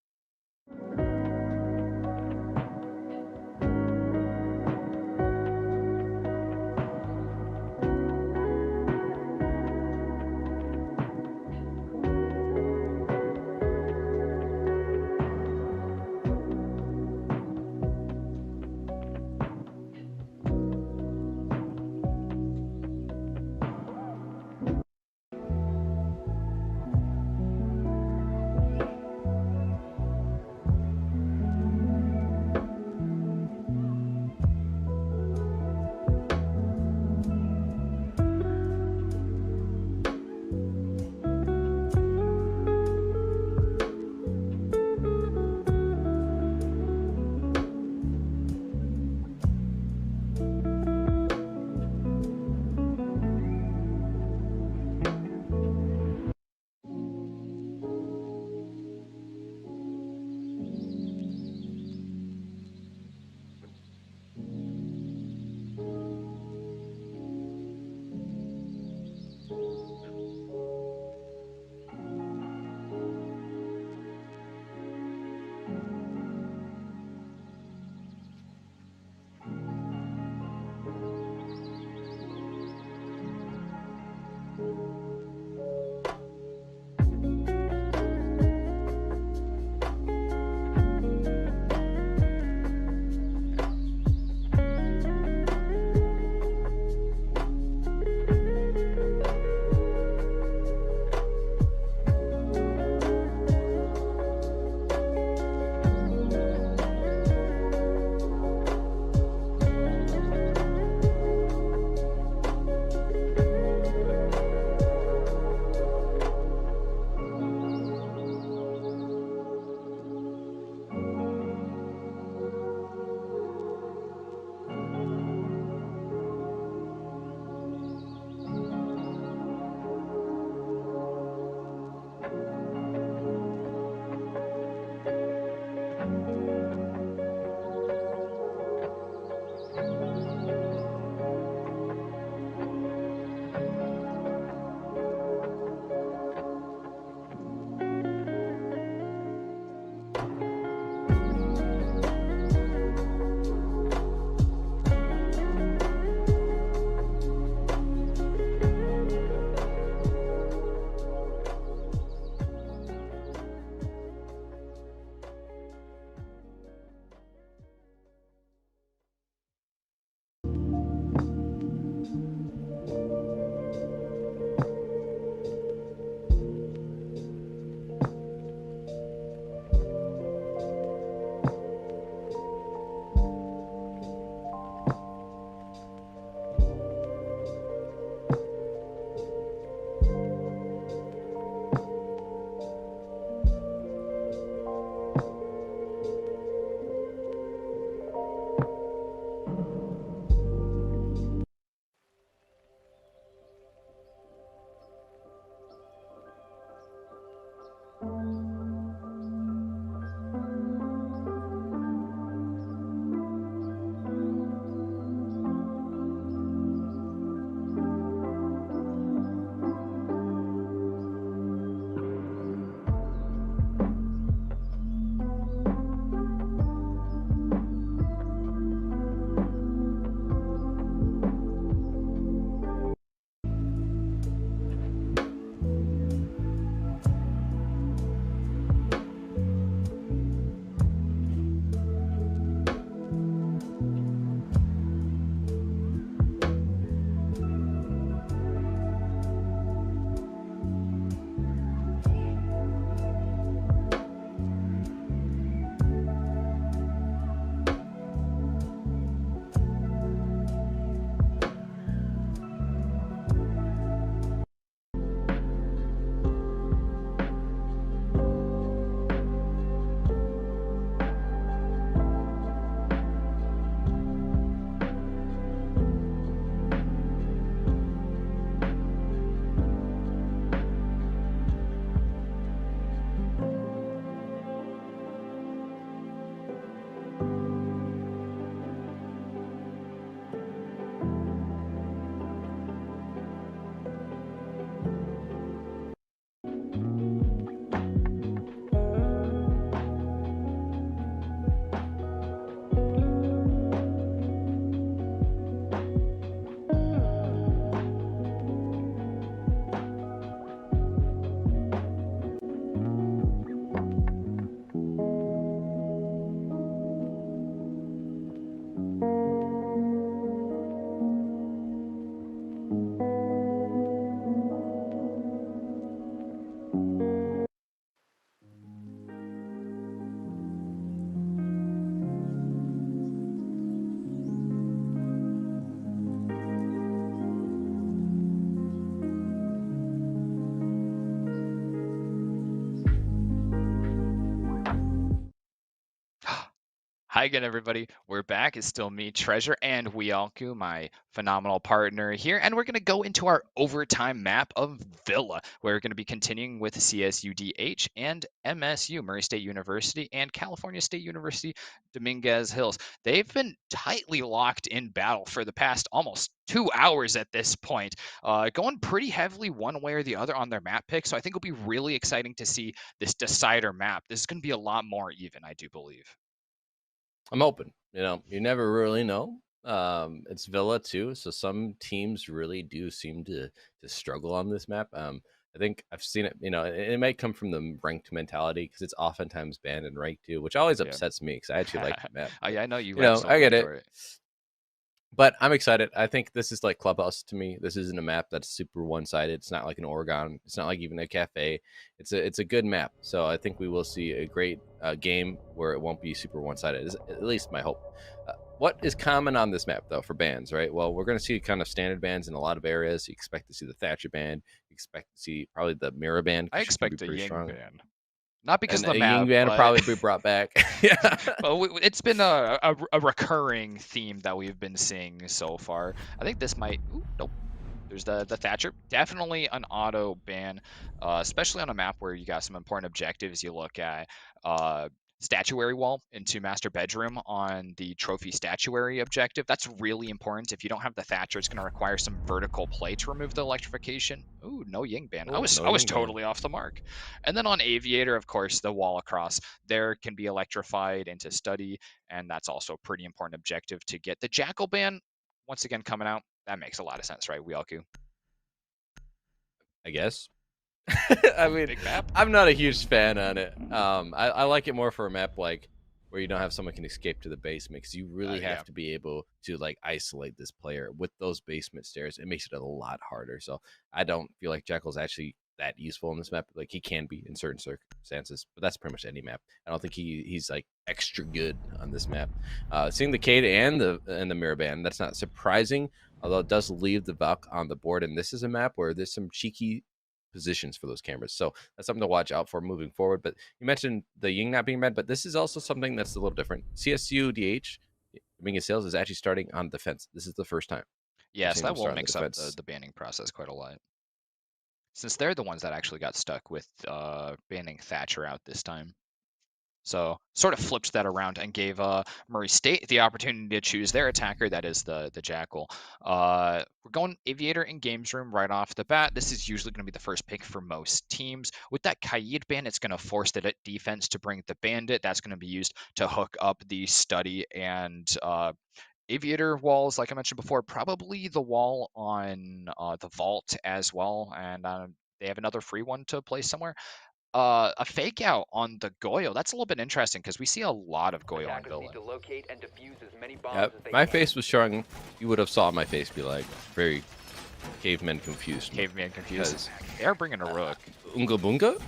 S7: Hi again, everybody. We're back. It's still me, Treasure, and Wialku, my phenomenal partner here. And we're going to go into our overtime map of Villa. We're going to be continuing with CSUDH and MSU, Murray State University, and California State University, Dominguez Hills. They've been tightly locked in battle for the past almost 2 hours at this point, going pretty heavily one way or the other on their map pick. So I think it'll be really exciting to see this decider map. This is going to be a lot more even, I do believe.
S8: I'm open. You never really know. It's Villa too, so some teams really do seem to struggle on this map. I think I've seen it. It might come from the ranked mentality because it's oftentimes banned in rank too, which always upsets me because I actually like the map.
S7: Oh, yeah, I know you.
S8: I get it. But I'm excited. I think this is like Clubhouse to me. This isn't a map that's super one-sided. It's not like an Oregon. It's not like even a Cafe. It's a good map. So I think we will see a great game where it won't be super one-sided. Is at least my hope. What is common on this map though for bans, right? Well, we're going to see kind of standard bans in a lot of areas. You expect to see the Thatcher ban. You expect to see probably the Mirror ban.
S7: I expect a Ying ban. Not because
S8: and
S7: of the
S8: map,
S7: map,
S8: Ying ban will probably be brought back. Yeah.
S7: Well, it's been a recurring theme that we've been seeing so far. I think this might. Ooh, nope. There's the Thatcher. Definitely an auto ban, especially on a map where you got some important objectives. You look at statuary wall into master bedroom on the trophy statuary objective. That's really important. If you don't have the Thatcher, it's going to require some vertical play to remove the electrification. Ooh, no Ying ban.
S8: Ooh,
S7: I was totally off the mark. And then on aviator, of course, the wall across there can be electrified into study, and that's also a pretty important objective to get. The jackal ban, once again, coming out. That makes a lot of sense, right, Wialku?
S8: I guess. I mean,
S7: big map.
S8: I'm not a huge fan on it. I like it more for a map like where you don't have someone can escape to the basement because you really have to be able to like isolate this player with those basement stairs. It makes it a lot harder. So I don't feel like Jackal's actually that useful in this map. Like he can be in certain circumstances, but that's pretty much any map. I don't think he's like extra good on this map. Seeing the Cade and the Mirror ban, that's not surprising, although it does leave the Valk on the board. And this is a map where there's some cheeky positions for those cameras, so that's something to watch out for moving forward. But you mentioned the Ying not being banned, but this is also something that's a little different. CSU DH Dominguez Sales is actually starting on defense. This is the first time.
S7: Yes, that will mix up the banning process quite a lot, since they're the ones that actually got stuck with banning Thatcher out this time. So sort of flipped that around and gave Murray State the opportunity to choose their attacker. That is the Jackal. We're going Aviator in Games Room right off the bat. This is usually going to be the first pick for most teams. With that Kaid ban, it's going to force the defense to bring the Bandit. That's going to be used to hook up the Study and Aviator walls, like I mentioned before. Probably the wall on the Vault as well. And they have another free one to place somewhere. A fake out on the Goyo. That's a little bit interesting because we see a lot of Goyo on Villa.
S8: My face was showing. You would have saw my face be like very caveman confused.
S7: Caveman confused. They're bringing a Rook.
S8: Unga Bunga?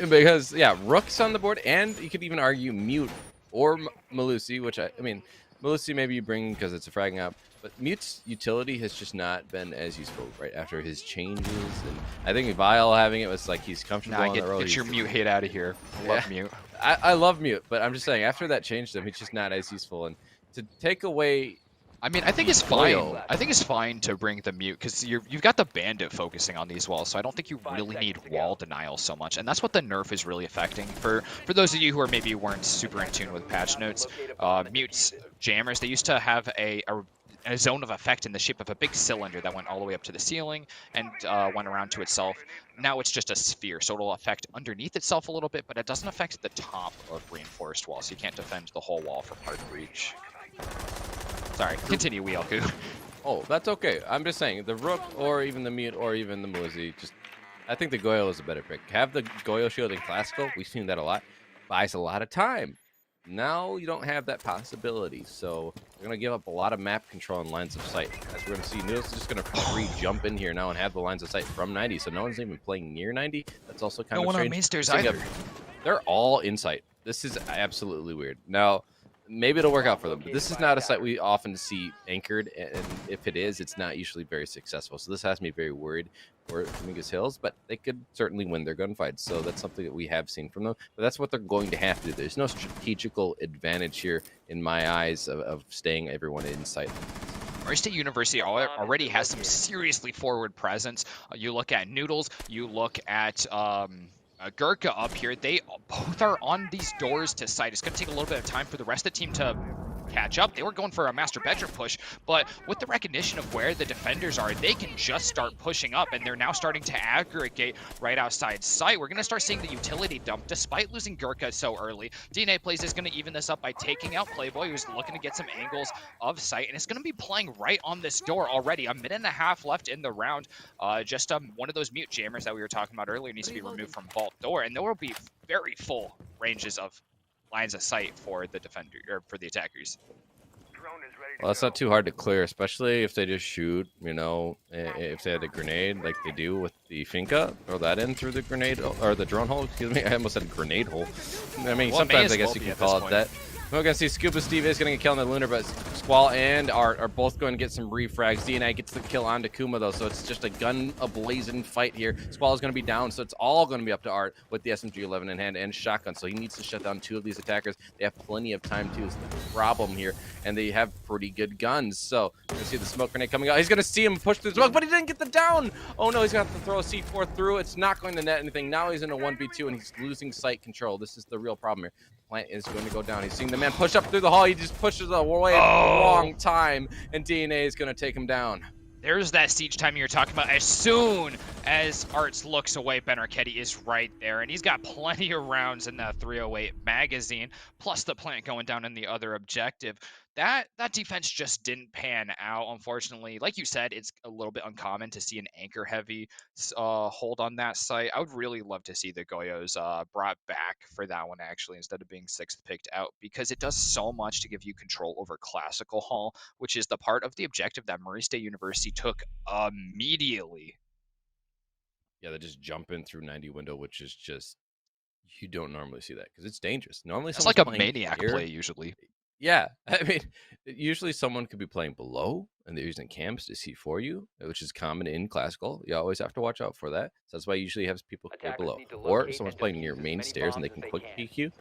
S8: Because, yeah, Rook's on the board, and you could even argue Mute or Malusi, which I mean, Malusi maybe you bring because it's a fragging out. But Mute's utility has just not been as useful right after his changes, and I think Vile having it was like he's comfortable on the road.
S7: Get your Mute hate out of here. I love Mute.
S8: I love Mute, but I'm just saying after that changed him, he's just not as useful. And to take away,
S7: I mean, I think it's fine. I think it's fine to bring the Mute because you've got the Bandit focusing on these walls, so I don't think you really need wall denial so much, and that's what the nerf is really affecting. For those of you who are maybe weren't super in tune with patch notes, Mute's jammers, they used to have a zone of effect in the shape of a big cylinder that went all the way up to the ceiling and went around to itself. Now it's just a sphere, so it'll affect underneath itself a little bit, but it doesn't affect the top of reinforced wall, so you can't defend the whole wall from hard breach. Sorry, continue, Wialku.
S8: Oh, that's okay. I'm just saying, the Rook or even the Mute or even the Muzi, I think the Goyo is a better pick. Have the Goyo shield in Classical. We've seen that a lot. Buys a lot of time. Now you don't have that possibility, so They're going to give up a lot of map control and lines of sight. As we're going to see, Noodles is just going to free jump in here now and have the lines of sight from 90, so no one's even playing near 90. That's also kind
S7: No
S8: of
S7: one on
S8: strange.
S7: main stairs
S8: Seeing
S7: either.
S8: they're all in sight. This is absolutely weird. Now, maybe it'll work out for them, but this is not a site we often see anchored, and if it is, it's not usually very successful. So this has me very worried for Dominguez Hills, but they could certainly win their gunfights. So that's something that we have seen from them, but that's what they're going to have to do. There's no strategical advantage here in my eyes of staying everyone in sight.
S7: Murray State University already has some seriously forward presence. You look at Noodles, you look at Gurkha up here. They both are on these doors to sight. It's going to take a little bit of time for the rest of the team to catch up. They were going for a master bedroom push, but with the recognition of where the defenders are, they can just start pushing up, and they're now starting to aggregate right outside sight. We're going to start seeing the utility dump despite losing Gurkha so early. DNA Plays is going to even this up by taking out Playboy, who's looking to get some angles of sight, and it's going to be playing right on this door already. A minute and a half left in the round. Just one of those mute jammers that we were talking about earlier needs to be removed from vault door, and there will be very full ranges of lines of sight for the defender or for the attackers.
S8: Well, that's not too hard to clear, especially if they just shoot, you know, if they had a grenade like they do with the Finca, throw that in through the grenade or the drone hole. Excuse me, I almost said grenade hole. I mean,
S7: well,
S8: sometimes I guess you can call it that. We're going to see Scuba Steve is going to get killed on the Lunar, but Squall and Art are both going to get some refrags. DNA gets the kill on Kuma, though, so it's just a gun-ablazing fight here. Squall is going to be down, so it's all going to be up to Art with the SMG-11 in hand and shotgun, so he needs to shut down 2 of these attackers. They have plenty of time, too, is the problem here, and they have pretty good guns. So you're going to see the smoke grenade coming out. He's going to see him push through the smoke, but he didn't get the down! Oh, no, he's going to have to throw a C4 through. It's not going to net anything. Now he's in a 1v2, and he's losing sight control. This is the real problem here. Plant is going to go down. He's seeing the man push up through the hall. He just pushes away at the wrong time, and DNA is going to take him down.
S7: There's that siege time you're talking about. As soon as Arts looks away, Ben Arquetti is right there, and he's got plenty of rounds in that 308 magazine, plus the plant going down in the other objective. That defense just didn't pan out, unfortunately. Like you said, it's a little bit uncommon to see an anchor-heavy hold on that site. I would really love to see the Goyos brought back for that one, actually, instead of being 6th picked out, because it does so much to give you control over Classical Hall, which is the part of the objective that Murray State University took immediately.
S8: Yeah, they just jump in through 90 window, which is just, you don't normally see that because it's dangerous. Normally,
S7: it's like a maniac play, usually.
S8: Yeah, I mean, usually someone could be playing below, and they're using cams to see for you, which is common in Classical. You always have to watch out for that. So that's why I usually have people play below. Or someone's playing near main stairs, and they can quick peek you.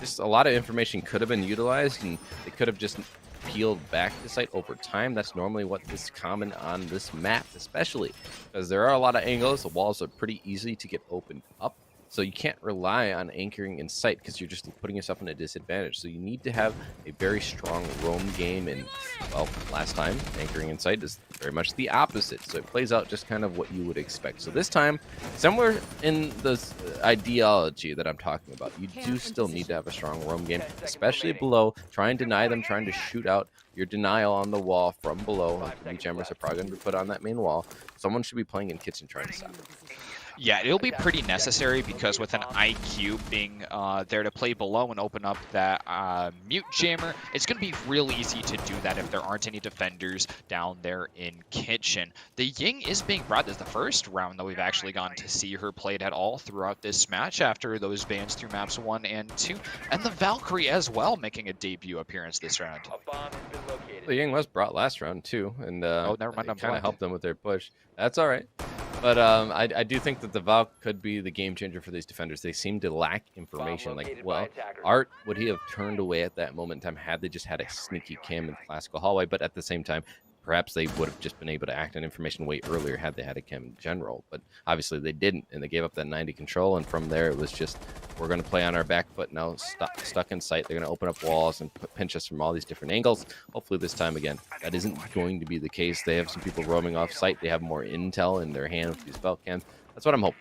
S8: Just a lot of information could have been utilized, and they could have just peeled back the site over time. That's normally what is common on this map, especially because there are a lot of angles. The walls are pretty easy to get opened up. So you can't rely on anchoring in sight because you're just putting yourself in a disadvantage. So you need to have a very strong roam game. And, well, last time, anchoring in sight is very much the opposite. So it plays out just kind of what you would expect. So this time, somewhere in the ideology that I'm talking about, you do still need to have a strong roam game, especially below. Try and deny them, trying to shoot out your denial on the wall from below. Like the jammers are probably going to be put on that main wall. Someone should be playing in kitchen trying to stop it.
S7: Yeah, it'll be pretty necessary because with an IQ being there to play below and open up that mute jammer, it's going to be real easy to do that if there aren't any defenders down there in kitchen. The Ying is being brought. This is the first round that we've actually gotten to see her played at all throughout this match after those bans through maps 1 and 2. And the Valkyrie as well making a debut appearance this round.
S8: The Ying was brought last round too, and
S7: never mind,
S8: kind of helped them with their push. That's all right. But I do think that the Valk could be the game changer for these defenders. They seem to lack information. Like, well, Art, would he have turned away at that moment in time had they just had a sneaky cam in Classical Hallway? But at the same time, perhaps they would have just been able to act on information way earlier had they had a cam in general. But obviously they didn't, and they gave up that 90 control. And from there, it was just, we're going to play on our back foot now, stuck in sight. They're going to open up walls and pinch us from all these different angles. Hopefully this time, again, that isn't going to be the case. They have some people roaming off site. They have more intel in their hand with these Valk cams. That's what I'm hoping.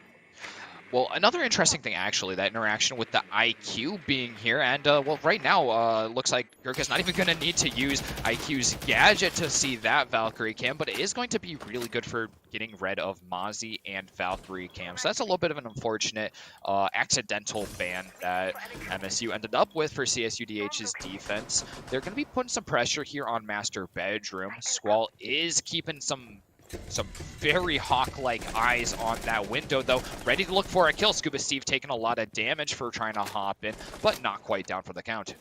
S7: Well, another interesting thing, actually, that interaction with the IQ being here, and, well, right now, looks like Gurkha's not even going to need to use IQ's gadget to see that Valkyrie cam, but it is going to be really good for getting rid of Mozzie and Valkyrie cam. So that's a little bit of an unfortunate accidental ban that MSU ended up with for CSUDH's defense. They're going to be putting some pressure here on Master Bedroom. Squall is keeping some very hawk-like eyes on that window, though. Ready to look for a kill. Scuba Steve taking a lot of damage for trying to hop in, but not quite down for the count.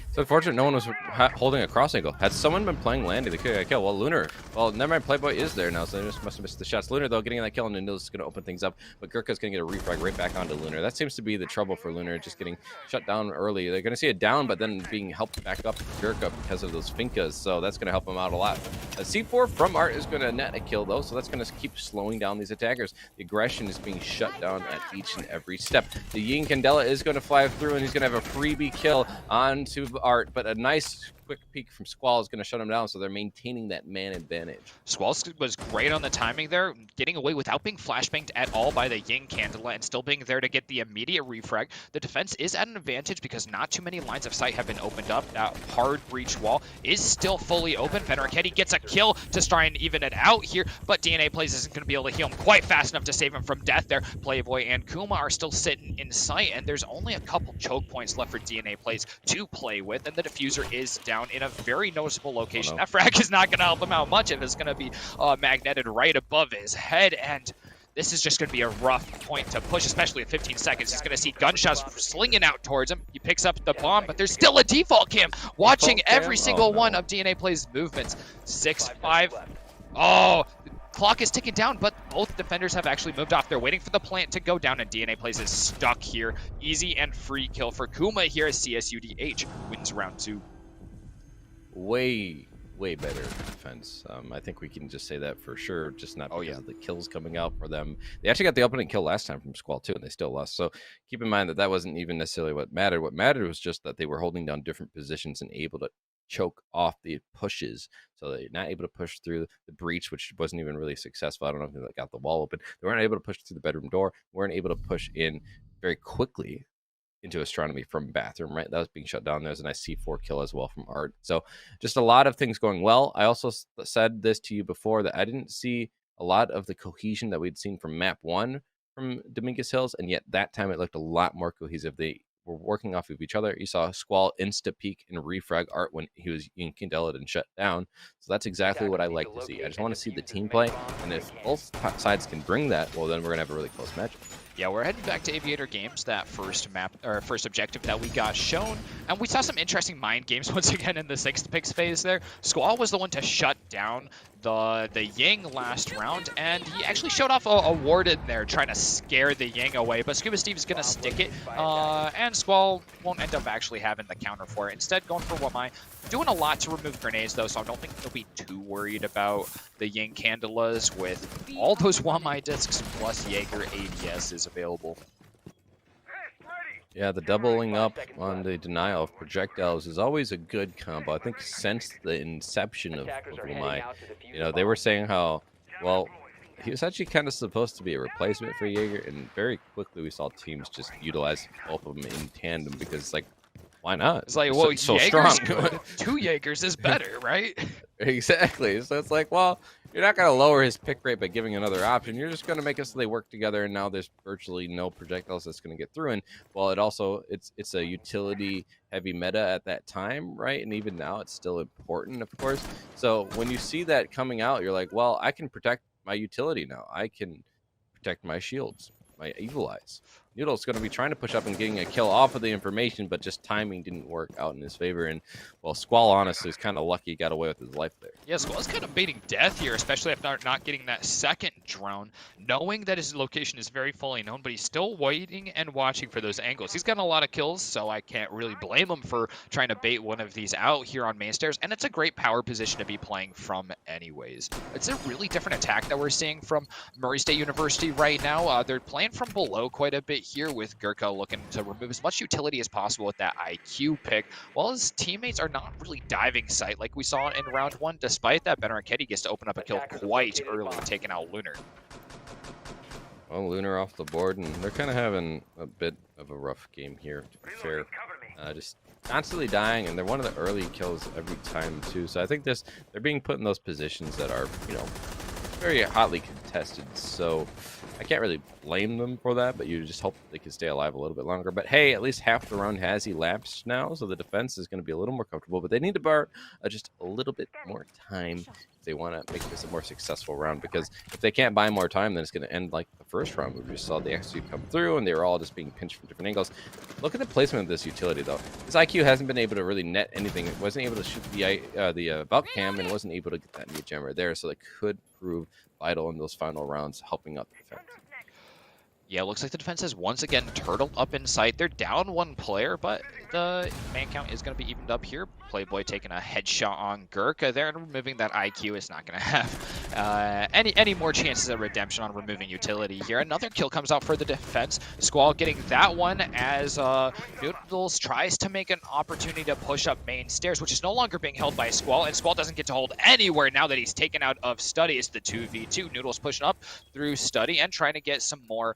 S8: It's unfortunate no one was holding a cross angle. Had someone been playing landing, they could have got a kill. Well, Lunar, well, never mind, Playboy is there now, so they just must have missed the shots. Lunar, though, getting that kill, and Nindle's going to open things up, but Gurkha's going to get a refrag right back onto Lunar. That seems to be the trouble for Lunar, just getting shut down early. They're going to see it down, but then being helped back up Gurkha because of those Finkas, so that's going to help him out a lot. A C4 from Art is going to net a kill, though, so that's going to keep slowing down these attackers. The aggression is being shut down at each and every step. The Yin Candela is going to fly through, and he's going to have a freebie kill onto Art, but a nice quick peek from Squall is going to shut him down, so they're maintaining that man advantage.
S7: Squall was great on the timing there, getting away without being flashbanged at all by the Ying Candela and still being there to get the immediate refrag. The defense is at an advantage because not too many lines of sight have been opened up. That hard breach wall is still fully open. Fenricetti gets a kill to try and even it out here, but DNA Plays isn't going to be able to heal him quite fast enough to save him from death there. Playboy and Kuma are still sitting in sight, and there's only a couple choke points left for DNA Plays to play with, and the diffuser is down in a very noticeable location.
S8: Oh, no.
S7: That frag is not going to help him out much if it's going to be magneted right above his head, and this is just going to be a rough point to push, especially at 15 seconds. He's going to see gunshots slinging out towards him. He picks up the bomb, but there's still a default cam watching every single one of DNA Plays' movements. 6-5. Oh, the clock is ticking down, but both defenders have actually moved off. They're waiting for the plant to go down, and DNA Plays is stuck here. Easy and free kill for Kuma here as CSUDH wins round 2.
S8: Way better defense. I think we can just say that for sure, just not because of the kills coming out for them. They actually got the opening kill last time from Squall too, and they still lost. So keep in mind that that wasn't even necessarily what mattered. What mattered was just that they were holding down different positions and able to choke off the pushes. So they're not able to push through the breach, which wasn't even really successful. I don't know if they got the wall open. They weren't able to push through the bedroom door. Weren't able to push in very quickly into Astronomy from bathroom, right? That was being shut down. There's a nice C4 kill as well from Art. So just a lot of things going well. I also said this to you before that I didn't see a lot of the cohesion that we'd seen from map 1 from Dominguez Hills, and yet that time it looked a lot more cohesive. They were working off of each other. You saw Squall insta peek and refrag Art when he was in Kindela and shut down. So that's exactly what I like to see. I just want to see the team play, and if both sides can bring that, well, then we're gonna have a really close match.
S7: Yeah, we're heading back to Aviator Games, that first map or first objective that we got shown, and we saw some interesting mind games once again in the 6th picks phase there. Squall was the one to shut down the Ying last round, and he actually showed off a ward in there trying to scare the Ying away, but Scuba Steve is going to stick it, and Squall won't end up actually having the counter for it. Instead, going for Wamai. Doing a lot to remove grenades, though, so I don't think they'll be too worried about the Ying Candelas with all those Wamai discs plus Jaeger ADS is available.
S8: Yeah, the doubling up on the denial of projectiles is always a good combo. I think since the inception of Wamai, you know, they were saying how, well, he was actually kind of supposed to be a replacement for Jaeger, and very quickly we saw teams just utilize both of them in tandem because, like, why not?
S7: It's like, well,
S8: so
S7: Jaeger's
S8: strong.
S7: good. 2 Jaegers is better, right?
S8: Exactly. So it's like, well, you're not going to lower his pick rate by giving another option. You're just going to make it so they work together, and now there's virtually no projectiles that's going to get through. And well, it's a utility heavy meta at that time, right? And even now, it's still important, of course. So when you see that coming out, you're like, well, I can protect my utility now. I can protect my shields, my evil eyes. Noodle's going to be trying to push up and getting a kill off of the information, but just timing didn't work out in his favor. And, well, Squall, honestly, is kind of lucky he got away with his life there.
S7: Yeah, Squall's kind of baiting death here, especially after not getting that second drone, knowing that his location is very fully known, but he's still waiting and watching for those angles. He's gotten a lot of kills, so I can't really blame him for trying to bait one of these out here on main stairs, and it's a great power position to be playing from anyways. It's a really different attack that we're seeing from Murray State University right now. They're playing from below quite a bit here with Gurkha looking to remove as much utility as possible with that IQ pick, while his teammates are not really diving sight like we saw in round 1. Despite that, Benaraketti gets to open up a kill quite early, taking out Lunar.
S8: Well, Lunar off the board, and they're kind of having a bit of a rough game here, to be fair. Just constantly dying, and they're one of the early kills every time, too. So I think they're being put in those positions that are, very hotly contested. So I can't really blame them for that, but you just hope they can stay alive a little bit longer. But hey, at least half the round has elapsed now, so the defense is going to be a little more comfortable. But they need to bar just a little bit more time if they want to make this a more successful round, because if they can't buy more time, then it's going to end like the first round. We just saw the XQ come through, and they were all just being pinched from different angles. Look at the placement of this utility, though. This IQ hasn't been able to really net anything. It wasn't able to shoot the Valk Cam, and wasn't able to get that meat jammer there, so they could prove vital in those final rounds, helping out the defense.
S7: Yeah, it looks like the defense has once again turtled up in sight. They're down one player, but the man count is going to be evened up here. Playboy taking a headshot on Gurkha there, and removing that IQ is not going to have any more chances at redemption on removing utility here. Another kill comes out for the defense. Squall getting that one as Noodles tries to make an opportunity to push up main stairs, which is no longer being held by Squall, and Squall doesn't get to hold anywhere now that he's taken out of Study. It's the 2v2. Noodles pushing up through Study and trying to get some more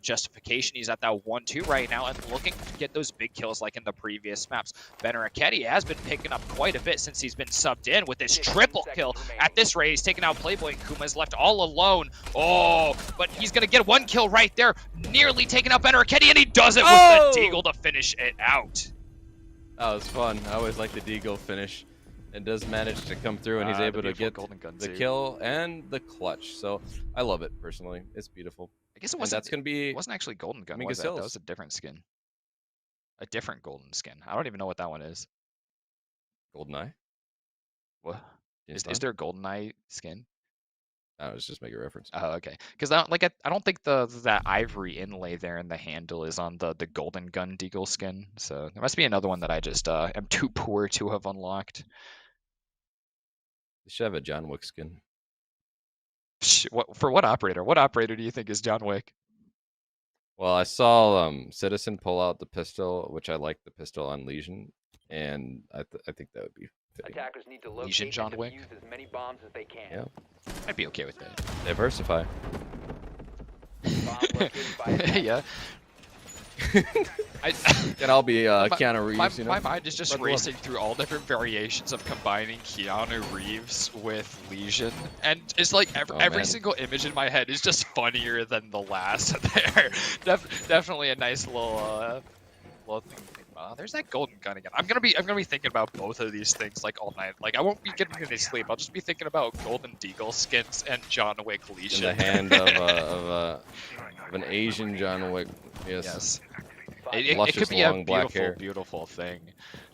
S7: justification. He's at that 1-2 right now and looking to get those big kills like in the previous maps. Benaraketti has been picking up quite a bit since he's been subbed in with this triple kill. At this rate, he's taken out Playboy, and Kuma's left all alone. Oh, but he's going to get one kill right there, nearly taking out Benaraketti, and he does it with the Deagle to finish it out.
S8: That was fun. I always like the Deagle finish. It does manage to come through, and he's able to get the kill and the clutch. So I love it personally. It's beautiful.
S7: I guess it wasn't.
S8: That's gonna be.
S7: It wasn't actually Golden Gun. Was that was a different skin. A different golden skin. I don't even know what that one is.
S8: GoldenEye.
S7: What? Is there a GoldenEye skin?
S8: I was just making a reference.
S7: Oh, okay. Because I don't think that ivory inlay there in the handle is on the Golden Gun Deagle skin. So there must be another one that I just am too poor to have unlocked.
S8: They should have a John Wick skin.
S7: For what operator? What operator do you think is John Wick?
S8: Well, I saw Citizen pull out the pistol, which I like the pistol on Legion, and I think that would be fitting.
S6: Attackers need to locate
S7: Legion John
S6: and
S7: Wick?
S6: defuse as many bombs as they can.
S8: Yeah.
S7: I'd be okay with that.
S8: Diversify.
S6: Bomb located by attackers.
S7: Yeah.
S8: And I'll be Keanu Reeves,
S7: my mind is just racing through all different variations of combining Keanu Reeves with Legion, and it's like every single image in my head is just funnier than the last. There, definitely a nice little thing. There's that golden gun again. I'm gonna be thinking about both of these things like all night. Like I won't be getting any sleep. I'll just be thinking about Golden Deagle skins and John Wick Legion.
S8: In the hand of an Asian John Wick. Yes.
S7: It could be a beautiful thing.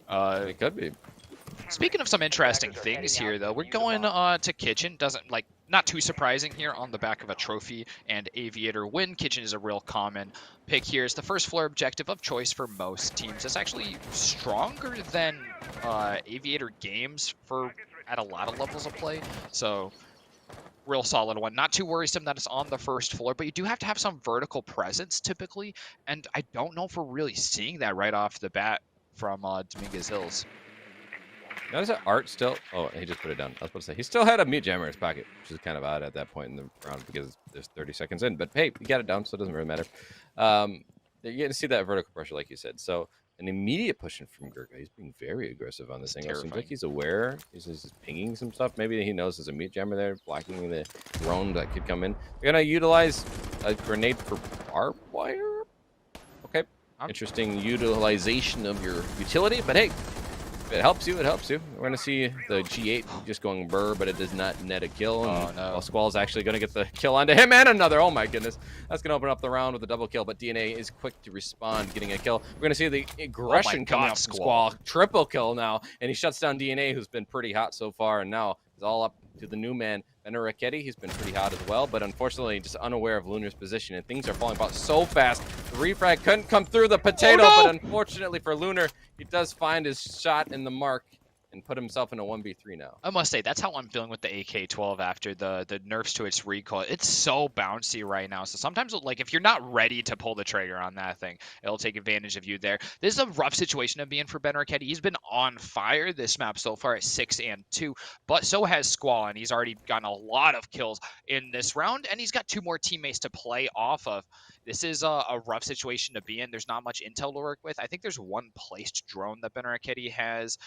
S8: It could be.
S7: Speaking of some interesting things here, though, we're going to Kitchen. Not too surprising here on the back of a trophy and Aviator win. Kitchen is a real common pick here. It's the first floor objective of choice for most teams. It's actually stronger than Aviator games at a lot of levels of play. So real solid one. Not too worrisome that it's on the first floor, but you do have to have some vertical presence typically, and I don't know if we're really seeing that right off the bat from Dominguez Hills.
S8: Notice that Art still. Oh, he just put it down. I was supposed to say he still had a meat jammer in his pocket, which is kind of odd at that point in the round because there's 30 seconds in. But hey, he got it down, so it doesn't really matter. You're getting to see that vertical pressure, like you said. So an immediate pushing from Gurkha. He's being very aggressive on this thing. It seems like he's aware. He's just pinging some stuff. Maybe he knows there's a meat jammer there, blocking the drone that could come in. They're gonna utilize a grenade for barbed wire. Okay, interesting utilization of your utility, but hey. If it helps you, it helps you. We're going to see the G8 just going burr, but it does not net a kill.
S7: Oh, no.
S8: Well, Squall's actually going to get the kill onto him and another. Oh, my goodness. That's going to open up the round with a double kill, but DNA is quick to respond, getting a kill. We're going to see the aggression coming up from Squall. Triple kill now, and he shuts down DNA, who's been pretty hot so far, and now is all up to the new man, Benaraketti. He's been pretty hot as well, but unfortunately just unaware of Lunar's position, and things are falling apart so fast. The refrag couldn't come through the potato, but unfortunately for Lunar, he does find his shot in the mark. and put himself in a 1v3 now.
S7: I must say, that's how I'm feeling with the AK-12 after the nerfs to its recoil. It's so bouncy right now. So sometimes, like, if you're not ready to pull the trigger on that thing, it'll take advantage of you there. This is a rough situation to be in for Ben Arquette. He's been on fire this map so far at 6-2, but so has Squall, and he's already gotten a lot of kills in this round, and he's got 2 more teammates to play off of. This is a rough situation to be in. There's not much intel to work with. I think there's one placed drone that Ben Arquette has.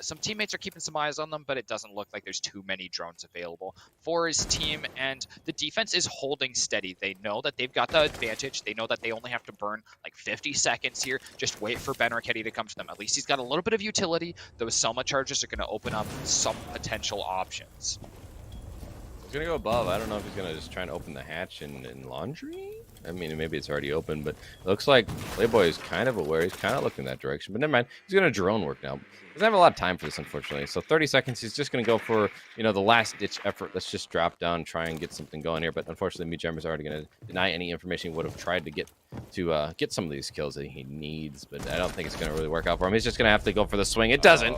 S7: Some teammates are keeping some eyes on them, but it doesn't look like there's too many drones available for his team, and the defense is holding steady. They know that they've got the advantage. They know that they only have to burn like 50 seconds here. Just wait for Ben Arquette to come to them. At least he's got a little bit of utility. Those Selma charges are going to open up some potential options.
S8: He's going to go above. I don't know if he's going to just try and open the hatch in laundry. I mean, maybe it's already open, but it looks like Playboy is kind of aware. He's kind of looking that direction, but never mind. He's going to drone work now. He doesn't have a lot of time for this, unfortunately. So 30 seconds, he's just going to go for, you know, the last-ditch effort. Let's just drop down, try and get something going here. But unfortunately, Meatjammer's already going to deny any information he would have tried to get some of these kills that he needs, but I don't think it's going to really work out for him. He's just going to have to go for the swing. It doesn't.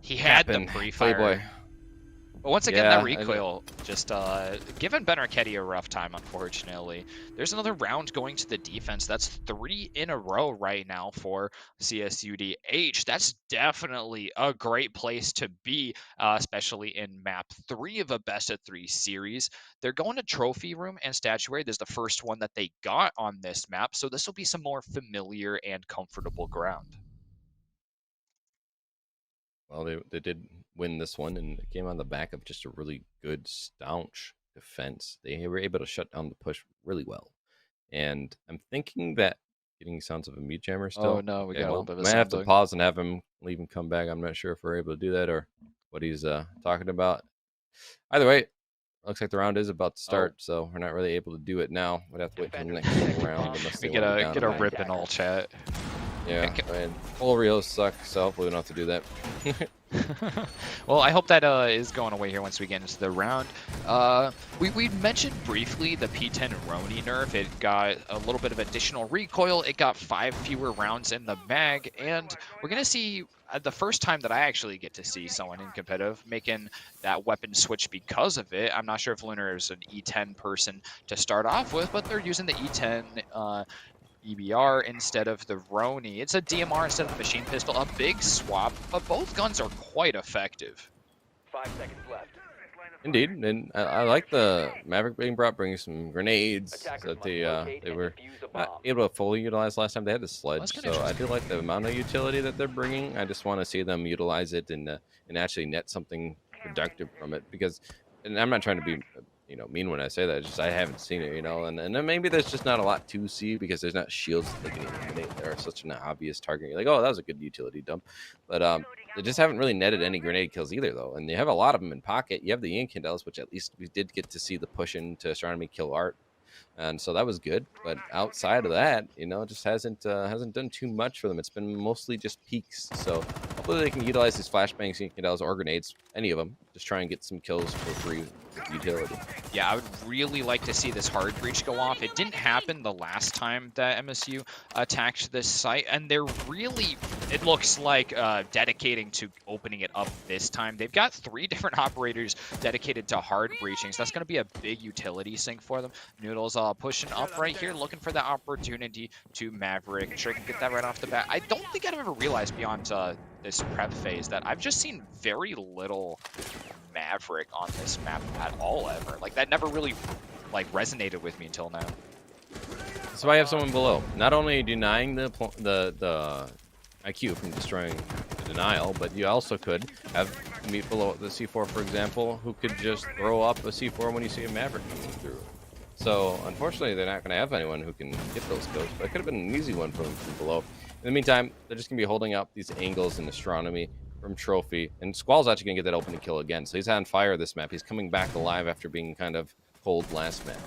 S7: He had the pre-fire.
S8: Playboy.
S7: But once again, that recoil just giving Ben Arquette a rough time, unfortunately. There's another round going to the defense. That's 3 in a row right now for CSUDH. That's definitely a great place to be, especially in map 3 of a best-of-3 series. They're going to Trophy Room and Statuary. This is the first one that they got on this map, so this will be some more familiar and comfortable ground.
S8: Well, they did win this one, and it came on the back of just a really good, staunch defense. They were able to shut down the push really well. And I'm thinking that getting sounds of a Meatjammer still.
S7: Oh, no, we got a little bit of
S8: might have to
S7: something.
S8: pause and have him leave and come back. I'm not sure if we're able to do that or what he's talking about. Either way, looks like the round is about to start, so we're not really able to do it now. We'd have to wait till the next round. Unless
S7: We
S8: they
S7: get
S8: want it
S7: a
S8: down
S7: get a
S8: back.
S7: rip in all chat.
S8: Yeah, and all reels suck, so hopefully we don't have to do that.
S7: Well, I hope that is going away here once we get into the round. We mentioned briefly the P10 Roni nerf. It got a little bit of additional recoil. It got 5 fewer rounds in the mag, and we're going to see the first time that I actually get to see someone in competitive making that weapon switch because of it. I'm not sure if Lunar is an E10 person to start off with, but they're using the E10 EBR instead of the Roni. It's a DMR instead of the machine pistol. A big swap, but both guns are quite effective.
S6: 5 seconds left.
S8: Indeed, and I like the Maverick being bringing some grenades that they were not able to fully utilize last time. They had the sledge, so I do like the amount of utility that they're bringing. I just want to see them utilize it and actually net something productive from it, because, and I'm not trying to be mean when I say that. It's just I haven't seen it, and then maybe there's just not a lot to see because there's not shields that they can eliminate. They're such an obvious target. You're like, oh, that was a good utility dump, but they just haven't really netted any grenade kills either, though. And you have a lot of them in pocket. You have the Incandels, which at least we did get to see the push into Astronomy kill Art, and so that was good. But outside of that, it just hasn't done too much for them. It's been mostly just peaks. So hopefully they can utilize these flashbangs, Incandels, or grenades, any of them, just try and get some kills for free with utility.
S7: Yeah, I would really like to see this hard breach go off. It didn't happen the last time that MSU attacked this site, and they're really, it looks like, dedicating to opening it up this time. They've got 3 different operators dedicated to hard breaching, so that's going to be a big utility sink for them. Noodles pushing up right here, looking for the opportunity to Maverick. Sure, can get that right off the bat. I don't think I've ever realized beyond this prep phase that I've just seen very little Maverick on this map at all ever. Like, that never really resonated with me until now.
S8: So I have someone below, not only denying the IQ from destroying the denial, but you also could have meet below the C4, for example, who could just throw up a C4 when you see a Maverick coming through. So unfortunately, they're not going to have anyone who can get those kills, but it could have been an easy one for them from below. In the meantime, they're just going to be holding up these angles in Astronomy from Trophy, and Squall's actually going to get that opening kill again. So he's on fire this map. He's coming back alive after being kind of cold last map.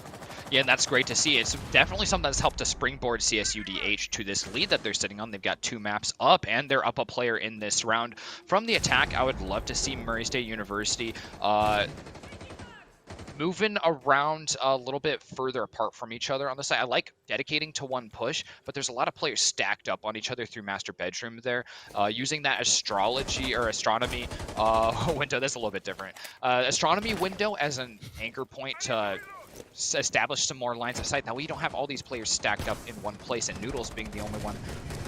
S7: Yeah, and that's great to see. It's definitely something that's helped to springboard CSUDH to this lead that they're sitting on. They've got 2 maps up, and they're up a player in this round. From the attack, I would love to see Murray State University moving around a little bit further apart from each other on the side. I like dedicating to one push, but there's a lot of players stacked up on each other through master bedroom there, using that astrology or astronomy window. That's a little bit different. Astronomy window as an anchor point to establish some more lines of sight. That way you don't have all these players stacked up in one place, and Noodles being the only one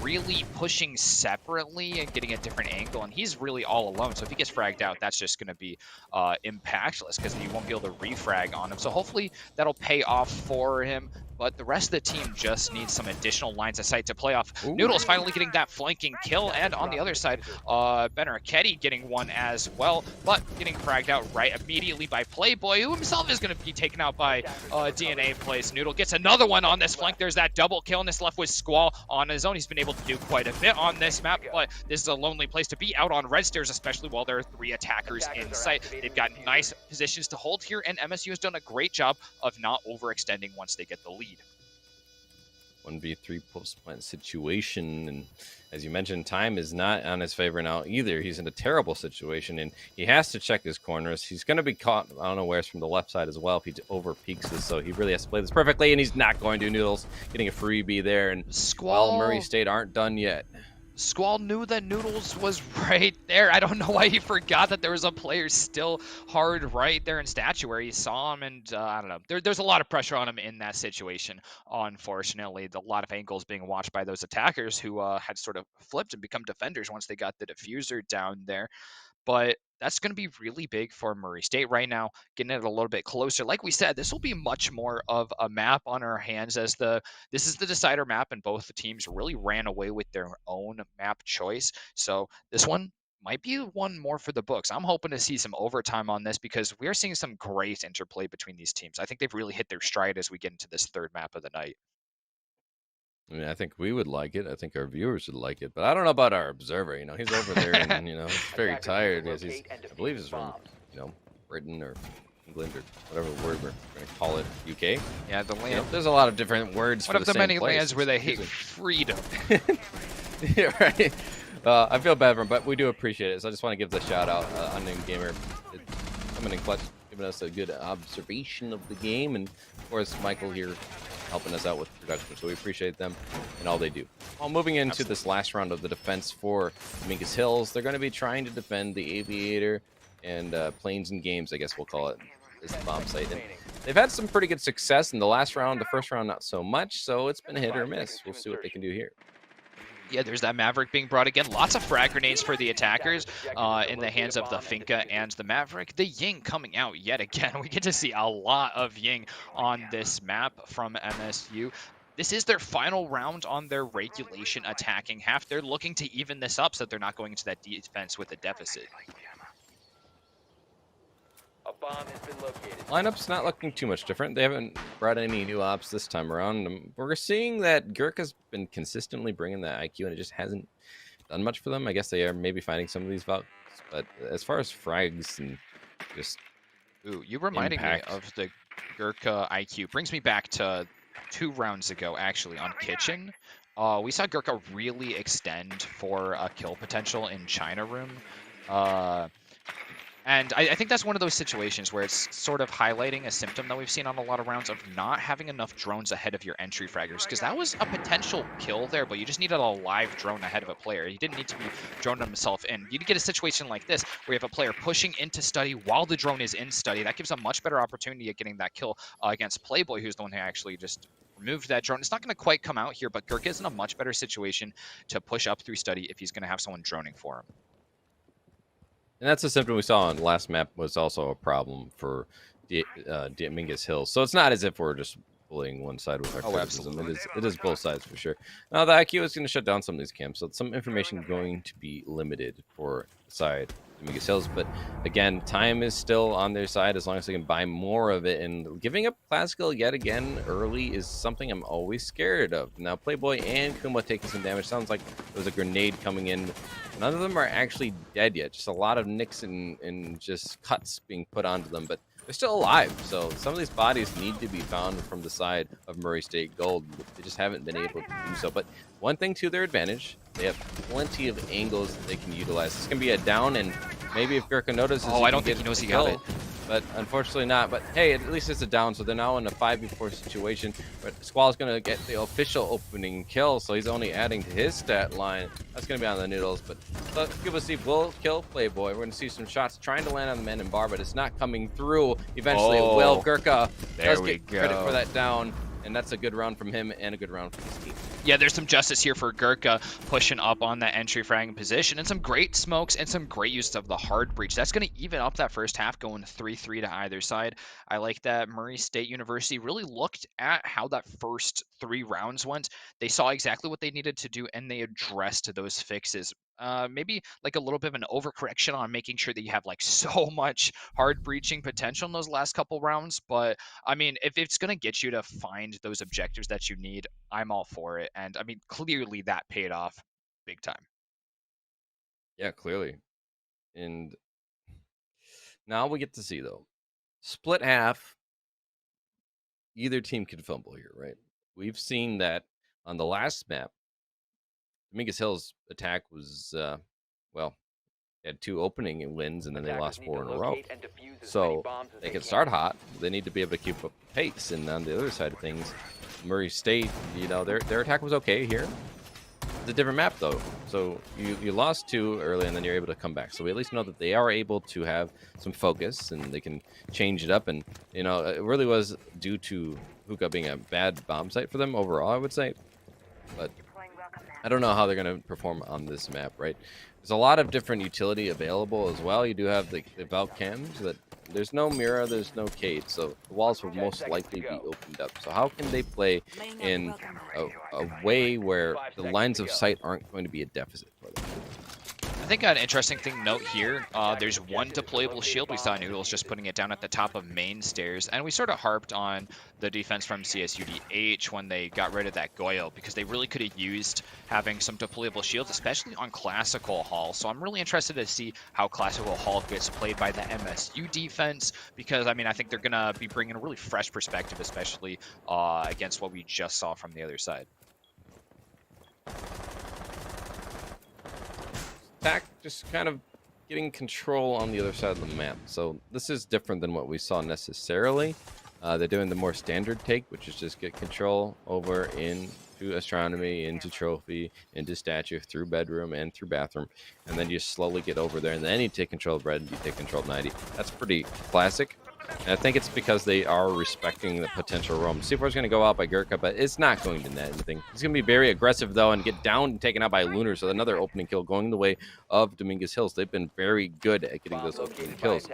S7: really pushing separately and getting a different angle, and he's really all alone. So if he gets fragged out, that's just going to be impactless because you won't be able to refrag on him. So hopefully that'll pay off for him. But the rest of the team just needs some additional lines of sight to play off.
S8: Ooh.
S7: Noodles finally getting that flanking kill, and on the other side, Benarketti getting one as well, but getting fragged out right immediately by Playboy, who himself is going to be taken out by DNA Plays. Noodle gets another one on this flank. There's that double kill, and this left with Squall on his own. He's been able to do quite a bit on this map, but this is a lonely place to be out on red stairs, especially while there are 3 attackers in sight. They've got nice positions to hold here, and MSU has done a great job of not overextending once they get the lead.
S8: 1v3 post-plant situation, and as you mentioned, time is not on his favor now either. He's in a terrible situation, and he has to check his corners. He's going to be caught unawares from the left side as well if he over peeks this, so he really has to play this perfectly, and he's not going to. Noodles getting a freebie there, and
S7: Squall,
S8: Murray State aren't done yet.
S7: Squall knew that Noodles was right there. I don't know why he forgot that there was a player still hard right there in statuary. He saw him, and I don't know. There's a lot of pressure on him in that situation, unfortunately. A lot of angles being watched by those attackers who had sort of flipped and become defenders once they got the diffuser down there. But that's going to be really big for Murray State right now, getting it a little bit closer. Like we said, this will be much more of a map on our hands, as this is the decider map, and both the teams really ran away with their own map choice. So this one might be one more for the books. I'm hoping to see some overtime on this because we are seeing some great interplay between these teams. I think they've really hit their stride as we get into this third map of the night.
S8: I mean, I think we would like it. I think our viewers would like it. But I don't know about our observer. He's over there and, he's very tired because I believe he's from, Britain or England or whatever word we're going to call it, UK.
S7: Yeah, the land.
S8: There's a lot of different words for
S7: one of the
S8: same
S7: many
S8: place.
S7: lands where they hate freedom.
S8: Yeah, right. I feel bad for him, but we do appreciate it. So I just want to give the shout out, Unnamed Gamer, coming in clutch, giving us a good observation of the game, and of course Michael here helping us out with production. So we appreciate them and all they do. Well, moving into this last round of the defense for Mingus Hills, they're going to be trying to defend the Aviator and Planes and Games, I guess we'll call it, this bomb site. And they've had some pretty good success in the last round. The first round, not so much. So it's been a hit or miss. We'll see what they can do here.
S7: Yeah, there's that Maverick being brought again. Lots of frag grenades for the attackers in the hands of the Finka and the Maverick. The Ying coming out yet again. We get to see a lot of Ying on this map from MSU. This is their final round on their regulation attacking half. They're looking to even this up so that they're not going into that defense with a deficit.
S6: A bomb has been located.
S8: Lineup's not looking too much different. They haven't brought any new ops this time around. We're seeing that Gurkha's been consistently bringing that IQ, and it just hasn't done much for them. I guess they are maybe finding some of these values, but as far as frags and just
S7: you reminding
S8: impact.
S7: me of the Gurkha IQ. Brings me back to 2 rounds ago, actually, on Kitchen. We saw Gurkha really extend for a kill potential in China Room. And I think that's one of those situations where it's sort of highlighting a symptom that we've seen on a lot of rounds of not having enough drones ahead of your entry fraggers, because that was a potential kill there, but you just needed a live drone ahead of a player. You didn't need to be droning himself in. You get a situation like this where you have a player pushing into study while the drone is in study. That gives a much better opportunity at getting that kill against Playboy, who's the one who actually just removed that drone. It's not going to quite come out here, but Gurkha is in a much better situation to push up through study if he's going to have someone droning for him.
S8: And that's a symptom we saw on the last map was also a problem for Mingus Hills. So it's not as if we're just bullying one side with our criticism. It is both sides for sure. Now the IQ is going to shut down some of these camps, so some information going to be limited for the side of Mingus Hills. But again, time is still on their side as long as they can buy more of it. And giving up classical yet again early is something I'm always scared of. Now Playboy and Kuma taking some damage. Sounds like there was a grenade coming in. None of them are actually dead yet. Just a lot of nicks and just cuts being put onto them, but they're still alive. So some of these bodies need to be found from the side of Murray State Gold. They just haven't been able to do so. But one thing to their advantage, they have plenty of angles that they can utilize. This can be a down, and maybe if Gurkha notices,
S7: I don't think he knows he got it.
S8: but unfortunately not. But hey, at least it's a down, so they're now in a 5v4 situation. But Squall's gonna get the official opening kill, so he's only adding to his stat line. That's gonna be on the Noodles, but Scuba Steve will kill Playboy. We're gonna see some shots trying to land on the man in bar, but it's not coming through. Eventually it will. Gurkha does get credit for that down, and that's a good round from him and a good round from his team.
S7: Yeah, there's some justice here for Gurkha pushing up on that entry fragging position, and some great smokes and some great use of the hard breach. That's going to even up that first half, going 3-3 to either side. I like that Murray State University really looked at how that first 3 rounds went. They saw exactly what they needed to do, and they addressed those fixes. Maybe like a little bit of an overcorrection on making sure that you have like so much hard breaching potential in those last couple rounds. But I mean, if it's going to get you to find those objectives that you need, I'm all for it. And I mean, clearly that paid off big time.
S8: Yeah, clearly. And now we get to see, though, split half. Either team can fumble here, right? We've seen that on the last map. Dominguez Hill's attack was, well, they had 2 opening wins, and then they lost 4 in a row. So they can start hot. They need to be able to keep up the pace. And on the other side of things, Murray State, you know, their attack was okay here. It's a different map, though. So you lost 2 early, and then you're able to come back. So we at least know that they are able to have some focus, and they can change it up. And, you know, it really was due to Hookah being a bad bomb site for them overall, I would say. But I don't know how they're going to perform on this map, right? There's a lot of different utility available as well. You do have the Valk cams, that there's no Mira, there's no Cade, so the walls will most likely be opened up. So how can they play in a way where the lines of sight aren't going to be a deficit for them?
S7: I think an interesting thing note here, there's 1 deployable shield. We saw Noodles just putting it down at the top of main stairs, and we sort of harped on the defense from CSUDH when they got rid of that Goyle, because they really could have used having some deployable shields, especially on Classical Hall. So I'm really interested to see how Classical Hall gets played by the MSU defense, because I mean, I think they're going to be bringing a really fresh perspective, especially against what we just saw from the other side.
S8: Attack just kind of getting control on the other side of the map. So this is different than what we saw necessarily. They're doing the more standard take, which is just get control over into astronomy, into trophy, into statue, through bedroom and through bathroom, and then you slowly get over there, and then you take control of bread, you take control of 90. That's pretty classic. And I think it's because they are respecting the potential roam. C4 is going to go out by Gurkha, but it's not going to net anything. He's going to be very aggressive, though, and get down and taken out by Lunar. So another opening kill going the way of Dominguez Hills. They've been very good at getting those opening kills.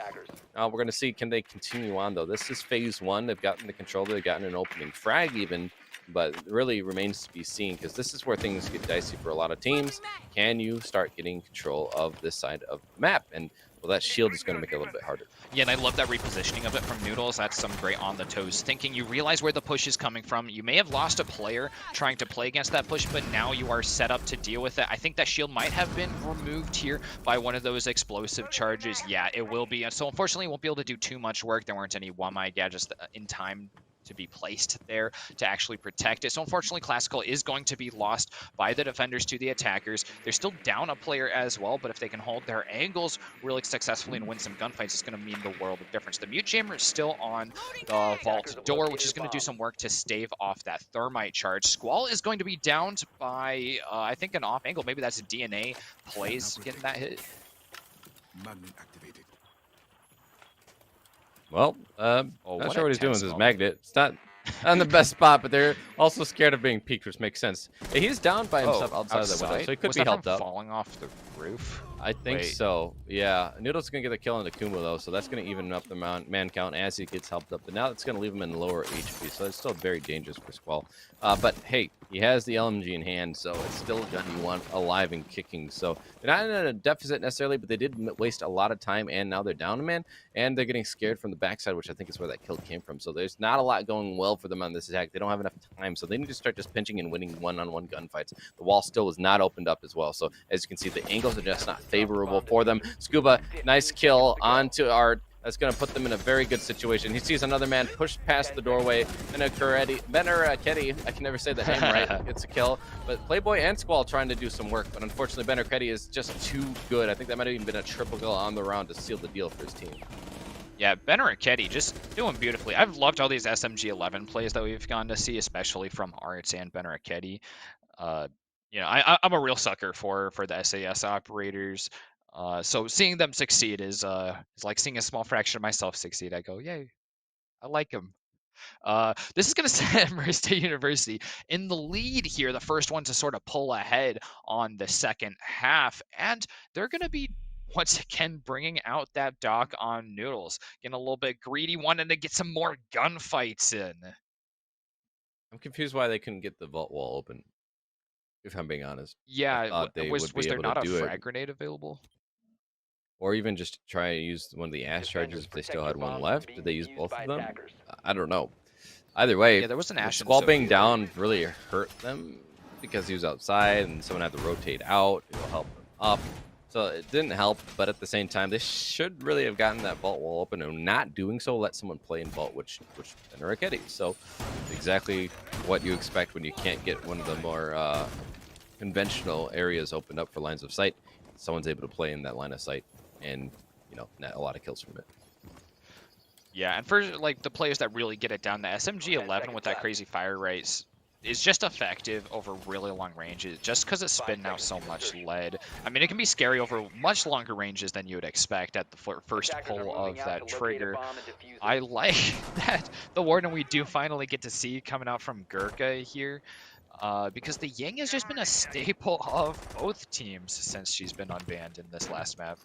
S8: Now we're going to see, can they continue on, though? This is phase 1. They've gotten the control. They've gotten an opening frag even, but it really remains to be seen, because this is where things get dicey for a lot of teams. Can you start getting control of this side of the map? And well, that shield is going to make it a little bit harder.
S7: Yeah, and I love that repositioning of it from Noodles. That's some great on-the-toes thinking. You realize where the push is coming from. You may have lost a player trying to play against that push, but now you are set up to deal with it. I think that shield might have been removed here by one of those explosive charges. Yeah, it will be. So unfortunately, it won't be able to do too much work. There weren't any one-eye gadgets in time to be placed there to actually protect it. So unfortunately, Classical is going to be lost by the defenders to the attackers. They're still down a player as well, but if they can hold their angles really successfully and win some gunfights, it's going to mean the world of difference. The Mute Chamber is still on the vault door, which is going to do some work to stave off that thermite charge. Squall is going to be downed by, I think, an off angle. Maybe that's a DNA plays getting that hit.
S9: Magnet activated.
S8: Well, not sure what he's doing with his magnet. It's not on the best spot, but they're also scared of being peeked, which makes sense. Yeah, he's down by himself outside of the window, so he could be helped up.
S7: Falling off the roof?
S8: I think so. Yeah, Noodle's gonna get a kill on the Kuma though, so that's gonna even up the man count as he gets helped up. But now it's gonna leave him in lower HP, so it's still very dangerous for Squall. But hey, he has the LMG in hand, so it's still gonna be one alive and kicking. So they're not in a deficit necessarily, but they did waste a lot of time, and now they're down a man, and they're getting scared from the backside, which I think is where that kill came from. So there's not a lot going well for them on this attack. They don't have enough time, so they need to start just pinching and winning one-on-one gunfights. The wall still was not opened up as well, so as you can see, the angles are just not favorable for them. Scuba, nice kill onto Art. That's going to put them in a very good situation. He sees another man push past the doorway. Benaretti, I can never say the name right. It's a kill. But Playboy and Squall trying to do some work, but unfortunately Benaretti is just too good. I think that might have even been a triple kill on the round to seal the deal for his team.
S7: Yeah, Ben Ricchetti just doing beautifully. I've loved all these SMG-11 plays that we've gone to see, especially from Arts and Ben Ricchetti. You know, I'm a real sucker for the SAS operators. So seeing them succeed is like seeing a small fraction of myself succeed. I go, yay, I like them. This is going to set Murray State University in the lead here, the first one to sort of pull ahead on the second half. And they're going to be, once again, bringing out that dock on Noodles. Getting a little bit greedy, wanting to get some more gunfights in.
S8: I'm confused why they couldn't get the vault wall open, if I'm being honest. I
S7: Yeah,
S8: thought they
S7: was
S8: would be
S7: there
S8: able
S7: not
S8: to
S7: a
S8: do it.
S7: frag grenade available?
S8: Or even just try and use one of the ash charges if they still had one left. Did they use both of them? I don't know. Either way,
S7: Yeah, there was an ash.
S8: Squall being down really hurt them because he was outside and someone had to rotate out. It'll help them up. So it didn't help, but at the same time, they should really have gotten that vault wall open, and not doing so let someone play in vault, which Ben Ricchetti. So exactly what you expect when you can't get one of the more conventional areas opened up for lines of sight. Someone's able to play in that line of sight and, you know, net a lot of kills from it.
S7: Yeah, and for like the players that really get it down, the SMG-11 with that crazy fire rate is just effective over really long ranges, just because it's spitting out so much lead. I mean, it can be scary over much longer ranges than you would expect at the first pull of that trigger. I like that the Warden we do finally get to see coming out from Gurkha here, because the Ying has just been a staple of both teams since she's been unbanned in this last map.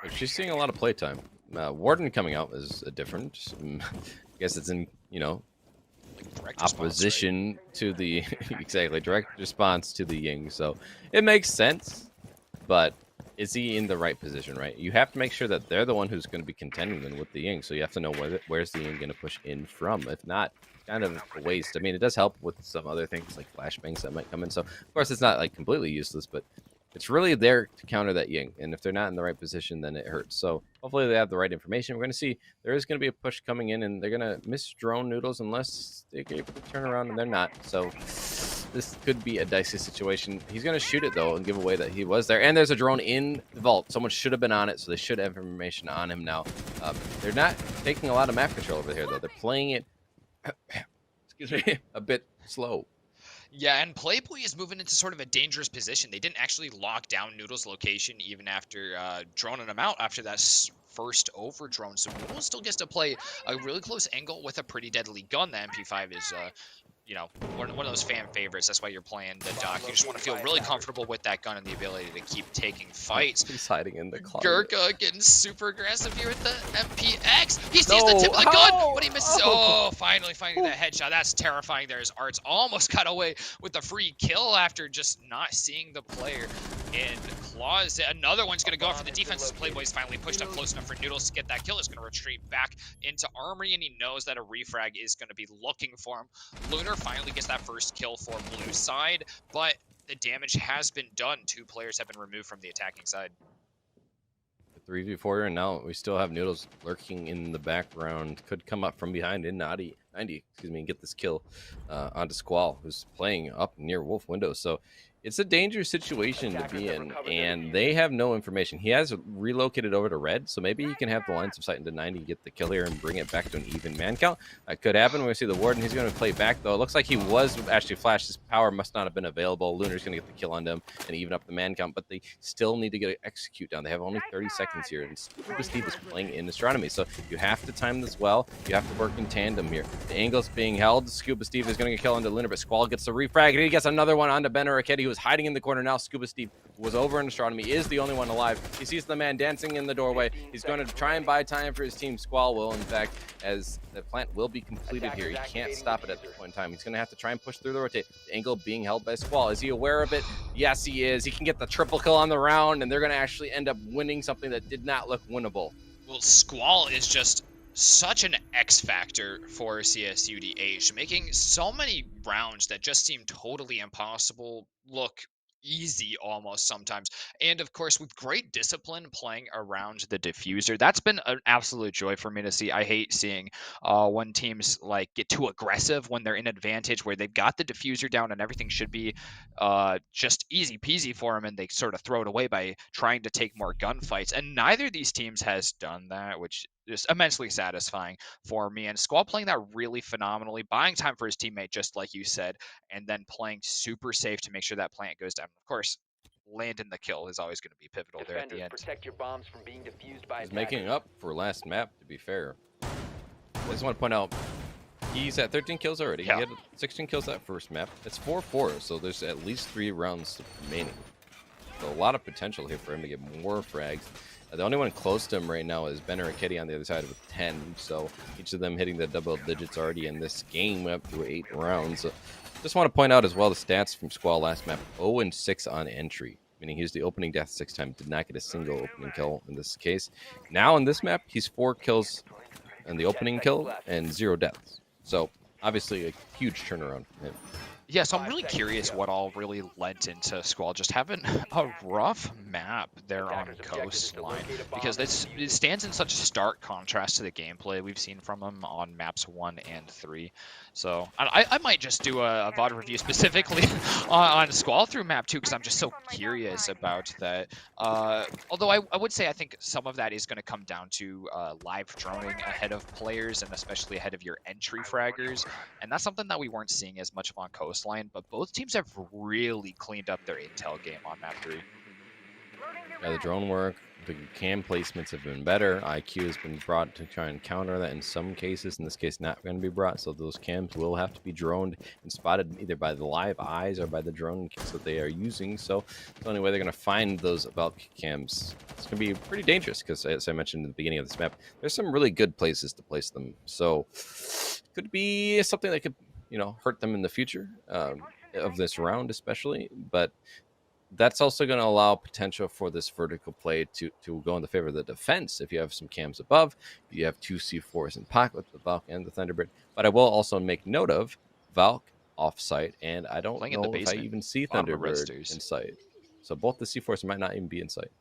S8: But she's seeing a lot of playtime. Warden coming out is a different. I guess it's in, you know,
S7: Direct
S8: opposition
S7: response, right?
S8: to the exactly direct response to the Ying, so it makes sense. But is he in the right position? Right, you have to make sure that they're the one who's going to be contending then with the Ying. So you have to know where's the Ying going to push in from. If not, kind of a waste. I mean, it does help with some other things like flashbangs that might come in. So of course it's not like completely useless, but it's really there to counter that Ying. And if they're not in the right position, then it hurts. So hopefully they have the right information. We're going to see there is going to be a push coming in, and they're going to miss drone Noodles unless they're able to turn around, and they're not. So this could be a dicey situation. He's going to shoot it, though, and give away that he was there. And there's a drone in the vault. Someone should have been on it, so they should have information on him now. They're not taking a lot of map control over here, though. They're playing it excuse me, a bit slow.
S7: Yeah, and Playboy is moving into sort of a dangerous position. They didn't actually lock down Noodle's location even after droning him out after that first over drone. So Noodle still gets to play a really close angle with a pretty deadly gun. The MP5 is, you know, one of those fan favorites. That's why you're playing the dock. You just want to feel really comfortable with that gun and the ability to keep taking fights.
S8: He's hiding in the closet.
S7: Gurkha getting super aggressive here with the MPX. He sees the tip of the gun, but he misses. Oh, finally finding that headshot. That's terrifying. There's Arts almost got away with the free kill after just not seeing the player in the closet. Another one's going to go for the defense. Playboy's finally pushed up close enough for Noodles to get that kill. He's going to retreat back into Armory, and he knows that a refrag is going to be looking for him. Lunar finally gets that first kill for blue side, but the damage has been done. 2 players have been removed from the attacking side.
S8: 3v4, and now we still have Noodles lurking in the background. Could come up from behind in 90, excuse me, and get this kill onto Squall, who's playing up near Wolf window. So it's a dangerous situation to be in, and they have no information. He has relocated over to red, so maybe he can have the lines of sight into 90, get the kill here, and bring it back to an even man count. That could happen. We're going to see the Warden. He's going to play back, though. It looks like he was actually flashed. His power must not have been available. Lunar's going to get the kill on them and even up the man count, but they still need to get an execute down. They have only 30 seconds here, and Steve is playing in Astronomy, so you have to time this well. You have to work in tandem here. The angle's being held. Scuba Steve is going to get kill onto Lunar, but Squall gets the refrag, and he gets another one onto Ben Ricchetti, who was hiding in the corner. Now Scuba Steve was over in Astronomy, is the only one alive. He sees the man dancing in the doorway. He's going to try and buy time for his team. Squall will, in fact, as the plant will be completed here. He can't stop it at this point in time. He's going to have to try and push through the rotate. The angle being held by Squall. Is he aware of it? Yes, he is. He can get the triple kill on the round, and they're going to actually end up winning something that did not look winnable.
S7: Well, Squall is just such an X factor for CSUDH, making so many rounds that just seem totally impossible look easy almost sometimes. And of course, with great discipline playing around the diffuser, that's been an absolute joy for me to see. I hate seeing when teams like get too aggressive when they're in advantage, where they've got the diffuser down and everything should be just easy peasy for them, and they sort of throw it away by trying to take more gunfights. And neither of these teams has done that, which is immensely satisfying for me. And Squall playing that really phenomenally, buying time for his teammate, just like you said, and then playing super safe to make sure that plant goes down. Of course, landing the kill is always going to be pivotal there at the
S6: Defenders,
S7: end.
S6: protect your bombs from being defused by
S8: He's
S6: attackers.
S8: making up for last map, to be fair. I just want to point out, he's at 13 kills already.
S7: Yeah.
S8: He had 16 kills that first map. It's 4-4, so there's at least 3 rounds remaining. So a lot of potential here for him to get more frags. The only one close to him right now is Ben or Kitty on the other side with 10. So each of them hitting the double digits already in this game up to 8 rounds. So just want to point out as well the stats from Squall last map: 0-6 on entry, meaning he was the opening death 6 times, did not get a single opening kill in this case. Now in this map, he's 4 kills in the opening kill and 0 deaths. So obviously a huge turnaround for him.
S7: Yeah, so I'm really curious what all really lent into Squall just having a rough map there on Coastline, because it stands in such stark contrast to the gameplay we've seen from him on maps 1 and 3. So I might just do a VOD review specifically on Squall through map 2, because I'm just so curious about that. Although I would say I think some of that is going to come down to live droning ahead of players, and especially ahead of your entry fraggers. And that's something that we weren't seeing as much of on Coastline, but both teams have really cleaned up their intel game on map 3.
S8: Yeah, the drone work, the cam placements have been better. IQ has been brought to try and counter that in some cases. In this case, not going to be brought. So those cams will have to be droned and spotted either by the live eyes or by the drone that they are using. So the only way they're going to find those Valk cams, it's going to be pretty dangerous, because as I mentioned at the beginning of this map, there's some really good places to place them. So could be something that could, hurt them in the future of this round especially. But that's also going to allow potential for this vertical play to go in the favor of the defense. If you have some cams above, you have 2 C4s in pocket with the Valk and the Thunderbird. But I will also make note of Valk off-site, and I don't know if I even see Thunderbird in sight. So both the C4s might not even be in sight.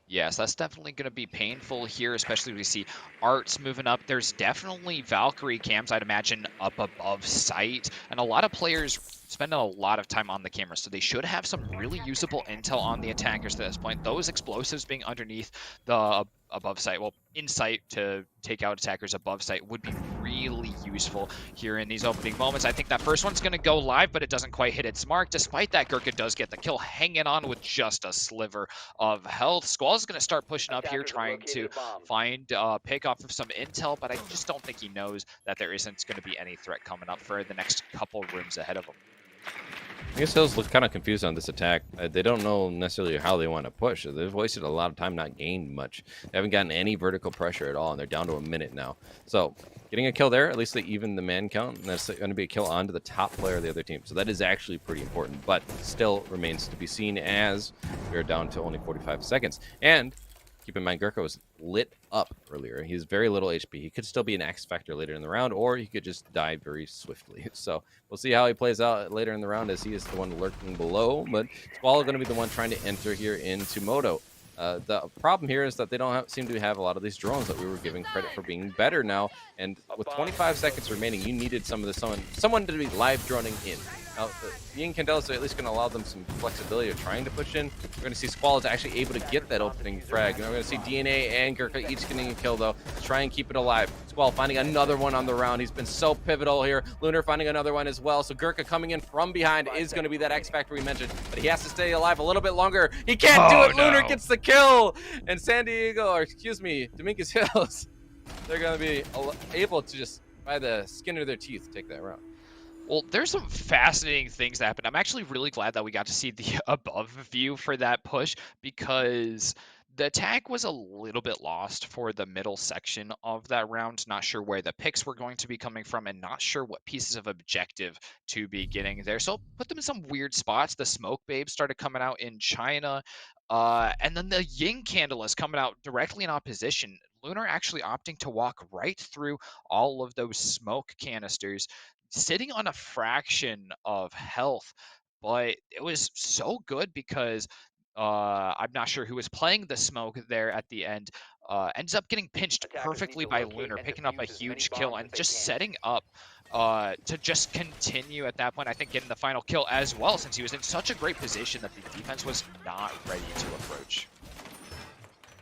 S7: Yes, that's definitely going to be painful here, especially when we see Arts moving up. There's definitely Valkyrie cams, I'd imagine, up above sight. And a lot of players spending a lot of time on the camera, so they should have some really usable intel on the attackers at this point. Those explosives being underneath the above sight, well, in sight to take out attackers above sight would be really useful here in these opening moments. I think that first one's going to go live, but it doesn't quite hit its mark. Despite that, Gurkha does get the kill, hanging on with just a sliver of health. Squall is going to start pushing up here, trying to find pick off of some intel, but I just don't think he knows that there isn't going to be any threat coming up for the next couple rooms ahead of him.
S8: I guess Hills look kind of confused on this attack. They don't know necessarily how they want to push. They've wasted a lot of time, not gained much. They haven't gotten any vertical pressure at all, and they're down to a minute now. So getting a kill there, at least they even the man count, and that's going to be a kill onto the top player of the other team. So that is actually pretty important, but still remains to be seen, as we're down to only 45 seconds. And keep in mind, Gurkha was lit up earlier. He has very little HP. He could still be an X factor later in the round, or he could just die very swiftly. So we'll see how he plays out later in the round, as he is the one lurking below. But Squall going to be the one trying to enter here into Moto. The problem here is that they don't seem to have a lot of these drones that we were giving credit for being better now. And with 25 seconds remaining, you needed someone to be live droning in. Now, the Incandelas are at least going to allow them some flexibility of trying to push in. We're going to see Squall is actually able to get that opening frag. And we're going to see DNA and Gurkha each getting a kill, though, to try and keep it alive. Squall finding another one on the round. He's been so pivotal here. Lunar finding another one as well. So Gurkha coming in from behind is going to be that X factor we mentioned. But he has to stay alive a little bit longer. He can't do it. No. Lunar gets the kill. And Dominguez Hills, they're going to be able to just, by the skin of their teeth, take that round.
S7: Well, there's some fascinating things that happened. I'm actually really glad that we got to see the above view for that push, because the attack was a little bit lost for the middle section of that round. Not sure where the picks were going to be coming from, and not sure what pieces of objective to be getting there. So put them in some weird spots. The smoke babes started coming out in China, and then the Ying candle is coming out directly in opposition. Lunar actually opting to walk right through all of those smoke canisters, sitting on a fraction of health. but it was so good because I'm not sure who was playing the smoke there at the end. Ends up getting pinched perfectly by Lunar, picking up a huge kill and just setting up to just continue at that point. I think getting the final kill as well, since he was in such a great position that the defense was not ready to approach.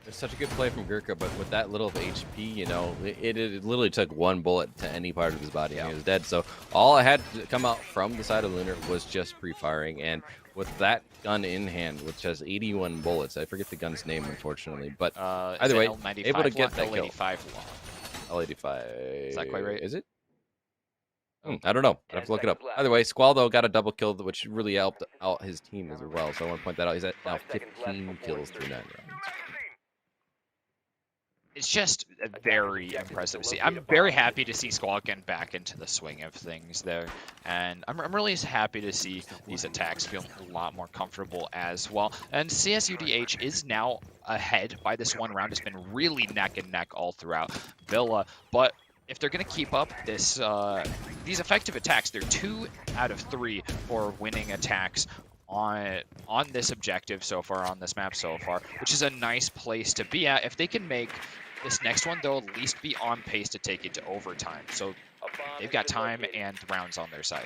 S8: It's such a good play from Gurkha, but with that little of HP, you know, it literally took one bullet to any part of his body and he was dead. So all I had to come out from the side of Lunar was just pre-firing. And with that gun in hand, which has 81 bullets, I forget the gun's name, unfortunately. But either way, able to get that kill. L85.
S7: Is that quite right?
S8: Is it? I don't know. I have to look it up. Either way, Squall, though, got a double kill, which really helped out his team as well. So I want to point that out. He's at now 15 kills through 9 rounds.
S7: It's just very impressive to see. I'm very happy to see Squall getting back into the swing of things there. And I'm really happy to see these attacks feel a lot more comfortable as well. And CSUDH is now ahead by this one round. It's been really neck and neck all throughout Villa. But if they're going to keep up this these effective attacks, they're 2 out of 3 for winning attacks on this objective so far, on this map so far, which is a nice place to be at. If they can make this next one, they'll at least be on pace to take it to overtime. So they've got time and rounds on their side.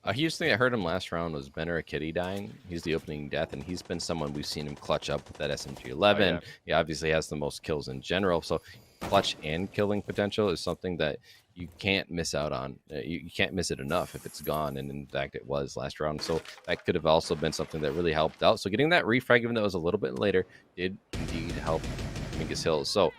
S8: A huge thing I heard him last round was Benner a Kitty dying. He's the opening death, and he's been someone we've seen him clutch up with that SMG-11. Oh, yeah. He obviously has the most kills in general, so clutch and killing potential is something that you can't miss out on. You can't miss it enough if it's gone, and in fact it was last round. So that could have also been something that really helped out. So getting that refrag, even though it was a little bit later, did indeed help Mingus Hills. So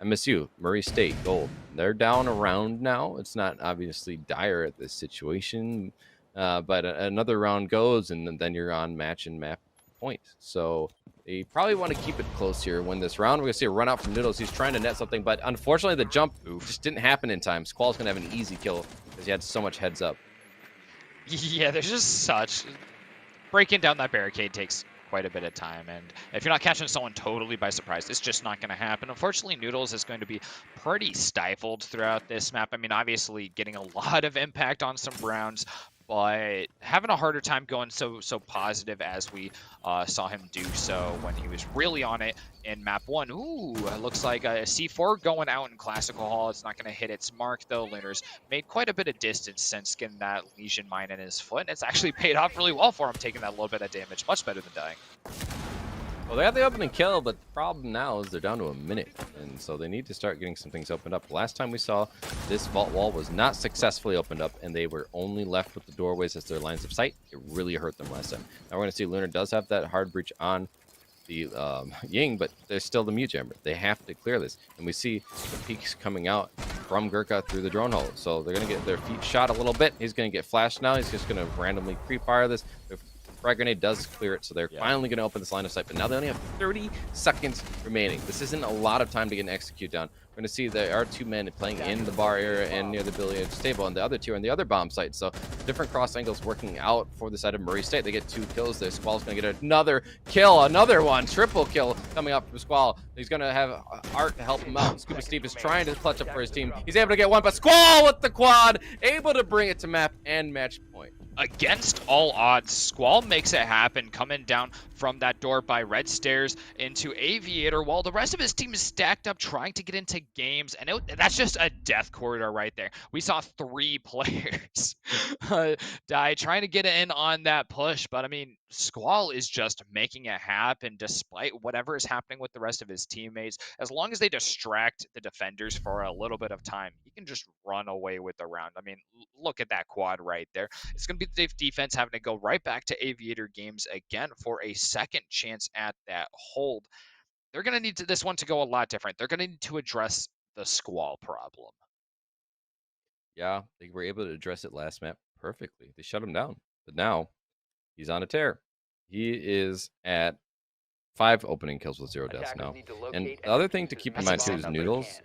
S8: MSU, Murray State, gold. They're down a round now. It's not obviously dire at this situation, but another round goes, and then you're on match and map point. So they probably want to keep it close here. Win this round. We're going to see a run out from Noodles. He's trying to net something, but unfortunately the jump just didn't happen in time. Squall's going to have an easy kill because he had so much heads up.
S7: Yeah, there's just such... Breaking down that barricade takes quite a bit of time, and if you're not catching someone totally by surprise, it's just not going to happen. Unfortunately, Noodles is going to be pretty stifled throughout this map. I mean, obviously getting a lot of impact on some rounds, but having a harder time going so positive as we saw him do so when he was really on it in map 1. Ooh, it looks like a C4 going out in Classical Hall. It's not going to hit its mark, though. Lunar's made quite a bit of distance since getting that Legion mine in his foot, and it's actually paid off really well for him, taking that little bit of damage. Much better than dying.
S8: Well, they have the opening kill, but the problem now is they're down to a minute, and so they need to start getting some things opened up. Last time we saw, this vault wall was not successfully opened up, and they were only left with the doorways as their lines of sight. It really hurt them last time. Now we're going to see Lunar does have that hard breach on the Ying, but there's still the mute jammer. They have to clear this, and we see the peaks coming out from Gurkha through the drone hole. So they're going to get their feet shot a little bit. He's going to get flashed now. He's just going to randomly pre-fire this. Frag grenade does clear it, so they're finally going to open this line of sight, but now they only have 30 seconds remaining. This isn't a lot of time to get an execute down. We're going to see there are 2 men playing in the bar area and near the billiards table, and the other 2 are in the other bomb site. So different cross angles working out for the side of Murray State. They get 2 kills there. Squall's going to get another kill, another one, triple kill coming up from Squall. He's going to have Art to help him out. Scuba Steve is trying to clutch up for his team. He's able to get one, but Squall with the quad, able to bring it to map and match point.
S7: Against all odds, Squall makes it happen, coming down from that door by Red Stairs into Aviator, while the rest of his team is stacked up trying to get into games, and that's just a death corridor right there. We saw 3 players die trying to get in on that push, but I mean, Squall is just making it happen despite whatever is happening with the rest of his teammates. As long as they distract the defenders for a little bit of time, he can just run away with the round. I mean, look at that quad right there. It's going to be the defense having to go right back to Aviator games again for a second chance at that hold. They're going to need this one to go a lot different. They're going to need to address the Squall problem.
S8: Yeah, they were able to address it last map perfectly. They shut him down, but now he's on a tear. He is at 5 opening kills with 0 deaths now. And the other thing to keep in mind too is Noodles.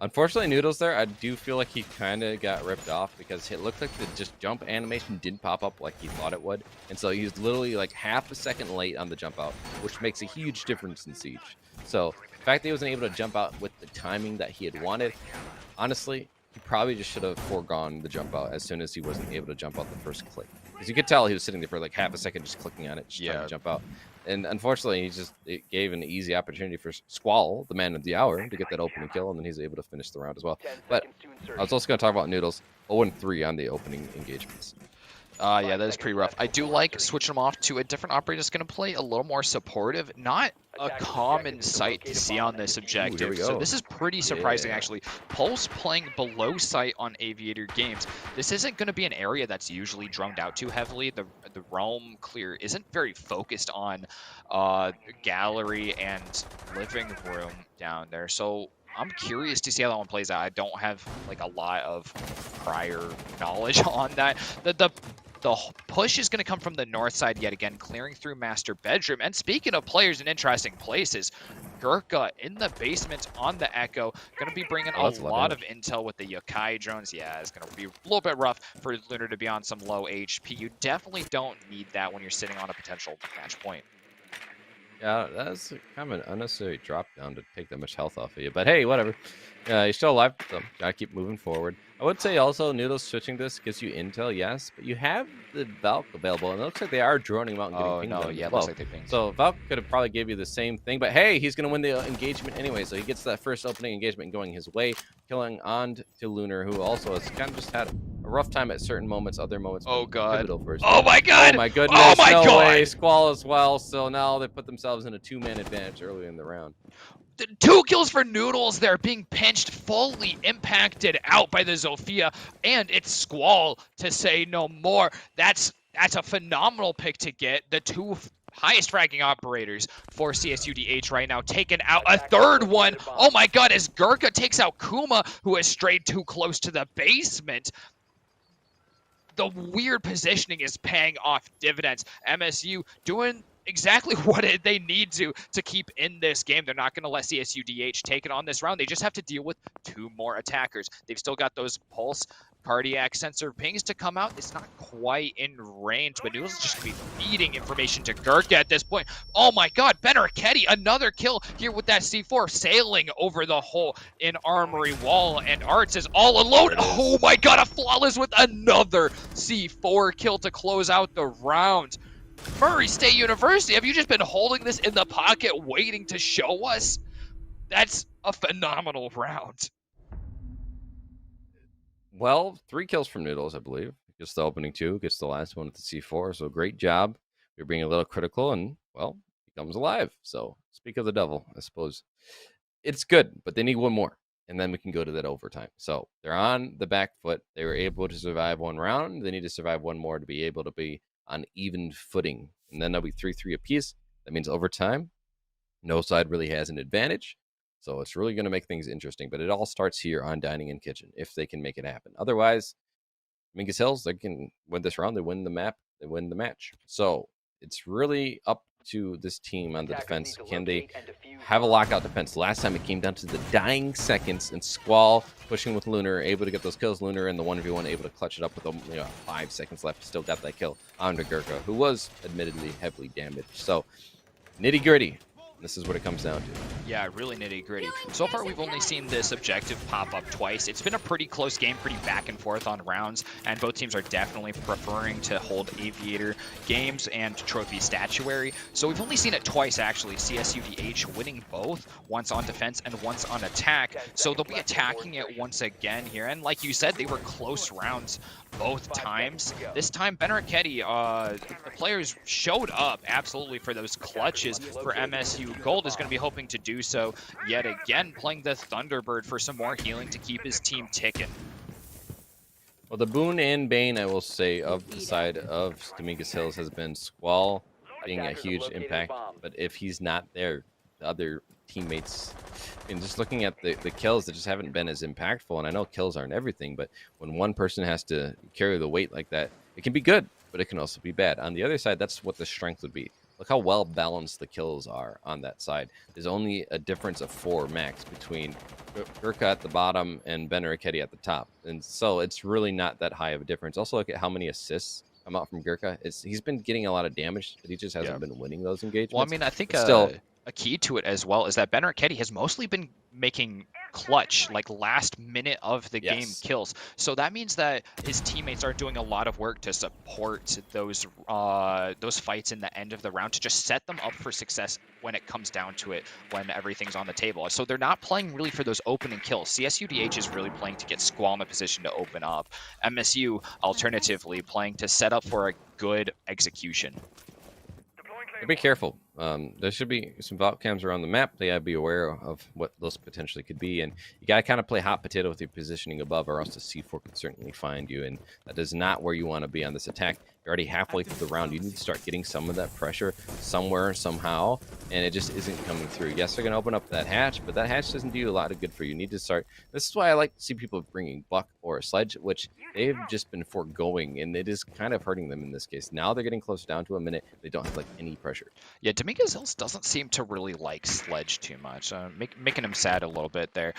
S8: Unfortunately, Noodles there, I do feel like he kind of got ripped off because it looked like the just jump animation didn't pop up like he thought it would. And so he's literally like half a second late on the jump out, which makes a huge difference in Siege. So the fact that he wasn't able to jump out with the timing that he had wanted, honestly, he probably just should have foregone the jump out as soon as he wasn't able to jump out the first click. Because you could tell he was sitting there for like half a second just clicking on it, just trying to jump out. And unfortunately, it gave an easy opportunity for Squall, the man of the hour, to get that opening kill, and then he's able to finish the round as well. But I was also going to talk about Noodles. 0-3 on the opening engagements.
S7: Yeah, that is pretty rough. I do like switching them off to a different operator that's going to play a little more supportive. Not a common sight to see on this objective. So this is pretty surprising, actually. Pulse playing below sight on Aviator games. This isn't going to be an area that's usually droned out too heavily. The realm clear isn't very focused on gallery and living room down there. So I'm curious to see how that one plays out. I don't have like a lot of prior knowledge on that. The push is going to come from the north side yet again, clearing through master bedroom. And speaking of players in interesting places, Gurkha in the basement on the Echo, going to be bringing a lot of intel with the Yokai drones. Yeah, it's going to be a little bit rough for Lunar to be on some low HP. You definitely don't need that when you're sitting on a potential match point.
S8: Yeah, that's kind of an unnecessary drop down to take that much health off of you. But hey, whatever. You're still alive, so gotta keep moving forward. I would say also, Noodles switching this gives you intel, yes, but you have the Valk available, and it looks like they are droning them out and getting pinged on.
S7: Yeah, it
S8: well.
S7: looks like they pinged.
S8: So Valk could have probably gave you the same thing, but hey, he's going to win the engagement anyway, so he gets that first opening engagement going his way, killing on to Lunar, who also has kind of just had a rough time at certain moments, other moments.
S7: Oh, God.
S8: Oh,
S7: my God.
S8: Oh, my goodness.
S7: Oh, my
S8: no
S7: God.
S8: way. Squall as well, so now they put themselves in a 2-man advantage early in the round.
S7: 2 kills for Noodles there, being pinched, fully impacted out by the Zofia, and it's Squall to say no more. That's a phenomenal pick to get. The 2 highest fragging operators for CSUDH right now taken out. A third one. Oh my God, as Gurkha takes out Kuma, who has strayed too close to the basement. The weird positioning is paying off dividends. MSU doing exactly what they need to keep in this game. They're not going to let CSUDH take it on this round. They just have to deal with 2 more attackers. They've still got those pulse cardiac sensor pings to come out. It's not quite in range, but Noodles is just going to be feeding information to Gurkha at this point. Oh my God, Ben Arquetti, another kill here with that C4 sailing over the hole in Armory Wall, and Arts is all alone. Oh my God, a flawless with another C4 kill to close out the round. Murray State University, have you just been holding this in the pocket waiting to show us? That's a phenomenal round.
S8: Well, 3 kills from Noodles, I believe. Gets the opening 2, gets the last one with the C4. So great job. You're being a little critical, and, well, he comes alive. So speak of the devil, I suppose. It's good, but they need 1 more. And then we can go to that overtime. So they're on the back foot. They were able to survive 1 round. They need to survive 1 more to be able to be on even footing. And then that'll be 3-3 apiece. That means overtime. No side really has an advantage. So it's really going to make things interesting. But it all starts here on Dining and Kitchen, if they can make it happen. Otherwise, Mingus Hills, they can win this round. They win the map. They win the match. So it's really up to this team on the defense. Can they have a lockout defense? Last time it came down to the dying seconds, and Squall pushing with Lunar, able to get those kills. Lunar in the 1v1, able to clutch it up with 5 seconds left. Still got that kill onto Gurkha, who was admittedly heavily damaged. So nitty gritty. This is what it comes down to.
S7: Yeah, really nitty-gritty. So far, we've only seen this objective pop up twice. It's been a pretty close game, pretty back and forth on rounds, and both teams are definitely preferring to hold Aviator games and trophy statuary. So we've only seen it twice, actually. CSUDH winning both, once on defense and once on attack. So they'll be attacking it once again here. And like you said, they were close rounds both times. This time, Ben Arquetti, the players showed up absolutely for those clutches for MSU. Gold is going to be hoping to do so yet again, playing the Thunderbird for some more healing to keep his team ticking.
S8: Well, the boon and bane, I will say, of the side of Dominguez Hills has been Squall being a huge impact. But if he's not there, the other teammates, and just looking at the kills that just haven't been as impactful, and I know kills aren't everything, but when one person has to carry the weight like that, it can be good, but it can also be bad. On the other side, that's what the strength would be. Look how well balanced the kills are on that side. There's only a difference of 4 max between Gurkha at the bottom and Ben Arquetti at the top. And so it's really not that high of a difference. Also, look at how many assists come out from Gurkha. He's been getting a lot of damage, but he just hasn't been winning those engagements.
S7: Well, I mean, I think
S8: still,
S7: a key to it as well is that Ben Arquetti has mostly been making clutch, like last minute of the game
S8: Yes.
S7: kills. So that means that his teammates are doing a lot of work to support those fights in the end of the round to just set them up for success when it comes down to it, when everything's on the table. So they're not playing really for those opening kills. CSUDH is really playing to get Squall in a position to open up. MSU, alternatively, playing to set up for a good execution.
S8: Be careful. There should be some vault cams around the map. They gotta be aware of what those potentially could be, and you gotta kind of play hot potato with your positioning above, or else the C4 could certainly find you, and that is not where you want to be on this attack. You're already halfway through the round. You need to start getting some of that pressure somewhere, somehow, and it just isn't coming through. Yes, they're gonna open up that hatch, but that hatch doesn't do a lot of good for you. You need to start. This is why I like to see people bringing Buck or a Sledge, which they've just been foregoing, and it is kind of hurting them in this case. Now they're getting closer down to a minute. They don't have like any pressure.
S7: Yeah, Dominguez Hills doesn't seem to really like Sledge too much, making him sad a little bit there.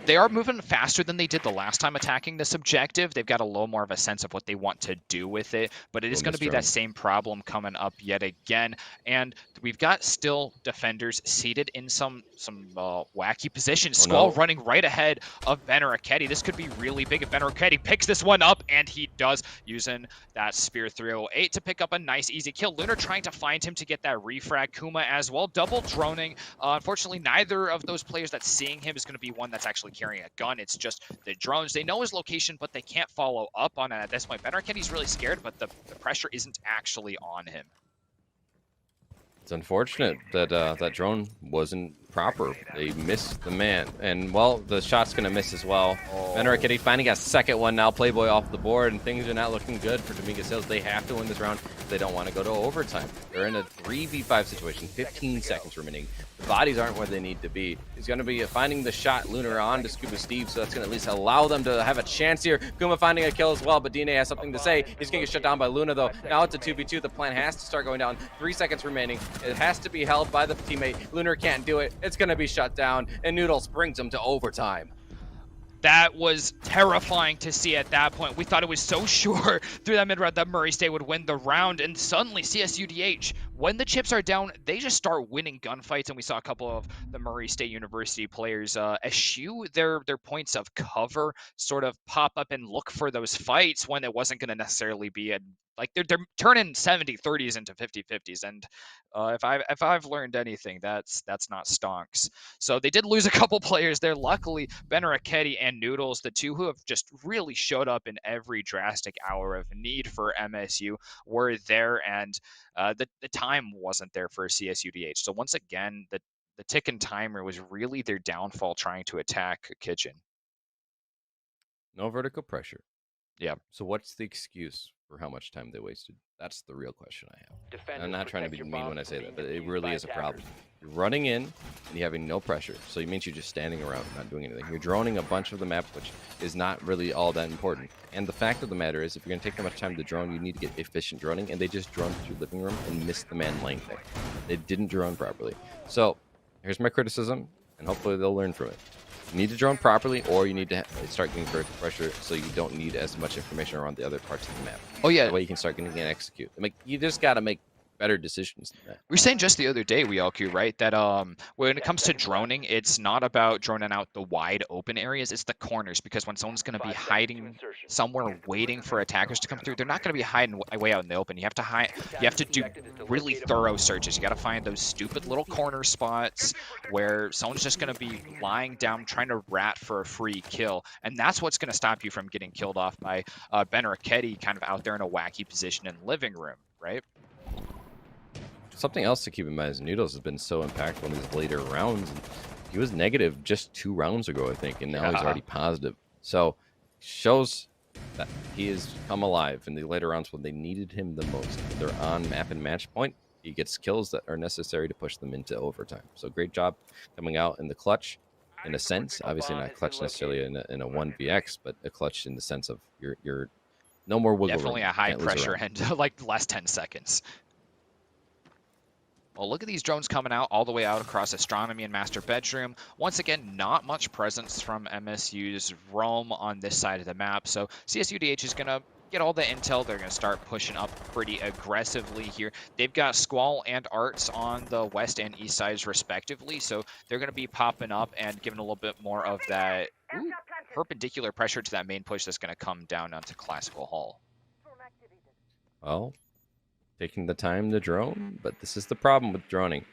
S7: They are moving faster than they did the last time attacking this objective. They've got a little more of a sense of what they want to do with it, but it is going to be that same problem coming up yet again. And we've got still defenders seated in some wacky positions. Squall running right ahead of Benaraketti. This could be really big if Benaraketti picks this one up, and he does, using that Spear 308 to pick up a nice easy kill. Lunar trying to find him to get that refrag. Kuma as well, double droning. Unfortunately, neither of those players that's seeing him is going to be one that's actually carrying a gun. It's just the drones. They know his location, but they can't follow up on it at this point. Benarketti's really scared, but the pressure isn't actually on him.
S8: It's unfortunate that that drone wasn't proper. They missed the man, and well, the shot's gonna miss as well. Benaraketti finding a second one now. Playboy off the board, and things are not looking good for Dominguez Hills. They have to win this round if they don't want to go to overtime. They're in a 3v5 situation, 15 seconds remaining. The bodies aren't where they need to be. He's going to be finding the shot Lunar on to Scuba Steve, so that's going to at least allow them to have a chance here. Kuma finding a kill as well, but DNA has something to say. He's going to get shut down by Luna, though. Now it's a 2v2. The plan has to start going down. 3 seconds remaining. It has to be held by the teammate. Lunar can't do it. It's going to be shut down, and Noodles brings him to overtime.
S7: That was terrifying to see at that point. We thought it was so sure through that mid-round that Murray State would win the round, and suddenly CSUDH, when the chips are down, they just start winning gunfights, and we saw a couple of the Murray State University players eschew their points of cover, sort of pop up and look for those fights when it wasn't going to necessarily be a like they're turning 70-30s into 50-50s, and if I've learned anything, that's not stonks. So they did lose a couple players there. Luckily, Benaraketti and Noodles, the two who have just really showed up in every drastic hour of need for MSU, were there, and the time wasn't there for CSUDH. So once again, the ticking timer was really their downfall trying to attack Kitchen.
S8: No vertical pressure.
S7: Yeah.
S8: So what's the excuse for how much time they wasted? That's the real question I have. I'm not trying to be mean when I say that, but it really is a problem. You're running in and you're having no pressure, so it means you're just standing around not doing anything. You're droning a bunch of the map, which is not really all that important. And the fact of the matter is, if you're going to take that much time to drone, you need to get efficient droning, and they just droned through living room and missed the man lane thing. They didn't drone properly. So here's my criticism, and hopefully they'll learn from it. You need to drone properly, or you need to start getting vertical pressure so you don't need as much information around the other parts of the map.
S7: Oh yeah,
S8: that way you can start getting and execute. Like, you just got to make better decisions than that.
S7: We were saying just the other day, WeLQ, right, that when it comes to droning, it's not about droning out the wide open areas, it's the corners, because when someone's going to be hiding somewhere waiting for attackers to come through, they're not going to be hiding way out in the open. You have to do really thorough searches. You got to find those stupid little corner spots where someone's just going to be lying down trying to rat for a free kill, and that's what's going to stop you from getting killed off by Benaraketti kind of out there in a wacky position in the living room, right?
S8: Something else to keep in mind is Noodles has been so impactful in these later rounds. He was negative just 2 rounds ago, I think, and now he's already positive. So shows that he has come alive in the later rounds when they needed him the most. When they're on map and match point, he gets kills that are necessary to push them into overtime. So great job coming out in the clutch, in a sense. Obviously not clutch necessarily in a 1vx, but a clutch in the sense of you're no more wiggle room.
S7: Definitely a high pressure end, like last 10 seconds. Well, look at these drones coming out all the way out across Astronomy and Master Bedroom. Once again, not much presence from MSU's roam on this side of the map. So CSUDH is going to get all the intel, they're going to start pushing up pretty aggressively here. They've got Squall and Arts on the west and east sides respectively, so they're going to be popping up and giving a little bit more of that perpendicular pressure to that main push that's going to come down onto Classical Hall.
S8: Well, taking the time to drone, but this is the problem with droning.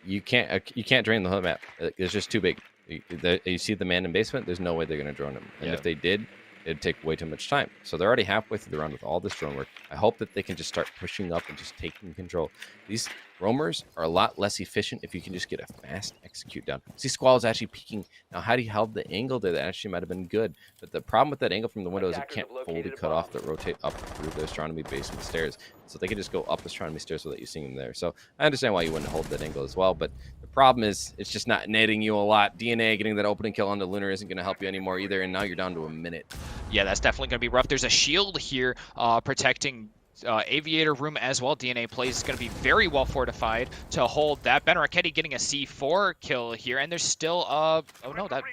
S8: You can't drain the whole map. It's just too big. You see the man in basement, there's no way they're going to drone him. And if they did, it'd take way too much time. So they're already halfway through the round with all this drone work. I hope that they can just start pushing up and just taking control. These roamers are a lot less efficient if you can just get a fast execute down. See, Squall is actually peeking. Now, had he held the angle there, that actually might have been good. But the problem with that angle from the window is it can't fully cut off the rotate up through the astronomy basement stairs. So they can just go up astronomy stairs without you seeing them there. So I understand why you wouldn't hold that angle as well. But the problem is it's just not netting you a lot. DNA getting that opening kill on the Lunar isn't going to help you anymore either. And now you're down to a minute.
S7: Yeah, that's definitely going to be rough. There's a shield here protecting Aviator room as well. DNA plays is going to be very well fortified to hold that. Ben Arquetti getting a C4 kill here, and there's still oh no, that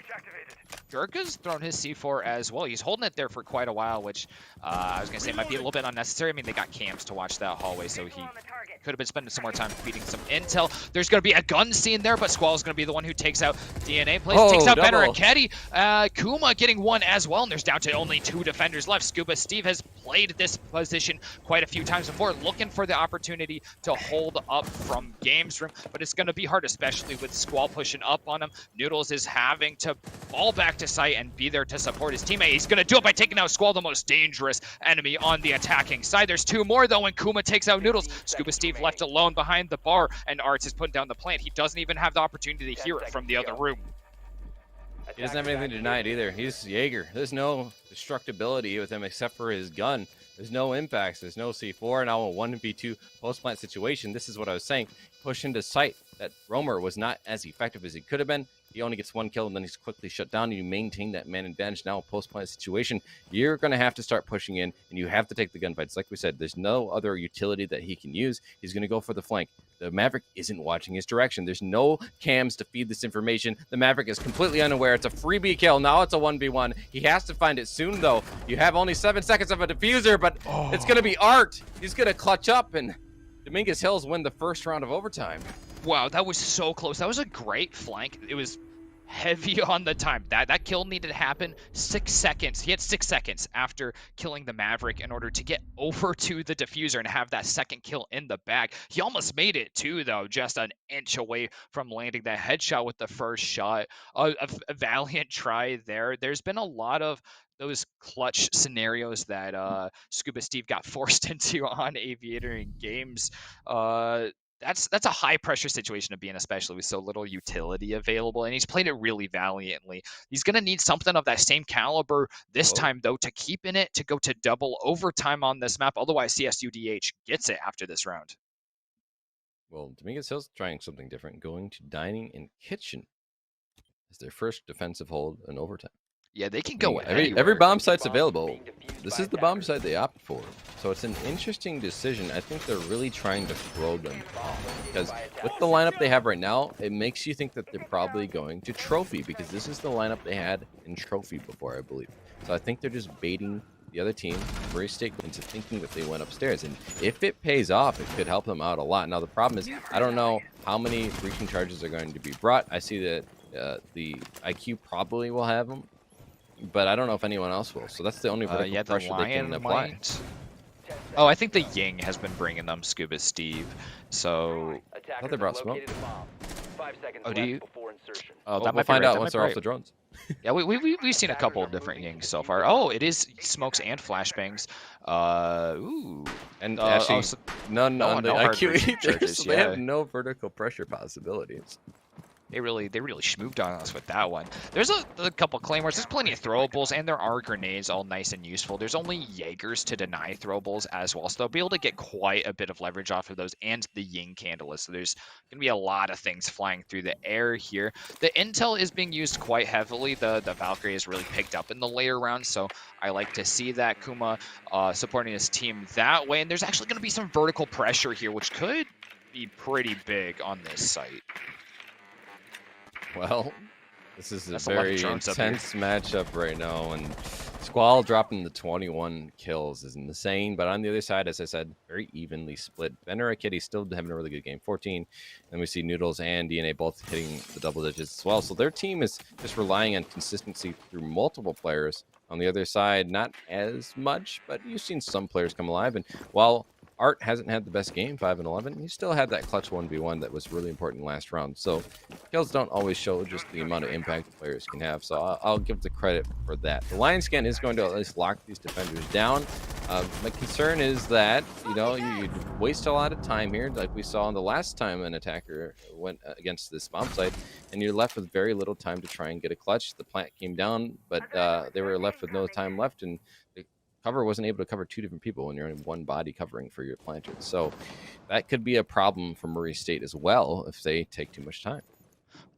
S7: Gurka's thrown his C4 as well. He's holding it there for quite a while, which I was going to say might be a little bit unnecessary. I mean, they got cams to watch that hallway, so he could have been spending some more time feeding some intel. There's going to be a gun scene there, but Squall is going to be the one who takes out DNA plays. Takes out Ben Arquetti. Kuma getting one as well, and there's down to only 2 defenders left. Scuba Steve has played this position quite a few times before, looking for the opportunity to hold up from Games Room, but it's going to be hard, especially with Squall pushing up on him. Noodles is having to fall back to site and be there to support his teammate. He's going to do it by taking out Squall, the most dangerous enemy on the attacking side. There's 2 more, though, and Kuma takes out Noodles. Scuba Steve left alone behind the bar, and Arts is putting down the plant. He doesn't even have the opportunity to hear it from the other room.
S8: He doesn't have anything to deny it either. He's Jaeger. There's no destructibility with him except for his gun. There's no impacts. There's no C4. Now a 1v2 post-plant situation. This is what I was saying. Push into sight. That roamer was not as effective as he could have been. He only gets 1 kill, and then he's quickly shut down, and you maintain that man advantage. Now, post-plant situation, you're going to have to start pushing in, and you have to take the gunfights. Like we said, there's no other utility that he can use. He's going to go for the flank. The Maverick isn't watching his direction. There's no cams to feed this information. The Maverick is completely unaware. It's a freebie kill. Now it's a 1v1. He has to find it soon, though. You have only 7 seconds of a diffuser, but it's going to be Art. He's going to clutch up, and Dominguez Hills win the first round of overtime.
S7: Wow, that was so close. That was a great flank. It was heavy on the time. That kill needed to happen 6 seconds. He had 6 seconds after killing the Maverick in order to get over to the diffuser and have that second kill in the bag. He almost made it too, though, just an inch away from landing that headshot with the first shot. A valiant try there. There's been a lot of those clutch scenarios that Scuba Steve got forced into on Aviator in games. That's a high pressure situation to be in, especially with so little utility available, and he's played it really valiantly. He's going to need something of that same caliber this time, though, to keep in it, to go to double overtime on this map. Otherwise, CSUDH gets it after this round.
S8: Well, Dominguez Hill's trying something different, going to dining and kitchen as their first defensive hold in overtime.
S7: Yeah, they can go
S8: every bomb site's available. This is the bomb site they opted for. So it's an interesting decision. I think they're really trying to throw them off, because with the lineup they have right now, it makes you think that they're probably going to trophy, because this is the lineup they had in trophy before, I believe. So I think they're just baiting the other team very stickly into thinking that they went upstairs. And if it pays off, it could help them out a lot. Now, the problem is, I don't know how many breaching charges are going to be brought. I see that the IQ probably will have them, but I don't know if anyone else will. So that's the only vertical pressure they can apply.
S7: Oh, I think the Ying has been bringing them, Scuba Steve. So
S8: I thought they brought smoke.
S7: Oh, do you?
S8: Oh, that we'll find out once they're off the drones.
S7: Yeah, we've seen a couple of different Yings so far. Oh, it is smokes and flashbangs. Ooh.
S8: And actually, none on the IQ either.
S7: Charges,
S8: So they have no vertical pressure possibilities.
S7: They really schmooved on us with that one. There's a couple claymores. There's plenty of throwables, and there are grenades, all nice and useful. There's only Jaegers to deny throwables as well, so they'll be able to get quite a bit of leverage off of those, and the Ying Candlelight. So there's going to be a lot of things flying through the air here. The intel is being used quite heavily. The Valkyrie is really picked up in the later rounds, so I like to see that. Kuma supporting his team that way, and there's actually going to be some vertical pressure here, which could be pretty big on this site.
S8: Well, This is
S7: That's
S8: a
S7: a lot of
S8: very
S7: drones up here.
S8: intense matchup right now, and Squall dropping the 21 kills is insane. But on the other side, as I said, very evenly split. Kitty still having a really good game, 14. And we see Noodles and DNA both hitting the double digits as well. So their team is just relying on consistency through multiple players. On the other side, not as much, but you've seen some players come alive. And while Art hasn't had the best game, 5 and 11, he still had that clutch 1v1 that was really important last round. So kills don't always show just the amount of impact players can have. So I'll give the credit for that. The Lion Scan is going to at least lock these defenders down. My concern is that, you waste a lot of time here, like we saw in the last time an attacker went against this bomb site, and you're left with very little time to try and get a clutch. The plant came down, but they were left with no time left, and the cover wasn't able to cover 2 different people when you're in one body covering for your planters. So that could be a problem for Murray State as well if they take too much time.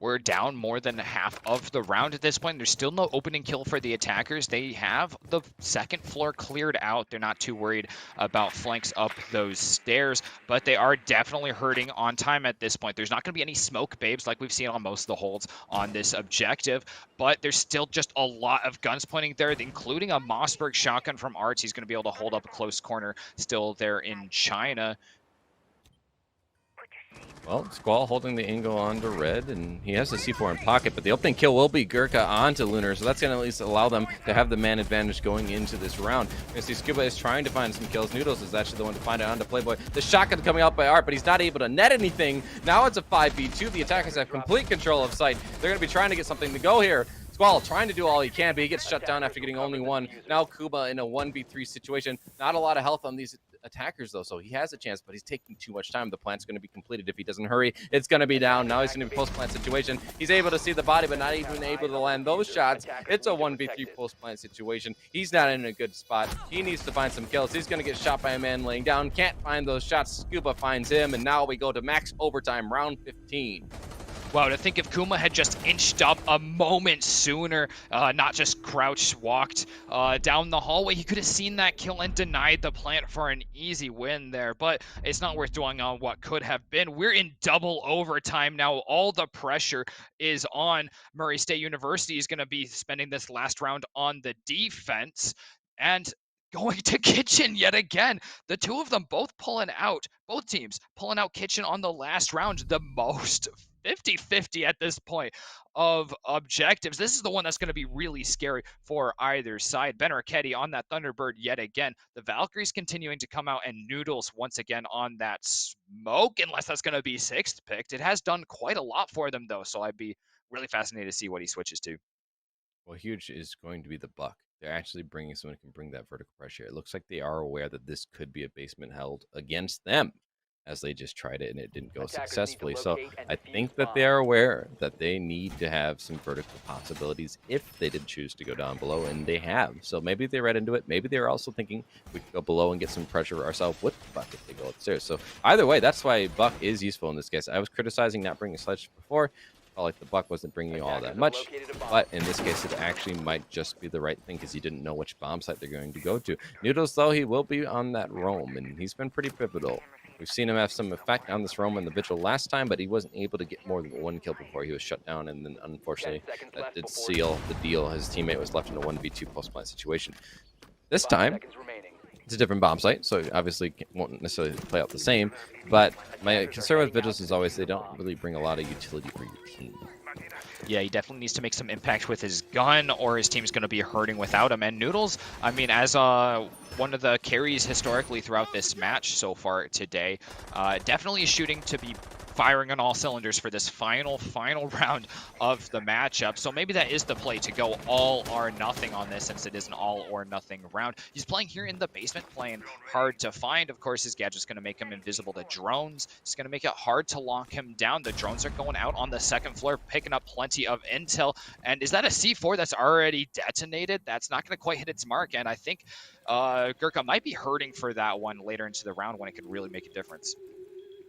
S7: We're down more than half of the round at this point. There's still no opening kill for the attackers. They have the second floor cleared out. They're not too worried about flanks up those stairs, but they are definitely hurting on time at this point. There's not going to be any smoke babes like we've seen on most of the holds on this objective, but there's still just a lot of guns pointing there, including a Mossberg shotgun from Arts. He's going to be able to hold up a close corner still there in China.
S8: Well, Squall holding the angle onto Red, and he has the C4 in pocket, but the opening kill will be Gurkha onto Lunar, so that's going to at least allow them to have the man advantage going into this round. We're going to see Scuba is trying to find some kills. Noodles is actually the one to find it onto Playboy. The shotgun coming out by Art, but he's not able to net anything. Now it's a 5v2. The attackers have complete control of sight. They're going to be trying to get something to go here. Squall trying to do all he can, but he gets shut down after getting only one. Now Kuba in a 1v3 situation. Not a lot of health on these attackers though, so he has a chance, but he's taking too much time. The plant's going to be completed if he doesn't hurry. It's going to be down. Now he's going to be post-plant situation. He's able to see the body, but not even able to land those shots. It's a 1v3 post-plant situation. He's not in a good spot. He needs to find some kills. He's going to get shot by a man laying down. Can't find those shots. Scuba finds him, and now we go to max overtime, round 15.
S7: Wow, to think if Kuma had just inched up a moment sooner, not just crouched, walked down the hallway, he could have seen that kill and denied the plant for an easy win there. But it's not worth dwelling on what could have been. We're in double overtime now. All the pressure is on. Murray State University is going to be spending this last round on the defense. And going to Kitchen yet again. The two of them both teams pulling out Kitchen on the last round, the most 50-50 at this point of objectives. This is the one that's going to be really scary for either side. Ben Arquetti on that Thunderbird yet again. The Valkyries continuing to come out, and Noodles once again on that smoke, unless that's going to be 6th picked. It has done quite a lot for them, though, so I'd be really fascinated to see what he switches to.
S8: Well, huge is going to be the Buck. They're actually bringing someone who can bring that vertical pressure. It looks like they are aware that this could be a basement held against them, as they just tried it and it didn't go successfully. So I think that they are aware that they need to have some vertical possibilities if they did choose to go down below, and they have. So maybe they read into it. Maybe they're also thinking we could go below and get some pressure ourselves with the Buck if they go upstairs. So either way, that's why Buck is useful in this case. I was criticizing not bringing Sledge before. Felt like the Buck wasn't bringing you all that much, but in this case it actually might just be the right thing because you didn't know which bomb site they're going to go to. Noodles, though, he will be on that roam, and he's been pretty pivotal. We've seen him have some effect on this roam in the Vigil last time, but he wasn't able to get more than 1 kill before he was shut down, and then unfortunately that did seal the deal. His teammate was left in a 1v2 post-plant situation. This time, it's a different bomb site, so obviously won't necessarily play out the same, but my concern with Vigils is always they don't really bring a lot of utility for your team.
S7: Yeah, he definitely needs to make some impact with his gun, or his team's going to be hurting without him. And Noodles, I mean, as one of the carries historically throughout this match so far today, definitely is shooting to be firing on all cylinders for this final round of the matchup. So maybe that is the play, to go all or nothing on this, since it is an all or nothing round. He's playing here in the basement, playing hard to find. Of course, his gadget's going to make him invisible to drones. It's going to make it hard to lock him down. The drones are going out on the 2nd floor, picking up plenty of intel. And is that a C4 that's already detonated? That's not going to quite hit its mark. And I think Gurkha might be hurting for that one later into the round when it could really make a difference.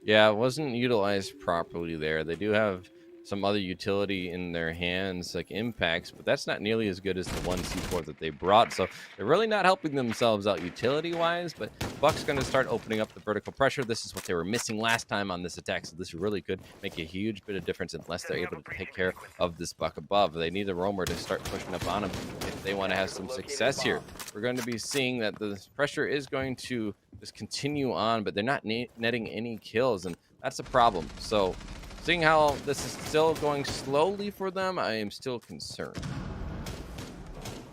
S8: Yeah, it wasn't utilized properly there. They do have some other utility in their hands, like impacts, but that's not nearly as good as the one C4 that they brought. So they're really not helping themselves out utility-wise, but Buck's going to start opening up the vertical pressure. This is what they were missing last time on this attack, so this really could make a huge bit of difference unless they're able to take care of this Buck above. They need a roamer to start pushing up on him if they want to have some success here. We're going to be seeing that the pressure is going to just continue on, but they're not netting any kills, and that's a problem. So seeing how this is still going slowly for them, I am still concerned.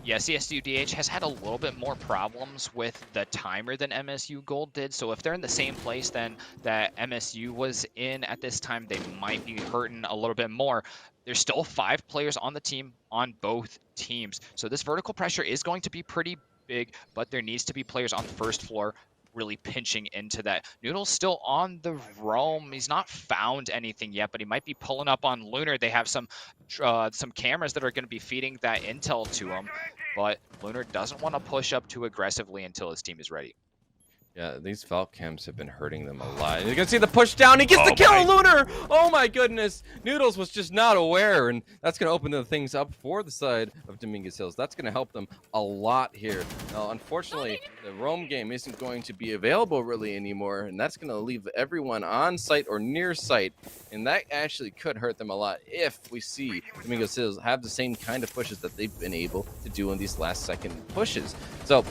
S7: Yeah, CSUDH has had a little bit more problems with the timer than MSU Gold did. So if they're in the same place then that MSU was in at this time, they might be hurting a little bit more. There's still 5 players on the team on both teams. So this vertical pressure is going to be pretty big, but there needs to be players on the first floor really pinching into that. Noodle's still on the roam. He's not found anything yet, but he might be pulling up on Lunar. They have some cameras that are going to be feeding that intel to him, but Lunar doesn't want to push up too aggressively until his team is ready.
S8: Yeah, these Falc cams have been hurting them a lot. You can see the push down. He gets the kill, Lunar! Oh my goodness. Noodles was just not aware, and that's going to open the things up for the side of Dominguez Hills. That's going to help them a lot here. Now, unfortunately, the roam game isn't going to be available really anymore, and that's going to leave everyone on site or near site, and that actually could hurt them a lot if we see Dominguez Hills have the same kind of pushes that they've been able to do in these last second pushes. So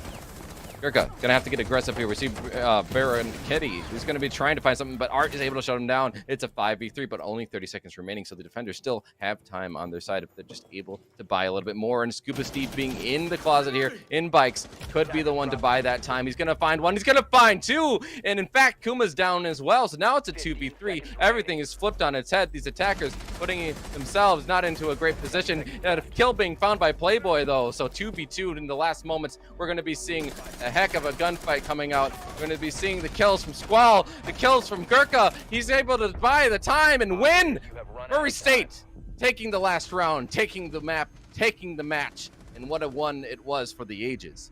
S8: Gurkha gonna have to get aggressive here. We see Baron Kitty, who's gonna be trying to find something, but Art is able to shut him down. It's a 5v3, but only 30 seconds remaining, so the defenders still have time on their side if they're just able to buy a little bit more. And Scuba Steve being in the closet here in bikes could be the one to buy that time. He's gonna find one, he's gonna find two, and in fact, Kuma's down as well, so now it's a 2v3. Everything is flipped on its head. These attackers putting themselves not into a great position. A kill being found by Playboy, though, so 2v2 in the last moments. We're gonna be seeing a heck of a gunfight coming out. We're going to be seeing the kills from Squall, the kills from Gurkha. He's able to buy the time and win. Murray State taking the last round, taking the map, taking the match, and what a one it was for the ages.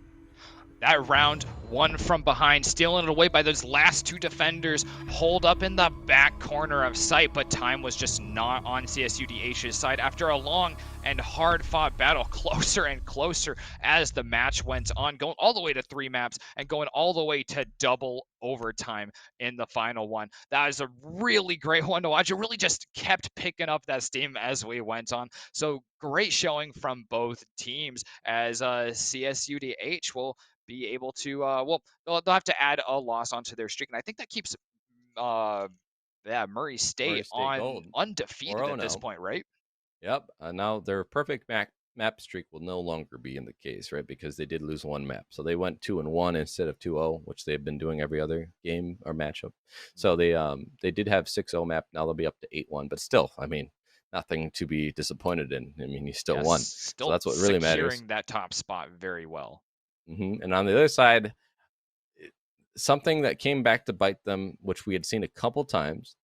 S7: That round, one from behind, stealing it away by those last two defenders, hold up in the back corner of sight, but time was just not on CSUDH's side after a long and hard-fought battle, closer and closer as the match went on, going all the way to 3 maps and going all the way to double overtime in the final one. That was a really great one to watch. It really just kept picking up that steam as we went on. So great showing from both teams as CSUDH will be able to well, they'll have to add a loss onto their streak, and I think that keeps Murray State on
S8: Gold.
S7: undefeated at this point, right?
S8: Yep. Now their perfect map streak will no longer be in the case, right? Because they did lose one map, so they went 2-1 instead of 2-0, which they've been doing every other game or matchup. So they did have 6-0 map. Now they'll be up to 8-1, but still, I mean, nothing to be disappointed in. I mean, you still won.
S7: Still
S8: so that's what really matters.
S7: Securing that top spot very well.
S8: And on the other side, something that came back to bite them, which we had seen a couple times,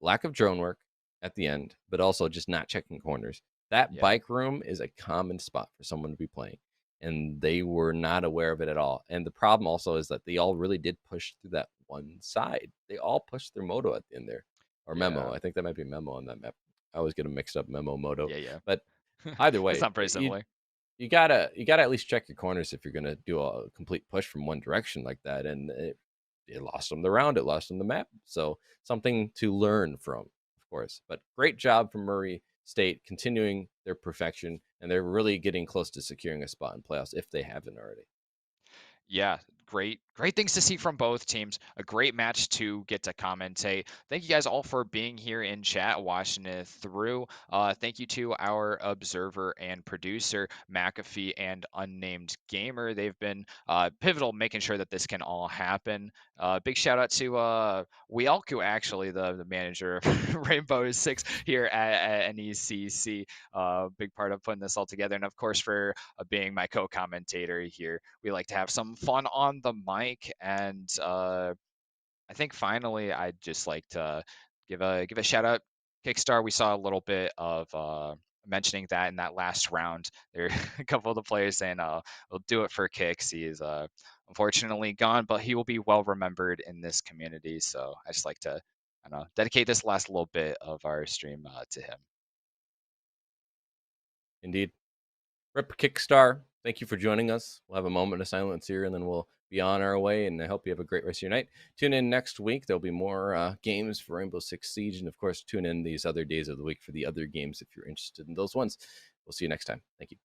S8: lack of drone work at the end, but also just not checking corners. That bike room is a common spot for someone to be playing, and they were not aware of it at all. And the problem also is that they all really did push through that one side. They all pushed their moto at the end there, or memo. I think that might be memo on that map. I always get them mixed up, memo, moto.
S7: Yeah.
S8: But either way,
S7: it's not very similar.
S8: You gotta at least check your corners if you're gonna do a complete push from one direction like that. And it lost them the round, it lost them the map. So something to learn from, of course. But great job from Murray State continuing their perfection, and they're really getting close to securing a spot in playoffs if they haven't already.
S7: Yeah, great things to see from both teams. A great match to get to commentate. Thank you guys all for being here in chat, watching it through. Thank you to our observer and producer, McAfee and Unnamed Gamer. They've been pivotal making sure that this can all happen. Big shout out to Wielku, actually, the manager of Rainbow Six here at NECC. Big part of putting this all together. And of course, for being my co-commentator here. We like to have some fun on the mic, and I think finally I'd just like to give a shout out Kickstar. We saw a little bit of mentioning that in that last round. There a couple of the players saying we'll do it for Kicks. He is unfortunately gone, but he will be well remembered in this community. So I just like to I don't know, dedicate this last little bit of our stream to him.
S8: Indeed. Rip Kickstar, thank you for joining us. We'll have a moment of silence here, and then we'll be on our way, and I hope you have a great rest of your night. Tune in next week. There'll be more games for Rainbow Six Siege, and of course, tune in these other days of the week for the other games if you're interested in those ones. We'll see you next time. Thank you.